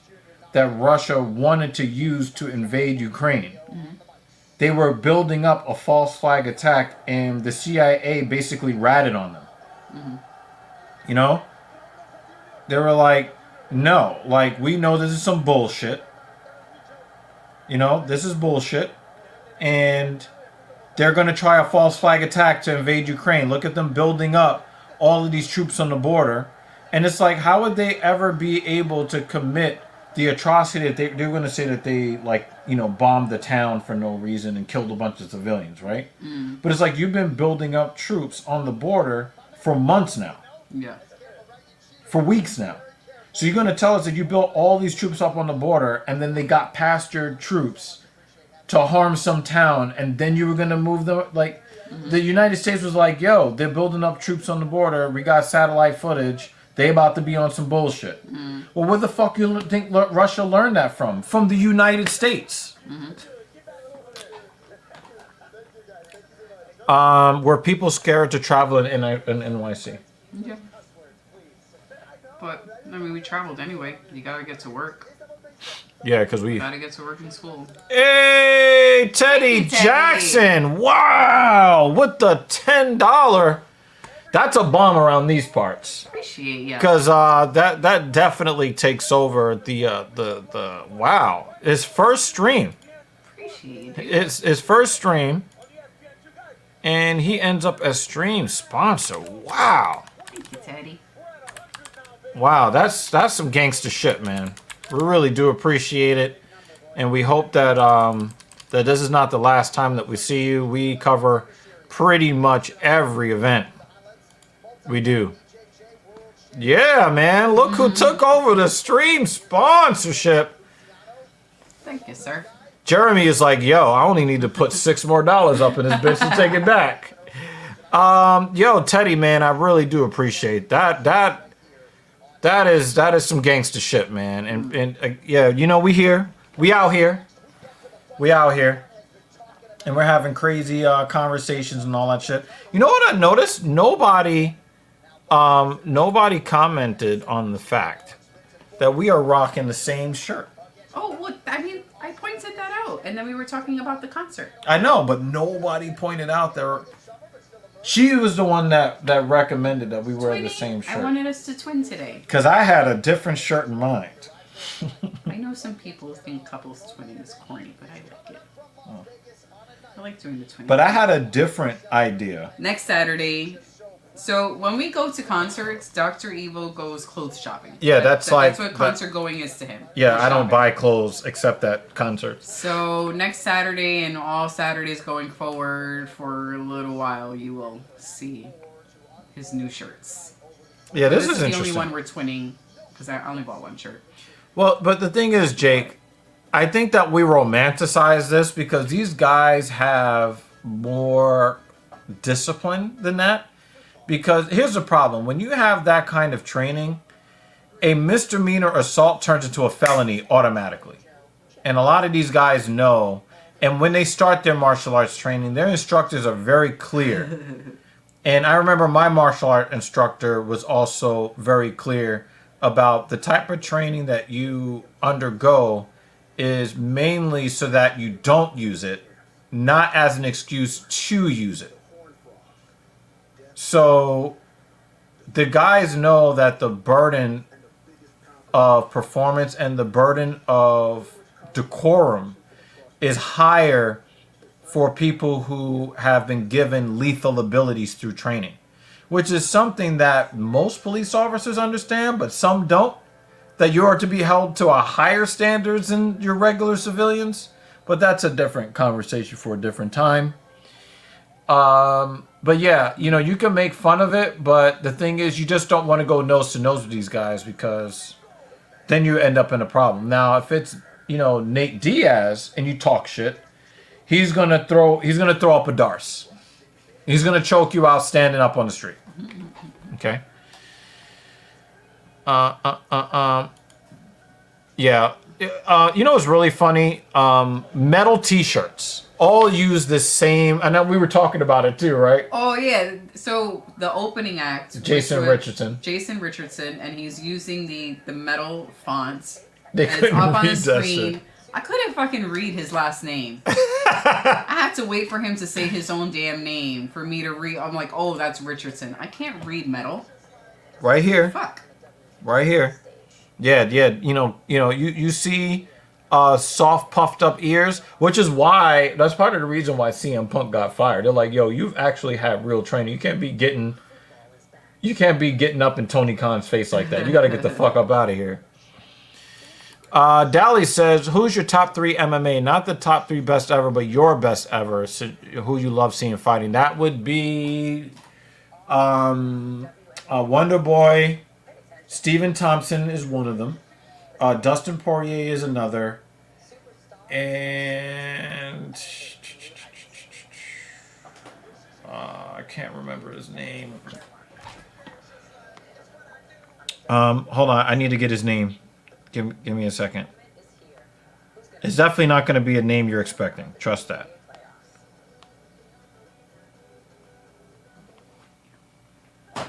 that Russia wanted to use to invade Ukraine. They were building up a false flag attack, and the CIA basically ratted on them. You know? They were like, no, like, we know this is some bullshit. You know, this is bullshit. And they're going to try a false flag attack to invade Ukraine. Look at them building up all of these troops on the border. And it's like, how would they ever be able to commit the atrocity that they're going to say that they, like, you know, bombed the town for no reason and killed a bunch of civilians, right? But it's like, you've been building up troops on the border for months now. Yeah. For weeks now. So you're going to tell us that you built all these troops up on the border and then they got past your troops to harm some town, and then you were going to move them? Like, the United States was like, yo, they're building up troops on the border. We got satellite footage. They about to be on some bullshit. Well, where the fuck you think Russia learned that from? From the United States. Were people scared to travel in NYC? Yeah. But, I mean, we traveled anyway. You gotta get to work. Yeah, because we... Gotta get to work in school. Hey, Teddy Jackson! Wow! With the $10... That's a bomb around these parts. Appreciate ya. Because that definitely takes over the wow. His first stream. Appreciate it. It's his first stream. And he ends up as stream sponsor. Wow. Thank you, Teddy. Wow, that's some gangster shit, man. We really do appreciate it. And we hope that that this is not the last time that we see you. We cover pretty much every event. We do. Yeah, man. Look who took over the stream sponsorship. Thank you, sir. Jeremy is like, yo, I only need to put $6 more up in this bitch to take it back. Yo, Teddy, man, I really do appreciate that. That is some gangster shit, man. And yeah, you know, we here. We out here. We out here. And we're having crazy conversations and all that shit. You know what I noticed? Nobody commented on the fact that we are rocking the same shirt. Oh, well, I mean, I pointed that out. And then we were talking about the concert. I know, but nobody pointed out there. She was the one that recommended that we wear the same shirt. I wanted us to twin today. Because I had a different shirt in mind. I know some people think couples twinning is corny, but I like it. Oh. I like doing the twinning. But I had a different idea. Next Saturday. So when we go to concerts, Dr. Evil goes clothes shopping. Yeah, that's like... That's what concert going is to him. Yeah, I don't buy clothes except at concerts. So next Saturday and all Saturdays going forward for a little while, you will see his new shirts. Yeah, this is the interesting. only one we're twinning because I only bought one shirt. Well, but the thing is, Jake, I think that we romanticize this because these guys have more discipline than that. Because here's the problem. When you have that kind of training, a misdemeanor assault turns into a felony automatically. And a lot of these guys know. And when they start their martial arts training, their instructors are very clear And I remember my martial art instructor was also very clear about the type of training that you undergo is mainly so that you don't use it, not as an excuse to use it. So the guys know that the burden of performance and the burden of decorum is higher for people who have been given lethal abilities through training, which is something that most police officers understand, but some don't, that you are to be held to a higher standards than your regular civilians. But that's a different conversation for a different time. But yeah, you know, you can make fun of it, but the thing is, you just don't want to go nose to nose with these guys because then you end up in a problem. Now, if it's, you know, Nate Diaz and you talk shit, he's gonna throw up a darce. He's gonna choke you out standing up on the street. Okay. Yeah. You know what's really funny? Metal T-shirts all use the same. I know we were talking about it too, right? Oh yeah. So the opening act, Jason Richardson, and he's using the metal fonts. They and couldn't it's up on read the that screen. shit. I couldn't fucking read his last name. I had to wait for him to say his own damn name for me to read. I'm like, oh, that's Richardson. I can't read metal. Right here. Fuck. Right here. Yeah. You see soft puffed up ears, which is why that's part of the reason why CM Punk got fired. They're like, yo, you've actually had real training. You can't be getting up in Tony Khan's face like that. You got to get the fuck up out of here. Dally says, who's your top 3 MMA? Not the top 3 best ever, but your best ever. So, who you love seeing fighting? That would be Wonder Boy. Stephen Thompson is one of them. Dustin Poirier is another. And I can't remember his name. Hold on. I need to get his name. Give me a second. It's definitely not going to be a name you're expecting. Trust that. I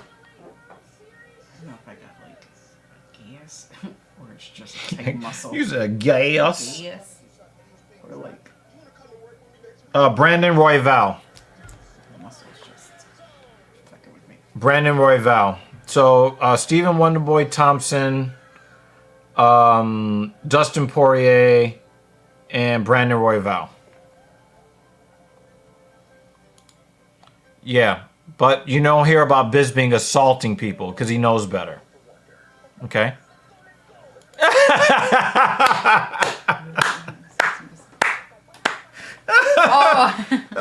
don't know if I got like gas or it's just tight muscle. Use a gas. Gas. Or like Brandon Royval. the muscle's just fucking with me. Brandon Royval. So Stephen Wonderboy Thompson, Dustin Poirier, and Brandon Royval. Yeah, but you don't hear about Bisping assaulting people because he knows better. Okay?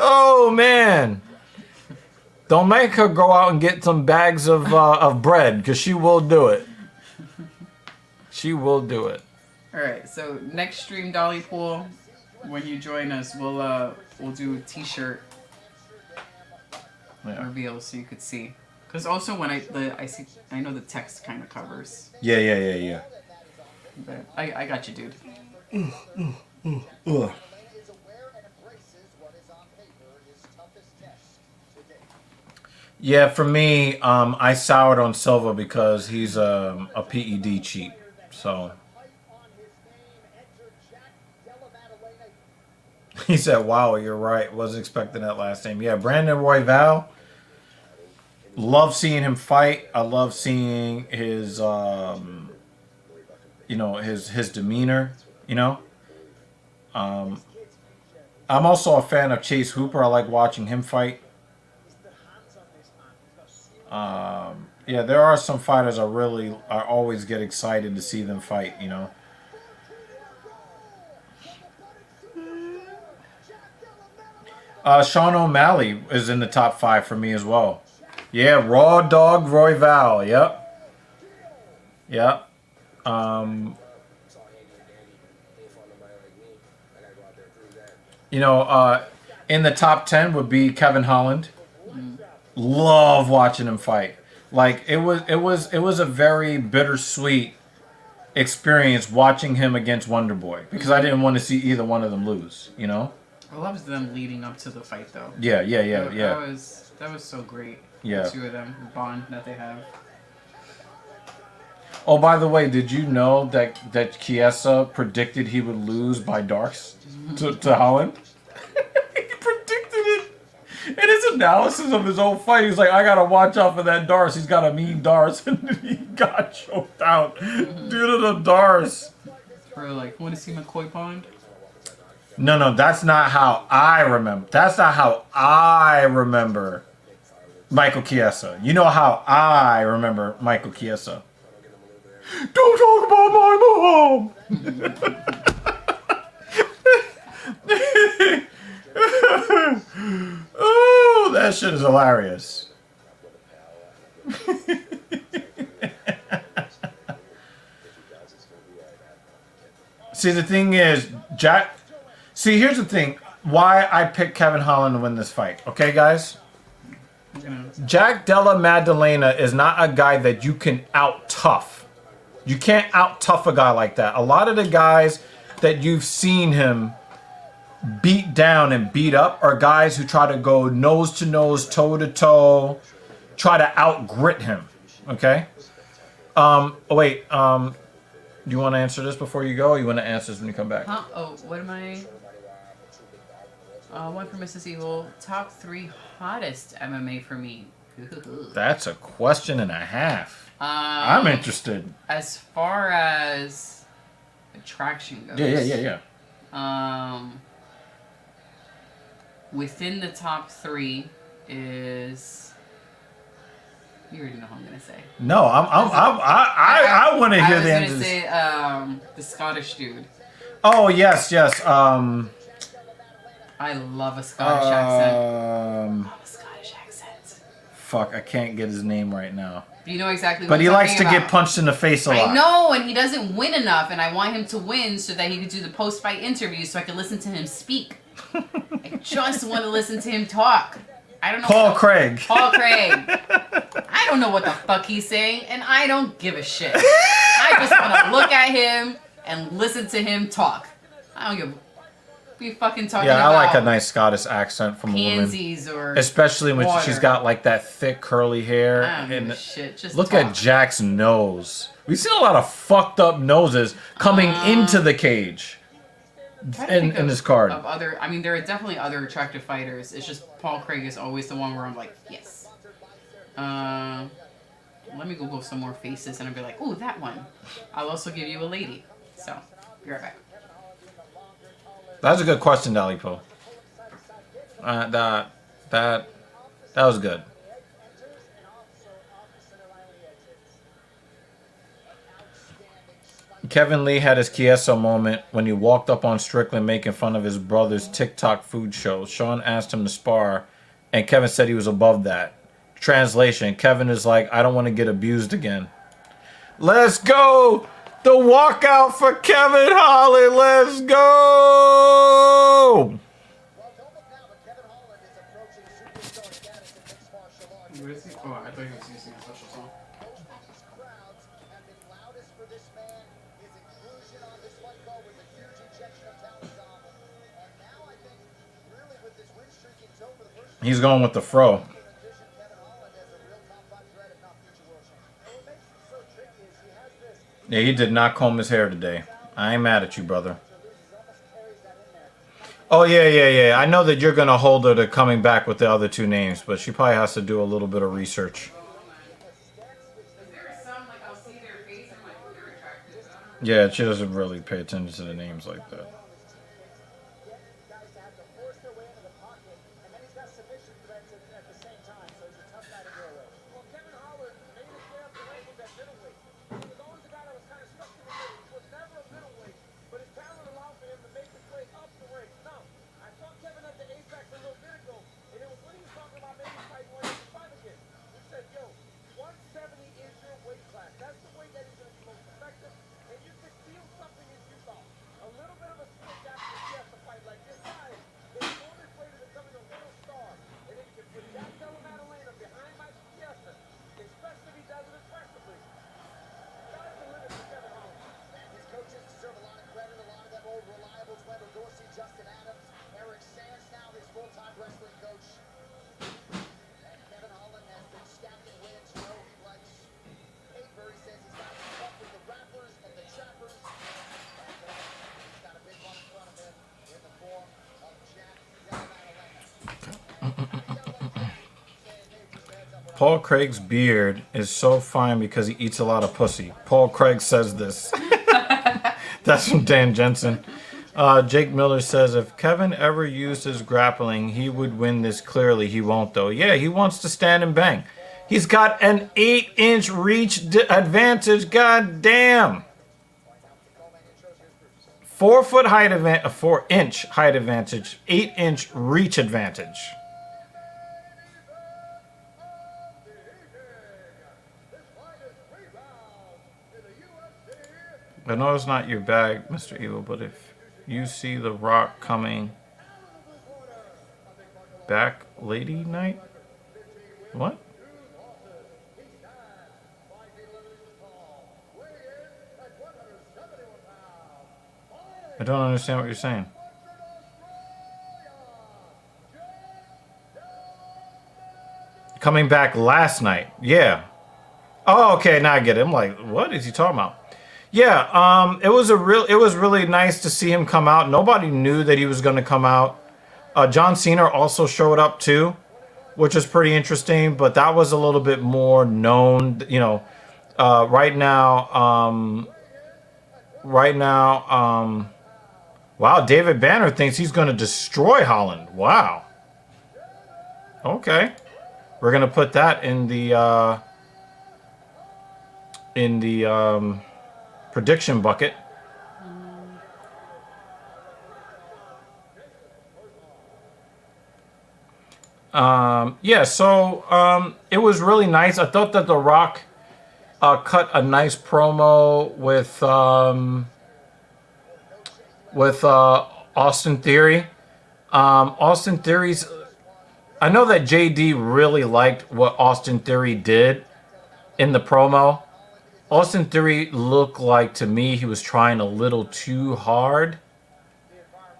Oh, man. Don't make her go out and get some bags of bread because she will do it. She will do it. All right, so next stream Dolly Pool, when you join us, we'll do a T-shirt reveal so you could see. Because also when I know the text kind of covers. Yeah. But I got you, dude. Yeah, for me, I soured on Silva because he's a PED cheat. So he said, "Wow, you're right. Wasn't expecting that last name." Yeah, Brandon Royval. Love seeing him fight. I love seeing his, his demeanor. I'm also a fan of Chase Hooper. I like watching him fight. Yeah, there are some fighters I always get excited to see them fight, Sean O'Malley is in the top 5 for me as well. Yeah, Raw Dog Royval. Yep. In the top 10 would be Kevin Holland. Love watching him fight. Like it was a very bittersweet experience watching him against Wonder Boy because I didn't want to see either one of them lose, I loved them leading up to the fight though. Yeah. That was so great. Yeah. The two of them, the bond that they have. Oh, by the way, did you know that Chiesa predicted he would lose by darts to Holland? He predicted it. In his analysis of his own fight, he's like, I gotta watch out for that darts. He's got a mean darts. And he got choked out due to the darts. For like, want to see McCoy Pond? No, that's not how I remember. That's not how I remember Michael Chiesa. You know how I remember Michael Chiesa. Don't talk about my mom! Oh, that shit is hilarious. See, the thing is, Jack... See, here's the thing. Why I picked Kevin Holland to win this fight. Okay, guys? Jack Della Maddalena is not a guy that you can out-tough. You can't out-tough a guy like that. A lot of the guys that you've seen him beat down and beat up are guys who try to go nose-to-nose, toe-to-toe, try to out-grit him. Okay? Wait. Do you want to answer this before you go, or you want to answer this when you come back? Huh? Oh, what am I... one for Mrs. Evil. Top 3 hottest MMA for me. That's a question and a half. I'm interested. As far as attraction goes. Yeah. Within the top 3 is... You already know what I'm gonna say. No, I want to hear the answer. I was gonna say the Scottish dude. Oh yes. I love a Scottish accent. Fuck, I can't get his name right now. You know exactly what But he I'm likes to talking get about. punched in the face a lot. I know, and he doesn't win enough, and I want him to win so that he could do the post-fight interviews so I can listen to him speak. I just want to listen to him talk. I don't know. Paul Craig. Paul Craig. I don't know what the fuck he's saying, and I don't give a shit. I just want to look at him and listen to him talk. I don't give a... Be fucking talking about... Yeah, I like a nice Scottish accent from a woman. Pansies or especially when water. she's got like that thick curly hair. I don't give And a shit. Just look talk. at Jack's nose. We've seen a lot of fucked up noses coming into the cage in this card. Of other, I mean, there are definitely other attractive fighters. It's just Paul Craig is always the one where I'm like, yes. Let me Google some more faces and I'll be like, ooh, that one. I'll also give you a lady. So, be right back. That's a good question, Dalipo. That was good. Kevin Lee had his Chiesa moment when he walked up on Strickland making fun of his brother's TikTok food show. Sean asked him to spar, and Kevin said he was above that. Translation, Kevin is like, I don't want to get abused again. Let's go! The walkout for Kevin Holland. Let's go! Where is he? Oh, I thought he was using a special song. He's going with the fro. Yeah, he did not comb his hair today. I ain't mad at you, brother. Oh, yeah. I know that you're going to hold her to coming back with the other 2 names, but she probably has to do a little bit of research. Yeah, she doesn't really pay attention to the names like that. That's the way that he's going to be most effective, and you can feel something in Utah. A little bit of a Paul Craig's beard is so fine because he eats a lot of pussy. Paul Craig says this. That's from Dan Jensen. Jake Miller says, if Kevin ever used his grappling, he would win this clearly. He won't, though. Yeah, he wants to stand and bang. He's got an 8-inch reach advantage. God damn. 4-foot height advantage, a 4-inch height advantage, 8-inch reach advantage. I know it's not your bag, Mr. Evil, but if you see The Rock coming back lady night? What? I don't understand what you're saying. Coming back last night. Yeah. Oh, okay, now I get it. I'm like, what is he talking about? Yeah, it was really nice to see him come out. Nobody knew that he was going to come out. John Cena also showed up too, which is pretty interesting, but that was a little bit more known, you know. Right now, wow, David Banner thinks he's going to destroy Holland. Wow. Okay. We're going to put that in the prediction bucket. Yeah, so it was really nice. I thought that The Rock cut a nice promo with Austin Theory. Austin Theory's... I know that JD really liked what Austin Theory did in the promo. Austin Theory looked like, to me, he was trying a little too hard.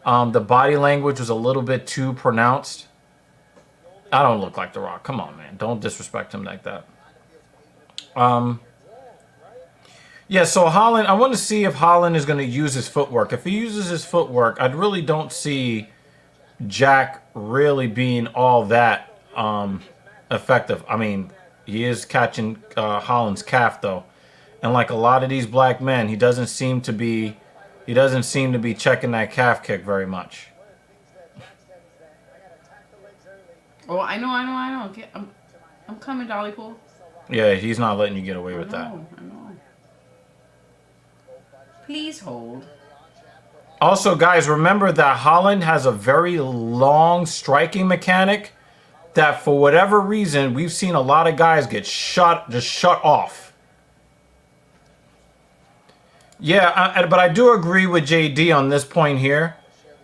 The body language was a little bit too pronounced. I don't look like The Rock. Come on, man. Don't disrespect him like that. Yeah, so Holland, I want to see if Holland is going to use his footwork. If he uses his footwork, I really don't see Jack really being all that effective. I mean, he is catching Holland's calf, though. And like a lot of these black men, he doesn't seem to be checking that calf kick very much. Oh, I know. I'm coming, Dolly Pool. Yeah, he's not letting you get away with that. I know. Please hold. Also, guys, remember that Holland has a very long striking mechanic that, for whatever reason, we've seen a lot of guys get shut off. Yeah, but I do agree with JD on this point here.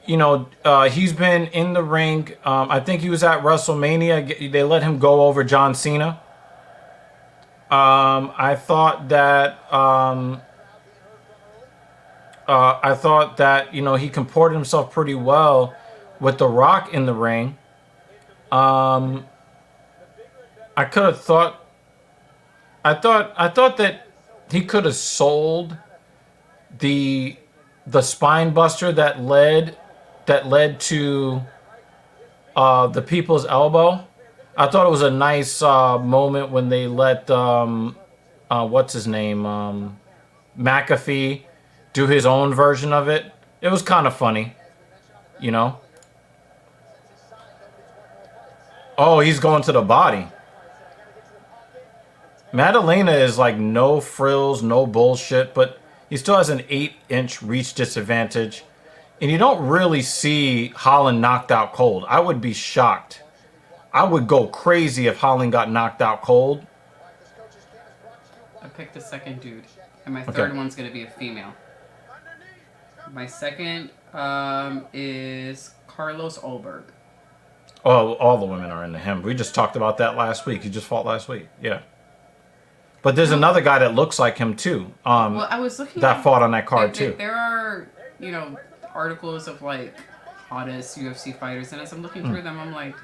You know, he's been in the ring. I think he was at WrestleMania. They let him go over John Cena. I thought that, you know, he comported himself pretty well with The Rock in the ring. I thought that he could have sold the spine buster that led to the People's Elbow. I thought it was a nice moment when they let what's his name, McAfee, do his own version of it. It was kind of funny, you know. Oh, he's going to the body. Madalena is like no frills, no bullshit, but he still has an 8-inch reach disadvantage. And you don't really see Holland knocked out cold. I would be shocked. I would go crazy if Holland got knocked out cold. I picked the second dude. And my third one's going to be a female. My second is Carlos Ulberg. Oh, all the women are into him. We just talked about that last week. He just fought last week. Yeah. But there's another guy that looks like him too. Well, I was looking that fought on that card too. There are, you know, articles of like hottest UFC fighters, and as I'm looking through them, I'm like,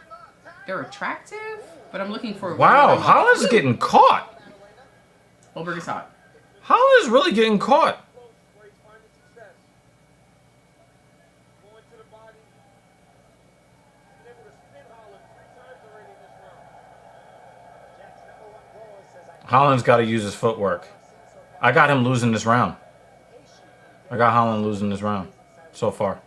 they're attractive, but I'm looking for. Wow, Holland's getting caught. Ulberg is hot. Holland is really getting caught. Holland's got to use his footwork. I got him losing this round. I got Holland losing this round so far.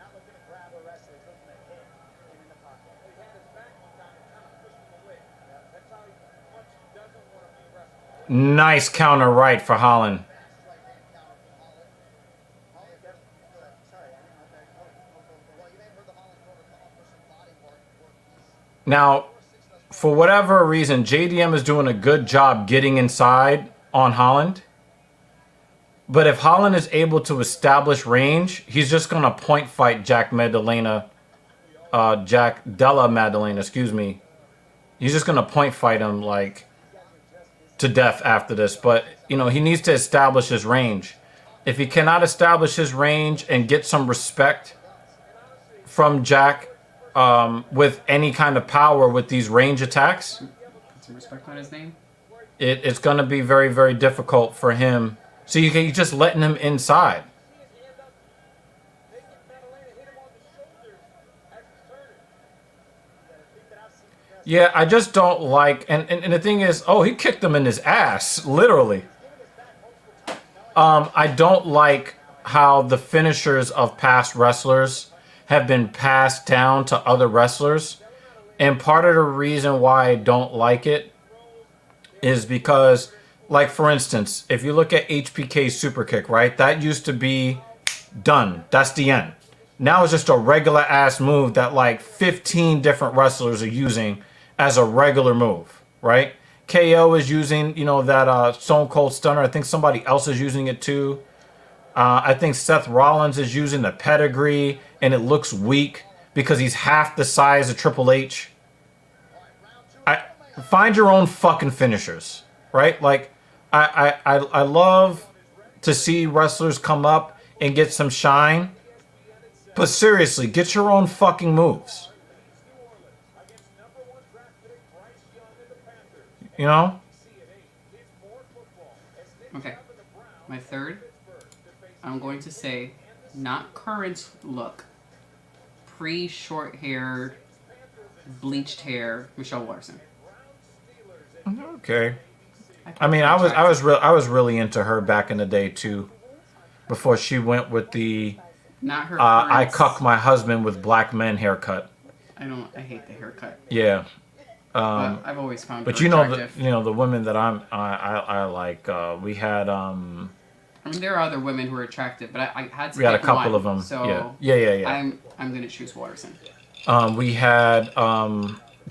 Nice counter right for Holland. Now, for whatever reason, JDM is doing a good job getting inside on Holland. But if Holland is able to establish range, he's just going to point fight Jack Della Maddalena, excuse me. He's just going to point fight him like to death after this. But, you know, he needs to establish his range. If he cannot establish his range and get some respect from Jack with any kind of power with these range attacks, put some respect on his name. It's going to be very, very difficult for him. So you're just letting him inside. Yeah, I just don't like... And the thing is, oh, he kicked him in his ass, literally. I don't like how the finishers of past wrestlers have been passed down to other wrestlers. And part of the reason why I don't like it is because... Like, for instance, if you look at HPK's super kick, right? That used to be done. That's the end. Now it's just a regular ass move that like 15 different wrestlers are using as a regular move, right? KO is using, you know, that Stone Cold Stunner. I think somebody else is using it too. I think Seth Rollins is using the pedigree, and it looks weak because he's half the size of Triple H. Find your own fucking finishers, right? Like, I love to see wrestlers come up and get some shine. But seriously, get your own fucking moves. You know? Okay. My third, I'm going to say, not current look, pre-short hair, bleached hair, Michelle Watterson. Okay. I mean, I was really into her back in the day too, before she went with the not her. I cuck my husband with black men haircut. I hate the haircut. Yeah. But I've always found. But her attractive. the women that I like. We had. I mean, there are other women who are attractive, but I had to. We had a pick couple one, of them. So Yeah. I'm gonna choose Watterson. We had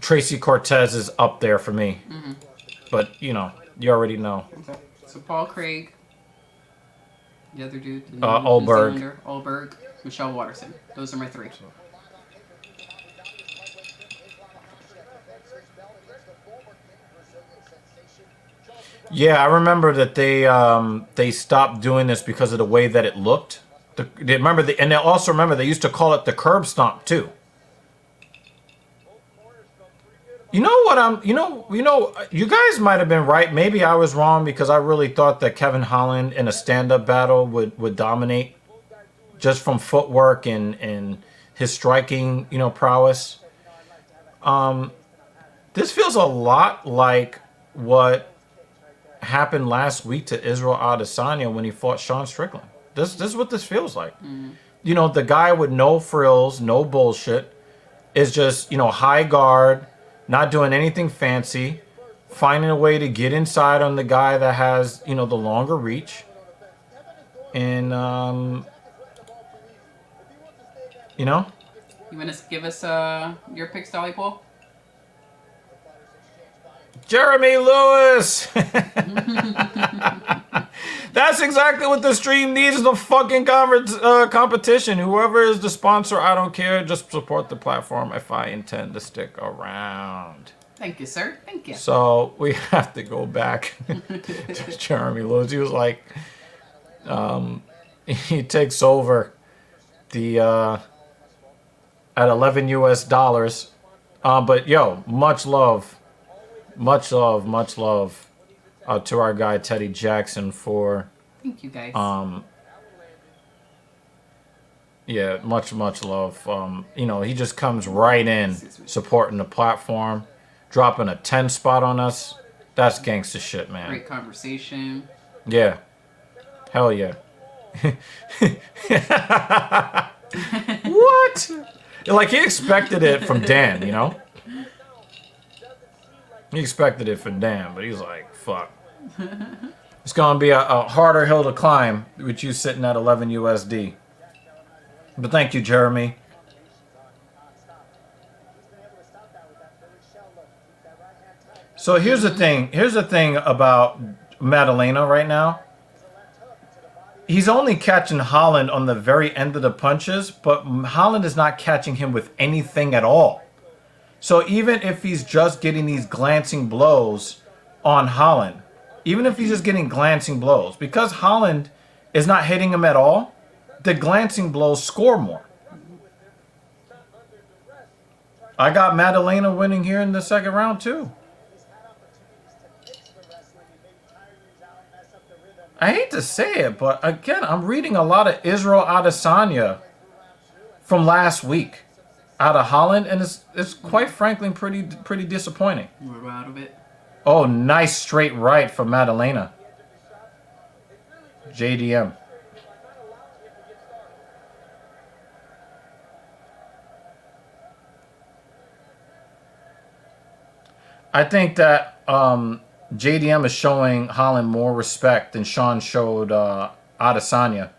Tracy Cortez is up there for me, but you know. You already know. So Paul Craig, the other dude, Olberg, Michelle Watterson. Those are my three. Yeah, I remember that they stopped doing this because of the way that it looked. And they also remember they used to call it the curb stomp too. You know what? You guys might have been right. Maybe I was wrong because I really thought that Kevin Holland in a stand-up battle would dominate just from footwork and his striking, you know, prowess. This feels a lot like what happened last week to Israel Adesanya when he fought Sean Strickland. This is what this feels like. You know, the guy with no frills, no bullshit, is just, you know, high guard, not doing anything fancy, finding a way to get inside on the guy that has, you know, the longer reach. And, you know? You want to give us your picks, Dolly Pool? Jeremy Lewis! That's exactly what the stream needs, is a fucking competition. Whoever is the sponsor, I don't care. Just support the platform if I intend to stick around. Thank you, sir. Thank you. So we have to go back to Jeremy Lewis. He was like, he takes over the at $11 US. But yo, much love to our guy Teddy Jackson for. Thank you guys. Yeah, much love. You know, he just comes right in supporting the platform, dropping a 10 spot on us. That's gangster shit, man. Great conversation. Yeah. Hell yeah. What? Like, he expected it from Dan, you know? He expected it from Dan, but he's like, fuck. It's going to be a harder hill to climb with you sitting at 11 USD. But thank you, Jeremy. So here's the thing. Here's the thing about Madalena right now. He's only catching Holland on the very end of the punches, but Holland is not catching him with anything at all. So even if he's just getting these glancing blows on Holland, even if he's just getting glancing blows, because Holland is not hitting him at all, the glancing blows score more. I got Madalena winning here in the second round too. I hate to say it, but again, I'm reading a lot of Israel Adesanya from last week out of Holland, and it's quite frankly pretty disappointing. We're out of it. Oh, nice straight right from Madalena. JDM. I think that JDM is showing Holland more respect than Sean showed Adesanya.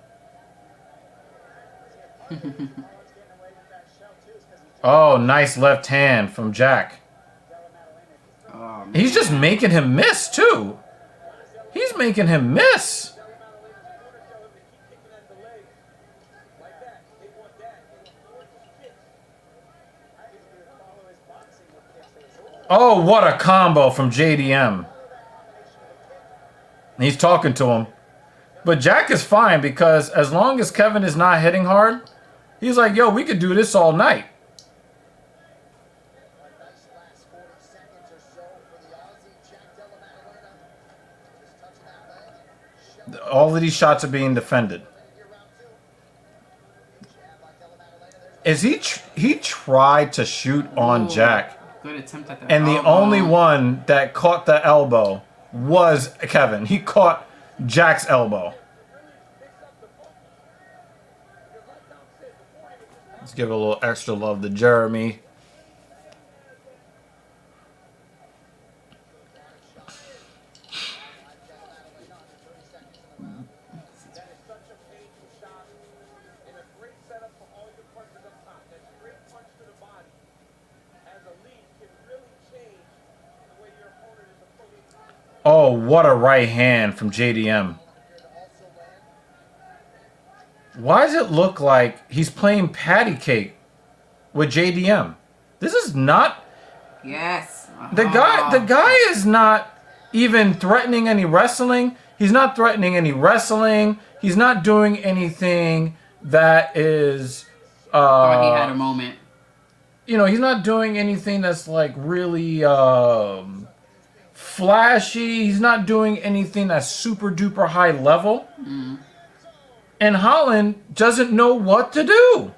Oh, nice left hand from Jack. Oh, He's just making him miss, too. He's making him miss. Oh, what a combo from JDM. He's talking to him. But Jack is fine because as long as Kevin is not hitting hard, he's like, yo, we could do this all night. All of these shots are being defended. Is he tried to shoot on Jack. Good attempt at that. And the only one that caught the elbow was Kevin. He caught Jack's elbow. Let's give a little extra love to Jeremy. Oh, what a right hand from JDM. Why does it look like he's playing patty cake with JDM? This is not... Yes. The guy is not even threatening any wrestling. He's not threatening any wrestling. He's not doing anything that is... Thought he had a moment. You know, he's not doing anything that's like really... flashy. He's not doing anything that's super duper high level. Mm. And Holland doesn't know what to do.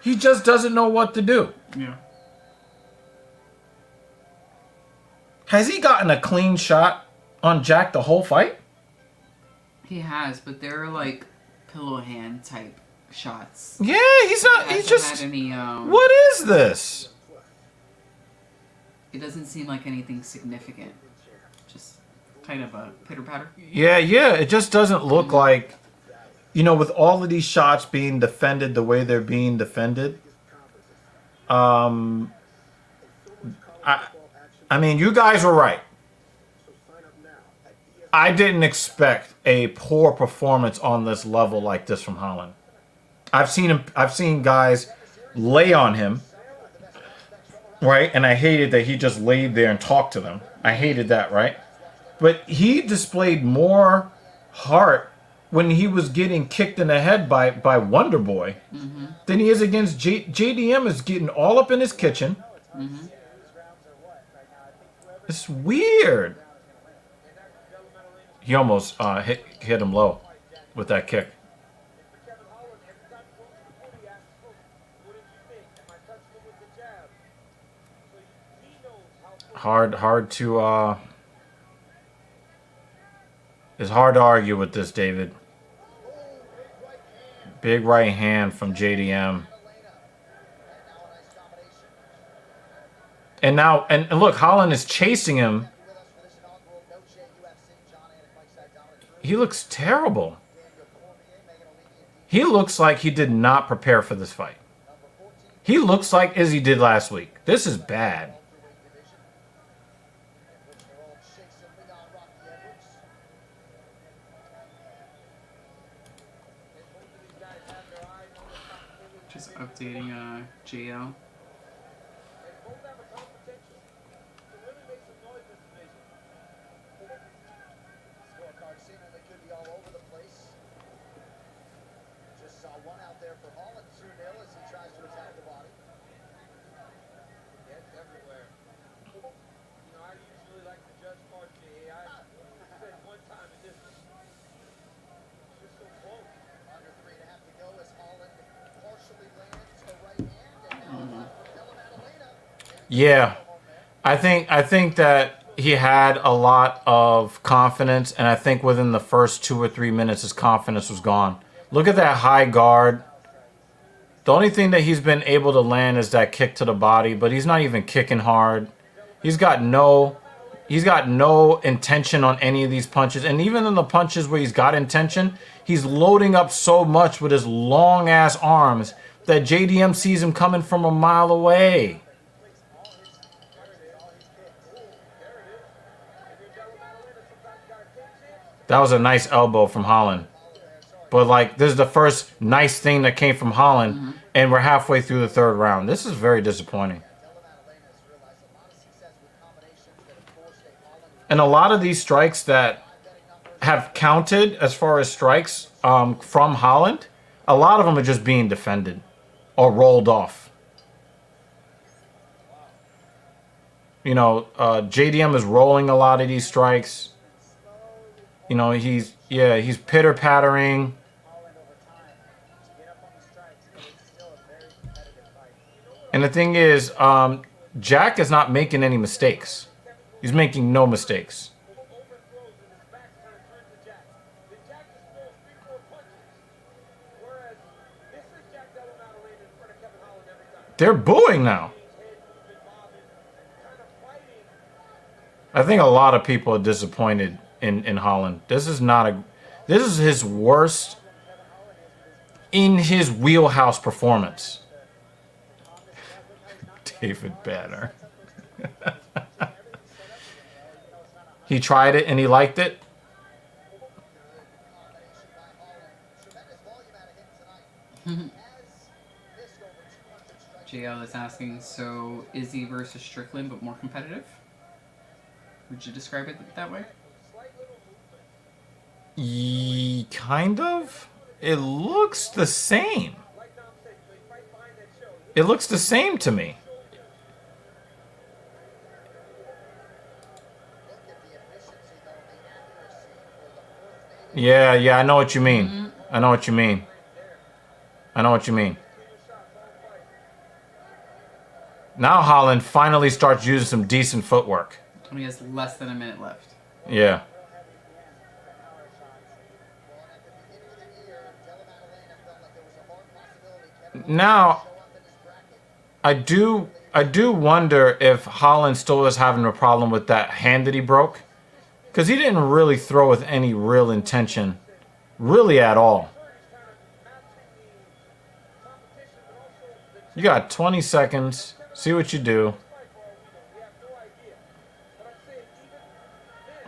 He just doesn't know what to do. Yeah. Has he gotten a clean shot on Jack the whole fight? He has, but they're like pillow hand type shots. Yeah, he's not. He's just. Had any, what is this? It doesn't seem like anything significant. Just kind of a pitter-patter. Yeah. It just doesn't look like, you know, with all of these shots being defended the way they're being defended. I mean, you guys were right. I didn't expect a poor performance on this level like this from Holland. I've seen guys lay on him. Right, and I hated that he just laid there and talked to them. I hated that, right? But he displayed more heart when he was getting kicked in the head by Wonder Boy than he is against JDM. Is getting all up in his kitchen. It's weird. He almost hit him low with that kick. hard to it's hard to argue with this, David. Big right hand from JDM. And now, and look, Holland is chasing him. He looks terrible. He looks like he did not prepare for this fight. He looks like Izzy did last week. This is bad. Just updating JL. Scorecard seemingly could be all over the place. Just saw one out there for Holland, 2-0 as he tries to attack the body. Yeah, it's everywhere. You know, I usually like to judge parts of the AI. Spent one time in this. It's just so close. Under 3.5 to go as Holland partially lands a right hand and now Della Maddalena. Yeah. I think that he had a lot of confidence, and I think within the first 2 or 3 minutes his confidence was gone. Look at that high guard. The only thing that he's been able to land is that kick to the body, but he's not even kicking hard. He's got no intention on any of these punches. And even in the punches where he's got intention, he's loading up so much with his long ass arms that JDM sees him coming from a mile away. That was a nice elbow from Holland. But, like, this is the first nice thing that came from Holland, and we're halfway through the third round. This is very disappointing. And a lot of these strikes that have counted as far as strikes from Holland, a lot of them are just being defended or rolled off. You know, JDM is rolling a lot of these strikes. You know, he's pitter-pattering. And the thing is, Jack is not making any mistakes. He's making no mistakes. They're booing now. I think a lot of people are disappointed in Holland. This is his worst in his wheelhouse performance. David Banner. He tried it and he liked it. JL is asking, so Izzy versus Strickland, but more competitive? Would you describe it that way? Kind of. It looks the same. It looks the same to me. Yeah, I know what you mean. I know what you mean. I know what you mean. Now Holland finally starts using some decent footwork. He has less than a minute left. Yeah. Now, I do wonder if Holland still is having a problem with that hand that he broke. Because he didn't really throw with any real intention. Really at all. You got 20 seconds. See what you do.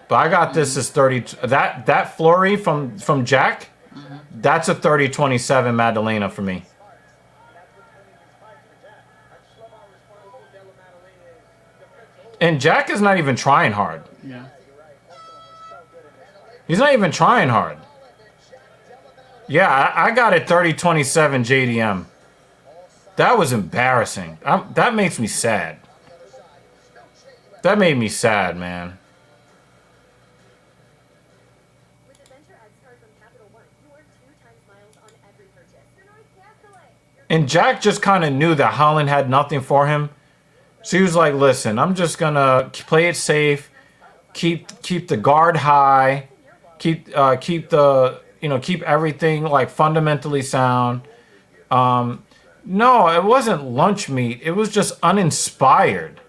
But I got this as 30. That flurry from Jack, that's a 30-27 Maddalena for me. And Jack is not even trying hard. Yeah. He's not even trying hard. Yeah, I got it 30-27 JDM. That was embarrassing. That makes me sad. That made me sad, man. And Jack just kind of knew that Holland had nothing for him. She was like, "Listen, I'm just gonna play it safe, keep the guard high, keep the keep everything like fundamentally sound." No, it wasn't lunch meat. It was just uninspired.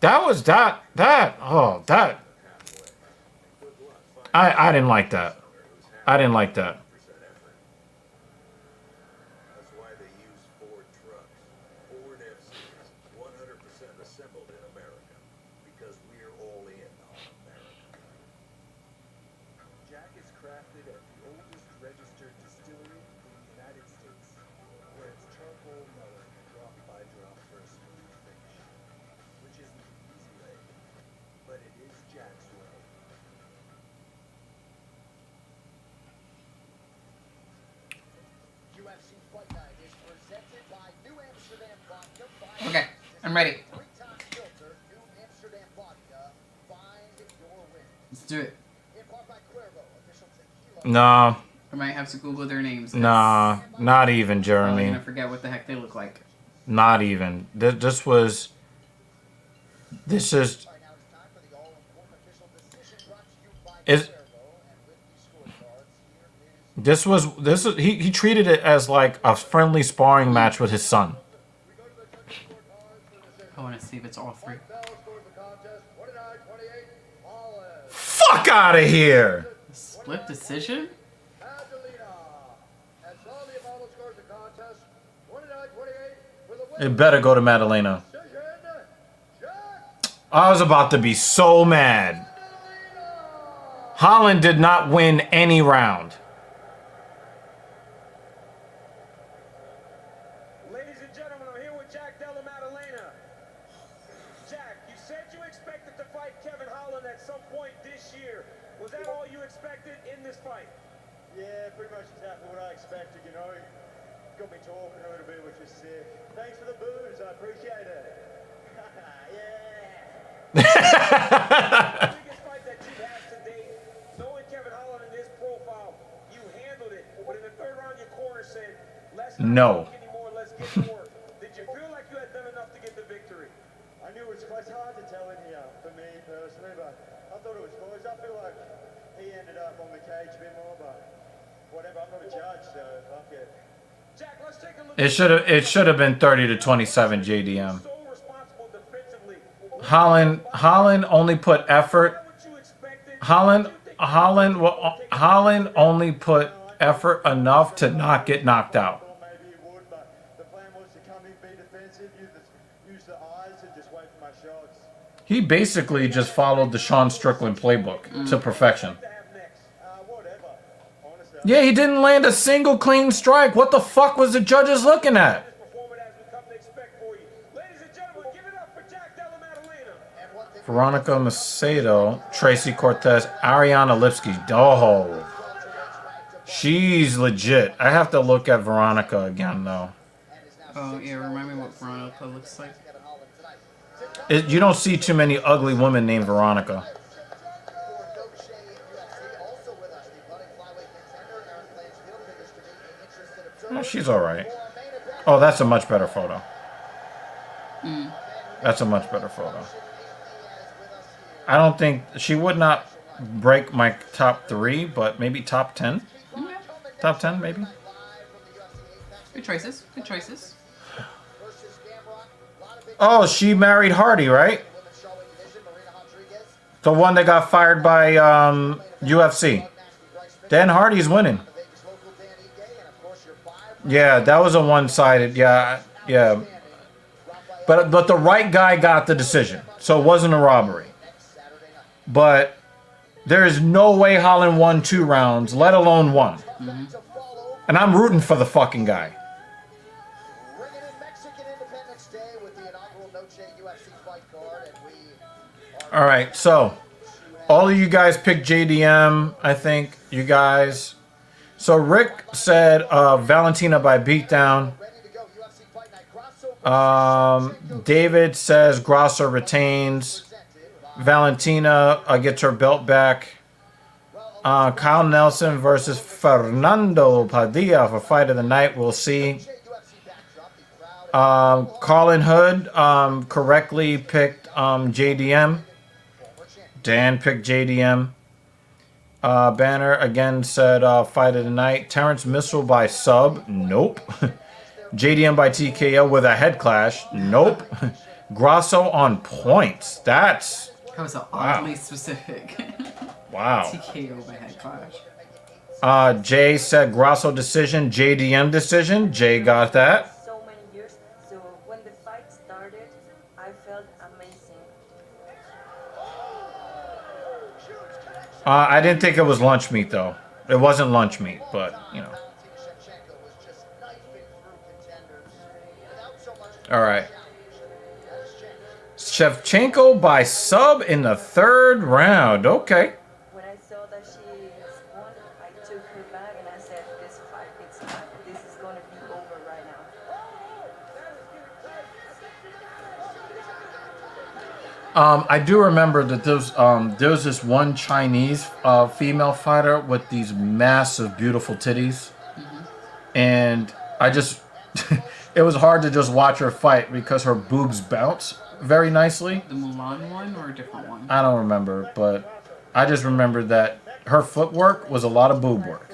That was that. I didn't like that. I didn't like that. That's why they use Ford trucks. Ford F-Series, 100% assembled in America, because we're all in on America. Jack is crafted at the oldest registered distillery in the United States, where it's charcoal mellowed drop by drop for a smooth finish, which isn't the easy way, but it is Jack's way. UFC Fight Night is presented by New Amsterdam Vodka. Okay, I'm ready. Three-time filter, New Amsterdam Vodka. Find your win. Let's do it. Import by Cuervo, official tequila. Nah, I might have to Google their names. nah, not even, I'm Jeremy. gonna forget what the heck they look like. Not even. This is. Is he treated it as like a friendly sparring match with his son. I want to see if it's all three. Fuck out of here! Split decision? It better go to Madalena. I was about to be so mad. Holland did not win any round. Ladies and gentlemen, I'm here with Jack Della Maddalena. Jack, you said you expected to fight Kevin Holland at some point this year. Was that all you expected in this fight? Yeah, pretty much exactly what I expected, you know. Got me talking a little bit, which is sick. Thanks for the booze, I appreciate it. The biggest fight that you've had to date, knowing Kevin Holland and his profile, you handled it. But in the third round, your corner said, let's not talk anymore, let's get to work. Did you feel like you had done enough to get the victory? I knew it was hard to tell in here, for me personally, but I thought it was close. I feel like he ended up on the cage a bit more, but whatever, I'm not a judge, so fuck it. Jack, let's take a look. It should have been 30-27 JDM. Holland only put effort. Holland only put effort enough to not get knocked out. Maybe he would, but the plan was to come in, be defensive, use the eyes, and just wait for my shots. He basically just followed the Sean Strickland playbook to perfection. Yeah, he didn't land a single clean strike. What the fuck was the judges looking at? Veronica Macedo, Tracy Cortez, Ariana Lipsky. Oh, she's legit. I have to look at Veronica again, though. Oh, yeah, remind me what Veronica looks like. You don't see too many ugly women named Veronica. Oh, she's all right. Oh, that's a much better photo. That's a much better photo. I don't think she would not break my top 3, but maybe top 10. Top 10, maybe. Good choices. Good choices. Oh, she married Hardy, right? The one that got fired by UFC. Dan Hardy's winning. Yeah, that was a one-sided. Yeah. But the right guy got the decision, so it wasn't a robbery. But there is no way Holland won 2 rounds, let alone 1. And I'm rooting for the fucking guy. All right, so all of you guys picked JDM, I think, you guys. So Rick said Valentina by beatdown. David says Grasso retains. Valentina gets her belt back. Kyle Nelson versus Fernando Padilla for fight of the night. We'll see. Colin Hood correctly picked JDM. Dan picked JDM. Banner again said fight of the night. Terrence Missile by sub. Nope. JDM by TKO with a head clash. Nope. Grasso on points. That was oddly specific. Wow. TKO by head clash. Jay said Grasso decision. JDM decision. Jay got that. So many years. So when the fight started, I felt amazing. I didn't think it was lunch meat though. It wasn't lunch meat, but you know. All right. Shevchenko by sub in the 3rd round. Okay. When I saw that she won, I took her back and I said, this fight, this is going to be over right now. I do remember that there was this one Chinese female fighter with these massive, beautiful titties, and I just it was hard to just watch her fight because her boobs bounce very nicely. The Mulan one or a different one? I don't remember, but I just remember that her footwork was a lot of boob work.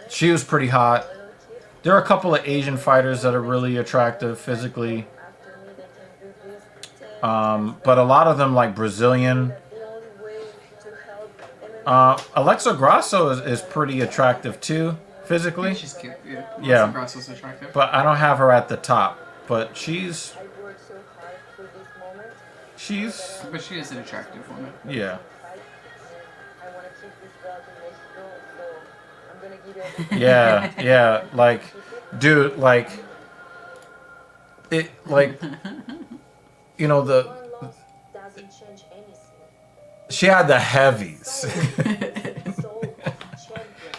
She was pretty hot. There are a couple of Asian fighters that are really attractive physically. But a lot of them like Brazilian. Alexa Grasso is pretty attractive too, physically. She's cute. Yeah. Yeah. Grasso's attractive. But I don't have her at the top. But But she is an attractive woman. Yeah. I want to keep this belt in Mexico, so I'm going to give it Yeah. Like, dude, like, it, like, you know, doesn't change anything. she had the heavies. Soul champion.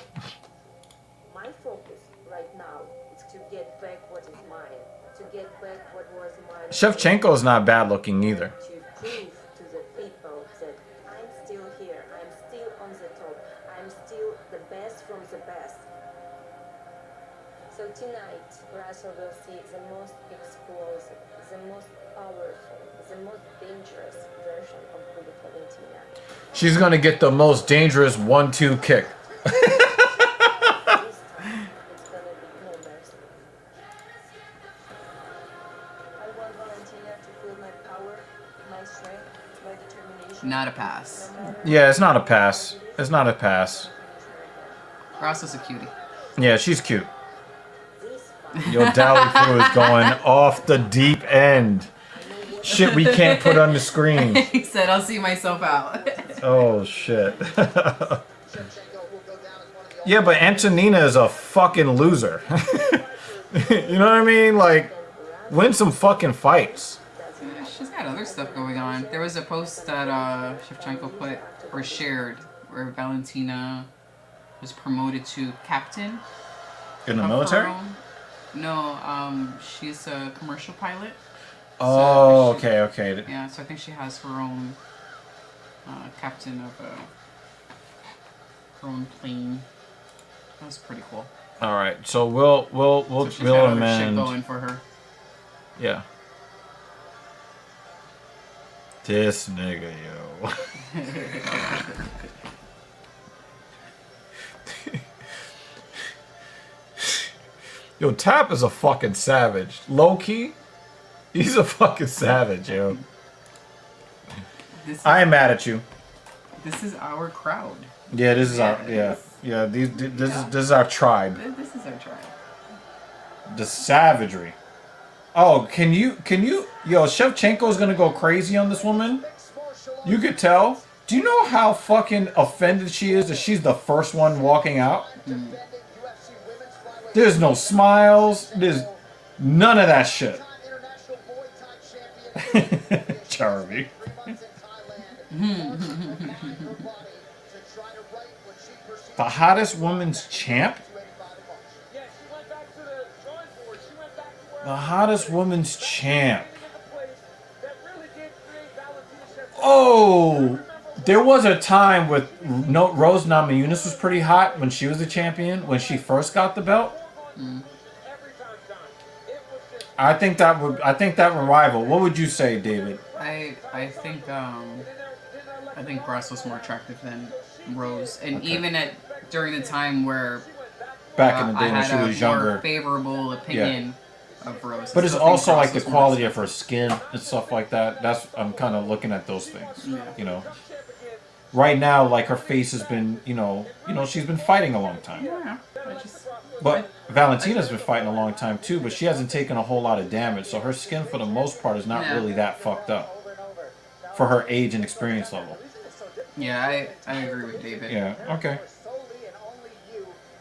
My focus right now is to get back what is mine, to get back what was mine. Shevchenko's not bad looking either. To prove to the people that I'm still here, I'm still on the top, I'm still the best from the best. So tonight, Grasso will see the most explosive, the most powerful, the most dangerous version of Bullet Valentina. She's gonna get the most dangerous 1-2 kick. This time, it's gonna be no mercy. I want Valentina to feel my power, my strength, my determination. Not a pass. Yeah, it's not a pass. It's not a pass. Grasso's a cutie. Yeah, she's cute. Yo, Dally Fu is going off the deep end. Shit we can't put on the screen. He said, I'll see myself out. Oh, shit. Yeah, but Antonina is a fucking loser. You know what I mean? Like, win some fucking fights. Yeah, she's got other stuff going on. There was a post that Shevchenko put or shared where Valentina was promoted to captain. In the of military? her own. No, she's a commercial pilot. Oh, So okay. Yeah, so I think she has her own captain of her own plane. That was pretty cool. All right, so we'll She's got other shit amend. going for her. Yeah. This nigga, yo. Yo, Tap is a fucking savage. Low key, he's a fucking savage, yo. I ain't mad at you. This is our crowd. Yeah, this is our this is our tribe. This is our tribe. The savagery. Oh, can you yo, Shevchenko's gonna go crazy on this woman. You could tell. Do you know how fucking offended she is that she's the first one walking out? There's no smiles. There's none of that shit. Charmy. The hottest woman's champ? The hottest woman's champ. Oh, there was a time with Rose Namajunas was pretty hot when she was the champion, when she first got the belt. I think that rival. What would you say, David? I think Grasso's more attractive than Rose, and even during the time where back in the day when she was more younger, favorable opinion of Rose. But it's still think also like the Grasso's more quality of attractive. her skin and stuff like that. That's I'm kind of looking at those things. Yeah. You know, right now, like her face has been, she's been fighting a long time. Yeah. But Valentina's been fighting a long time too, but she hasn't taken a whole lot of damage, so her skin for the most part is not really that fucked up for her age and experience level. Yeah, I agree with David. Yeah, okay.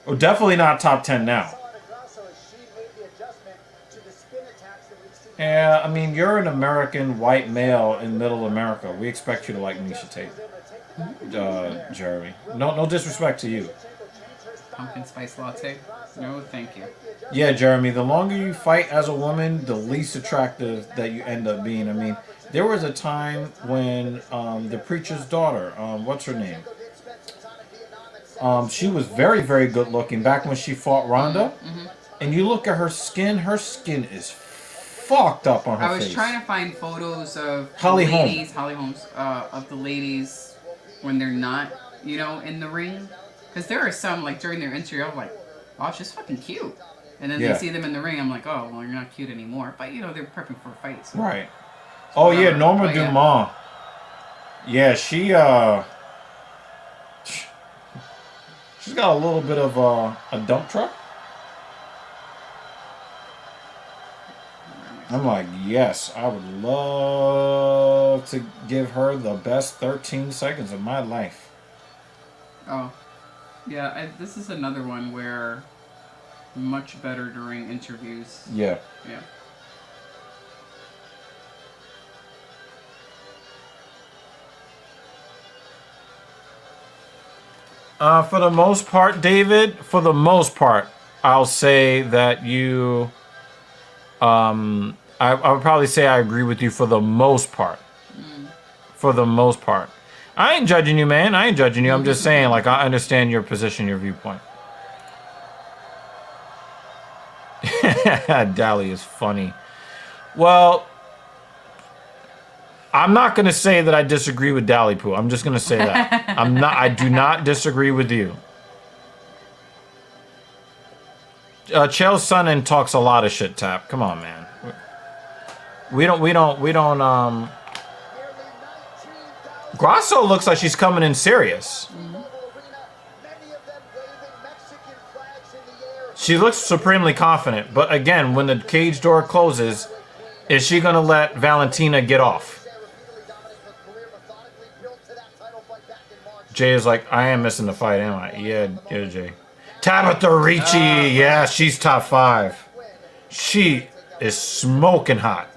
Well, definitely not top 10 now. Yeah, I mean, you're an American white male in middle America. We expect you to like Misha Tate. Jeremy. No disrespect to you. Pumpkin spice latte? No, thank you. Yeah, Jeremy, the longer you fight as a woman, the least attractive that you end up being. I mean, there was a time when the preacher's daughter, what's her name? She was very, very good looking back when she fought Ronda. And you look at her skin is fucked up on her face. I was trying to find photos of Holly Holmes, of the ladies when they're not, in the ring. Because there are some, like, during their interview, I'm like, wow, she's fucking cute. And then they see them in the ring, I'm like, oh, well, you're not cute anymore. But, they're prepping for fights. So. Right. Oh, yeah, Norma Dumont. Yeah, she's got a little bit of a dump truck. I'm like, yes, I would love to give her the best 13 seconds of my life. Oh. Yeah, this is another one where much better during interviews. Yeah. Yeah. For the most part, David, I'll say that you... I would probably say I agree with you for the most part. For the most part. I ain't judging you, man. I ain't judging you. I'm just saying, like, I understand your position, your viewpoint. Dally is funny. Well, I'm not going to say that I disagree with Dally Poo. I'm just going to say that. I do not disagree with you. Chael Sonnen talks a lot of shit, Tap. Come on, man. We don't Grasso looks like she's coming in serious. She looks supremely confident, but again, when the cage door closes, is she gonna let Valentina get off? Jay is like, I am missing the fight, am I? Yeah, Jay. Tabitha Ricci, yeah, she's top 5. She is smoking hot.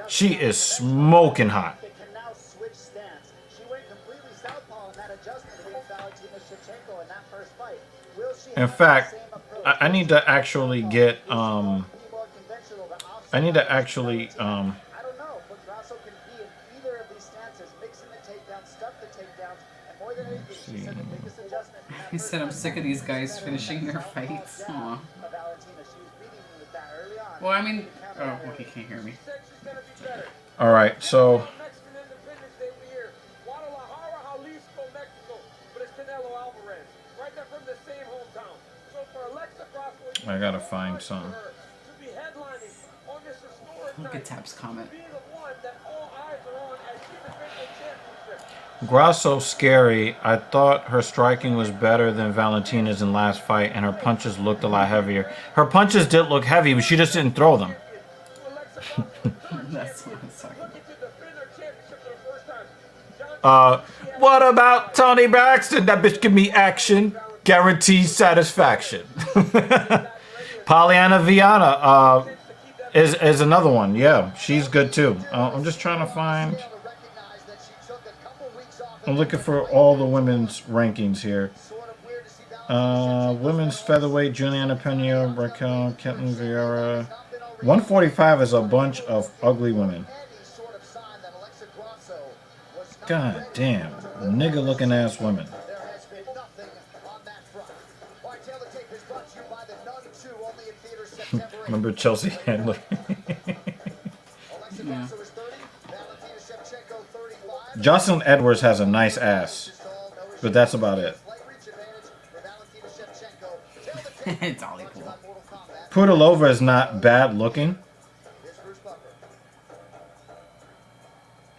She is smoking hot. In fact, I need to actually get I need to actually I don't know, but Grasso can be in either of these stances, mixing the takedowns, stuff the takedowns, and more than anything, she said the biggest adjustment. He said, I'm sick of these guys finishing their fights. Aww. Well, I mean, oh, well, he can't hear me. All right, so I gotta find some. Look at Tap's comment. Grasso scary. I thought her striking was better than Valentina's in last fight, and her punches looked a lot heavier. Her punches did look heavy, but she just didn't throw them. That's what I'm talking. What about Tony Braxton? That bitch give me action, guaranteed satisfaction. Pollyanna Viana is another one. Yeah, she's good too. I'm just trying to find. I'm looking for all the women's rankings here. Women's featherweight: Juliana Pena, Raquel, Ketlin Vieira. 145 is a bunch of ugly women. God damn, nigga looking ass women. Remember Chelsea Handler? Yeah. Jocelyn Edwards has a nice ass, but that's about it. It's Ollie Pool. Pudilova is not bad looking.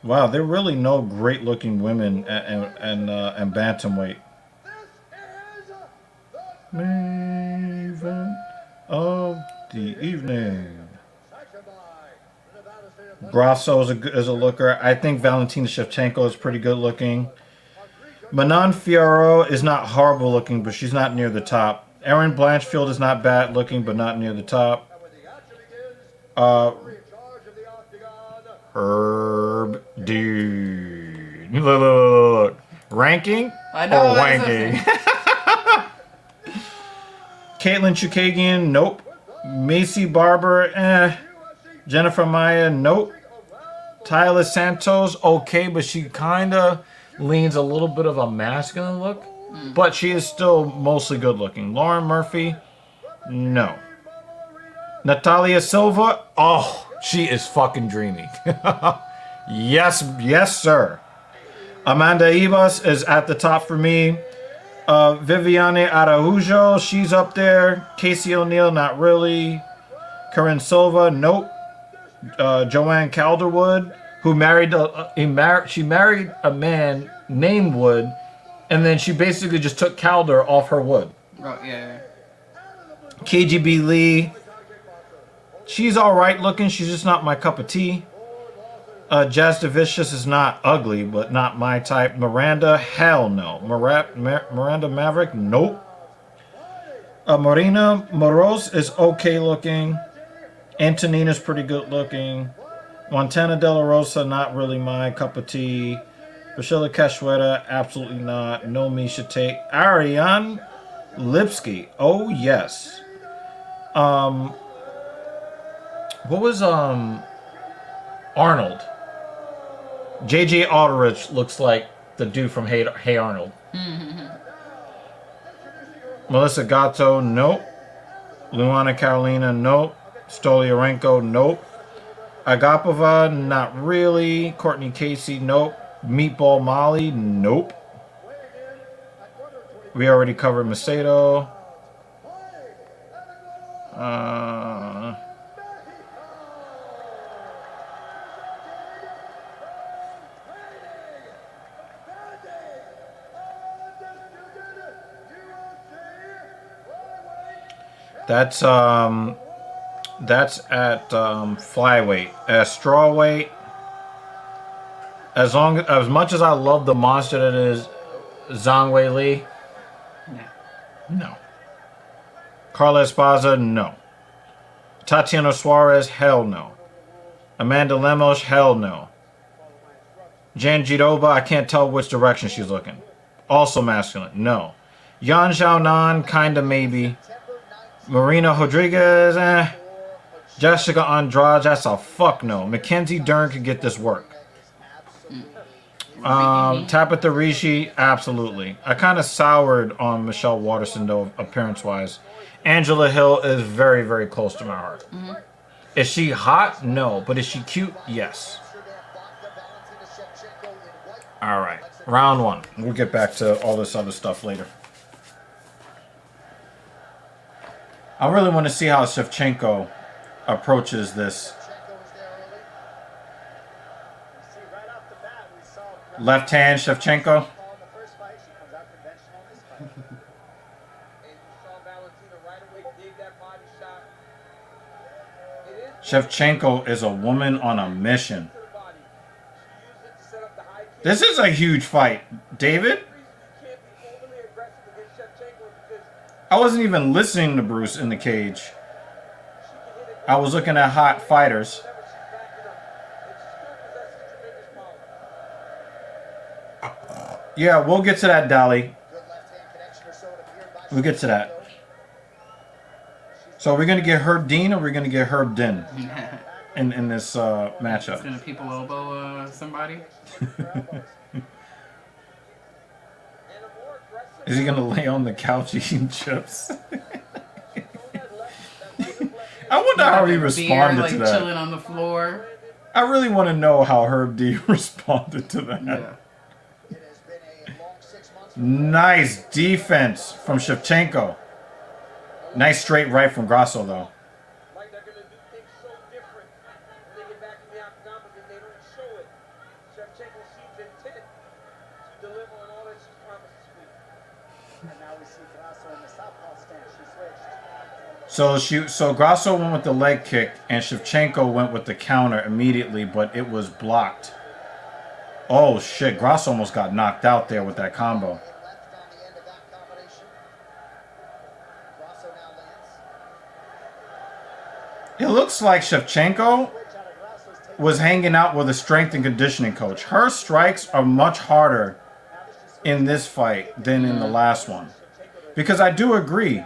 Wow, there are really no great looking women and bantamweight. Main event of the evening. Grasso is a looker. I think Valentina Shevchenko is pretty good looking. Manon Fiorot is not horrible looking, but she's not near the top. Erin Blanchfield is not bad looking, but not near the top. Herb dude. Look. Ranking I know. or wanking? Caitlin Chukagian, nope. Macy Barber, Jennifer Maya, nope. Tyler Santos, okay, but she kind of leans a little bit of a masculine look. But she is still mostly good looking. Lauren Murphy, no. Natalia Silva, oh, she is fucking dreamy. Yes, sir. Amanda Ibas is at the top for me. Viviane Araujo, she's up there. Casey O'Neill, not really. Corinne Silva, nope. Joanne Calderwood, who she married a man named Wood, and then she basically just took Calder off her Wood. Oh, yeah. KGB Lee, she's all right looking. She's just not my cup of tea. Jazz Devicious is not ugly, but not my type. Miranda, hell no. Miranda Maverick, nope. Marina Moros is okay looking. Antonina's pretty good looking. Montana De La Rosa, not really my cup of tea. Priscilla Keshweta, absolutely not. No Misha Tate. Ariane Lipsky, oh yes. What was Arnold? JJ Aldrich looks like the dude from Hey Arnold. Melissa Gatto, nope. Luana Carolina, nope. Stolyarenko, nope. Agapova, not really. Courtney Casey, nope. Meatball Molly, nope. We already covered Macedo. That's at flyweight. At strawweight, as much as I love the monster that is Zhang Wei Li, no. Carla Esparza, no. Tatiana Suarez, hell no. Amanda Lemos, hell no. Jan Jidova, I can't tell which direction she's looking. Also masculine, no. Yan Xiaonan, kinda maybe. Marina Rodriguez, Jessica Andrade, that's a fuck no. Mackenzie Dern could get this work. Tabitha Rishi, absolutely. I kind of soured on Michelle Waterson, though, appearance-wise. Angela Hill is very, very close to my heart. Is she hot? No. But is she cute? Yes. All right. Round one. We'll get back to all this other stuff later. I really want to see how Shevchenko approaches this. Left hand, Shevchenko. Shevchenko is a woman on a mission. This is a huge fight, David. I wasn't even listening to Bruce in the cage. I was looking at hot fighters. Yeah, we'll get to that, Dolly. We'll get to that. So we're going to get Herb Dean or we're going to get Herb Din in this matchup? It's going to people elbow somebody. Is he going to lay on the couch eating chips? I want wonder how he Beer, responded like to that. chilling on the floor. I really want to know how Herb D responded to that. Yeah. Nice defense from Shevchenko. Nice straight right from Grasso, though. Like they're going to do things so different when they get back in the octagon, but then they don't show it. Shevchenko seems intent to deliver on all that she's promised this week. And now we see Grasso in the southpaw stance. She switched. So Grasso went with the leg kick, and Shevchenko went with the counter immediately, but it was blocked. Oh shit! Grasso almost got knocked out there with that combo. It looks like Shevchenko was hanging out with a strength and conditioning coach. Her strikes are much harder in this fight than in the last one. Because I do agree,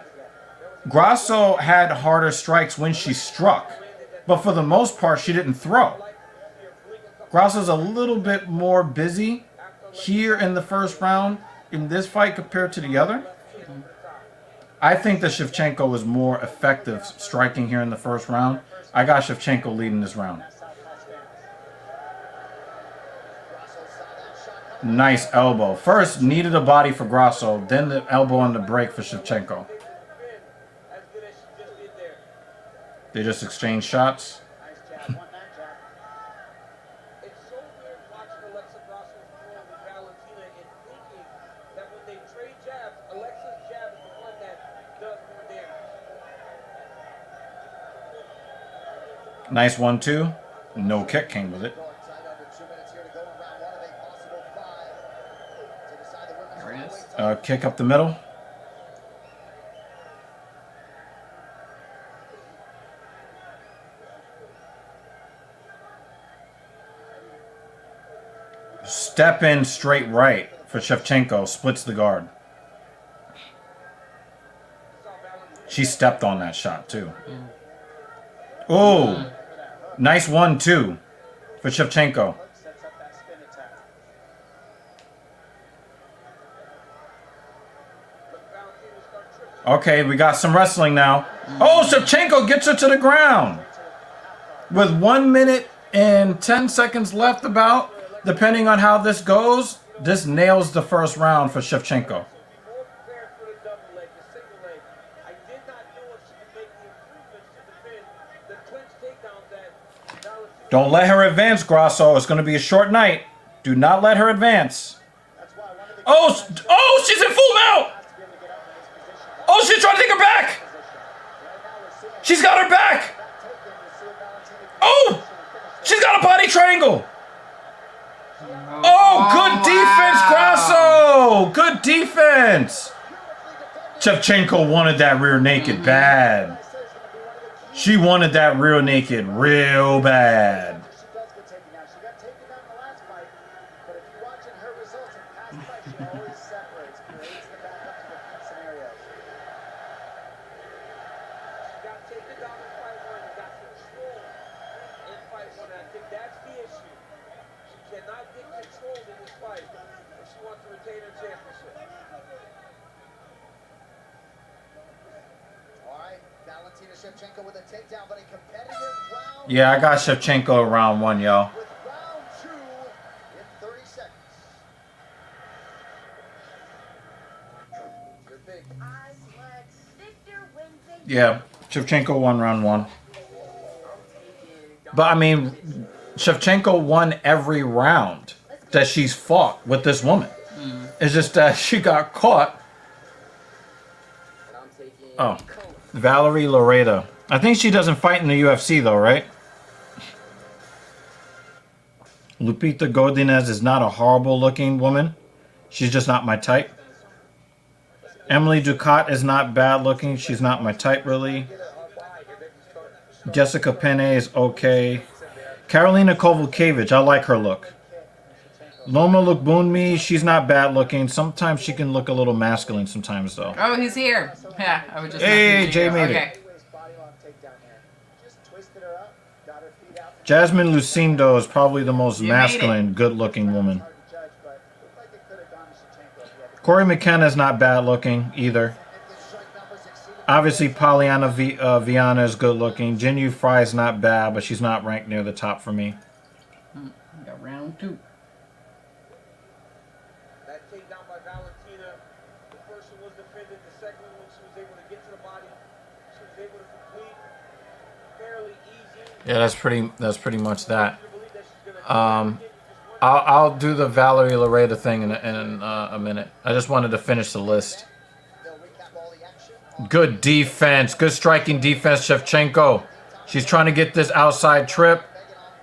Grasso had harder strikes when she struck. But for the most part, she didn't throw. Grasso's a little bit more busy here in the first round in this fight compared to the other. I think that Shevchenko was more effective striking here in the first round. I got Shevchenko leading this round. Nice elbow. First, needed a body for Grasso, then the elbow on the break for Shevchenko. They just exchanged shots. Nice 1-2. No kick came with it. There it is. Kick up the middle. Step in straight right for Shevchenko. Splits the guard. She stepped on that shot too. Oh, nice 1-2 for Shevchenko. Okay, we got some wrestling now. Oh, Shevchenko gets her to the ground. With 1 minute and 10 seconds left about, depending on how this goes, this nails the first round for Shevchenko. Don't let her advance, Grasso. It's going to be a short night. Do not let her advance. Oh, she's in full mount. Oh, she's trying to take her back. She's got her back. Oh, she's got a body triangle. Oh, good defense, Grasso. Good defense. Shevchenko wanted that rear naked bad. She wanted that rear naked real bad. Shevchenko with a takedown, but a competitive round. Yeah, I got Shevchenko in round 1, yo. With round 2 in 30 seconds. You're big. Yeah, Shevchenko won round 1. But I mean, Shevchenko won every round that she's fought with this woman. It's just that she got caught. Oh. Valerie Loreda. I think she doesn't fight in the UFC though, right? Lupita Godinez is not a horrible looking woman. She's just not my type. Emily Ducat is not bad looking. She's not my type really. Jessica Penne is okay. Karolina Kowalkiewicz, I like her look. Loma Lukbunmi, she's not bad looking. Sometimes she can look a little masculine sometimes though. Oh, he's here. Yeah, I would just. Hey, Jay made it. Jasmine Lucindo is probably the most masculine, good-looking woman. Corey McKenna is not bad looking either. Obviously, Polyana Viana is good looking. Jinyu Fry is not bad, but she's not ranked near the top for me. We got round 2. That takedown by Valentina, the first one was defended, the second one she was able to get to the body, she was able to complete fairly easy. Yeah, that's pretty much that. I'll do the Valerie Loretta thing in a minute. I just wanted to finish the list. Good defense, good striking defense, Shevchenko. She's trying to get this outside trip,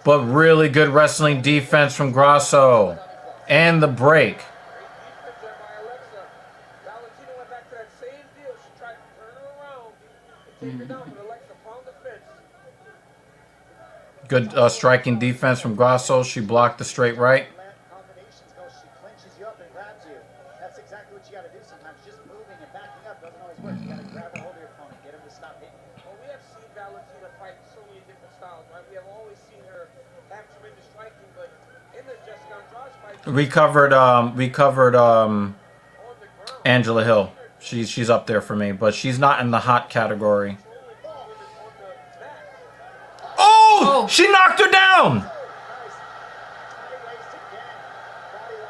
but really good wrestling defense from Grasso. And the break. Valentina went back to that same deal. She tried to turn her around and take her down, but Alexa found the fence. Good striking defense from Grasso. She blocked the straight right. Combinations go, she clinches you up and grabs you. That's exactly what you got to do sometimes. Just moving and backing up doesn't always work. You got to grab a hold of your opponent, get him to stop hitting you. Well, we have seen Valentina fight so many different styles, right? We have always seen her have tremendous striking, but in the Jessica Andrade fight, We covered Angela Hill. She's up there for me, but she's not in the hot category. Oh! She knocked her down!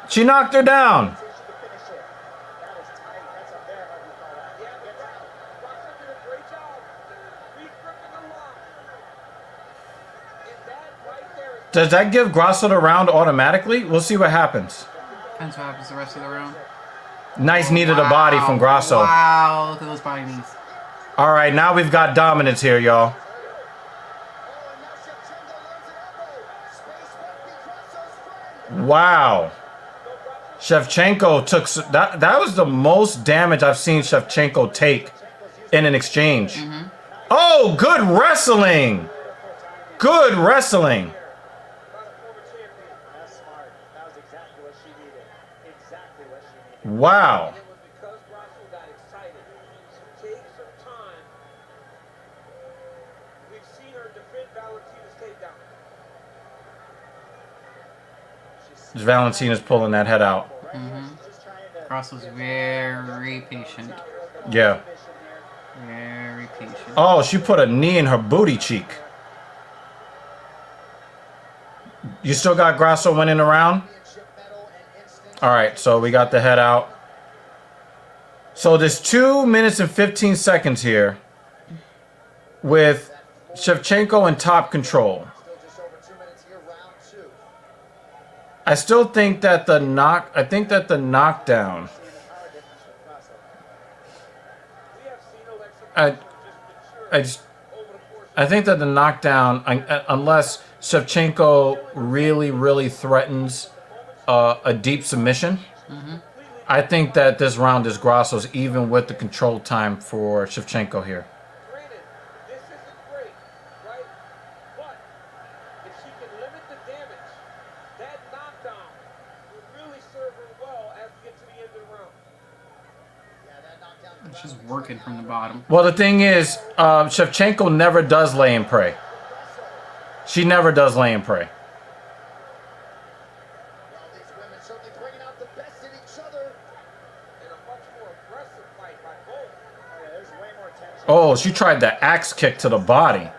She knocked her down. Does that give Grasso the round automatically? We'll see what happens. Depends what happens the rest of the round. Nice knee to the body from Grasso. Wow, look at those body knees. All right, now we've got dominance here, y'all. Wow. Shevchenko took that was the most damage I've seen Shevchenko take in an exchange. Oh, good wrestling. Good wrestling. Wow. Valentina's pulling that head out. Grasso's very patient. Yeah. Very patient. Oh, she put a knee in her booty cheek. You still got Grasso winning the round? All right, so we got the head out. So there's 2 minutes and 15 seconds here with Shevchenko in top control. I still think that the knockdown. I think that the knockdown, unless Shevchenko really threatens a deep submission, I think that this round is Grasso's, even with the control time for Shevchenko here. She's working from the bottom. Well, the thing is, Shevchenko never does lay and pray. She never does lay and pray. Oh, she tried the axe kick to the body.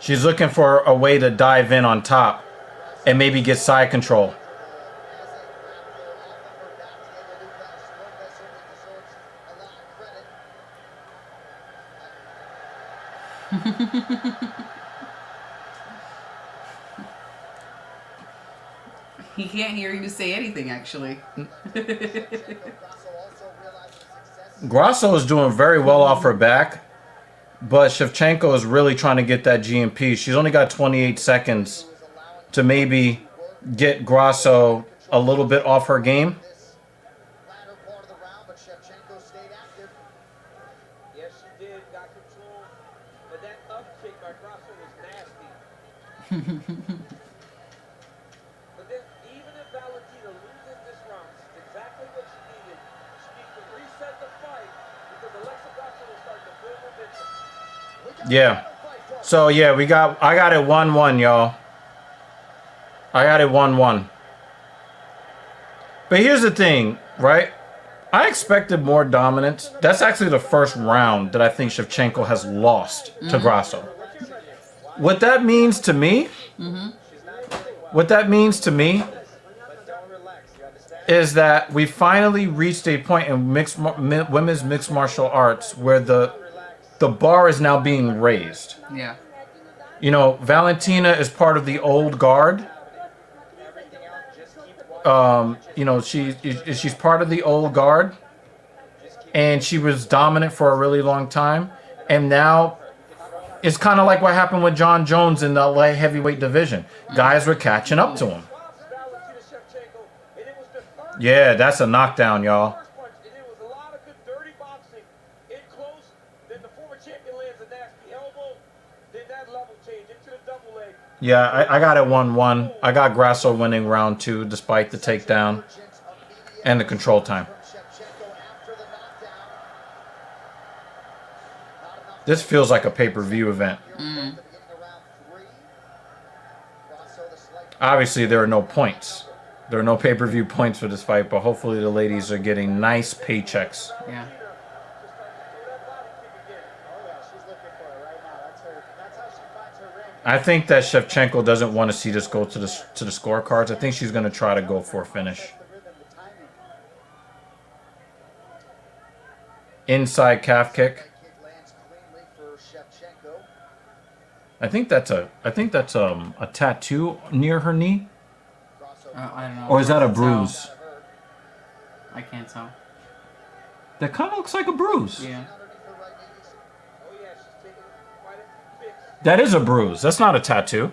She's looking for a way to dive in on top and maybe get side control. He can't hear you say anything, actually. Grasso is doing very well off her back, but Shevchenko is really trying to get that GMP. She's only got 28 seconds to maybe get Grasso a little bit off her game. Yes, she did, got control, but that up kick by Grasso was nasty. But then, even if Valentina loses this round, it's exactly what she needed. She needs to reset the fight because Alexa Grasso will start to build momentum. Yeah. So yeah, I got it 1-1, y'all. I got it 1-1. But here's the thing, right? I expected more dominance. That's actually the first round that I think Shevchenko has lost to Grasso. What that means to me, is that we finally reached a point in women's mixed martial arts where the bar is now being raised. Yeah. You know, Valentina is part of the old guard. You know, she's part of the old guard, and she was dominant for a really long time. And now it's kind of like what happened with John Jones in the light heavyweight division. Guys were catching up to him. Yeah, that's a knockdown, y'all. Yeah, I got it 1-1. I got Grasso winning round 2 despite the takedown and the control time. This feels like a pay-per-view event. Obviously, there are no points. There are no pay-per-view points for this fight, but hopefully the ladies are getting nice paychecks. Yeah. I think that Shevchenko doesn't want to see this go to the scorecards. I think she's going to try to go for a finish. Inside calf kick. I think that's a tattoo near her knee. I don't know. Or is that a bruise? I can't tell. That kind of looks like a bruise. Yeah. That is a bruise. That's not a tattoo.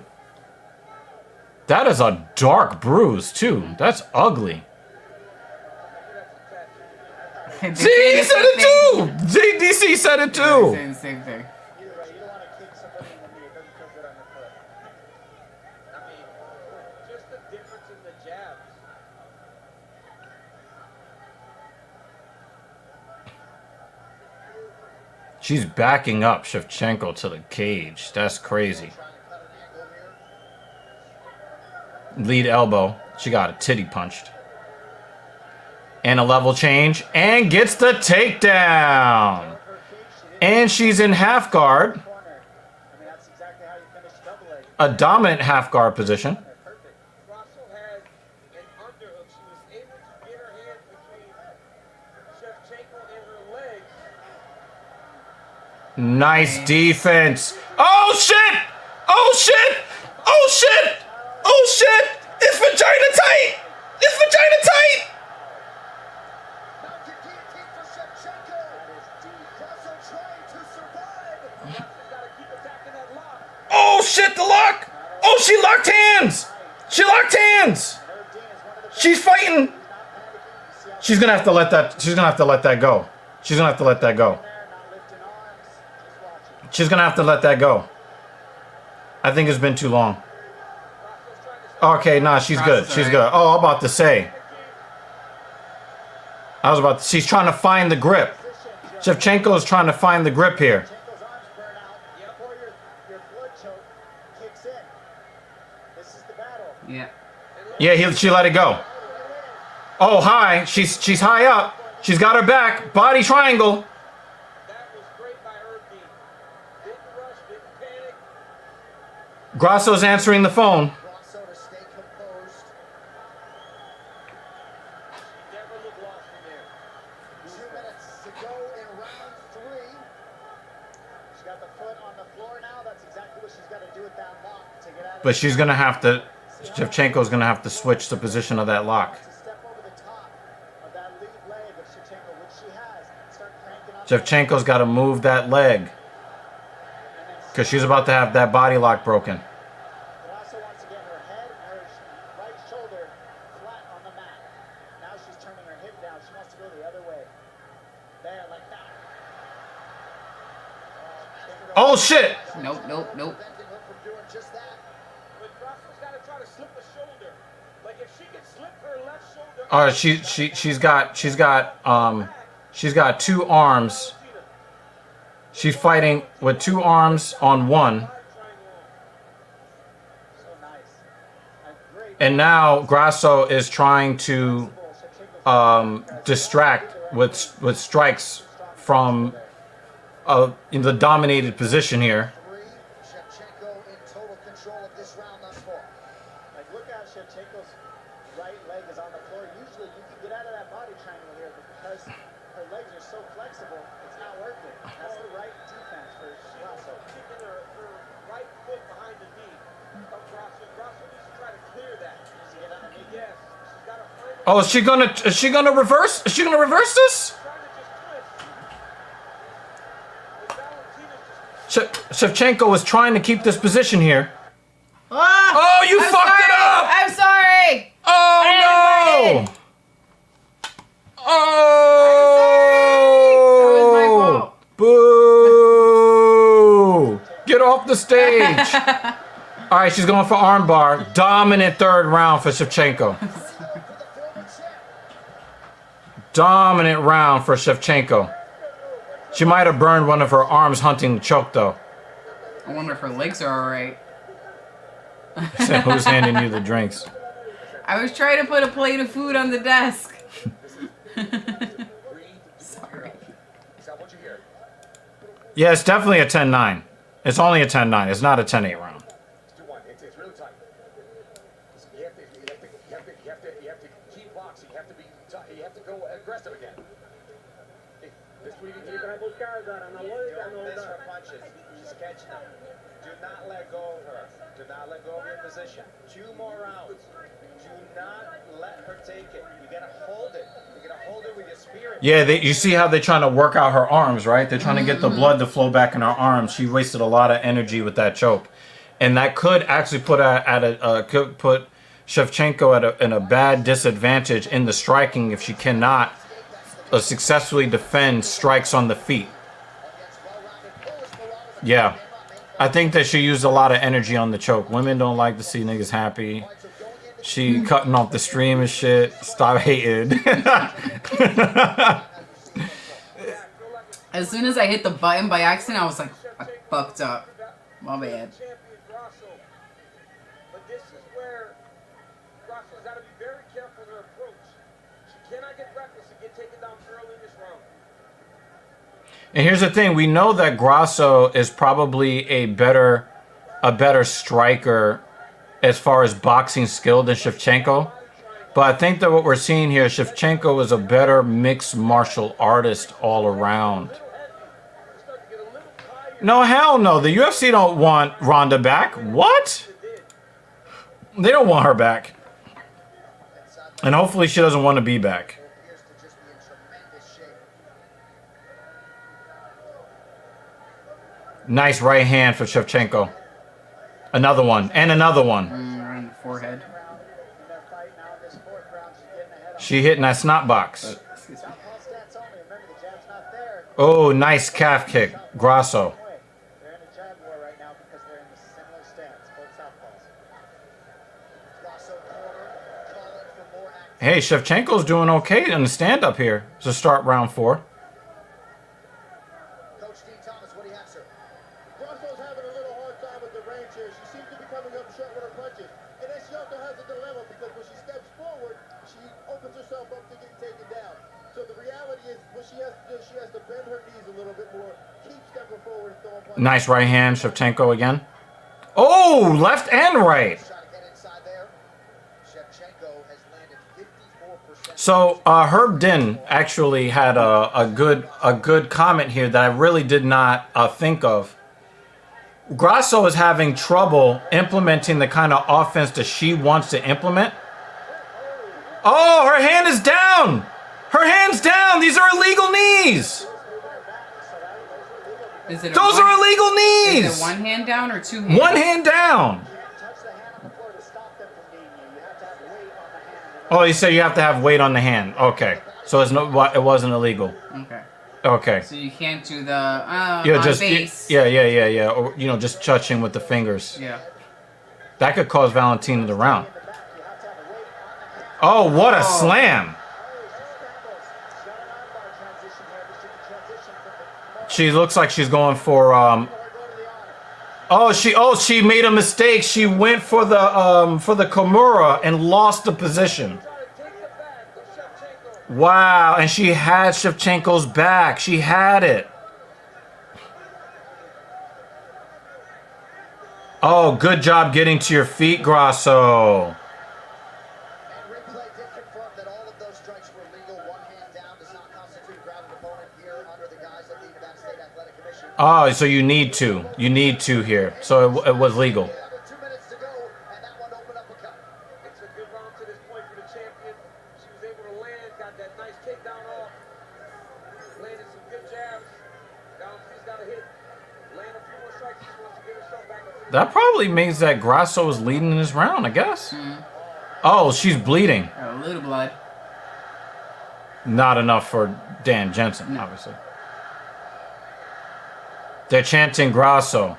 That is a dark bruise, too. That's ugly. See, he said it too! DC said it too! Saying the same thing. She's backing up Shevchenko to the cage. That's crazy. Lead elbow. She got a titty punched. And a level change. And gets the takedown. And she's in half guard. A dominant half guard position. Nice defense. Oh shit! Oh shit! Oh shit! Oh shit! It's vagina tight! It's vagina tight! Oh shit, the lock! Oh, she locked hands! She locked hands! She's fighting! She's gonna have to let that go. She's gonna have to let that go. She's gonna have to let that go. I think it's been too long. Okay, nah, she's good. She's good. Oh, I'm about to say. She's trying to find the grip. Shevchenko is trying to find the grip here. Yeah. Yeah, she let it go. Oh, high. She's high up. She's got her back. Body triangle. Grasso's answering the phone. But she's going to have to, Shevchenko's going to have to switch the position of that lock. Shevchenko's got to move that leg. Because she's about to have that body lock broken. Oh shit! Nope, nope, nope. She's got two arms. She's fighting with two arms on one. And now Grasso is trying to distract with strikes from in the dominated position here. Shevchenko in total control of this round thus far. Like, look out, Shevchenko's right leg is on the floor. Usually you can get out of that body triangle here, but because her legs are so flexible, it's not working. That's the right defense for Grasso. Keeping her right foot behind the knee of Grasso. Grasso needs to try to clear that. Needs to get underneath. Yes. She's got to find Oh, is she gonna reverse? Is she gonna reverse this? Shevchenko is trying to keep this position here. Oh, you I'm fucked it sorry. up! I'm sorry. Oh no! Oh! Boo! Get off the stage! All right, she's going for armbar. Dominant third round for Shevchenko. Dominant round for Shevchenko. She might have burned one of her arms hunting the choke, though. I wonder if her legs are all right. So who's handing you the drinks? I was trying to put a plate of food on the desk. Sorry. Yeah, it's definitely a 10-9. It's only a 10-9. It's not a 10-8 round. It's really tight. You have to keep boxing. You have to go aggressive again. Don't miss her punches. She's catching them. Do not let go of her. Do not let go of your position. 2 more rounds. Do not let her take it. You gotta hold it. You gotta hold it with your spirit. Yeah, you see how they're trying to work out her arms, right? They're trying to get the blood to flow back in her arms. She wasted a lot of energy with that choke, and that could actually put could put Shevchenko in a bad disadvantage in the striking if she cannot successfully defend strikes on the feet. Yeah, I think that she used a lot of energy on the choke. Women don't like to see niggas happy. She cutting off the stream and shit. Stop hating. As soon as I hit the button by accident, I was like, I fucked up. My bad. But this is where Grasso's got to be very careful in her approach. She cannot get reckless and get taken down early in this round. And here's the thing: we know that Grasso is probably a better striker as far as boxing skill than Shevchenko. But I think that what we're seeing here, Shevchenko is a better mixed martial artist all around. No, hell no. The UFC don't want Ronda back. What? They don't want her back. And hopefully she doesn't want to be back. Nice right hand for Shevchenko. Another one. And another one. Right in the forehead. She hitting that snot box. Oh, nice calf kick. Grasso. Hey, Shevchenko's doing okay in the stand-up here to start round 4. Grasso's having a little hard time with the range here. She seems to be coming up short with her punches. And then she also has a dilemma because when she steps forward, she opens herself up to getting taken down. So the reality is what she has to do, she has to bend her knees a little bit more, keep stepping forward and throwing punches. Nice right hand, Shevchenko again. Oh, left and right. So Herb Din actually had a good comment here that I really did not think of. Grasso is having trouble implementing the kind of offense that she wants to implement. Oh, her hand is down. Her hand's down. These are illegal knees. Those are illegal knees. Is it one hand down or two hands? One hand down. Oh, you say you have to have weight on the hand. Okay, so it wasn't illegal. Okay. Okay. So you can't do the Yeah, just base. yeah. Or just touching with the fingers. Yeah. That could cause Valentina to round. Oh, what a slam! She looks like she's going for. Oh, she made a mistake. She went for the Kimura and lost the position. Wow, and she had Shevchenko's back. She had it. Oh, good job getting to your feet, Grasso. And replay did confirm that all of those strikes were legal. One hand down does not constitute grounded opponent here under the guise of the Nevada State Athletic Commission. Oh, so you need to. You need to here. So it was legal. 2 minutes to go, and that one opened up a cut. It's a good round to this point for the champion. She was able to land, got that nice takedown off, landed some good jabs. She's got a hit. Land a few more strikes. She wants to get herself back. That probably means that Grasso is leading in this round, I guess. Oh, she's bleeding. A little blood. Not enough for Dan Jensen, obviously. They're chanting Grasso.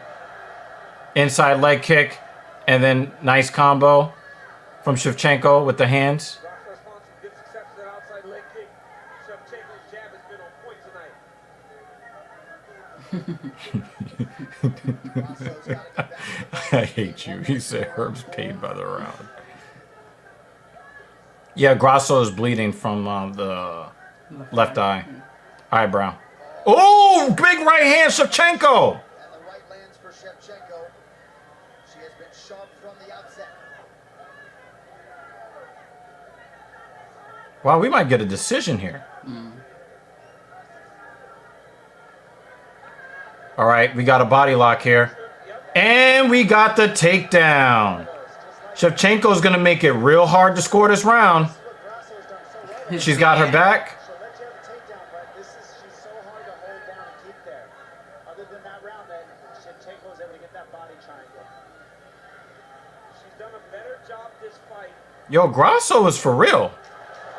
Inside leg kick, and then nice combo from Shevchenko with the hands. Grasso found some good success with that outside leg kick. Shevchenko's jab has been on point tonight. I hate you. He said Herb's paid by the round. Yeah, Grasso is bleeding from the left eyebrow. Oh, big right hand, Shevchenko. And the right lands for Shevchenko. She has been sharp from the outset. Wow, we might get a decision here. All right, we got a body lock here. And we got the takedown. Shevchenko's going to make it real hard to score this round. She's got her back. She's so hard to hold down and keep there. Other than that round, then Shevchenko was able to get that body triangle. She's done a better job this fight. Yo, Grasso is for real.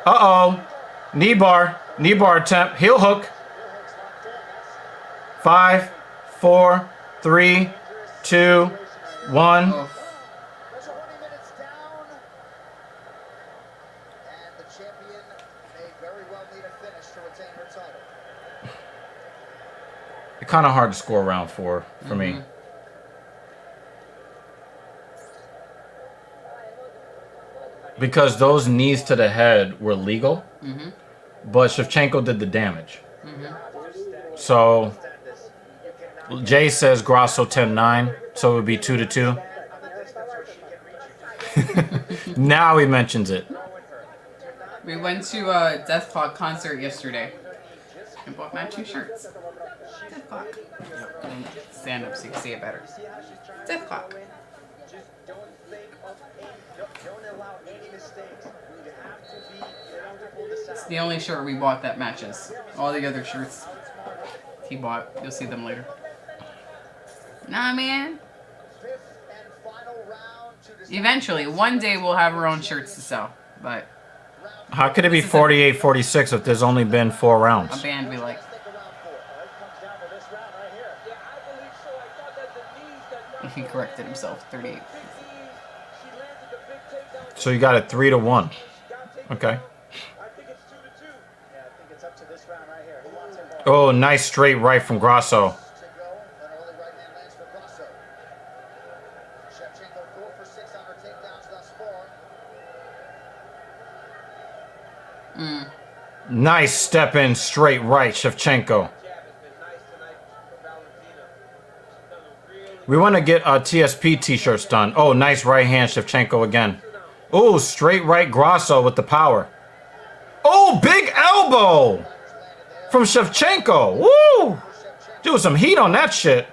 Uh-oh. Knee bar attempt. Heel hook. 5, 4, 3, 2, 1. 20 minutes down. And the champion may very well need a finish to retain her title. It's kind of hard to score round 4 for me. Because those knees to the head were legal. But Shevchenko did the damage. So Jay says Grasso 10-9, so it would be 2-2. Now he mentions it. We went to a Death Clock concert yesterday and bought matching shirts. Death Clock. Stand up so you can see it better. Death Clock. It's the only shirt we bought that matches. All the other shirts he bought, you'll see them later. Nah, man. Eventually, one day we'll have our own shirts to sell, but How could it be 48-46 if there's only been 4 rounds? a band we like. He corrected himself. 38. So you got it 3-1. Okay. Oh, nice straight right from Grasso. Nice step in straight right, Shevchenko. We want to get TSP t-shirts done. Oh, nice right hand, Shevchenko again. Oh, straight right Grasso with the power. Oh, big elbow from Shevchenko. Woo! Doing some heat on that shit.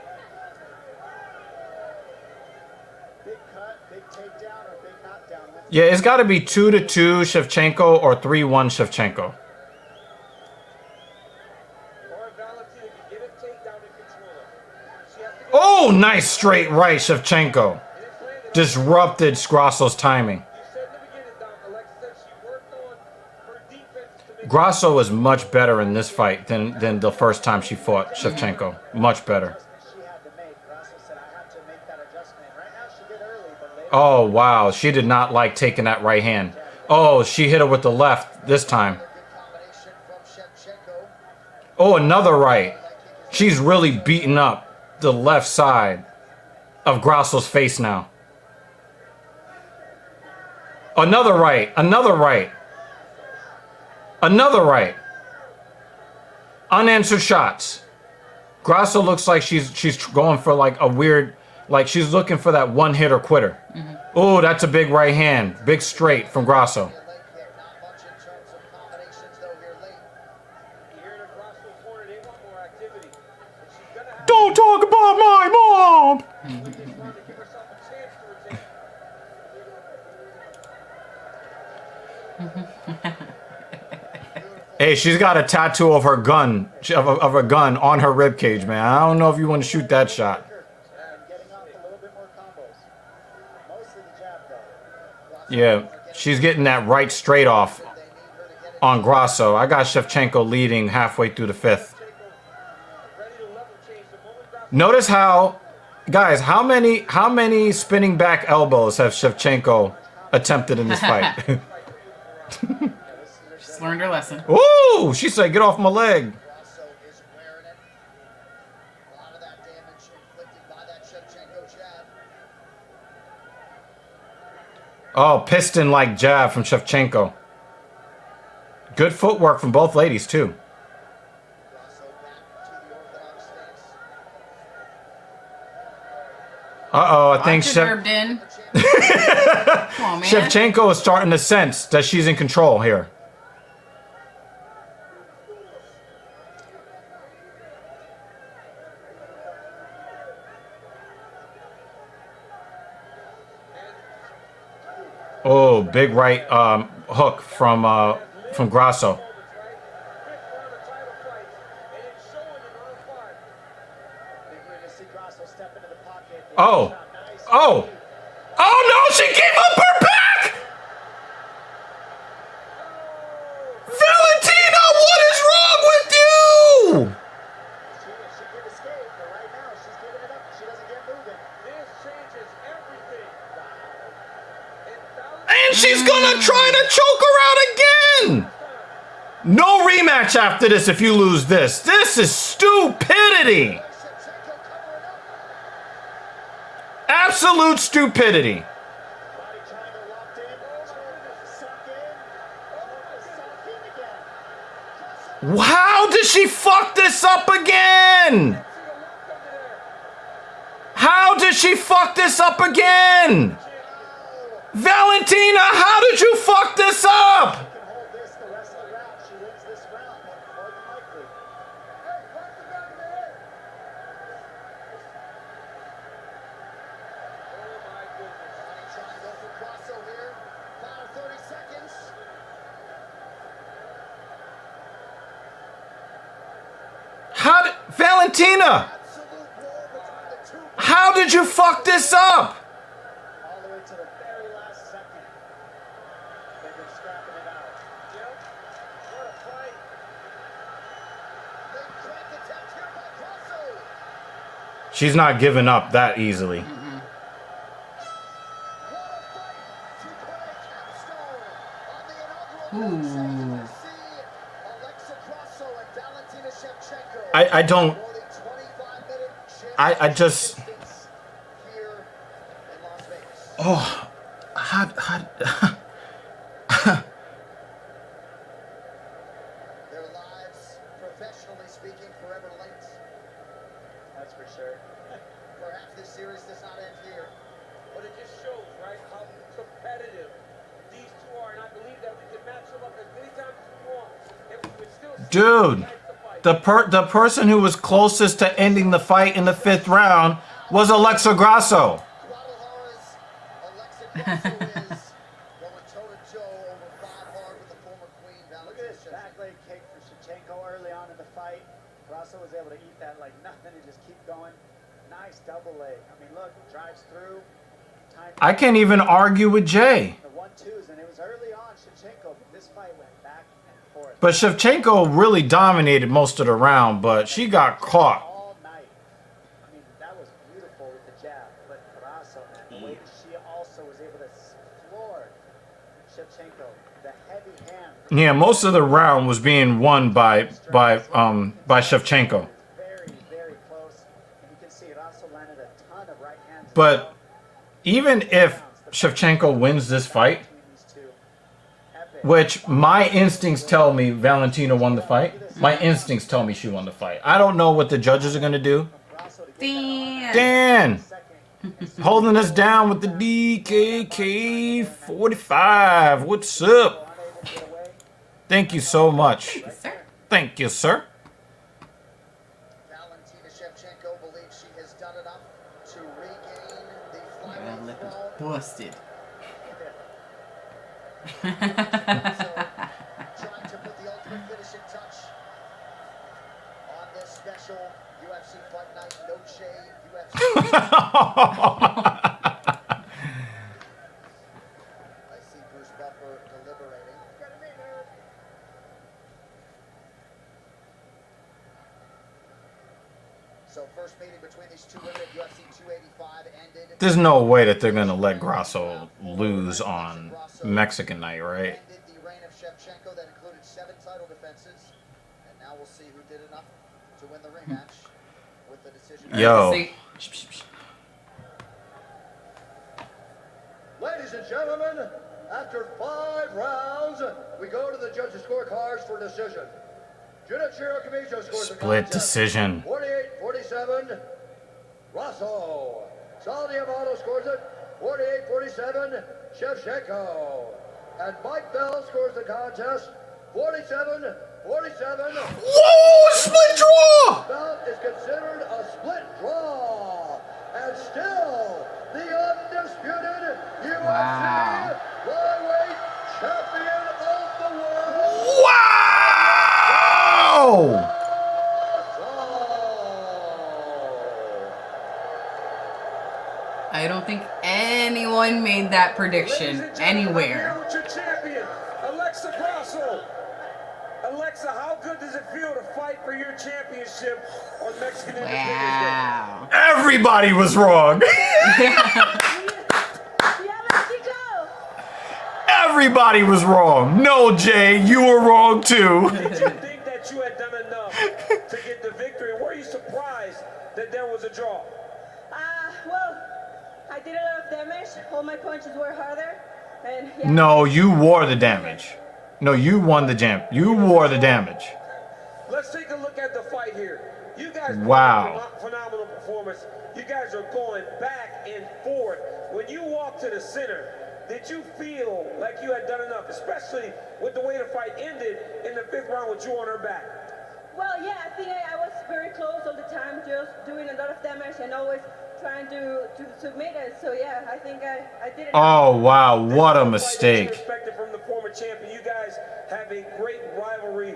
Yeah, it's got to be 2-2 Shevchenko or 3-1 Shevchenko. Oh, nice straight right, Shevchenko. Disrupted Grasso's timing. Grasso is much better in this fight than the first time she fought Shevchenko. Much better. Oh, wow. She did not like taking that right hand. Oh, she hit her with the left this time. Oh, another right. She's really beating up the left side. of Grasso's face now. Another right. Another right. Another right. Unanswered shots. Grasso looks like she's going for like a weird, like she's looking for that one hitter quitter. Oh, that's a big right hand. Big straight from Grasso. Don't talk about my mom! Hey, she's got a tattoo of her gun, of a gun on her ribcage, man. I don't know if you want to shoot that shot. Yeah, she's getting that right straight off on Grasso. I got Shevchenko leading halfway through the fifth. Notice how, guys, how many spinning back elbows have Shevchenko attempted in this fight? She's learned her lesson. Ooh, she said, "Get off my leg." Oh, piston-like jab from Shevchenko. Good footwork from both ladies, too. Uh-oh, I think Come on, man. Shevchenko is starting to sense that she's in control here. Oh, big right hook from Grasso. Oh, oh, oh no! She gave up her back. Valentina, what is wrong with you? And she's gonna try to choke her out again! No rematch after this if you lose this. This is stupidity! Absolute stupidity. How did she fuck this up again? How did she fuck this up again? Valentina, how did you fuck this up? Valentina, how did you fuck this up? She's not giving up that easily. I don't. I just. Oh, how Their lives, professionally speaking, forever linked. That's for sure. Perhaps this series does not end here. But it just shows, right, how competitive these two are, and I believe that we can match them up as many times as we want, and we would still see dude, the person who was closest to ending the fight in the 5th round was Alexa Grasso. Look at this back leg kick for Shevchenko early on in the fight. Grasso was able to eat that like nothing and just keep going. Nice double leg. I mean, look, drives through. I can't even argue with Jay. The 1-2s, and it was early on Shevchenko, but this fight went back and forth. But Shevchenko really dominated most of the round, but she got caught. All night. I mean, that was beautiful with the jab, but Grasso, man, the way that she also was able to floor Shevchenko, the heavy hand. Yeah, most of the round was being won by Shevchenko. Very, very close. And you can see Grasso landed a ton of right hands But even if Shevchenko wins this fight, which my instincts tell me Valentina won the fight. My instincts tell me she won the fight. I don't know what the judges are going to do. Dan! Holding us down with the DKK 45. What's up? Thank you so much. Thank you, sir. Valentina Shevchenko believes she has done enough to regain the That lip is flyweight busted. trying to put the ultimate finishing touch on this special UFC Fight Night No Shade UFC. I see Bruce Buffer deliberating. So first meeting between these two women at UFC 285 ended. There's no way that they're going to let Grasso lose on Mexican night, right? Ended the reign of Shevchenko that included 7 title defenses. And now we'll see who did enough to win the rematch with the decision. Yo. Ladies and gentlemen, after 5 rounds, we go to the judges' scorecards for decision. Junichiro Kamijo scores Split decision. 48-47. Grasso. Sal Diamato scores it 48-47. Shevchenko. And Mike Bell scores the contest 47-47. Whoa! Split draw! Bout is considered a split draw. And still, the undisputed UFC flyweight champion of the world. Wow! I don't think anyone made that prediction anywhere. With your champion, Alexa Grasso. Alexa, how good does it feel to fight for your championship on Mexican Independence Day? Everybody was wrong. Everybody was wrong. No, Jay, you were wrong too. Did you think that you had done enough to get the victory? Were you surprised that there was a draw? Well, I did a lot of damage. All my punches were harder. And yeah. No, you wore the damage. No, you won the jam. You wore the damage. Let's take a look at the fight here. You guys Wow. put on a phenomenal performance. You guys are going back and forth. When you walk to the center, did you feel like you had done enough, especially with the way the fight ended in the 5th round with you on her back? Well, yeah, I think I was very close all the time, just doing a lot of damage and always trying to submit it. So yeah, I think I did it. Oh, wow. What a mistake. Respected from the former champion. You guys have a great rivalry.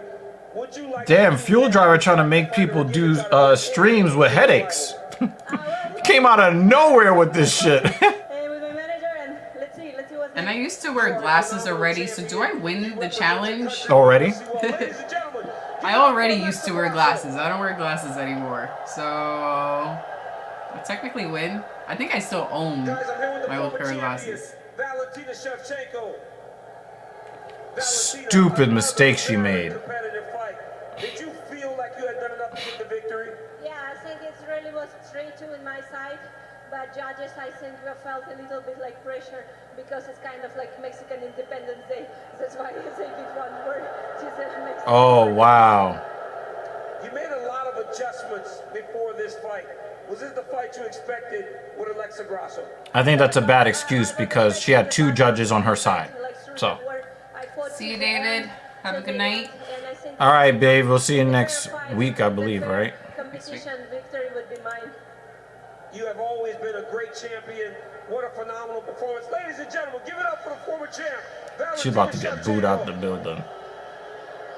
Would you like Damn, Fuel Driver trying to make people do streams with headaches. Came out of nowhere with this shit. And I used to wear glasses already, so do I win the challenge? Already? I already used to wear glasses. I don't wear glasses anymore. So, I technically win. I think I still own my old pair of glasses. Valentina Shevchenko. Stupid mistake she made. Did you feel like you had done enough to get the victory? Yeah, I think it really was 3-2 in my side. But judges, I think, felt a little bit like pressure because it's kind of like Mexican Independence Day. That's why I think it one word. Oh, wow. You made a lot of adjustments before this fight. Was this the fight you expected with Alexa Grasso? I think that's a bad excuse because she had 2 judges on her side. So. See you, David. Have a good night. All right, babe. We'll see you next week, I believe, right? Competition victory would be mine. You have always been a great champion. What a phenomenal performance. Ladies and gentlemen, give it up for the former champ. She's about to get booed out the building.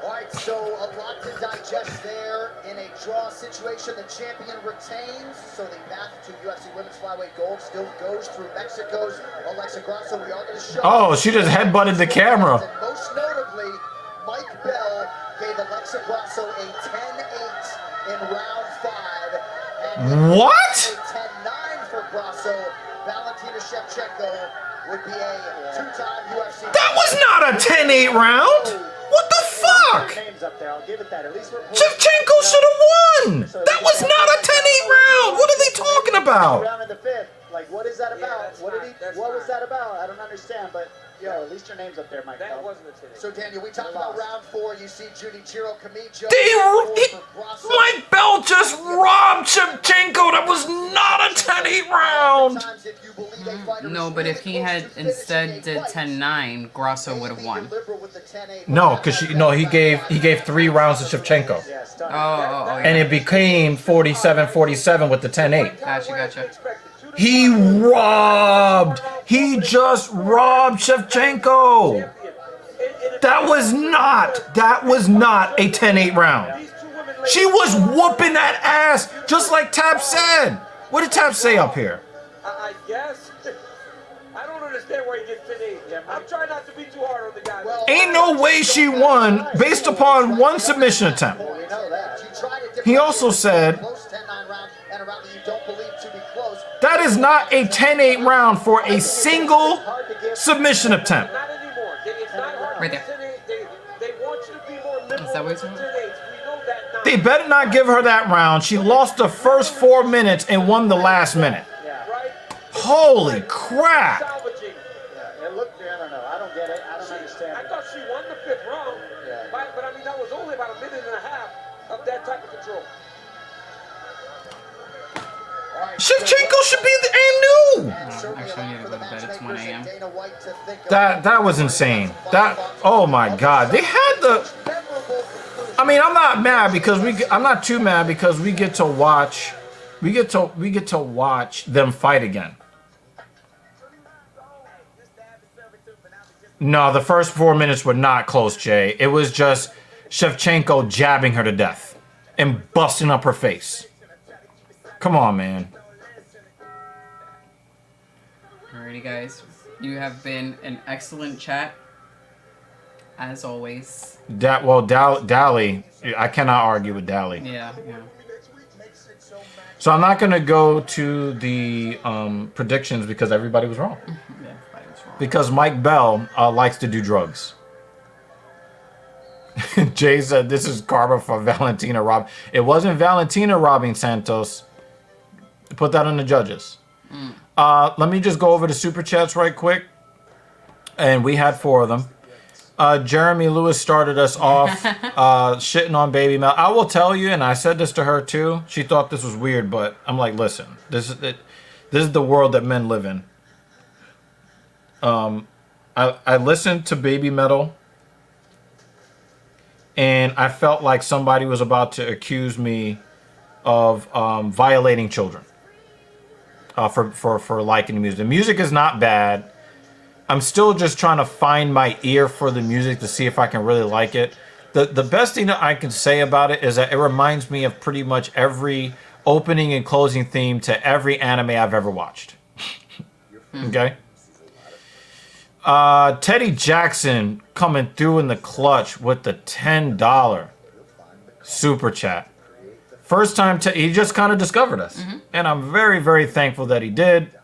All right, so a lot to digest there. In a draw situation, the champion retains. So the path to UFC Women's Flyweight Gold still goes through Mexico's Alexa Grasso. We are going to show. Oh, she just headbutted the camera. And most notably, Mike Bell gave Alexa Grasso a 10-8 in round 5. And what? A 10-9 for Grasso. Valentina Shevchenko would be a 2-time UFC. That was not a 10-8 round. What the fuck? Shevchenko should have won. That was not a 10-8 round. What are they talking about? Like, what is that Yeah, about? that's What not- did he? that's What was not- that about? I don't understand. But yo, at least your name's up there, Mike. That Bell. wasn't a 10-8. So, Daniel, we talked about round 4. You see Junichiro Kamijo. Mike Bell just robbed Shevchenko. That was not a 10-8 round. No, but if he had instead did 10-9, Grasso would have won. No, because he gave 3 rounds to Shevchenko. Oh, And it became 47-47 with the 10-8. Gotcha. He just robbed Shevchenko. That was not a 10-8 round. She was whooping that ass, just like Tab said. What did Tab say up here? I guess. I don't understand where he gets 10-8. I'm trying not to be too hard on the guy. Ain't no way she won based upon 1 submission attempt. He also said that is not a 10-8 round for a single submission attempt. Right there. Is that what he's doing? They better not give her that round. She lost the first 4 minutes and won the last minute. Holy crap. It looked, I don't know. I don't get it. I don't understand. I thought she won the 5th round, but I mean, that was only about a minute and a half of that type of control. Shevchenko should be the new. Actually, I need to go to bed. It's 1 a.m. That was insane. Oh my God. They had the. I mean, I'm not mad because I'm not too mad because we get to watch. We get to watch them fight again. No, the first 4 minutes were not close, Jay. It was just Shevchenko jabbing her to death and busting up her face. Come on, man. Alrighty, guys. You have been an excellent chat, as always. Dally, I cannot argue with Dally. Yeah. So I'm not going to go to the predictions because everybody was wrong. Because Mike Bell likes to do drugs. Jay said this is karma for Valentina Rob. It wasn't Valentina robbing Santos. Put that on the judges. Let me just go over the super chats right quick. And we had 4 of them. Jeremy Lewis started us off shitting on Baby Mel. I will tell you, and I said this to her too. She thought this was weird, but I'm like, listen, this is the world that men live in. I listened to Baby Metal, and I felt like somebody was about to accuse me of violating children for liking the music. The music is not bad. I'm still just trying to find my ear for the music to see if I can really like it. The best thing that I can say about it is that it reminds me of pretty much every opening and closing theme to every anime I've ever watched. Okay? Teddy Jackson coming through in the clutch with the $10 super chat. First time he just kind of discovered us. And I'm very, very thankful that he did.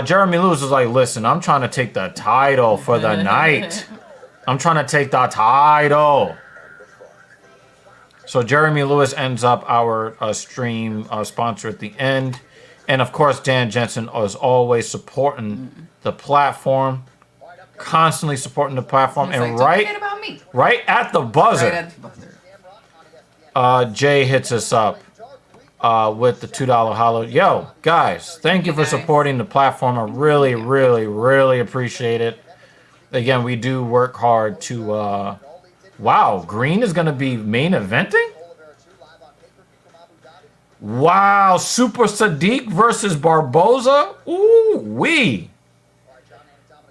Jeremy Lewis was like, listen, I'm trying to take the title for the night. I'm trying to take the title. So Jeremy Lewis ends up our stream sponsor at the end. And of course, Dan Jensen is always supporting the platform. Constantly supporting the platform. He's And like, "Don't forget about me." right at the buzzer, Right at the buzzer. Jay hits us up with the $2 hollow. Yo, guys, thank you for supporting the platform. I really, really, really appreciate it. Again, we do work hard to... wow, Green is going to be main eventing? Wow, Super Sadiq versus Barboza? Ooh-wee.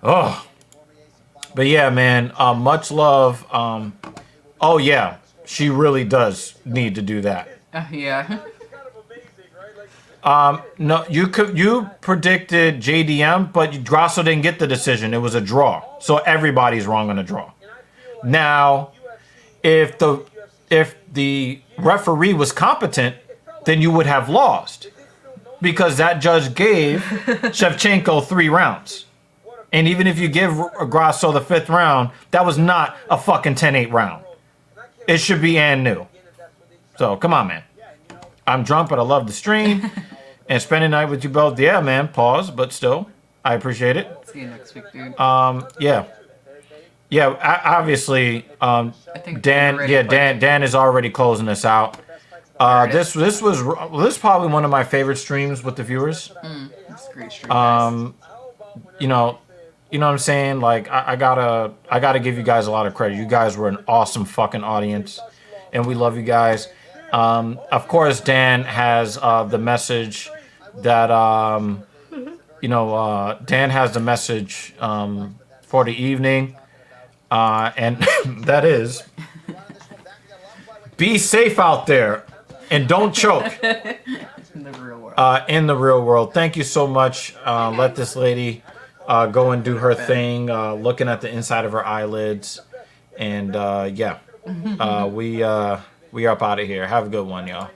Oh. But yeah, man, much love. Oh, yeah, she really does need to do that. Yeah. No, you predicted JDM, but Grasso didn't get the decision. It was a draw. So everybody's wrong on a draw. Now, if the referee was competent, then you would have lost. Because that judge gave Shevchenko 3 rounds. And even if you give Grasso the 5th round, that was not a fucking 10-8 round. It should be and new. So, come on, man. I'm drunk, but I love the stream. And spending the night with you both. Yeah, man. Pause, but still, I appreciate it. See you next week, dude. Yeah. Obviously, think Dan. Dan Yeah, already Dan is already closing us out. This was probably one of my favorite streams with the viewers. It's a great stream, guys. You know what I'm saying? Like I gotta give you guys a lot of credit. You guys were an awesome fucking audience, and we love you guys. Of course, Dan has the message that Dan has the message for the evening, and that is be safe out there and don't choke. In the real world. In the real world. Thank you so much. Let this lady go and do her thing, looking at the inside of her eyelids. And we are up out of here. Have a good one, y'all.